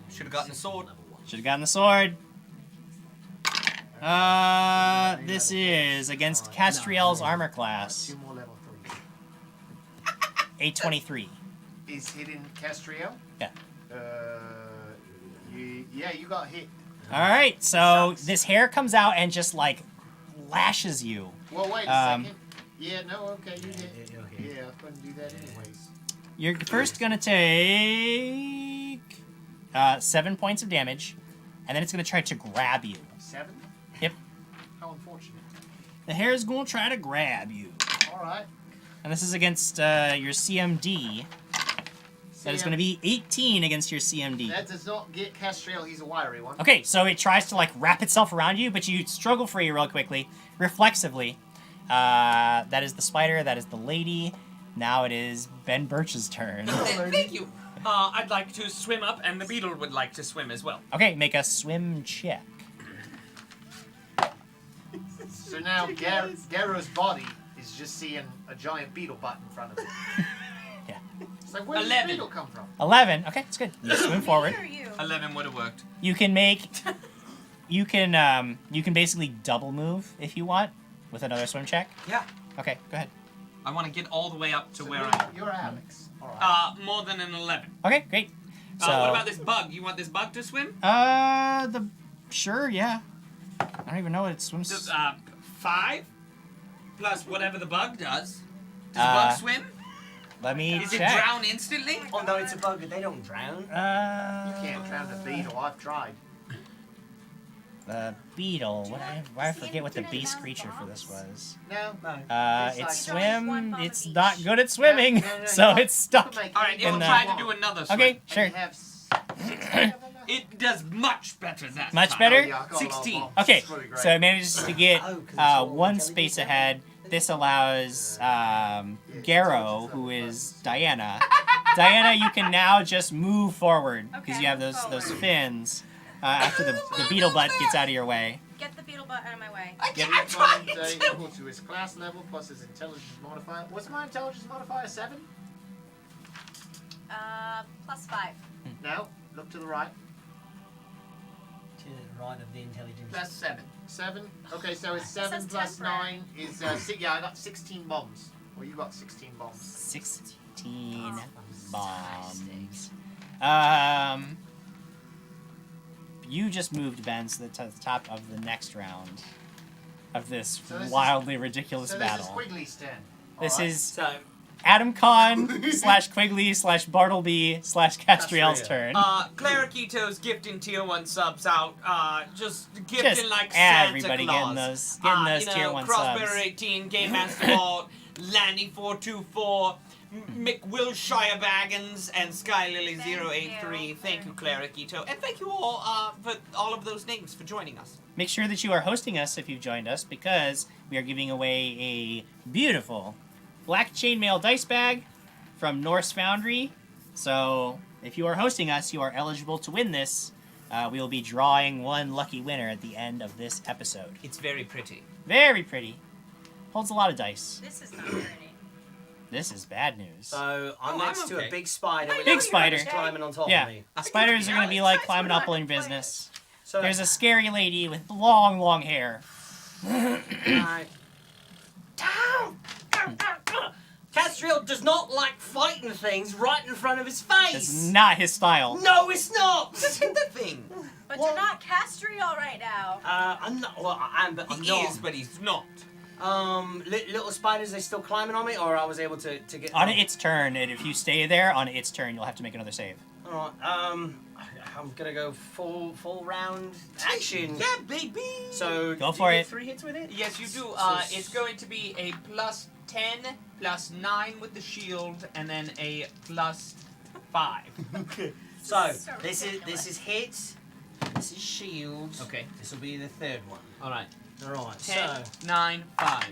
Should have gotten a sword.
Should have gotten the sword. This is against Castriel's armor class.
2 more level 3.
823.
Is hitting Castriel?
Yeah.
You got hit.
Alright, so this hair comes out and just like lashes you.
Well, wait a second. Yeah, no, okay, you hit. Yeah, I couldn't do that anyways.
You're first gonna take 7 points of damage, and then it's gonna try to grab you.
7?
Yep.
How unfortunate.
The hair is gonna try to grab you.
Alright.
And this is against your CMD. That is going to be 18 against your CMD.
That does not get Castriel, he's a wiry one.
Okay, so it tries to like wrap itself around you, but you struggle free real quickly, reflexively. That is the spider, that is the lady. Now it is Ben Birch's turn.
Thank you. I'd like to swim up, and the beetle would like to swim as well.
Okay, make a swim check.
So now Garrow's body is just seeing a giant beetle butt in front of it.
Yeah.
It's like, where did the beetle come from?
11. Okay, that's good. You swim forward.
11 would have worked.
You can make... You can basically double move if you want with another swim check.
Yeah.
Okay, go ahead.
I want to get all the way up to where I am.
You're Alex. Alright.
More than an 11.
Okay, great. So,
What about this bug? You want this bug to swim?
Sure, yeah. I don't even know what it swims.
5 plus whatever the bug does. Does the
Uh,
bug swim?
Let me
Is
check.
it drown instantly?
Oh no, it's a bug. They don't drown.
You can't drown a beetle, I've tried.
The beetle. Why I forget what the base creature for this was.
No.
It's swim. It's not good at swimming, so it's stuck.
Alright, it'll
in the...
try to do another swim.
Okay, sure.
It does much better that
Much
time.
better?
16.
Okay, so it manages to get one space ahead. This allows Garrow, who is Diana. Diana, you can now just move forward because you have those fins. After the beetle butt gets out of your way.
Get the beetle butt out of my way.
I'm trying to equal to his class level plus his intelligence modifier. What's my intelligence modifier? 7?
Plus 5.
Now, look to the right.
To the right of the intelligence.
That's 7. 7? Okay, so it's 7
says
plus
temporary.
9 is... yeah, I got 16 bombs. Well, you got 16 bombs.
16 bombs. You just moved Ben to the top of the next round of this wildly ridiculous battle.
This is Quigley's turn.
This
Alright.
is Adam Con / Quigley / Bartleby / Castriel's turn.
Cleriquito's gifting tier 1 subs out. Just gifting
Just
like Santa
everybody
Claus.
getting those tier 1
Crossbearer
subs.
18, Game Master Vault, Lanny424, Mick Wilshire Baggins, and Skylily083. Thank you, Cleriquito. And thank you all for all of those names for joining us.
Make sure that you are hosting us if you've joined us, because we are giving away a beautiful black chainmail dice bag from Norse Foundry. So if you are hosting us, you are eligible to win this. We will be drawing one lucky winner at the end of this episode.
It's very pretty.
Very pretty. Holds a lot of dice.
This is not pretty.
This is bad news.
So I'm next to a big spider. with
Big spider.
climbing on top
Yeah.
of me.
Spiders are going to be like climbing up on your business.
So
There's a scary lady with long, long hair.
Right. Castriel does not like fighting things right in front of his face.
It's not his style.
No, it's not.
Just hit the thing.
But you're not Castriel right now.
I'm not. Well, I am, but I'm
He
not.
is, but he's not.
Little spiders, they still climbing on me, or I was able to get.
On its turn, and if you stay there, on its turn, you'll have to make another save.
Alright, I'm gonna go full round action.
Yeah, baby.
So
Go
do
for
you get
it.
3 hits with it?
Yes, you do.
So
It's going to be a plus 10, plus 9 with the shield, and then a plus 5.
Okay. So this is hit. This is shield.
Okay.
This will be the third one.
All right.
All right.
10,
So
9, 5.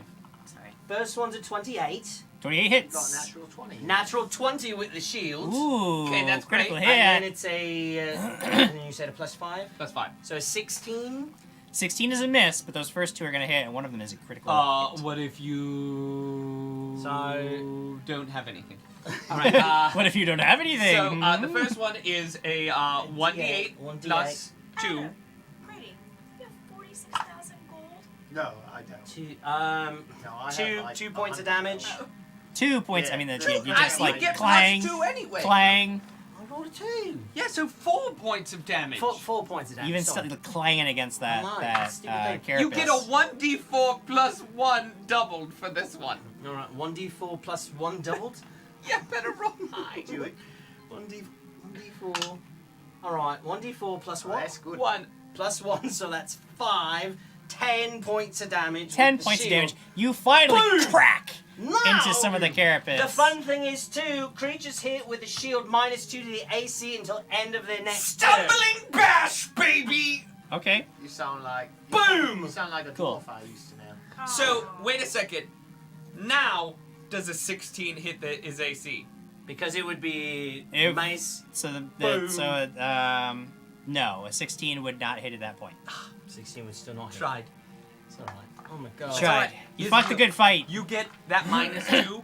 Sorry.
first one's a 28.
28
Got a
hits.
natural 20.
Natural 20 with the shield.
Ooh,
Okay, that's
critical
great.
hit.
And then it's a. And then you said a plus 5.
Plus 5.
So a 16.
16 is a miss, but those first two are going to hit, and one of them is a critical hit.
What if you
So-
don't have anything? All right.
What if you don't have anything?
So the first one is a 1d8
1d8
plus 2.
Anna, Rady, you have 46,000 gold.
No, I don't.
Two,
No, I have, like,
2 points of damage.
2 points.
Yeah,
I mean,
that's
you
true.
just
You
like
get
clang,
plus 2 anyway.
clang.
I rolled a 2.
Yeah, so 4 points of damage.
4 points of damage.
Even
sorry.
still clanging against that
Oh,
that
stupid thing.
carapace.
You get a 1d4 plus 1 doubled for this one.
Alright, 1d4 plus 1 doubled.
Yeah, better roll.
Do it. 1d4. Alright, 1d4 plus
Oh,
what?
that's good.
1.
Plus 1, so that's 5. 10 points of damage.
10
with the
points of
shield.
damage. You finally
Boom!
crack
Now,
into some of the carapace.
the fun thing is, too, creatures hit with a shield -2 to the AC until end of their next turn.
Stumbling bash, baby!
Okay.
You sound like.
Boom!
You sound like a
Cool.
dwarf I used to know.
So, wait a second. Now, does a 16 hit his AC?
Because it would be
It-
mace.
So
Boom.
no, a 16 would not hit at that point.
16 would still not hit.
Tried.
It's alright. Oh my god.
Tried.
alright.
You
Yes,
fought the
you-
good fight.
You get that -2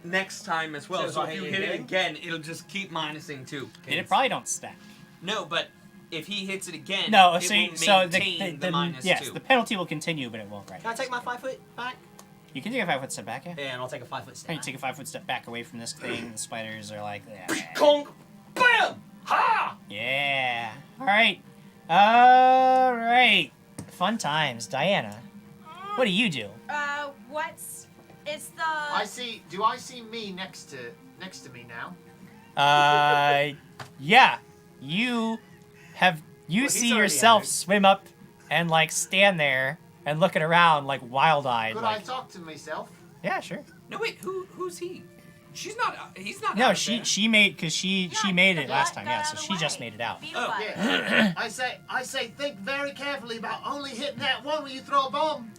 next time as well.
So if
So
I
if you
hit
hit
it
it again, it'll just keep minusing 2.
And it probably don't stack.
No, but if he hits it again,
No,
it
so
will
so
maintain the minus
yes,
2.
the penalty will continue, but it won't. Right.
Can I take my 5 foot back?
You can take a 5-foot step back. Yeah.
Yeah, and I'll take a 5 foot step
And you
back.
take a 5-foot step back away from this thing. The spiders are like,
Conk! Bam! Ha!
yeah. All right. All right. Fun times, Diana. What do you do?
It's the.
I see. Do I see me next to me now?
Yeah. You
he's
see
already
yourself
out.
swim up and like stand there and looking around like wild-eyed.
Could
Like,
I talk to myself?
yeah, sure.
No, wait, who's he? She's not. He's not.
No,
out of
she
there.
made because she made it last time.
got
Yeah,
out
so
of the
she just
way.
made it out.
Beetle butt.
Yeah. I say, think very carefully about only hitting that one when you throw a bomb.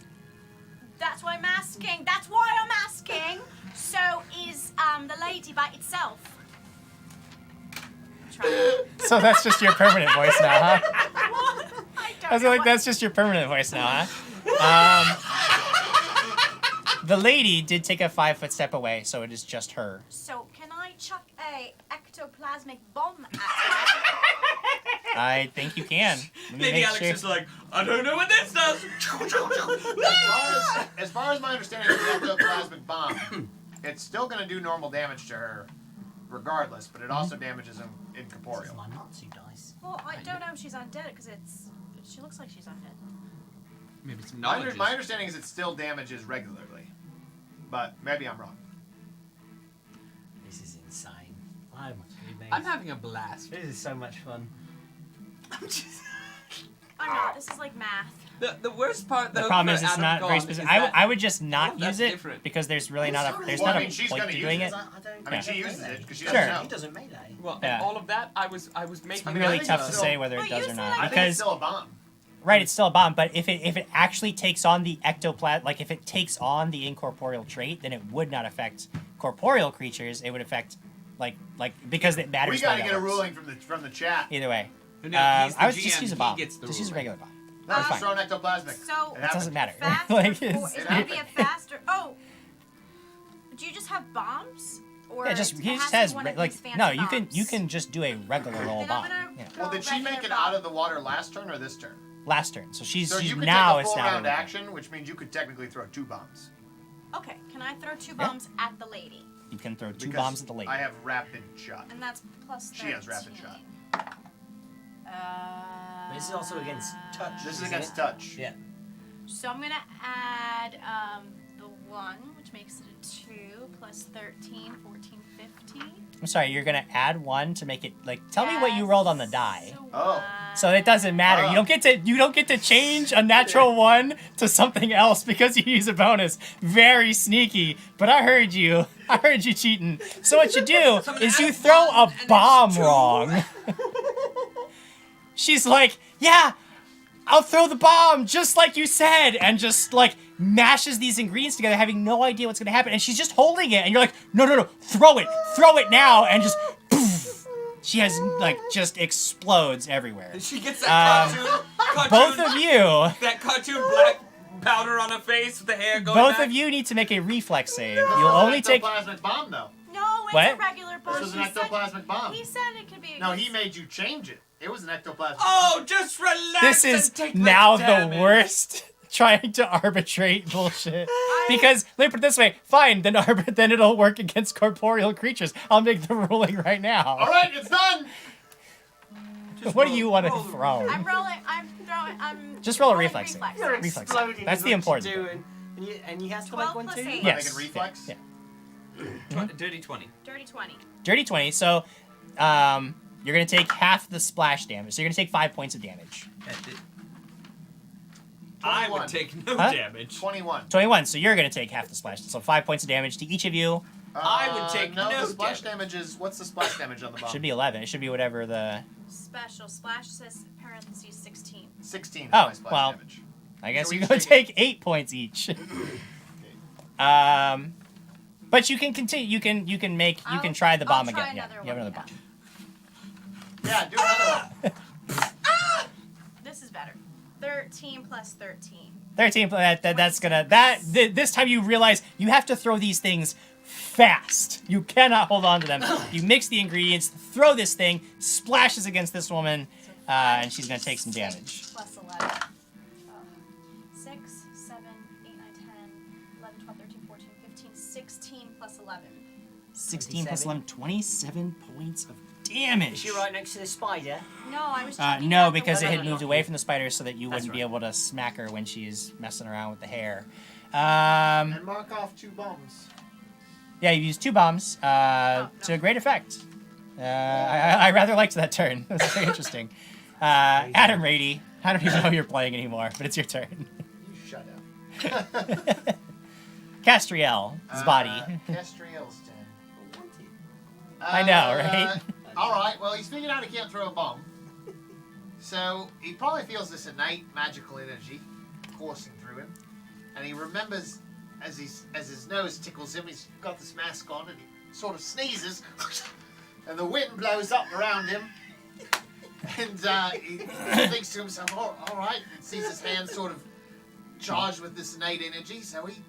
That's why I'm asking. That's why I'm asking. So is the lady by itself? Try.
So that's just your permanent voice now, huh?
What? I don't
I was
know
like,
what-
that's just your permanent voice now, huh? The lady did take a 5-foot step away, so it is just her.
So can I chuck a ectoplasmic bomb at her?
I think you can. Let me
Lady
make
Alex
sure.
is like, I don't know what this does.
As far as my understanding of the ectoplasmic bomb, it's still going to do normal damage to her, regardless. But it also damages incorporeal.
My Natsu dice.
Well, I don't know if she's undead because she looks like she's undead.
Maybe some
My,
knowledge.
my understanding is it still damages regularly, but maybe I'm wrong.
This is insane. I'm
I'm having a blast.
This is so much fun.
I'm not. This is like math.
The worst part, though,
The problem is
for
it's
Adam
not very
Gone
specific.
is that-
I would just not
that's
use it
different.
because there's really not a
Well, I mean,
a
she's
point
gonna
to
use
doing
it.
it.
I
I mean, she
don't
uses
melee.
it because she
Sure.
doesn't know.
He doesn't melee.
Well,
Yeah.
and all of that, I was making.
I mean,
Really
think
tough
it's
to
still-
say whether
Well,
it does
you
or
said
not
I
I think it's
because
still a bomb.
right, it's still a bomb. But if it actually takes on the ectoplasm, like if it takes on the incorporeal trait, then it would not affect corporeal creatures. It would affect like because it matters.
We got
by
to get a
numbers.
ruling from the chat.
Either way.
No, he's the
I would
GM,
just use a
he
bomb.
gets the
Just use a
ruling.
regular bomb.
No,
That's
just
fine.
throw an ectoplasmic.
So
It
It doesn't
happens.
matter.
faster.
Like,
It's
it's,
gonna be a faster. Oh, do you just have bombs? Or
Yeah, just
it
he
has
just
to be
has
one of
like
these fancy
no.
bombs.
You can just do a regular old bomb. Yeah.
Well, did she make it out of the water last turn or this turn?
Last turn, so she's
So you could
now
take a full
it's now
round
the-
action, which means you could technically throw 2 bombs.
Okay, can I throw 2 bombs at the lady?
You can throw 2
Because
bombs at the lady.
I have rapid shot.
And that's plus 13.
She has rapid shot.
This is also against touch.
This is
isn't
against
it?
touch.
Yeah.
So I'm gonna add the 1, which makes it a 2, plus 13, 14, 15.
I'm sorry, you're gonna add 1 to make it like. Tell me what you rolled on the die.
Oh.
So it doesn't matter. You don't get to change a natural 1 to something else because you use a bonus. Very sneaky. But I heard you. I heard you cheating. So what you do is you throw a bomb wrong. She's like, yeah, I'll throw the bomb just like you said, and just like mashes these ingredients together, having no idea what's gonna happen. And she's just holding it, and you're like, no, throw it now, and just poof. She has like just explodes everywhere.
And she gets that cartoon.
Both of you.
That cartoon black powder on her face with the hair going
Both
back.
of you need to make a reflex save.
This
You'll
is an
only take.
ectoplasmic bomb, though.
No, it's
What?
a regular bomb.
This was an ectoplasmic bomb.
He said it could be.
No, he made you change it. It was an ectoplasmic
Oh,
bomb.
just relax.
This is
and take
now
the
the
damage.
worst. Trying to arbitrate bullshit. Because let me put it this way. Fine, then then it'll work against corporeal creatures. I'll make the ruling right now.
All right, it's done.
What do you want to throw?
I'm rolling. I'm throwing. I'm.
Just roll a
rolling
reflex save.
reflex.
You're
Reflex.
exploding.
That's
is
the
what
important
you're
bit.
doing. And you have to
12
make 1
plus
too?
8.
Yes.
Make a reflex?
Yeah.
Dirty 20.
Dirty 20.
Dirty 20. So, you're gonna take half the splash damage. So you're gonna take 5 points of damage.
I
21.
would take no
Huh?
damage.
21.
21. So you're gonna take half the splash. So 5 points of damage to each of you.
I would take
no.
no
The splash damage is what's the splash damage on the bomb?
Should be 11. It should be whatever the.
Special splash says parentheses 16.
16. Is
Oh,
my splash
well.
damage.
I guess
So
you
we
go
just
take 8 points each. But you can continue. You can make. You can try the bomb
I'll try
again. Yeah,
another
you have
one,
another bomb.
Yeah, do another one.
This is better. 13 plus 13.
13. That's gonna. This time you realize you have to throw these things fast. You cannot hold on to them. You mix the ingredients, throw this thing, splashes against this woman, and she's gonna take some damage.
Plus 11. 6, 7, 8, 9, 10, 11, 12, 13, 14, 15, 16 plus 11.
16 plus 11, 27 points of damage.
Is she right next to the spider?
No, I was checking
No,
out the
because it had
window.
moved away from the spider so that you
That's
wouldn't be
right.
able to smack her when she's messing around with the hair.
And mark off 2 bombs.
Yeah, you used 2 bombs to a great effect. I rather liked that turn. It was very interesting. Adam Rady, I don't even know you're playing anymore, but it's your turn.
You shut up.
Castriel's body.
Castriel's turn.
I know, right?
All right. Well, he's figured out he can't throw a bomb, so he probably feels this innate magical energy coursing through him, and he remembers as his nose tickles him. He's got this mask on, and he sort of sneezes, and the wind blows up around him, and he thinks to himself, "All right," and sees his hand sort of charged with this innate energy, so he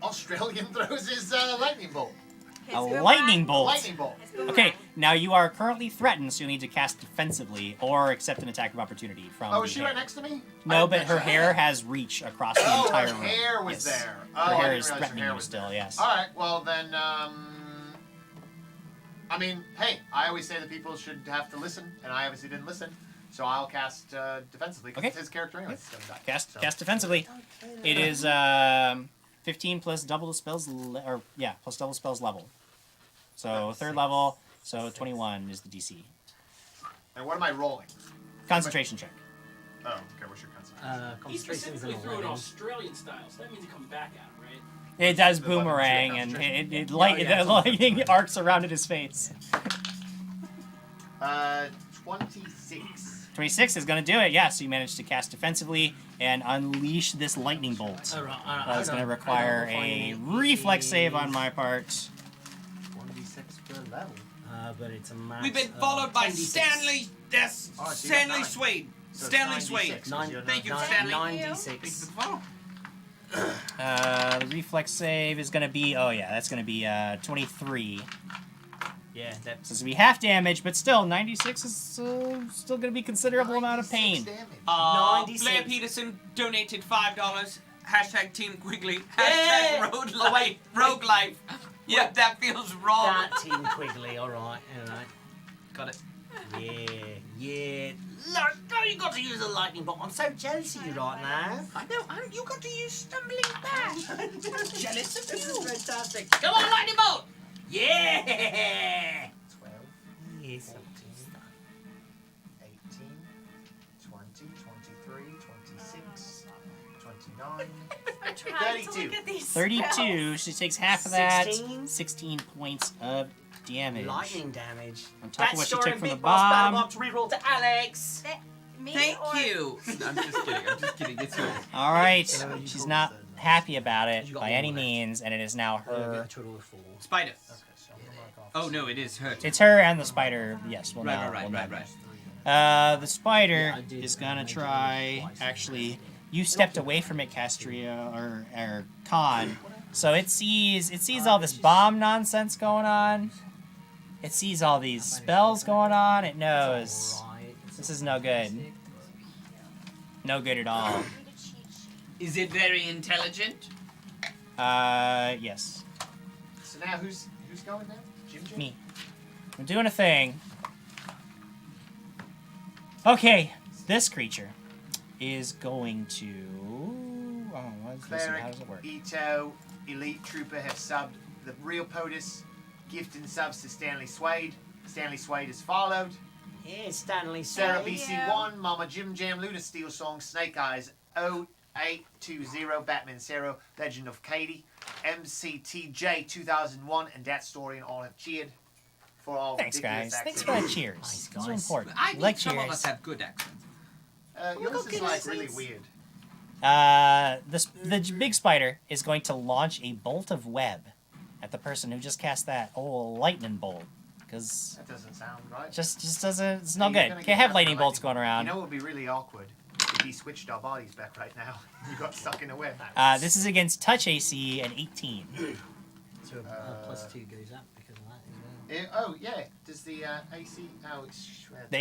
Australian throws his lightning bolt.
A lightning bolt.
Lightning bolt.
Okay, now you are currently threatened, so you'll need to cast defensively or accept an attack of opportunity from.
Oh,
the
is she
hair.
right next to me?
No, but her hair has reach across the entire
her
room.
hair was
Yes.
there.
Her
Oh, I
hair
didn't
is
realize her
threatening
hair
you
was
still.
there.
Yes.
All right. Well then, I mean, hey, I always say that people should have to listen, and I obviously didn't listen, so I'll cast defensively because
Okay.
it's his character anyway. It's gonna die.
Cast defensively. It is 15 plus double the spells, plus double spells level. So third level. So 21 is the DC.
And what am I rolling?
Concentration check.
Oh, okay. What's your concentration?
He specifically threw it Australian style, so that means it comes back at him, right?
It does
The weapon
boomerang,
check
and
concentration.
the lightning arcs around at his face.
26.
26 is going to do it, yeah. So you managed to cast defensively and unleash this lightning bolt.
All right,
That's going to require a reflex save on my part.
1d6 per level.
But it's a max.
We've been followed by
10d6.
Stanley. Yes,
Oh, so you got
Stanley
9.
Swade.
So it's
Stanley
9d6,
Swade.
'cause you're
Thank you,
not-
Stanley.
Nine
Thank you for
d6.
the follow.
The reflex save is gonna be. Oh yeah, that's gonna be 23.
Yeah,
So it's gonna be half damage, but still 96 is still gonna be considerable amount of pain.
96.
Blair Peterson donated $5. Hashtag Team Quigley. Hashtag Rogue Life. Yeah, that feels wrong.
That Team Quigley, alright.
Got it.
Yeah. Look, no, you got to use a lightning bolt. I'm so jealous of you right now.
I know, you got to use Stumbling Bash.
I'm just jealous of you. This is fantastic. Come on, lightning bolt! Yeah!
12,
Yes.
14, 18, 20, 23, 26, 29,
I'm trying to
32.
look at these
32. She takes half of that.
16?
16 points of damage.
Lightning damage.
On top of what she
Backstory
took
and
from the
Big Boss Battle
bomb.
Box reroll to Alex.
Me
Thank
or
you. I'm just kidding. It's yours.
All right. She's not happy about it
You got
by
one
any
left.
means, and it is now
You get
her.
a total of 4.
Spider.
Okay, so I'm gonna mark off.
Oh, no, it is her.
It's her and the spider. Yes, well, now.
Right.
The spider
Yeah, I did
is gonna
major
try.
twice.
Actually, you stepped away from it, Castria or Khan. So it sees all this bomb nonsense going on. It sees all these spells going on. It knows this is no good. No good at all.
Is it very intelligent?
Yes.
So now who's going now? Jim?
Me. I'm doing a thing. Okay, this creature is going to. Oh, what is this?
Cleric,
How does it work?
Ito, Elite Trooper have subbed the real POTUS. Gifting subs to Stanley Swade. Stanley Swade is followed.
Yeah, Stanley.
Sarah
Swade.
BC1, Mama Jim Jam, Luna Steel Song, Snake Eyes, 0820, Batman Zero, Legend of Katie, MCTJ 2001, and that story, and all have cheered for all
Thanks,
ridiculous
guys. Thanks
accents.
for the cheers.
Nice,
Those are
guys.
important.
I
We
think
like
some of
cheers.
us have good accents.
Yours is like really weird.
The big spider is going to launch a bolt of web at the person who just cast that lightning bolt, because
That doesn't sound right.
just doesn't. It's no
You're
good.
gonna
Can't
get
have
that
lightning
for
bolts going around.
You know what would be really awkward? If he switched our bodies back right now. You got stuck in a web.
This is against touch AC and 18.
So plus 2 goes up because of that as well.
Oh yeah. Does the AC? Oh, it's
The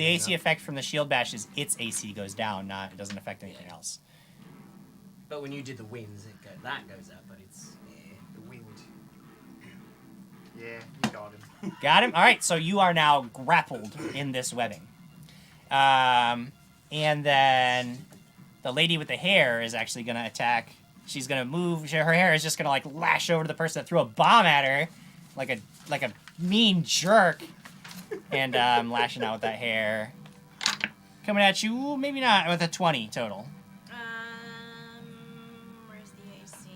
AC effect from the shield bash is its AC goes down, not it doesn't affect anything else.
But when you did the winds, that goes up, but it's
the wind. Yeah, you got him.
Got him? All right, so you are now grappled in this webbing. And then the lady with the hair is actually going to attack. She's going to move. Her hair is just going to like lash over to the person that threw a bomb at her like a mean jerk. And I'm lashing out with that hair. Coming at you, maybe not, with a 20 total.
Where's the AC?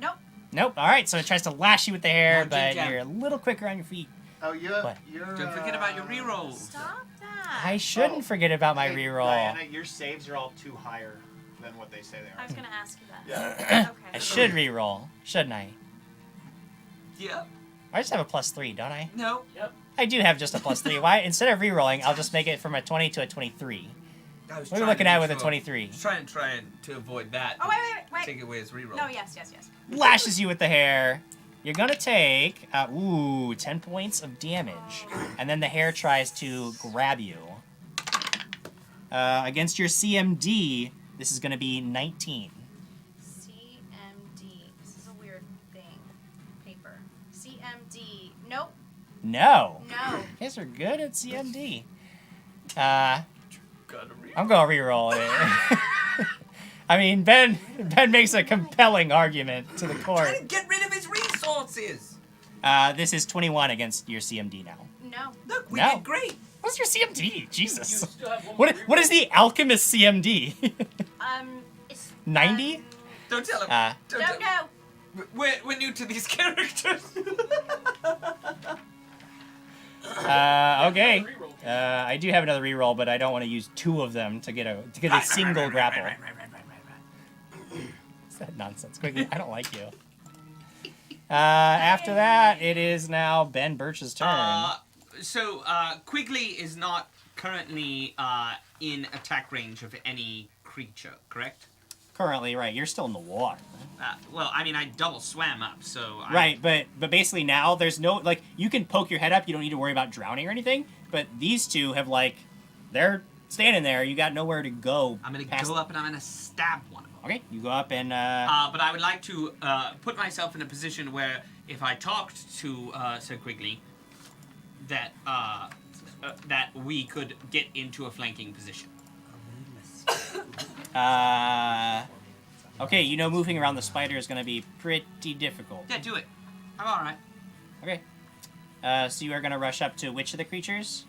Nope.
Nope. All right, so it tries to lash you with the hair,
Jim
but
Jam.
you're a little quicker on your feet.
Oh, you're.
What?
Don't forget about your rerolls.
Stop that.
I shouldn't forget about my
Hey,
reroll.
Diana, your saves are all too higher than what they say they
I
are.
was gonna ask you that.
Yeah.
I should reroll, shouldn't I?
Yeah.
I just have a +3, don't I?
No.
Yep.
I do have just a +3. Why? Instead of rerolling, I'll just make it from a 20 to a 23.
I was
What are we
trying
looking
to
at
make
with a
sure-
23?
Trying to avoid that.
Oh wait.
Take away his reroll.
No, yes.
Lashes you with the hair. You're gonna take 10 points of damage, and then the hair tries to grab you. Against your CMD, this is gonna be 19.
CMD. This is a weird thing. Paper. CMD. Nope.
No.
No.
You guys are good at CMD. I'm gonna reroll it. I mean, Ben makes a compelling argument to the court.
Trying to get rid of his resources.
This is 21 against your CMD now.
No.
Look, we
No.
did great.
What's your CMD? Jesus.
still have one
What
more
is the alchemist CMD?
It's
90?
Don't tell him.
Don't
tell
know.
We're new to these characters.
Okay. I do have another reroll, but I don't want to use 2 of them to get a single grapple. What's that nonsense? Quickly, I don't like you. After that, it is now Ben Birch's turn.
So Quigley is not currently in attack range of any creature, correct?
Currently, right? You're still in the water.
Well, I mean, I double swam up, so...
Right, but basically now there's no, like, you can poke your head up, you don't need to worry about drowning or anything, but these two have, like, they're standing there, you got nowhere to go.
I'm gonna go up and I'm gonna stab one of them.
Okay, you go up and,
But I would like to put myself in a position where if I talked to Sir Quigley, that we could get into a flanking position.
okay, you know moving around the spider is gonna be pretty difficult.
Yeah, do it. I'm alright.
Okay. So you are gonna rush up to which of the creatures?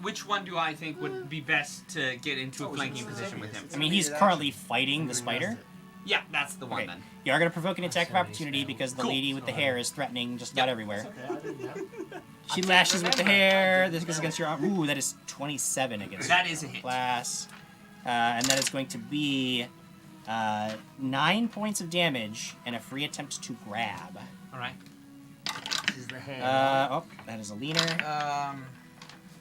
Which one do I think would be best to get into a flanking position with him?
I mean, he's currently fighting the spider.
Yeah, that's the one
Okay.
then.
You are going to provoke an attack of opportunity because the lady with the hair is threatening just about everywhere. She lashes with the hair. This goes against your arm. Ooh, that is 27 against
That
your
is a hit.
class. And that is going to be 9 points of damage and a free attempt to grab.
Alright.
This is the hair.
Oh, that is a leaner.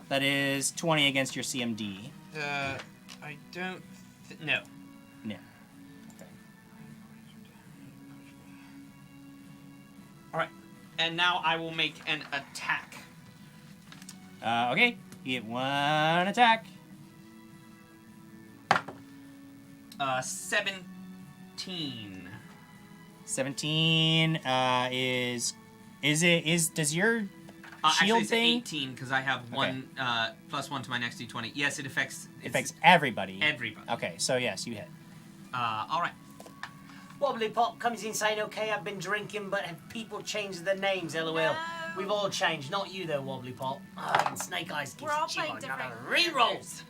That is 20 against your CMD.
I don't... No.
No.
Alright. And now I will make an attack.
Okay. You get one attack.
17.
17 does your shield
actually,
thing?
it's 18 because I have one plus one to my next d20. Yes, it affects.
It affects everybody.
Everybody.
Okay, so yes, you hit.
All right.
Wobbly Pop comes in saying, okay, I've been drinking, but have people changed their names, LOL.
No.
We've all changed, not you though, Wobbly Pop. And Snake Eyes keeps
We're all
cheap
playing
on
different
rerolls.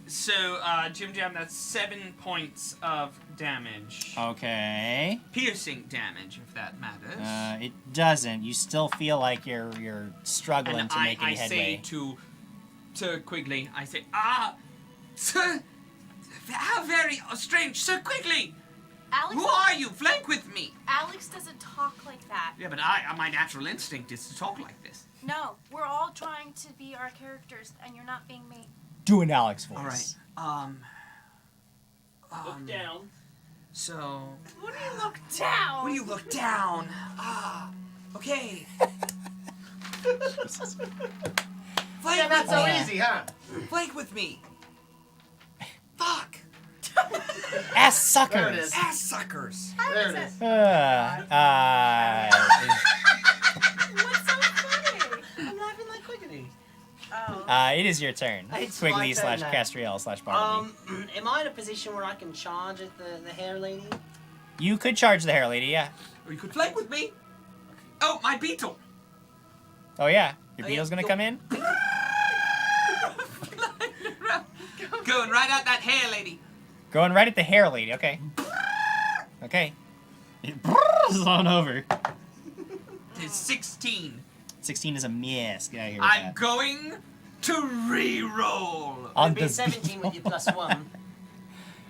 So, Jim Jam, that's 7 points of damage.
Okay.
Piercing damage, if that matters.
It doesn't. You still feel like you're struggling
And
to make any
I
headway.
say to Quigley, I say, Sir, how very strange, Sir Quigley!
Alex,
Who are you? Flank with me!
Alex doesn't talk like that.
Yeah, but my natural instinct is to talk like this.
No, we're all trying to be our characters, and you're not being me.
Do an Alex voice.
All right.
Look down.
So.
What do you look down?
What do you look down? Okay. Flank
Yeah, not
with
so
me.
easy, huh?
Flank with me. Fuck.
Ass suckers.
There it is.
Ass suckers.
There it is.
What's so funny?
I'm laughing like Quigley.
It is your turn.
It's
Quigley
my turn now.
Castriel / Bartleby.
Am I in a position where I can charge at the hair lady?
You could charge the hair lady, yeah.
Or you could flank with me. Oh, my beetle.
Oh yeah, your
Oh, yeah,
beetle's gonna
go.
come in.
Going right at that hair lady.
Going right at the hair lady. Okay. Okay. It on over.
It's 16.
16 is a miss. Get out of here with
I'm
that.
going to re-roll.
On
It'd be
the
17 with your +1.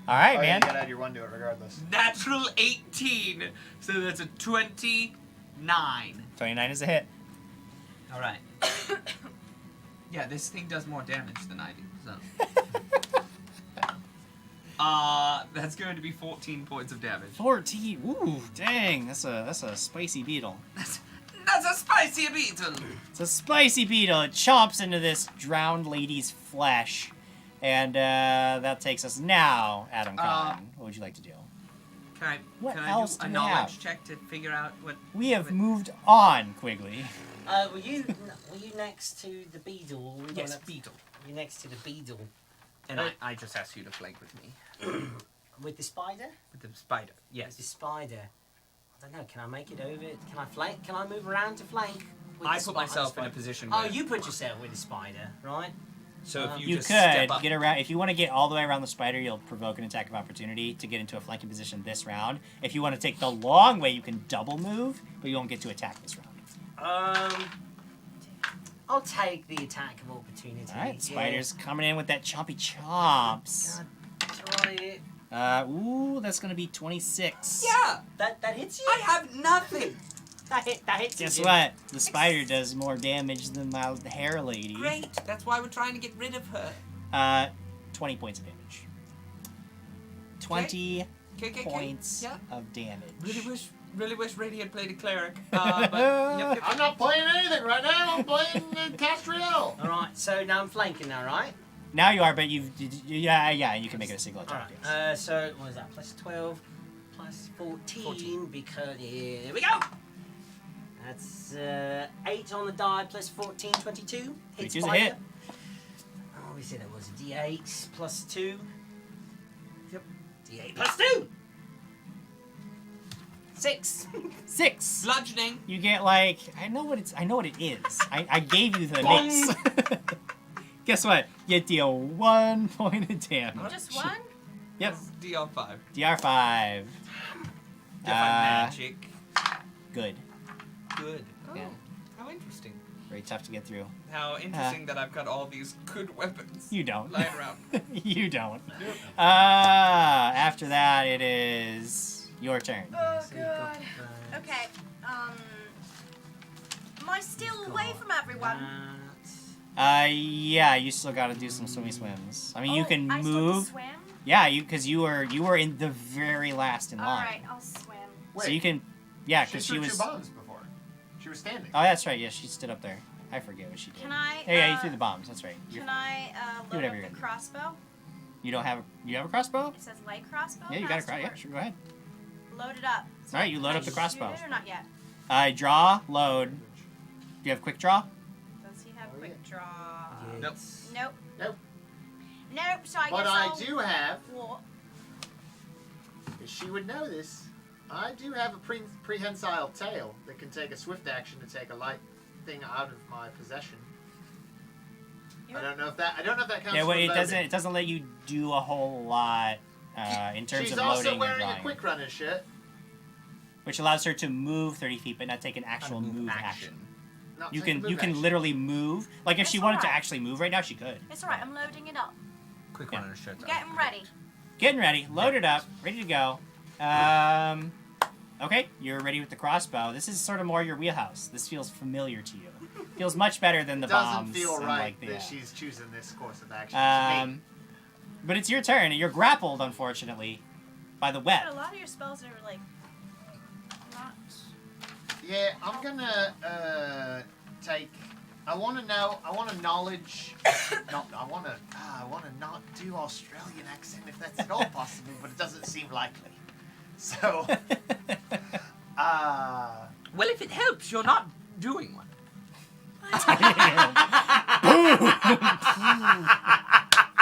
All right,
Oh, yeah,
man.
you gotta add your 1 to it regardless.
Natural 18. So that's a 29.
29 is a hit.
All right. Yeah, this thing does more damage than I do. So. That's going to be 14 points of damage.
14. Ooh, dang. That's a spicy beetle.
That's a spicy beetle.
It's a spicy beetle. It chomps into this drowned lady's flesh. And that takes us now, Adam Conn. What would you like to do?
Can
What
I
else
do a
do we
knowledge
have?
check to figure out what?
We have moved on, Quigley.
Were you next to the beetle? Or were you
Yes,
next-
beetle.
You're next to the beetle.
And I just asked you to flank with me.
With the spider?
With the spider,
With the
yes.
spider. I don't know, can I make it over? Can I flank? Can I move around to flank? With
I
the
put
spi-
myself in a
spider?
position
Oh,
where...
you put yourself with the spider, right?
So if you
You
just
could
step up...
get around. If you want to get all the way around the spider, you'll provoke an attack of opportunity to get into a flanking position this round. If you want to take the long way, you can double move, but you won't get to attack this round.
I'll take the attack of opportunity.
All right,
yeah.
spider's coming in with that chompy chomps.
Try it.
Ooh, that's gonna be 26.
Yeah!
That hits you?
I have nothing!
That hits you.
Guess
Jim.
what? The spider does more damage than my hair lady. 20
Okay.
points
Yeah.
of damage.
Really wish Rady had played a cleric. But yep.
I'm not playing anything right now. I'm playing Castriel.
All right, so now I'm flanking now, right?
Now you are, but yeah, you can make it a single attack.
All
Yes.
right. So what is that? Plus 12, plus 14, because here we go. That's 8 on the die, plus 14, 22. Hits
22's a
fire.
hit.
Oh, we said it was a D8 plus 2. Yep. D8 plus 2. 6.
6.
Bludgeoning.
You get like I know what it is. I gave you the
Bong.
mix. Guess what? You deal 1 point of damage.
Just one?
Yep.
DR5.
DR5.
Magic.
Good.
Good.
Yeah.
How interesting.
Very tough to get through.
How interesting that I've got all these good weapons.
You don't.
Lying around.
You don't. After that, it is your turn.
Oh, God. Okay, am I still away from everyone?
Yeah, you still got to do some swimmy swims. I mean, you can
I still
move.
have to swim?
Yeah, because you were in the very last in line.
Alright, I'll swim.
So you can, yeah,
She
because
threw
she
two
was.
bombs before. She was standing.
Oh, that's right. Yeah, she stood up there. I forget what she did.
Can I,
Yeah, you threw the bombs. That's right.
Can I
do
load
whatever
up
you're
the
gonna do.
crossbow?
You don't have a. You have a crossbow?
It says light crossbow?
Yeah, you got a
Has to
crossbow. Yeah,
work.
sure. Go ahead.
Load it up.
All right, you load
Can
up the
I
crossbow.
shoot it or not yet?
Draw, load. Do you have quick draw?
Does he have quick draw?
Nope.
Nope.
Nope.
Nope, so I
But
guess
I
I'll...
do have.
What?
She would know this. I do have a prehensile tail that can take a swift action to take a light thing out of my possession. I don't know if that counts.
Yeah,
for
well, it
loading.
doesn't let you do a whole lot in terms
She's
of
also
loading or
wearing a
drawing,
quick runner shirt.
which allows her to move 30 feet, but not take an actual move action.
Not
You
take a
can
move action.
literally move. Like if she
That's
wanted to
alright.
actually move right now, she could.
It's alright, I'm loading it up.
Quick
Yeah.
runner shirt.
Getting ready.
Getting ready, loaded up, ready to go. Okay, you're ready with the crossbow. This is sort of more your wheelhouse. This feels familiar to you. Feels much better than the
Doesn't
bombs.
feel
and,
right
like, the,
that she's choosing this course of action. to me.
But it's your turn, and you're grappled, unfortunately, by the web.
But a lot of your spells are like not.
Yeah, I'm gonna take. I want to know. I want to knowledge. I want to not do Australian accent if that's at all possible, but it doesn't seem likely. So,
Well, if it helps, you're not doing one.
You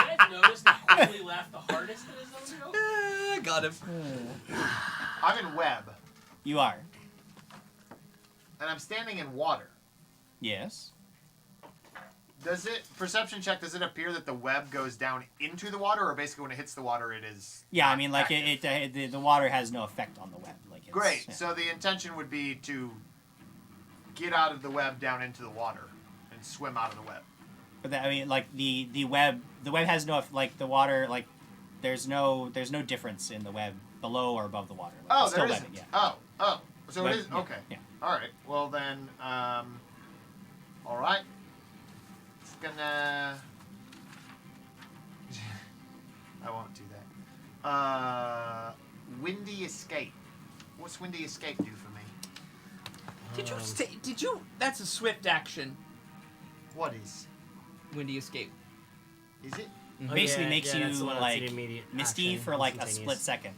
guys noticed that Holy laughed the hardest in his own show?
Got him.
I'm in web,
You are.
and I'm standing in water.
Yes.
Does it perception check? Does it appear that the web goes down into the water, or basically when it hits the water, it is?
Yeah, I mean, like
active?
the water has no effect on the web. Like it's,
Great.
yeah.
So the intention would be to get out of the web down into the water and swim out of the web.
But I mean, like the web has no like the water like there's no difference in the web below or above the water. Like,
Oh,
it's
there
still
isn't.
webbing, yeah.
Oh. So
Web-
it is
yeah,
okay.
yeah.
All right. Well then, all right. It's gonna. I won't do that. Windy escape. What's windy escape do for me?
Did you say? Did you? That's a swift action.
What is?
Windy escape.
Is it?
Basically makes
that's the
you
one that's
like
an immediate
misty
action,
for like a
instantaneous.
split second.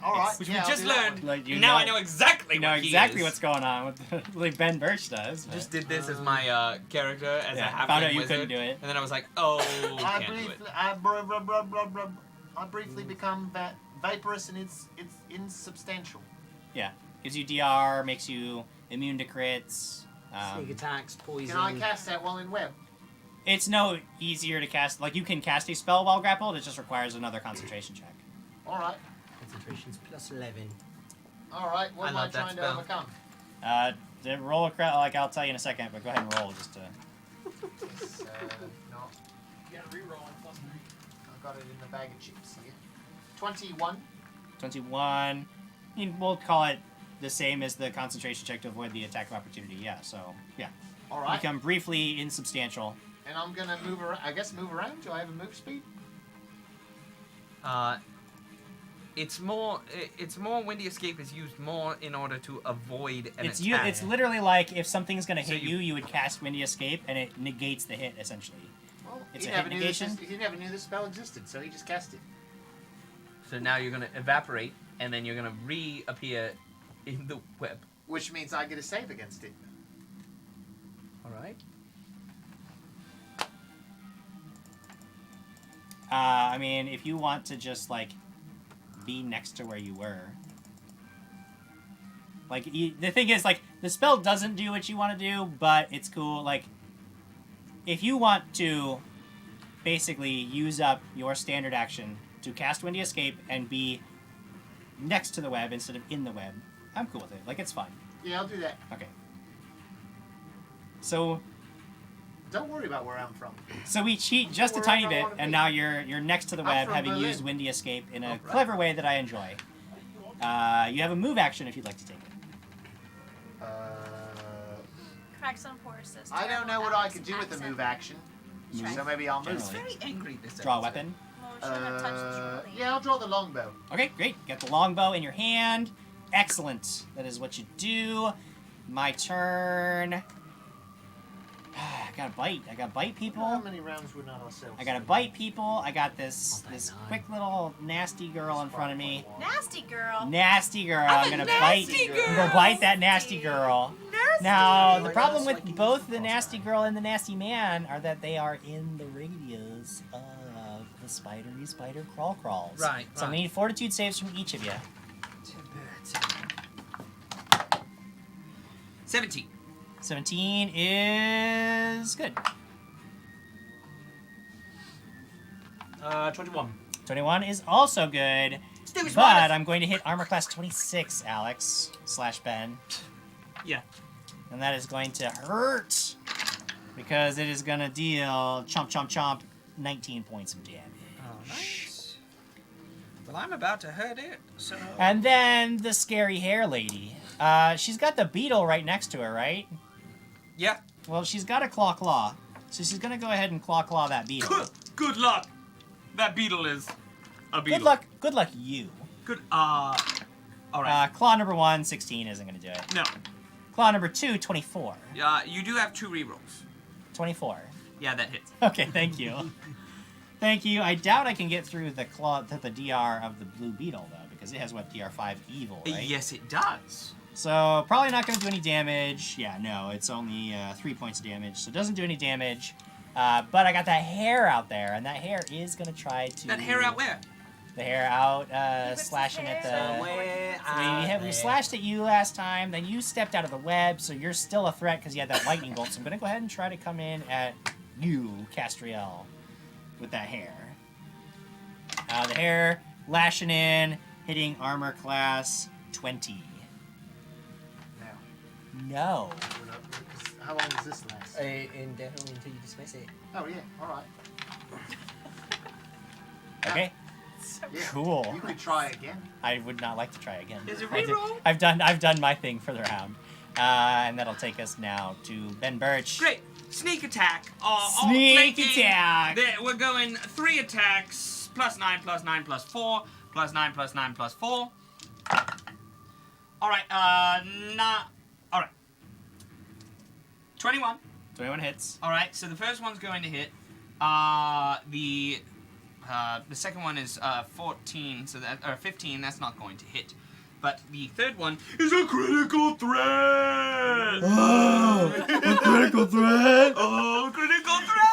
All right.
Which
yeah,
we just
I'll do that
learned.
one.
Like, you
Now I
know-
know exactly
You know
what he
exactly
is.
what's going on with like Ben Birch does. but-
Just did this as my character as
Yeah,
a halfling
found out you
wizard,
couldn't do it.
and then I was like, oh,
I
can't do it.
briefly become vaporous and it's insubstantial.
Yeah, gives you DR, makes you immune to crits.
Sneak attacks, poison.
Can I cast that while in web?
It's no easier to cast. Like you can cast a spell while grappled. It just requires another concentration check.
All right.
Concentration's plus 11.
All right. What am I
love that
trying to
spell.
overcome?
Roll a like I'll tell you in a second, but go ahead and roll just to.
It's, no,
You gotta reroll on +3.
I've got it in the bag of chips here. 21.
21. We'll call it the same as the concentration check to avoid the attack of opportunity. Yeah. So yeah.
All right.
Become briefly insubstantial.
And I'm gonna move around. I guess move around. Do I have a move speed?
It's more Windy Escape is used more in order to avoid an
It's
attack.
it's literally like if something's gonna
So
hit you would cast Windy Escape, and it negates the hit essentially.
Well,
It's
he
a
never
hit
knew this.
negation.
He never knew this spell existed, so he just cast it.
So now you're gonna evaporate, and then you're gonna reappear in the web.
Which means I get a save against it.
All right.
I mean, if you want to just like be next to where you were, like the thing is, like the spell doesn't do what you want to do, but it's cool. Like if you want to basically use up your standard action to cast Windy Escape and be next to the web instead of in the web, I'm cool with it. Like it's fine.
Yeah, I'll do that.
Okay. So.
Don't worry about where I'm from.
So we cheat just a tiny bit, and now you're next to the
I'm
web,
from
having
Berlin.
used Windy Escape in a clever way that I enjoy. You have a move action if you'd like to take it.
Cracks on horses.
I don't know what I could do with the move action, so maybe I'll move.
It's very angry this
Draw a
episode.
weapon.
Yeah, I'll draw the longbow.
Okay, great. Get the longbow in your hand. Excellent. That is what you do. My turn. I gotta bite. I gotta bite people.
How many rounds were not ourselves?
I gotta bite people. I got this quick little nasty girl in front of me.
Nasty girl.
Nasty girl.
I'm
I'm
a
gonna
nasty
bite.
girl.
I'm gonna bite that nasty girl.
Nasty.
Now the problem with both the nasty girl and the nasty man are that they are in the radius of the spidery spider crawls.
Right,
So
right.
we need fortitude saves from each of you.
17.
17 is good.
21.
21 is also good.
Stupid
But
spiders.
I'm going to hit armor class 26, Alex / Ben.
Yeah.
And that is going to hurt because it is going to deal chomp 19 points of damage.
Oh, nice. Well, I'm about to hurt it, so...
And then the scary hair lady. She's got the beetle right next to her, right?
Yeah.
Well, she's got a claw. So she's going to go ahead and claw that beetle.
Good luck. That beetle is a beetle.
Good luck you.
Good, all right.
Claw number 1, 16 isn't going to do it.
No.
Claw number 2, 24.
You do have 2 rerolls.
24.
Yeah, that hits.
Okay, thank you. Thank you. I doubt I can get through the DR of the blue beetle, though, because it has, what, DR5 evil, right?
Yes, it does.
So, probably not going to do any damage. Yeah, no, it's only 3 points of damage, so it doesn't do any damage. But I got that hair out there, and that hair is going to try to...
That hair out where?
The hair out, slashing at the... We slashed at you last time, then you stepped out of the web, so you're still a threat because you had that lightning bolt. So I'm going to go ahead and try to come in at you, Castriel, with that hair. The hair lashing in, hitting armor class 20. No.
How long does this last?
Indefinitely until you dismiss it.
Oh yeah, all right.
Okay.
Yeah.
Cool.
You could try again.
I would not like to try again.
Is it
I did-
reroll?
I've done my thing for the round. And that'll take us now to Ben Birch.
Great. Sneak attack.
Sneak
flanking.
attack.
We're going 3 attacks. +9, +9, +4. +9, +9, +4. Alright, Alright. 21.
21 hits.
Alright, so the first one's going to hit. The second one is 14, so that, or 15, that's not going to hit. But the third one is a critical threat!
Oh, a critical threat?
Oh, critical threat!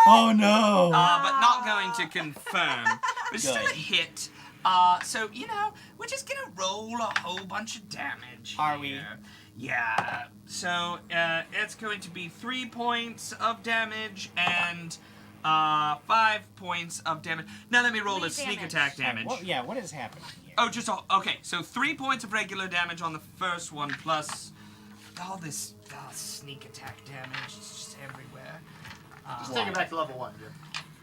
Oh no!
But not going to confirm. But still a
Good.
hit. So, we're just gonna roll a whole bunch of damage.
Are we?
here. Yeah. So, it's going to be 3 points of damage and 5 points of damage. Now let me roll a sneak attack damage.
What is happening here?
Oh, okay. So 3 points of regular damage on the first one, plus all this sneak attack damage. It's just everywhere.
Just take it back to level 1, Jim.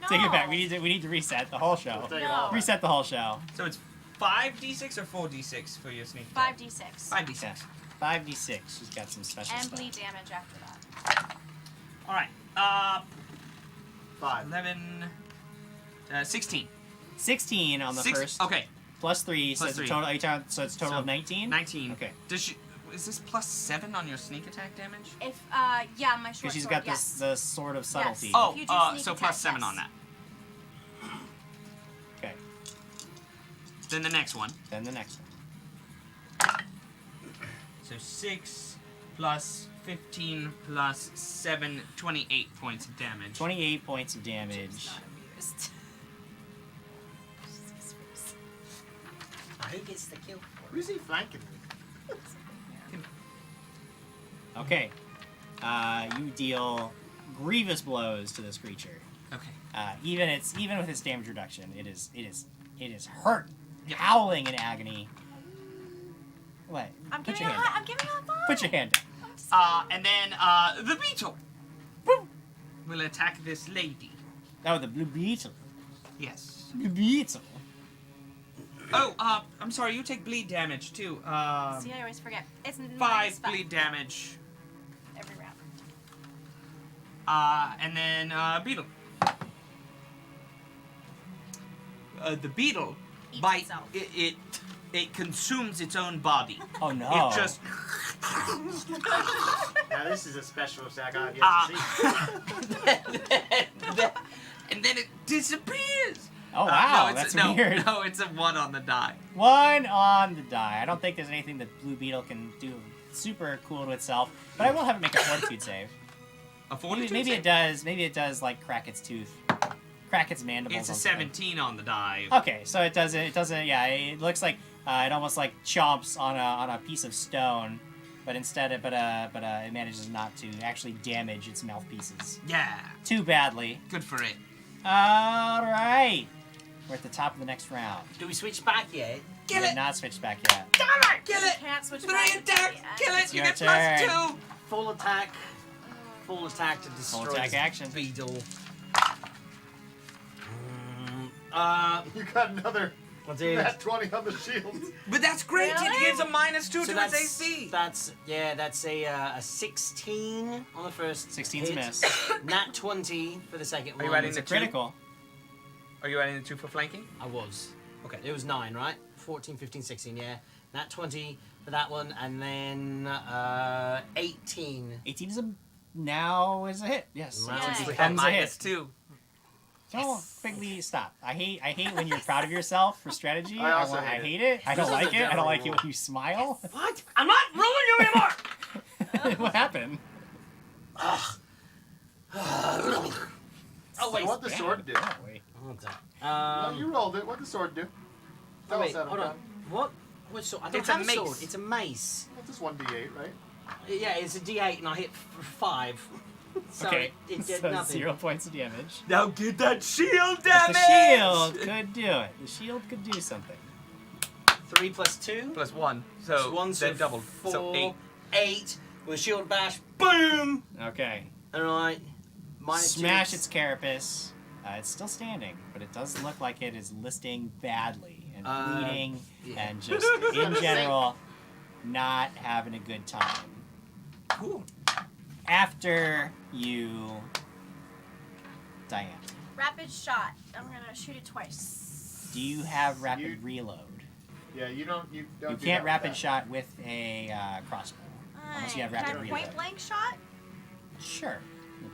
Take it back. We need to reset the whole show.
Take it all back.
Reset the whole show.
So it's 5d6 or 4d6 for your sneak attack?
5d6.
5d6.
5d6. She's got some special
And
stuff.
bleed damage after that.
All right.
5.
11. 16.
16 on the first.
Okay.
Plus 3, so
Plus
it's a
3.
total. So it's total of 19.
19.
Okay.
Does she? Is this plus 7 on your sneak attack damage?
If yeah, my short
Because she's
sword,
got
yes.
the sword of subtlety.
Oh,
If you do sneak
so
attack,
plus 7
yes.
on that.
Okay.
Then the next one.
Then the next one.
So 6 plus 15 plus 7, 28 points of damage.
28 points of damage.
Who gets the kill?
Who's he flanking?
Okay. You deal grievous blows to this creature.
Okay.
Even with its damage reduction, it is hurt, howling in agony. What?
I'm
Put
giving
your
a
hand
high. I'm giving a high.
Put your hand down.
And then the beetle will attack this lady.
Oh, the blue beetle.
Yes.
Blue beetle.
Oh, I'm sorry. You take bleed damage too.
See, I always forget. It's
5 bleed damage.
every round.
And then beetle. The beetle
Eats
it consumes its own body.
Oh no!
It just.
Now this is a special attack I've yet to see.
And then it disappears.
Oh wow,
no,
that's
no,
weird.
No, it's a 1 on the die.
1 on the die. I don't think there's anything that blue beetle can do super cool to itself, but I will have it make a fortitude save.
A fortitude
Maybe
save?
it does. Maybe it does like crack its tooth, crack its mandibles.
It's a
on something.
17 on the die.
Okay, so it doesn't. It doesn't. Yeah, it looks like it almost like chomps on a piece of stone, but instead, it manages not to actually damage its mouthpieces
Yeah.
too badly.
Good for it.
All right, we're at the top of the next round.
Do we switch back yet?
We have not switched back yet.
Damn it! Kill it!
Can't switch
3
back.
attack! Kill it!
It's
You
your
get plus
turn.
2!
Full attack. Full attack to destroy
Full attack
this
action.
beetle.
You got another
I do.
nat 20 on the shield.
But that's great! It
Really?
gives a -2 to its
that's
AC!
That's a 16 on the first
16's
hit.
miss.
Nat 20 for the second
Are you
one.
adding
It's
the
a critical.
Are you adding the 2 for flanking?
I was. Okay, it was 9, right? 14, 15, 16, yeah. Nat 20 for that one, and then 18.
18 is now is a hit. Yes.
Now
It
it's a hit.
becomes a hit.
-2.
Don't quickly stop. I hate when you're proud of yourself for strategy.
I also
I
hate
hate it. I don't
This is
like
a
it. I don't
general
like it
rule.
when you smile.
What? I'm not ruling you anymore!
What happened?
Oh,
So
wait.
what the sword do?
Oh, wait.
Hold
No,
on.
you rolled it. What the sword do? Tell
Wait,
us, Adam.
hold on. What sword? I don't
It's a
have a sword.
mace.
It's a mace.
What's this 1d8, right?
Yeah, it's a D8, and I hit 5. So
Okay.
it did
So
nothing.
0 points of damage.
Now get that shield
But
damage!
the shield could do it. The shield could do something.
3 plus 2.
Plus 1. So
One,
then
so
doubled.
4,
So 8.
8 with a shield bash. Boom!
Okay.
Alright.
Smash its carapace. It's still standing, but it does look like it is listing badly and bleeding
yeah.
and just in general not having a good time.
Cool.
After you, Diane,
Rapid shot. I'm gonna shoot it twice.
do you have rapid reload?
Yeah, you don't. You don't.
You
do
can't
that
rapid
with
shot with a crossbow. Unless you have
Can I
rapid
have
reload.
point blank shot?
Sure.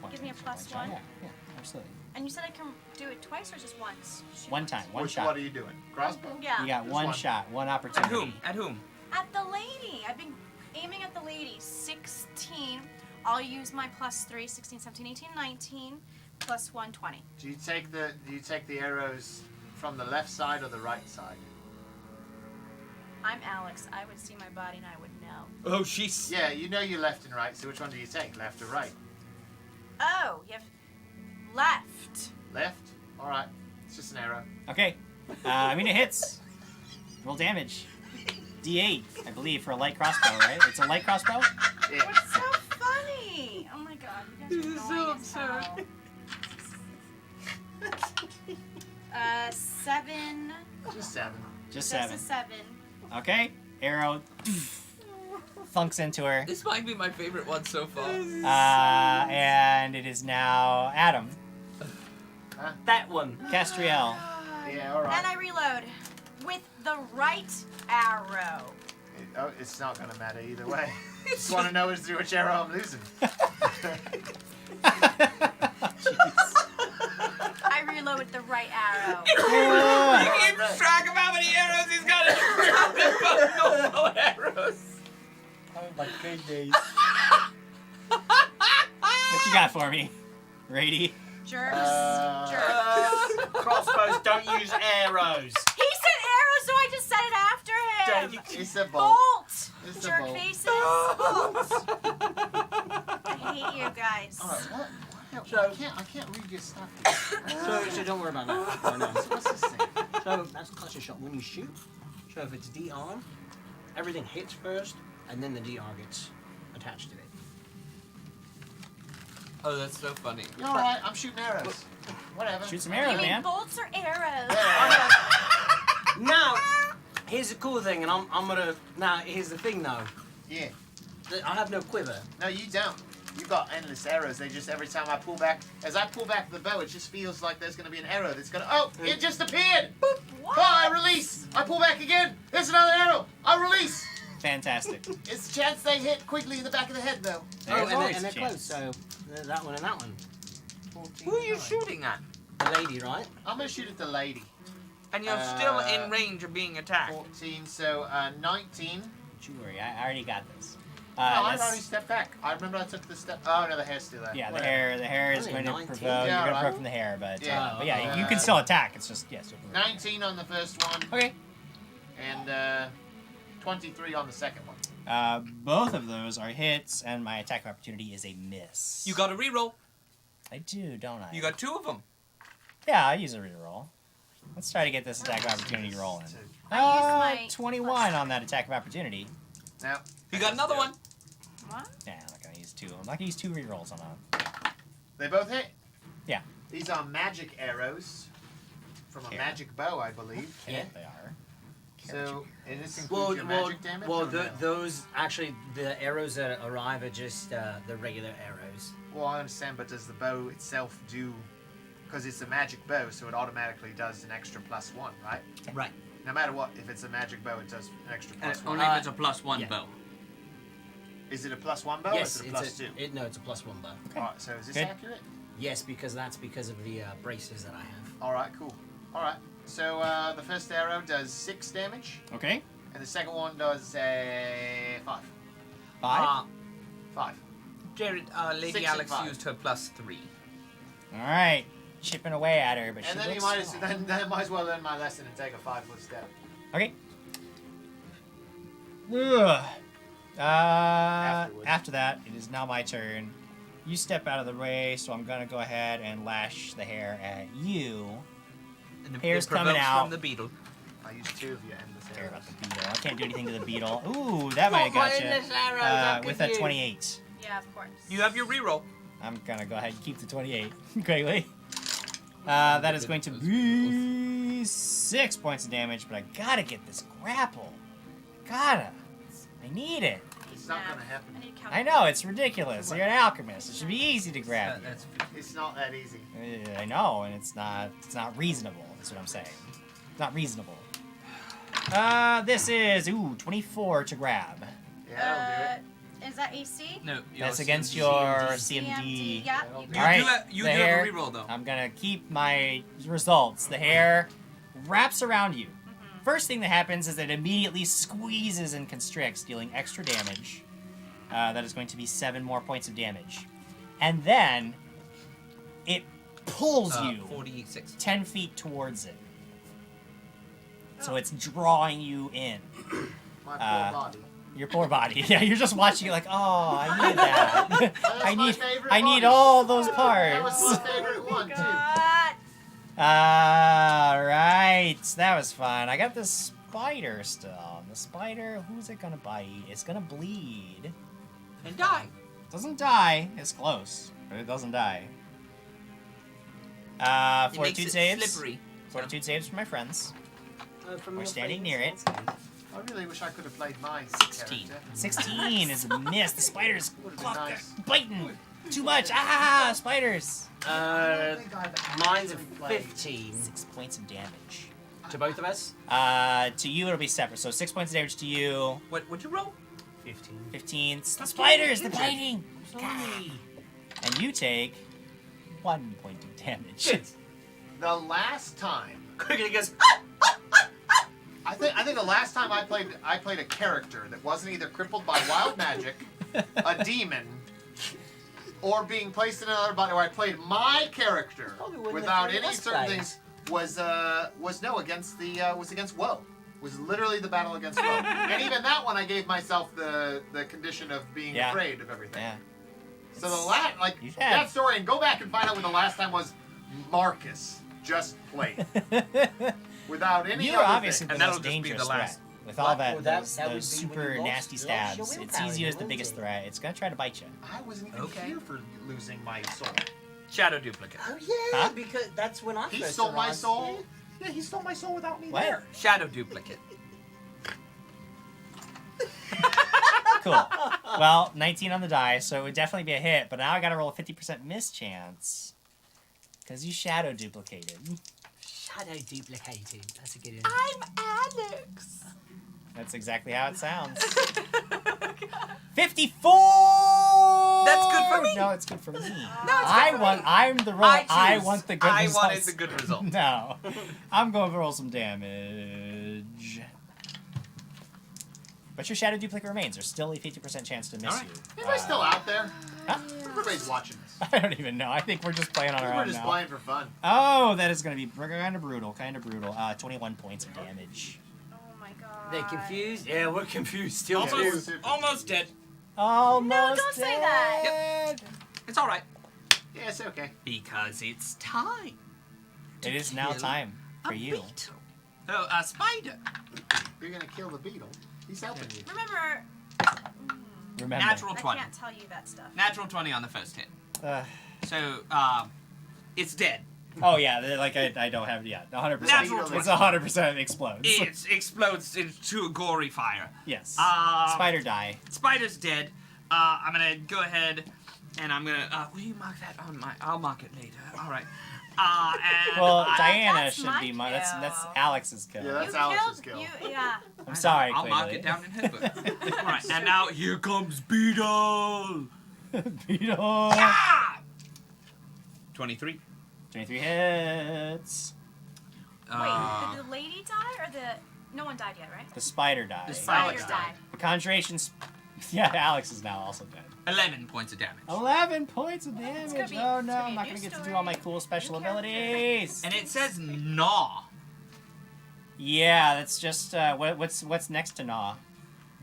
Give me a plus
Shot,
1.
Yeah, absolutely.
And you said I can do it twice or just once? Shoot
One
once.
time, one
Which
shot.
What are you doing? Crossbow?
Yeah.
You got
Just
one
one.
shot, one
At
opportunity.
whom? At whom?
At the lady. I've been aiming at the lady. 16. I'll use my plus 3, 16, 17, 18, 19, plus 1, 20.
Do you take the arrows from the left side or the right side?
I'm Alex. I would see my body and I would know.
Oh, she's.
Yeah, you know your left and right. So which one do you take? Left or right?
Oh, you have left.
Left. All right. It's just an arrow.
Okay. I mean, it hits. Roll damage. D8, I believe, for a light crossbow, right? It's a light crossbow?
Yeah.
What's so funny? Oh my god, you guys are annoying as hell. 7.
Just 7.
Just
Just
7.
a 7.
Okay. Arrow thunks into her.
This might be my favorite one so far.
And it is now Adam.
That one.
Castriel.
Yeah, all right.
And I reload with the right arrow.
It's not gonna matter either way. Just want to know which arrow I'm losing.
I reload with the right arrow.
He keeps track of how many arrows he's got in his bow arrows.
Oh my goodness.
What you got for me, Rady?
Jerks.
Crossbows don't use arrows.
He said arrow, so I just said it after him.
It's a bolt.
Bolt.
It's a
Jerk
bolt.
faces. Bolt. I hate you guys.
All right, what? I can't read your stuff.
So don't worry about that. I know.
So what's this thing?
So that's clutch shot. When you shoot, so if it's DR, everything hits first, and then the DR gets attached to it.
Oh, that's so funny.
You're all right. I'm shooting arrows. Whatever.
Shoot some
You
arrows,
mean
man.
bolts or arrows?
Now, here's the cool thing, and I'm gonna. Now, here's the thing, though.
Yeah.
I have no quiver.
No, you don't. You've got endless arrows. They just, every time I pull back, as I pull back the bow, it just feels like there's going to be an arrow that's going to, oh, it just appeared. Boop.
What?
Oh, I release. I pull back again. There's another arrow. I release.
Fantastic.
It's a chance they hit quickly in the back of the head, though.
There's always
and
a
they're close,
chance.
so there's that one and that one.
Who are you shooting at?
The lady, right?
I'm going to shoot at the lady.
And you're still in range of being attacked.
14, so 19.
Don't you worry, I already got this.
No, I've
that's-
already stepped back. I remember I took the step. Oh, no, the hair's still there.
Yeah, the
Whatever.
hair is
Only
going to
19.
provoke.
Yeah,
You're going to
right.
provoke from the hair, but
Yeah.
you can still attack. It's just yes.
19 on the first one.
Okay.
And 23 on the second one.
Both of those are hits, and my attack of opportunity is a miss.
You got a reroll.
I do, don't I?
You got 2 of them.
Yeah, I use a reroll. Let's try to get this attack of opportunity rolling.
I used my
21 on that attack of opportunity.
Now,
You got another one.
What?
Yeah, I'm not gonna use 2. I'm not gonna use 2 rerolls on that.
they both hit.
Yeah.
These are magic arrows from a
Care.
magic bow, I believe.
Yeah.
They are.
So, and this includes your magic damage? or no?
Those actually, the arrows that arrive are just the regular arrows.
Well, I understand, but does the bow itself do... Because it's a magic bow, so it automatically does an extra +1, right?
Right.
No matter what, if it's a magic bow, it does an extra +1.
Only if it's a +1
yeah.
bow.
Is it a +1 bow
Yes,
or is it a +2?
No, it's a +1 bow.
Alright, so is this
Good.
accurate?
Yes, because that's because of the braces that I have.
Alright, cool. Alright, so the first arrow does 6 damage,
Okay.
and the second one does 5.
5.
5.
Jared, Lady
6 and
Alex
5.
used her +3.
All right. Chipping away at her, but
And
she
then you
looks
might then might as well learn my lesson and take a 5-foot step.
Okay. Ugh.
Afterwards.
After that, it is now my turn. You step out of the way, so I'm gonna go ahead and lash the hair at you.
And it
Hair's coming
provokes
out.
from the beetle.
I used 2 of your endless
Care
arrows.
about the beetle. I can't do anything to the beetle. Ooh, that might have got you. With a 28.
Yeah, of course.
You have your reroll.
I'm gonna go ahead and keep the 28 quickly. That is going to be 6 points of damage, but I gotta get this grapple. Gotta. I need it.
It's not gonna happen.
I need to count.
I know, it's ridiculous. You're an alchemist. It should be easy to grab you.
That's
It's not that easy.
I know, and it's not reasonable. That's what I'm saying. It's not reasonable. This is 24 to grab.
Yeah, that'll do it.
Is that AC?
no.
That's
your
against
CMD.
your
CMD.
CMD.
Yeah.
That'll
You
do
You
All right,
do have, you
the
do
hair-
have a reroll though.
I'm gonna keep my results. The hair wraps around you. First thing that happens is it immediately squeezes and constricts, dealing extra damage. That is going to be 7 more points of damage. And then it pulls you
46.
10 feet towards it. So it's drawing you in.
My poor body.
Your poor body. Yeah, you're just watching it like, oh, I need that.
That's
I
my
need
favorite
I need
body.
all those
That was
parts.
my favorite one, too.
God.
Alright. That was fun. I got this spider still. The spider, who's it gonna bite? It's gonna bleed.
And die.
Doesn't die. It's close, but it doesn't die.
It makes
Fortitude
it
saves.
slippery.
Fortitude saves for my friends.
From
We're
your
standing
friends.
near it.
I really wish I could have played my
16.
character.
16 is a miss. The spider's
Would've been nice.
biting too much. Ah, spiders.
Mine's a 15.
6 points of damage.
To both of us?
To you, it'll be separate. So 6 points of damage to you.
What'd you roll?
15.
15. It's the spiders, the biting.
Sorry.
And you take 1 point of damage.
Good.
The last time.
Quickly goes.
I think the last time I played a character that wasn't either crippled by wild magic, a demon, or being placed in another body, where I played my character without any certain things was against Woe. Was literally the battle against Woe. And even that one I gave myself the condition of being afraid of everything.
Yeah.
So the last that story, and go back and find out when the last time was Marcus just played. Without any
You are
other
obviously
thing.
the most dangerous threat. With all that, those super nasty stabs, it sees you as the biggest threat. It's gonna try to bite you.
I wasn't even here for losing my soul.
Shadow duplicate.
Oh yeah, because that's when I
He
first
stole my
arrived.
soul. Yeah, he stole my soul without me
What?
there.
Shadow duplicate.
Cool. Well, 19 on the die, so it would definitely be a hit, but now I gotta roll a 50% miss chance. Because you shadow duplicated.
Shadow duplicated. That's a good one.
I'm Alex.
That's exactly how it sounds. 54!
That's good for me.
No, it's good for me.
No, it's good for me.
I'm the roll. I
choose.
want the good
I
results.
wanted the good result.
No. I'm going to roll some damage. But your shadow duplicate remains. There's still a 50% chance to miss
All right.
you.
Everybody's still out there.
Huh?
Everybody's watching this.
I don't even know. I think we're just playing on our
We're
own
just
now.
playing for fun.
Oh, that is going to be kind of brutal. 21 points of damage.
Oh my god.
They're confused? Yeah, we're confused still too.
Almost dead.
Almost
No, don't say that.
Yep. It's all right.
Yeah, it's okay.
Because it's time.
It is now time for you.
Beetle. Oh, a spider.
You're gonna kill the beetle. He's helping you.
Remember,
Remember.
Natural 20.
I can't tell you that stuff.
Natural 20 on the first hit.
Uh,
So, it's dead.
oh, yeah. Like, I don't have... Yeah, 100%.
Natural
It's 100% explodes.
It explodes into a gory fire.
Yes.
Um,
Spider die.
Spider's dead. I'm gonna go ahead and I'm gonna. Will you mark that on my? I'll mark it later. All right. And
Well, Diana
that's
should
my
be my... That's
kill.
Alex's kill.
Yeah, that's
You
Alex's
killed,
kill.
yeah.
I'm sorry,
I'll mark
clearly.
it down in her book. All right. And now here comes Beetle.
Beetle.
23.
23 hits.
Wait, did the lady die or the... No one died yet, right?
The spider died.
The spider
Spiders
died.
died.
The conjuration... Yeah, Alex is now also dead.
11 points of damage.
11 points of
gonna
damage.
be-
Oh
it's
no,
gonna be
I'm
a
not
new
going to get to do
story.
all my cool special
New character.
abilities.
And it says gnaw.
Yeah, that's just... what's next to Gnaw?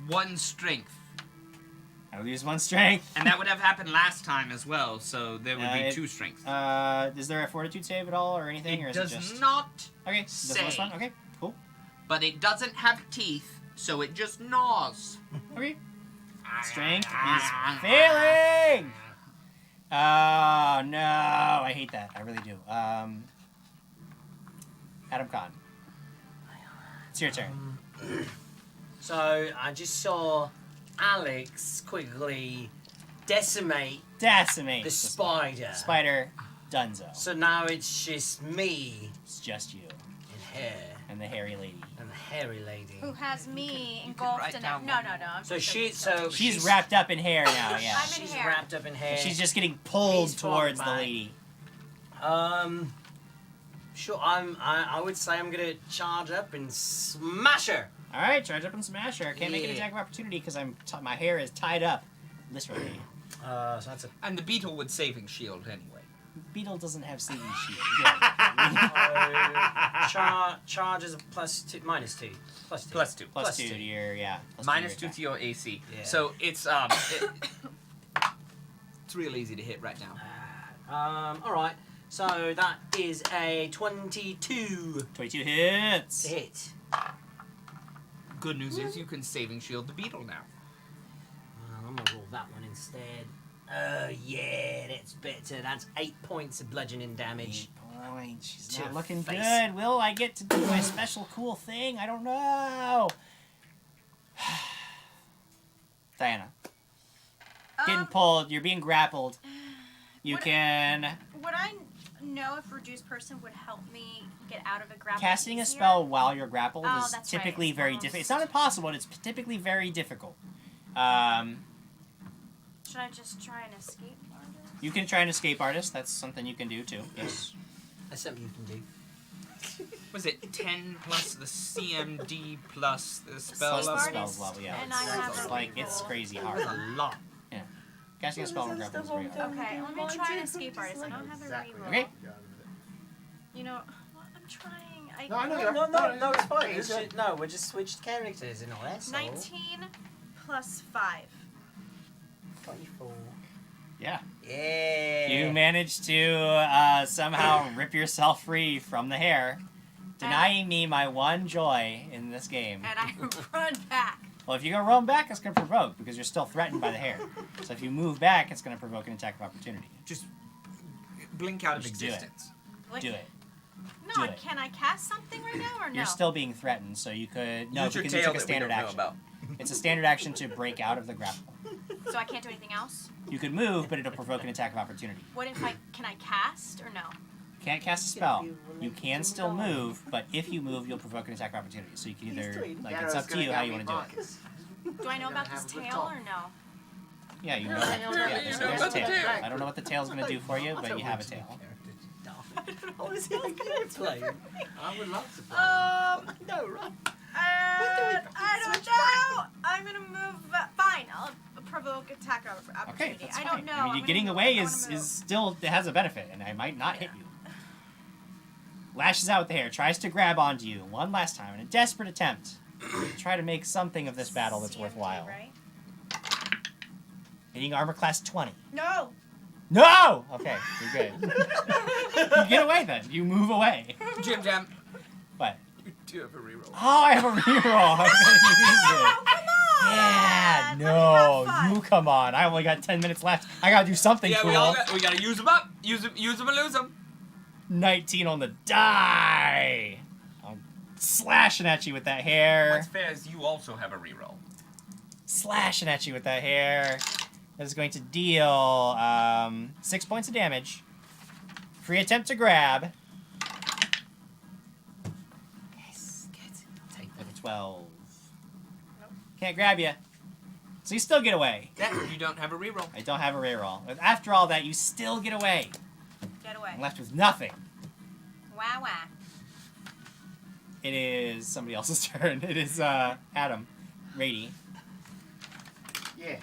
1 strength.
I lose 1 strength.
And that would have happened last time as well, so there would be
it-
2 strength.
Is there a fortitude save at all or anything? or
It
is
does
it just...
not
Okay, does
say.
this one? Okay, cool.
But it doesn't have teeth, so it just gnaws.
Okay. Strength is failing! Oh, no. I hate that. I really do. Adam Khan. It's your turn.
So I just saw Alex quickly decimate
Decimate.
the spider.
Spider Dunzo.
So now it's just me
It's just you
and her
and the hairy lady.
and the hairy lady.
Who has me engulfed
write
in
down
it? No, no, no. I'm
So
just
she,
joking.
so
She's wrapped up in hair now, yeah.
I'm in
she's
hair.
wrapped up in hair.
She's just getting pulled
He's falling
towards the
back.
lady.
Sure. I would say I'm gonna charge up and smash her.
All right, charge up and smash her. Can't make an
Yeah.
attack of opportunity because my hair is tied up, literally.
So that's a
And the beetle would saving shield anyway.
Beetle doesn't have saving shield.
charge is a +2, -2, +2.
Plus 2.
Plus 2 to your plus
Minus
to
2
your
to your AC.
Yeah.
So it's it's real easy to hit right now.
All right. So that is a 22
attack. 22 hits.
to hit.
Good news is you can saving shield the beetle now.
Well, I'm gonna roll that one instead. Oh yeah, that's better. That's 8 points of bludgeoning damage.
8 points. She's
To
not looking
face.
good. Will I get to do my special cool thing? I don't know. Diana. Getting pulled. You're being grappled. You
what-
can...
Would I know if reduced person would help me get out of a grapple?
Casting a
easier?
spell while you're grappled
Oh,
is
that's
typically
right. It's
very
almost-
difficult. It's not impossible, it's typically very difficult.
Should I just try an escape artist?
You can try an escape artist. That's something you can do too. Yes.
That's something you can do.
Was it 10 plus the CMD plus the spell
Plus the
level?
spells level, yeah.
And I have
It's
a
like it's crazy hard.
That's a lot.
Yeah. Casting a spell when grappled is very hard.
Okay, let me try an escape artist. I don't have a
Exactly.
reroll.
Okay.
You know, I'm trying.
No, I know
No,
you're
no, it's fine.
It's
It's no, we just switched characters and all that. So.
19 plus 5.
24.
Yeah.
Yeah.
You managed to somehow rip yourself free from the hair, denying me my one joy in this game.
And I run back.
Well, if you're going to run back, it's going to provoke, because you're still threatened by the hair. So if you move back, it's going to provoke an attack of opportunity.
Just blink out of
Just do it.
existence.
Like,
Do it.
No,
Do it.
can I cast something right now or no?
You're still being threatened, so you could... No,
Use your
because you
tail
took a
that we
standard
don't know
action.
about.
It's a standard action to break out of the grapple.
So I can't do anything else?
You could move, but it'll provoke an attack of opportunity.
What if can I cast or no?
Can't cast a spell. You can still move, but if you move, you'll provoke an attack of opportunity. So you can either... Like, it's up to you how you want to do it.
Do I know about this tail or no?
Yeah, you know.
Yeah,
There's a tail. I don't know what the tail's going to do for you, but you have a tail.
What is it good play?
I would love to play.
No, right.
I don't know. I'm gonna move. Fine, I'll provoke attack of
Okay,
opportunity.
that's
I
fine.
don't know.
I mean,
I'm
you getting
gonna
away
move. I
is
wanna move.
still... It has a benefit, and I might not hit you. Lashes out with the hair, tries to grab onto you one last time in a desperate attempt to try to make something of this battle that's
CMD,
worthwhile.
Right?
Hitting armor class 20.
No.
No! Okay, you're good. You get away then. You move away.
Jim Jam.
What?
You do have a reroll.
Oh, I have a reroll. I'm gonna use it. Yeah, no, you come on. I only got 10 minutes left. I gotta do something
Yeah,
cool.
we gotta use them up. Use them and lose them.
19 on the die. I'm slashing at you with that hair.
What's fair is you also have a reroll.
Slashing at you with that hair. That is going to deal 6 points of damage. Free attempt to grab.
Yes, good. Take
With a 12. Nope. Can't grab you. So you still get away.
Yeah, you don't have a reroll.
I don't have a reroll. After all that, you still get away.
Get away.
I'm left with nothing.
Wah wah.
It is somebody else's turn. It is Adam. Rady.
Yeah.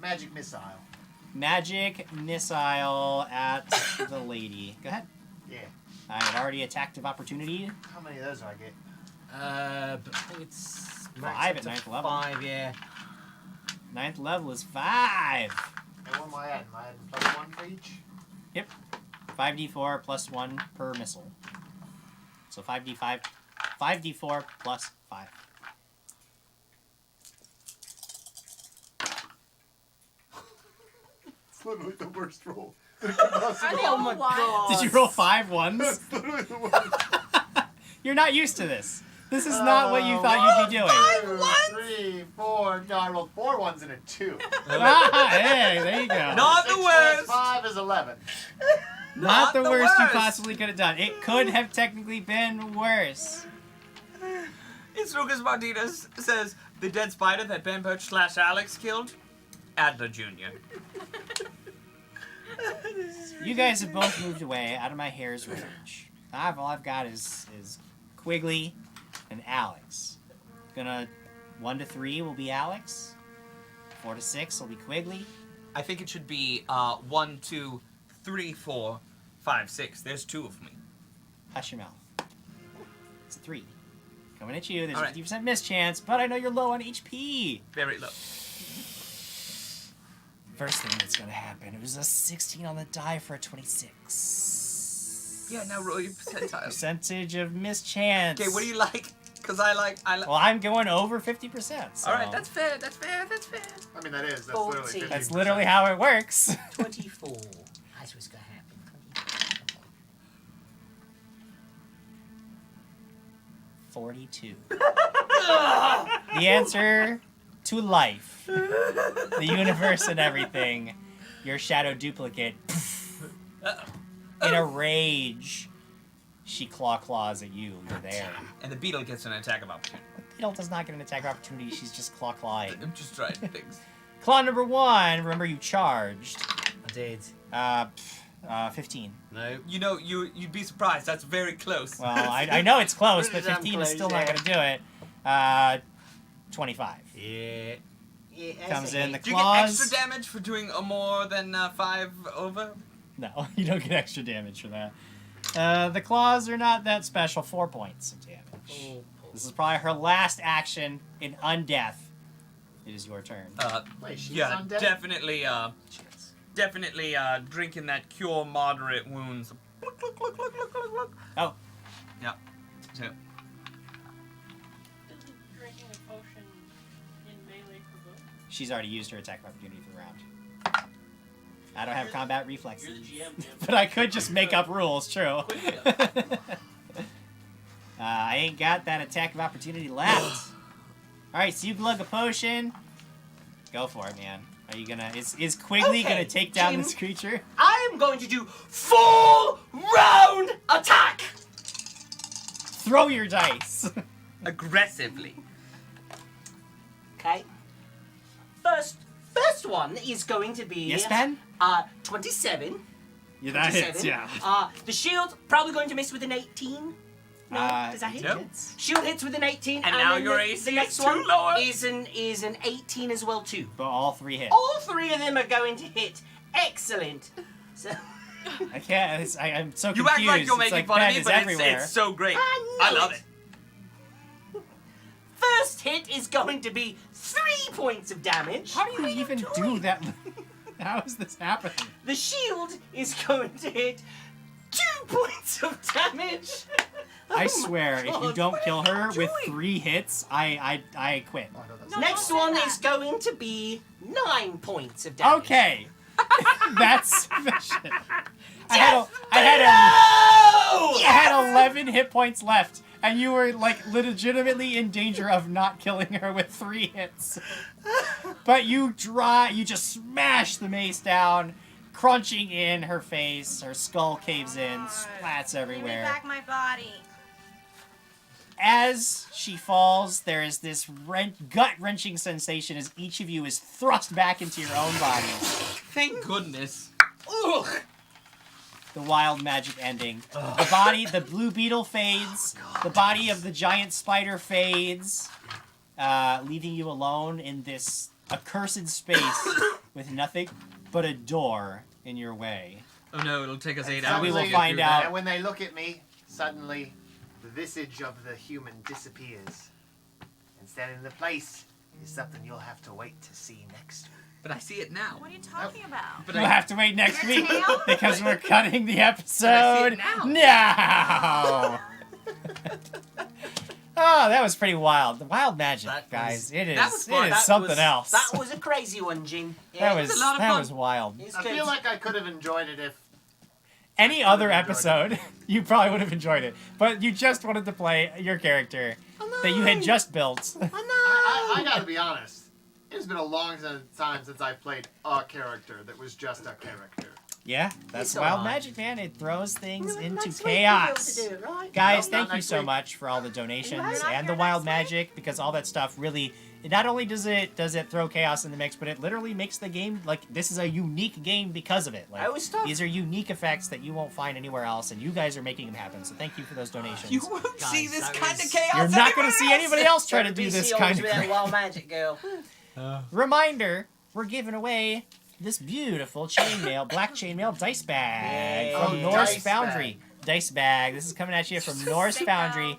Magic missile.
Magic missile at the lady. Go ahead.
Yeah.
I had already attacked of opportunity.
How many of those do I get?
But I think it's
5 at 9th level.
5, yeah.
9th level is 5.
And what am I adding? Am I adding +1 for each?
Yep. 5d4 plus 1 per missile. So 5d5. 5d4 plus 5.
It's literally the worst roll.
Oh my god.
Did you roll 5 ones?
That's literally the worst.
You're not used to this. This is not what you thought you'd be doing.
2, 3, 4. No, I rolled 4 ones and a 2.
Ah, hey, there you go.
Not
6
the worst.
plus 5 is 11.
Not the worst you
worst.
possibly could have done. It could have technically been worse.
It's Lucas Martinez says the dead spider that Ben Birch / Alex killed, Adler Jr.
You guys have both moved away out of my hair's range. All I've got is Quigley and Alex. 1 to 3 will be Alex. 4 to 6 will be Quigley.
I think it should be 1, 2, 3, 4, 5, 6. There's 2 of me.
Hush your mouth. It's a 3. Coming at you. There's
All
a
right.
50% mischance, but I know you're low on HP.
Very low.
First thing that's gonna happen. It was a 16 on the die for a 26.
Yeah, now roll your percentiles.
Percentage of mischance.
Okay, what do you like? Because I like.
Well, I'm going over 50%. So.
All right, that's fair. That's fair.
I mean, that is. That's
14.
literally 50%.
That's literally how it works.
24. That's what's going to happen.
42. The answer to life, the universe, and everything. Your shadow duplicate In a rage, she claws at you. You're there.
And the beetle gets an attack of opportunity.
The beetle does not get an attack opportunity. She's just clawing.
I'm just trying things.
Claw number 1. Remember, you charged.
I did.
15.
No.
You know, you'd be surprised. That's very close.
Well, I know it's close, but
Pretty damn
15 is still
close,
not going to do it. 25.
Yeah.
Comes in the
Do you get
claws.
extra damage for doing a more than 5 over?
No, you don't get extra damage for that. The claws are not that special. 4 points of damage. This is probably her last action in undeath. It is your turn.
Wait, she's
Yeah,
undead?
definitely drinking that cure moderate wounds.
Oh.
Yeah. So.
Drinking a potion in melee for both.
She's already used her attack of opportunity for the round. I don't have combat reflexes.
You're the GM, Jim.
But I could just make up rules, true. I ain't got that attack of opportunity left. Alright, so you glug a potion. Go for it, man. Are you gonna... Is Quigley
Okay,
gonna take down
Jim.
this creature?
I am going to do full round attack.
Throw your dice.
Aggressively.
Okay. First one is going to be
Yes, Ben?
27.
Yeah, that
27.
hits, yeah.
The shield probably going to miss with an 18. No, does that hit?
Yep.
Shield hits with an 18,
And now
then
your
the
AC
next
is
one
too lower.
is an 18 as well too.
But all 3 hit.
All 3 of them are going to hit. Excellent. So
I can't... I'm so
You
confused.
act like you're
It's
making
like
fun
Ben
of me,
is
but
everywhere.
it's so great.
I
I
know
love
it.
it.
first hit is going to be 3 points of damage.
How do you even do that? How is this happening?
The shield is going to hit 2 points of damage.
I swear, if you
God,
don't
what
kill
are
her
you
with
doing?
3 hits, I quit.
No,
Next
don't say
one
that.
is going to be 9 points of damage.
Okay. That's sufficient. I had 11 hit points left, and you were like legitimately in danger of not killing her with 3 hits. But you just smash the mace down, crunching in her face. Her skull caves in, splats
Give me
everywhere.
back my body.
As she falls, there is this gut-wrenching sensation as each of you is thrust back into your own bodies.
Thank goodness.
Ugh.
The wild magic ending. The blue beetle fades. The body of the giant spider fades, leaving you alone in this accursed space with nothing but a door in your way.
Oh no, it'll take us 8
So
hours.
we will
to
find
do
out.
And when they look at me, suddenly the visage of the human disappears. And standing in the place is something you'll have to wait to see next week.
But I see it now.
What are you talking about?
But
You'll have to wait next
Your
week
tail?
because we're cutting the
But I see
episode
it now.
now. Oh, that was pretty wild. The wild magic,
That was-
guys. It is.
that was fun.
It is
That
something
was-
else.
That was a crazy one, Jim.
That
it
was
a lot of
that
fun.
was wild.
It's
I
good.
feel like I could have enjoyed it if
Any other episode, you probably would have enjoyed it. But you just wanted to play your character that you had just built.
I gotta be honest. It's been a long time since I played a character that was just a character.
Yeah, that's
It's
wild
alright.
magic, man. It throws things into
Next week we'll be able
chaos.
to do it, right?
Guys,
No,
thank
not
you
next
so
week.
much for all the donations
You're not
and the
here
wild
next
magic, because all that stuff really, not only does it throw chaos in the mix, but it literally makes the game, like, this is a unique game because of it. Like,
That was tough.
these are unique effects that you won't find anywhere else, and you guys are making them happen. So thank you for those donations.
You won't
Guys,
see this
that
kind of
was-
chaos.
You're not going to see
anywhere else.
anybody else try to do this
WBC
kind
always
of
with that
crap.
wild magic girl.
Reminder, we're giving away this beautiful chainmail, black chainmail dice bag
Yay.
from
Oh,
Norse
dice
Foundry. Dice bag. This is coming at you from Norse Foundry.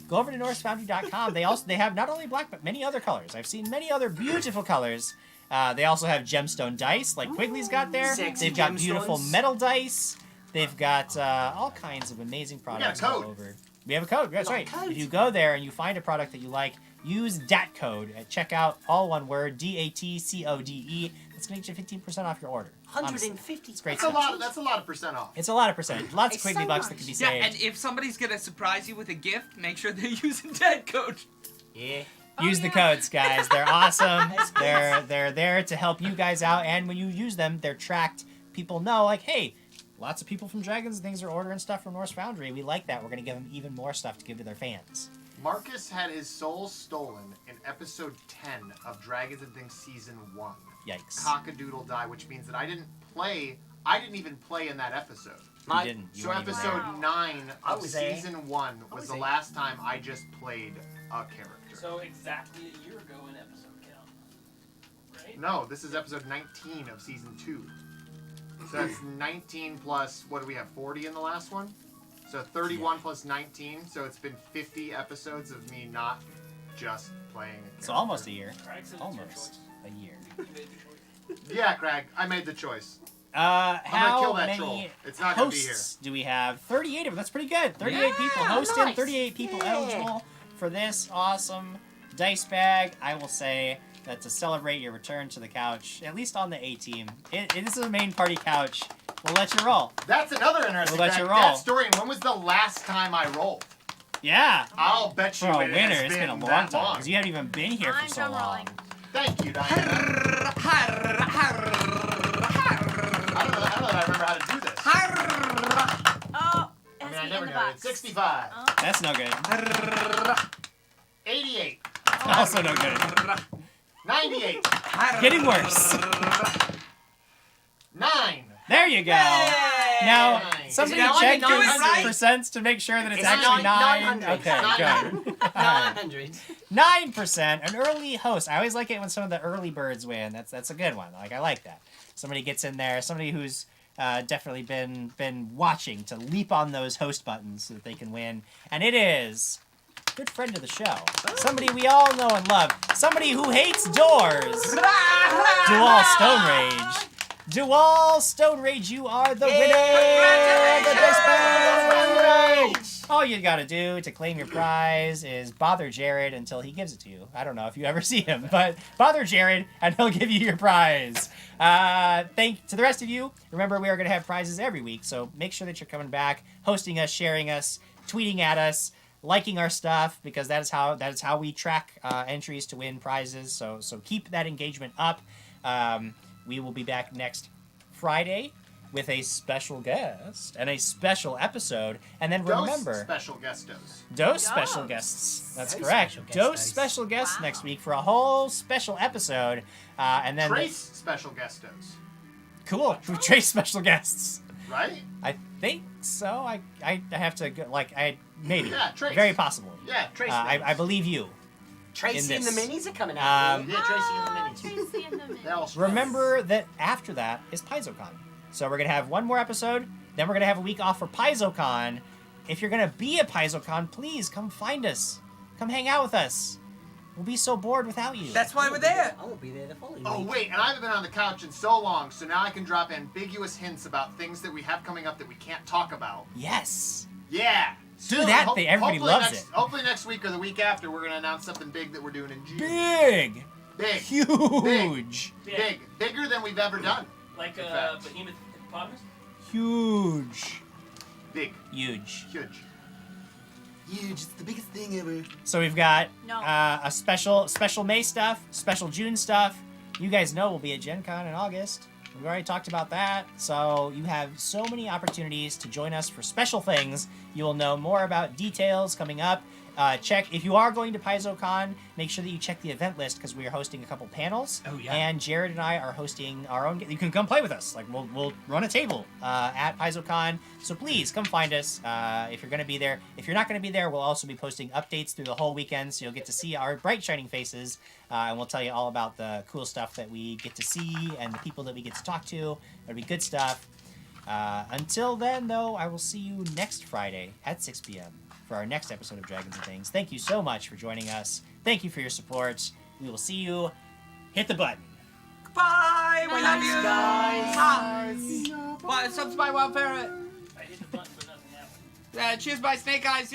Go over to norsefoundry.com. They have not only black but many other colors. I've seen many other beautiful colors. They also have gemstone dice like Quigley's got there.
Sexy
They've got beautiful
gemstones.
metal dice. They've got all kinds of amazing products all
code.
over. We have a code. That's
Got a
right.
code.
If you go there and you find a product that you like, use DAT code at checkout, all one word, DATCODE. That's going to get you 15% off your order. Honestly.
150.
It's great
That's a
stuff.
lot of percent off.
It's a lot of percentage. Lots of
It's
Quigley
so
bucks that
nice.
can be
Yeah,
saved.
and if somebody's gonna surprise you with a gift, make sure they're using dead code.
Yeah.
Use the codes, guys. They're awesome.
That's
They're there to help you guys out, and when you use them, they're tracked. People know, like, hey, lots of people from Dragons and Things are ordering stuff from Norse Foundry. We like that. We're going to give them even more stuff to give to their fans.
Marcus had his soul stolen in episode 10 of Dragons and Things Season 1.
Yikes.
Cockadoodle die, which means that I didn't even play in that episode.
You didn't. You
So
weren't even
episode
there.
9
I
of
was there.
Season 1 was the
there.
last time I just played a character.
So exactly a year ago in episode count. Right?
No, this is episode 19 of Season 2. So that's 19 plus, what do we have, 40 in the last one? So 31 plus 19, so it's been 50 episodes of me not just playing a character.
So almost a year.
Craig said it's your
Almost a year.
You made the choice.
Yeah, Krag, I made the choice.
How
gonna kill that
many
troll. It's not gonna be here.
hosts do we have? 38 of them. That's pretty good. 38 people hosting,
nice.
38 people eligible for this awesome dice bag. I will say that to celebrate your return to the couch, at least on the A team, it is a main party couch. We'll let you roll.
That's another interesting
We'll let
fact.
you roll.
That story, when was the last time I rolled?
Yeah.
I'll bet you
For a
it
winner,
has
it's been a long
that
time
long.
because you haven't even been here for
I'm
so
drum
long.
rolling.
Thank you, Diana. I don't know that I remember how to do this.
Oh,
I
it
mean,
has
I
to be
never
in the
know.
box.
It's 65.
Oh.
That's no good.
88.
Also no good.
98.
Getting worse.
9.
There you go. Now,
Nice.
somebody
Is it
check
nine?
your
Is it right?
percents to make sure that it's
It's
actually 9.
900.
Okay, good.
900.
9%, an early host. I always like it when some of the early birds win. That's a good one. I like that. Somebody gets in there. Somebody who's definitely been watching to leap on those host buttons so that they can win. And it is a good friend of the show. Somebody we all know and love. Somebody who hates doors. Dual Stone Rage. Dual Stone Rage, you are the winner of the Dice Bag. All you gotta do to claim your prize is bother Jared until he gives it to you. I don't know if you ever see him, but bother Jared and he'll give you your prize. Thank to the rest of you. Remember, we are gonna have prizes every week, so make sure that you're coming back, hosting us, sharing us, tweeting at us, liking our stuff, because that is how we track entries to win prizes. So keep that engagement up. We will be back next Friday with a special guest and a special episode. And then remember...
Those special guestos.
Dose special guests. That's
Dose
correct.
special
Dose
guestos.
special guests next week for a whole special episode. And then...
Trace special guestos.
Cool. Trace special guests.
Right?
I think so. I have to go... Maybe.
Yeah, Trace.
Very possible.
Yeah, Trace.
I believe you.
Tracy
in
and the
this.
minis are coming out.
Yeah, Tracy and the
Ah,
minis.
Tracy and the minis.
They all
Remember that after that is PaizoCon. So we're going to have one more episode, then we're going to have a week off for PaizoCon. If you're going to be at PaizoCon, please come find us. Come hang out with us. We'll be so bored without you.
That's why we're there.
I won't be there the following
Oh,
week.
wait, and I haven't been on the couch in so long, so now I can drop ambiguous hints about things that we have coming up that we can't talk about.
Yes.
Yeah.
Do that thing. Everybody
hopefully
loves
next,
it.
Hopefully next week or the week after, we're going to announce something big that we're doing in June.
Big.
Big.
Huge.
Big. Bigger than we've ever done.
Like
In fact.
Behemoth Hippopotamus?
Huge.
Big.
Huge.
Huge.
Huge. It's the biggest thing ever.
So we've got
No.
a special May stuff, special June stuff. You guys know we'll be at Gen Con in August. We've already talked about that. So you have so many opportunities to join us for special things. You will know more about details coming up. Check if you are going to PaizoCon, make sure that you check the event list because we are hosting a couple panels.
Oh, yeah.
And Jared and I are hosting our own. You can come play with us. Like we'll run a table at PaizoCon. So please come find us if you're going to be there. If you're not going to be there, we'll also be posting updates through the whole weekend, so you'll get to see our bright shining faces, and we'll tell you all about the cool stuff that we get to see and the people that we get to talk to. It'll be good stuff. Until then, though, I will see you next Friday at 6 p.m. for our next episode of Dragons and Things. Thank you so much for joining us. Thank you for your support. We will see you. Hit the button.
Bye. We love you,
guys.
Well, subs by Wild Ferret.
I hit the button, but nothing happened.
Cheers by Snake Eyes.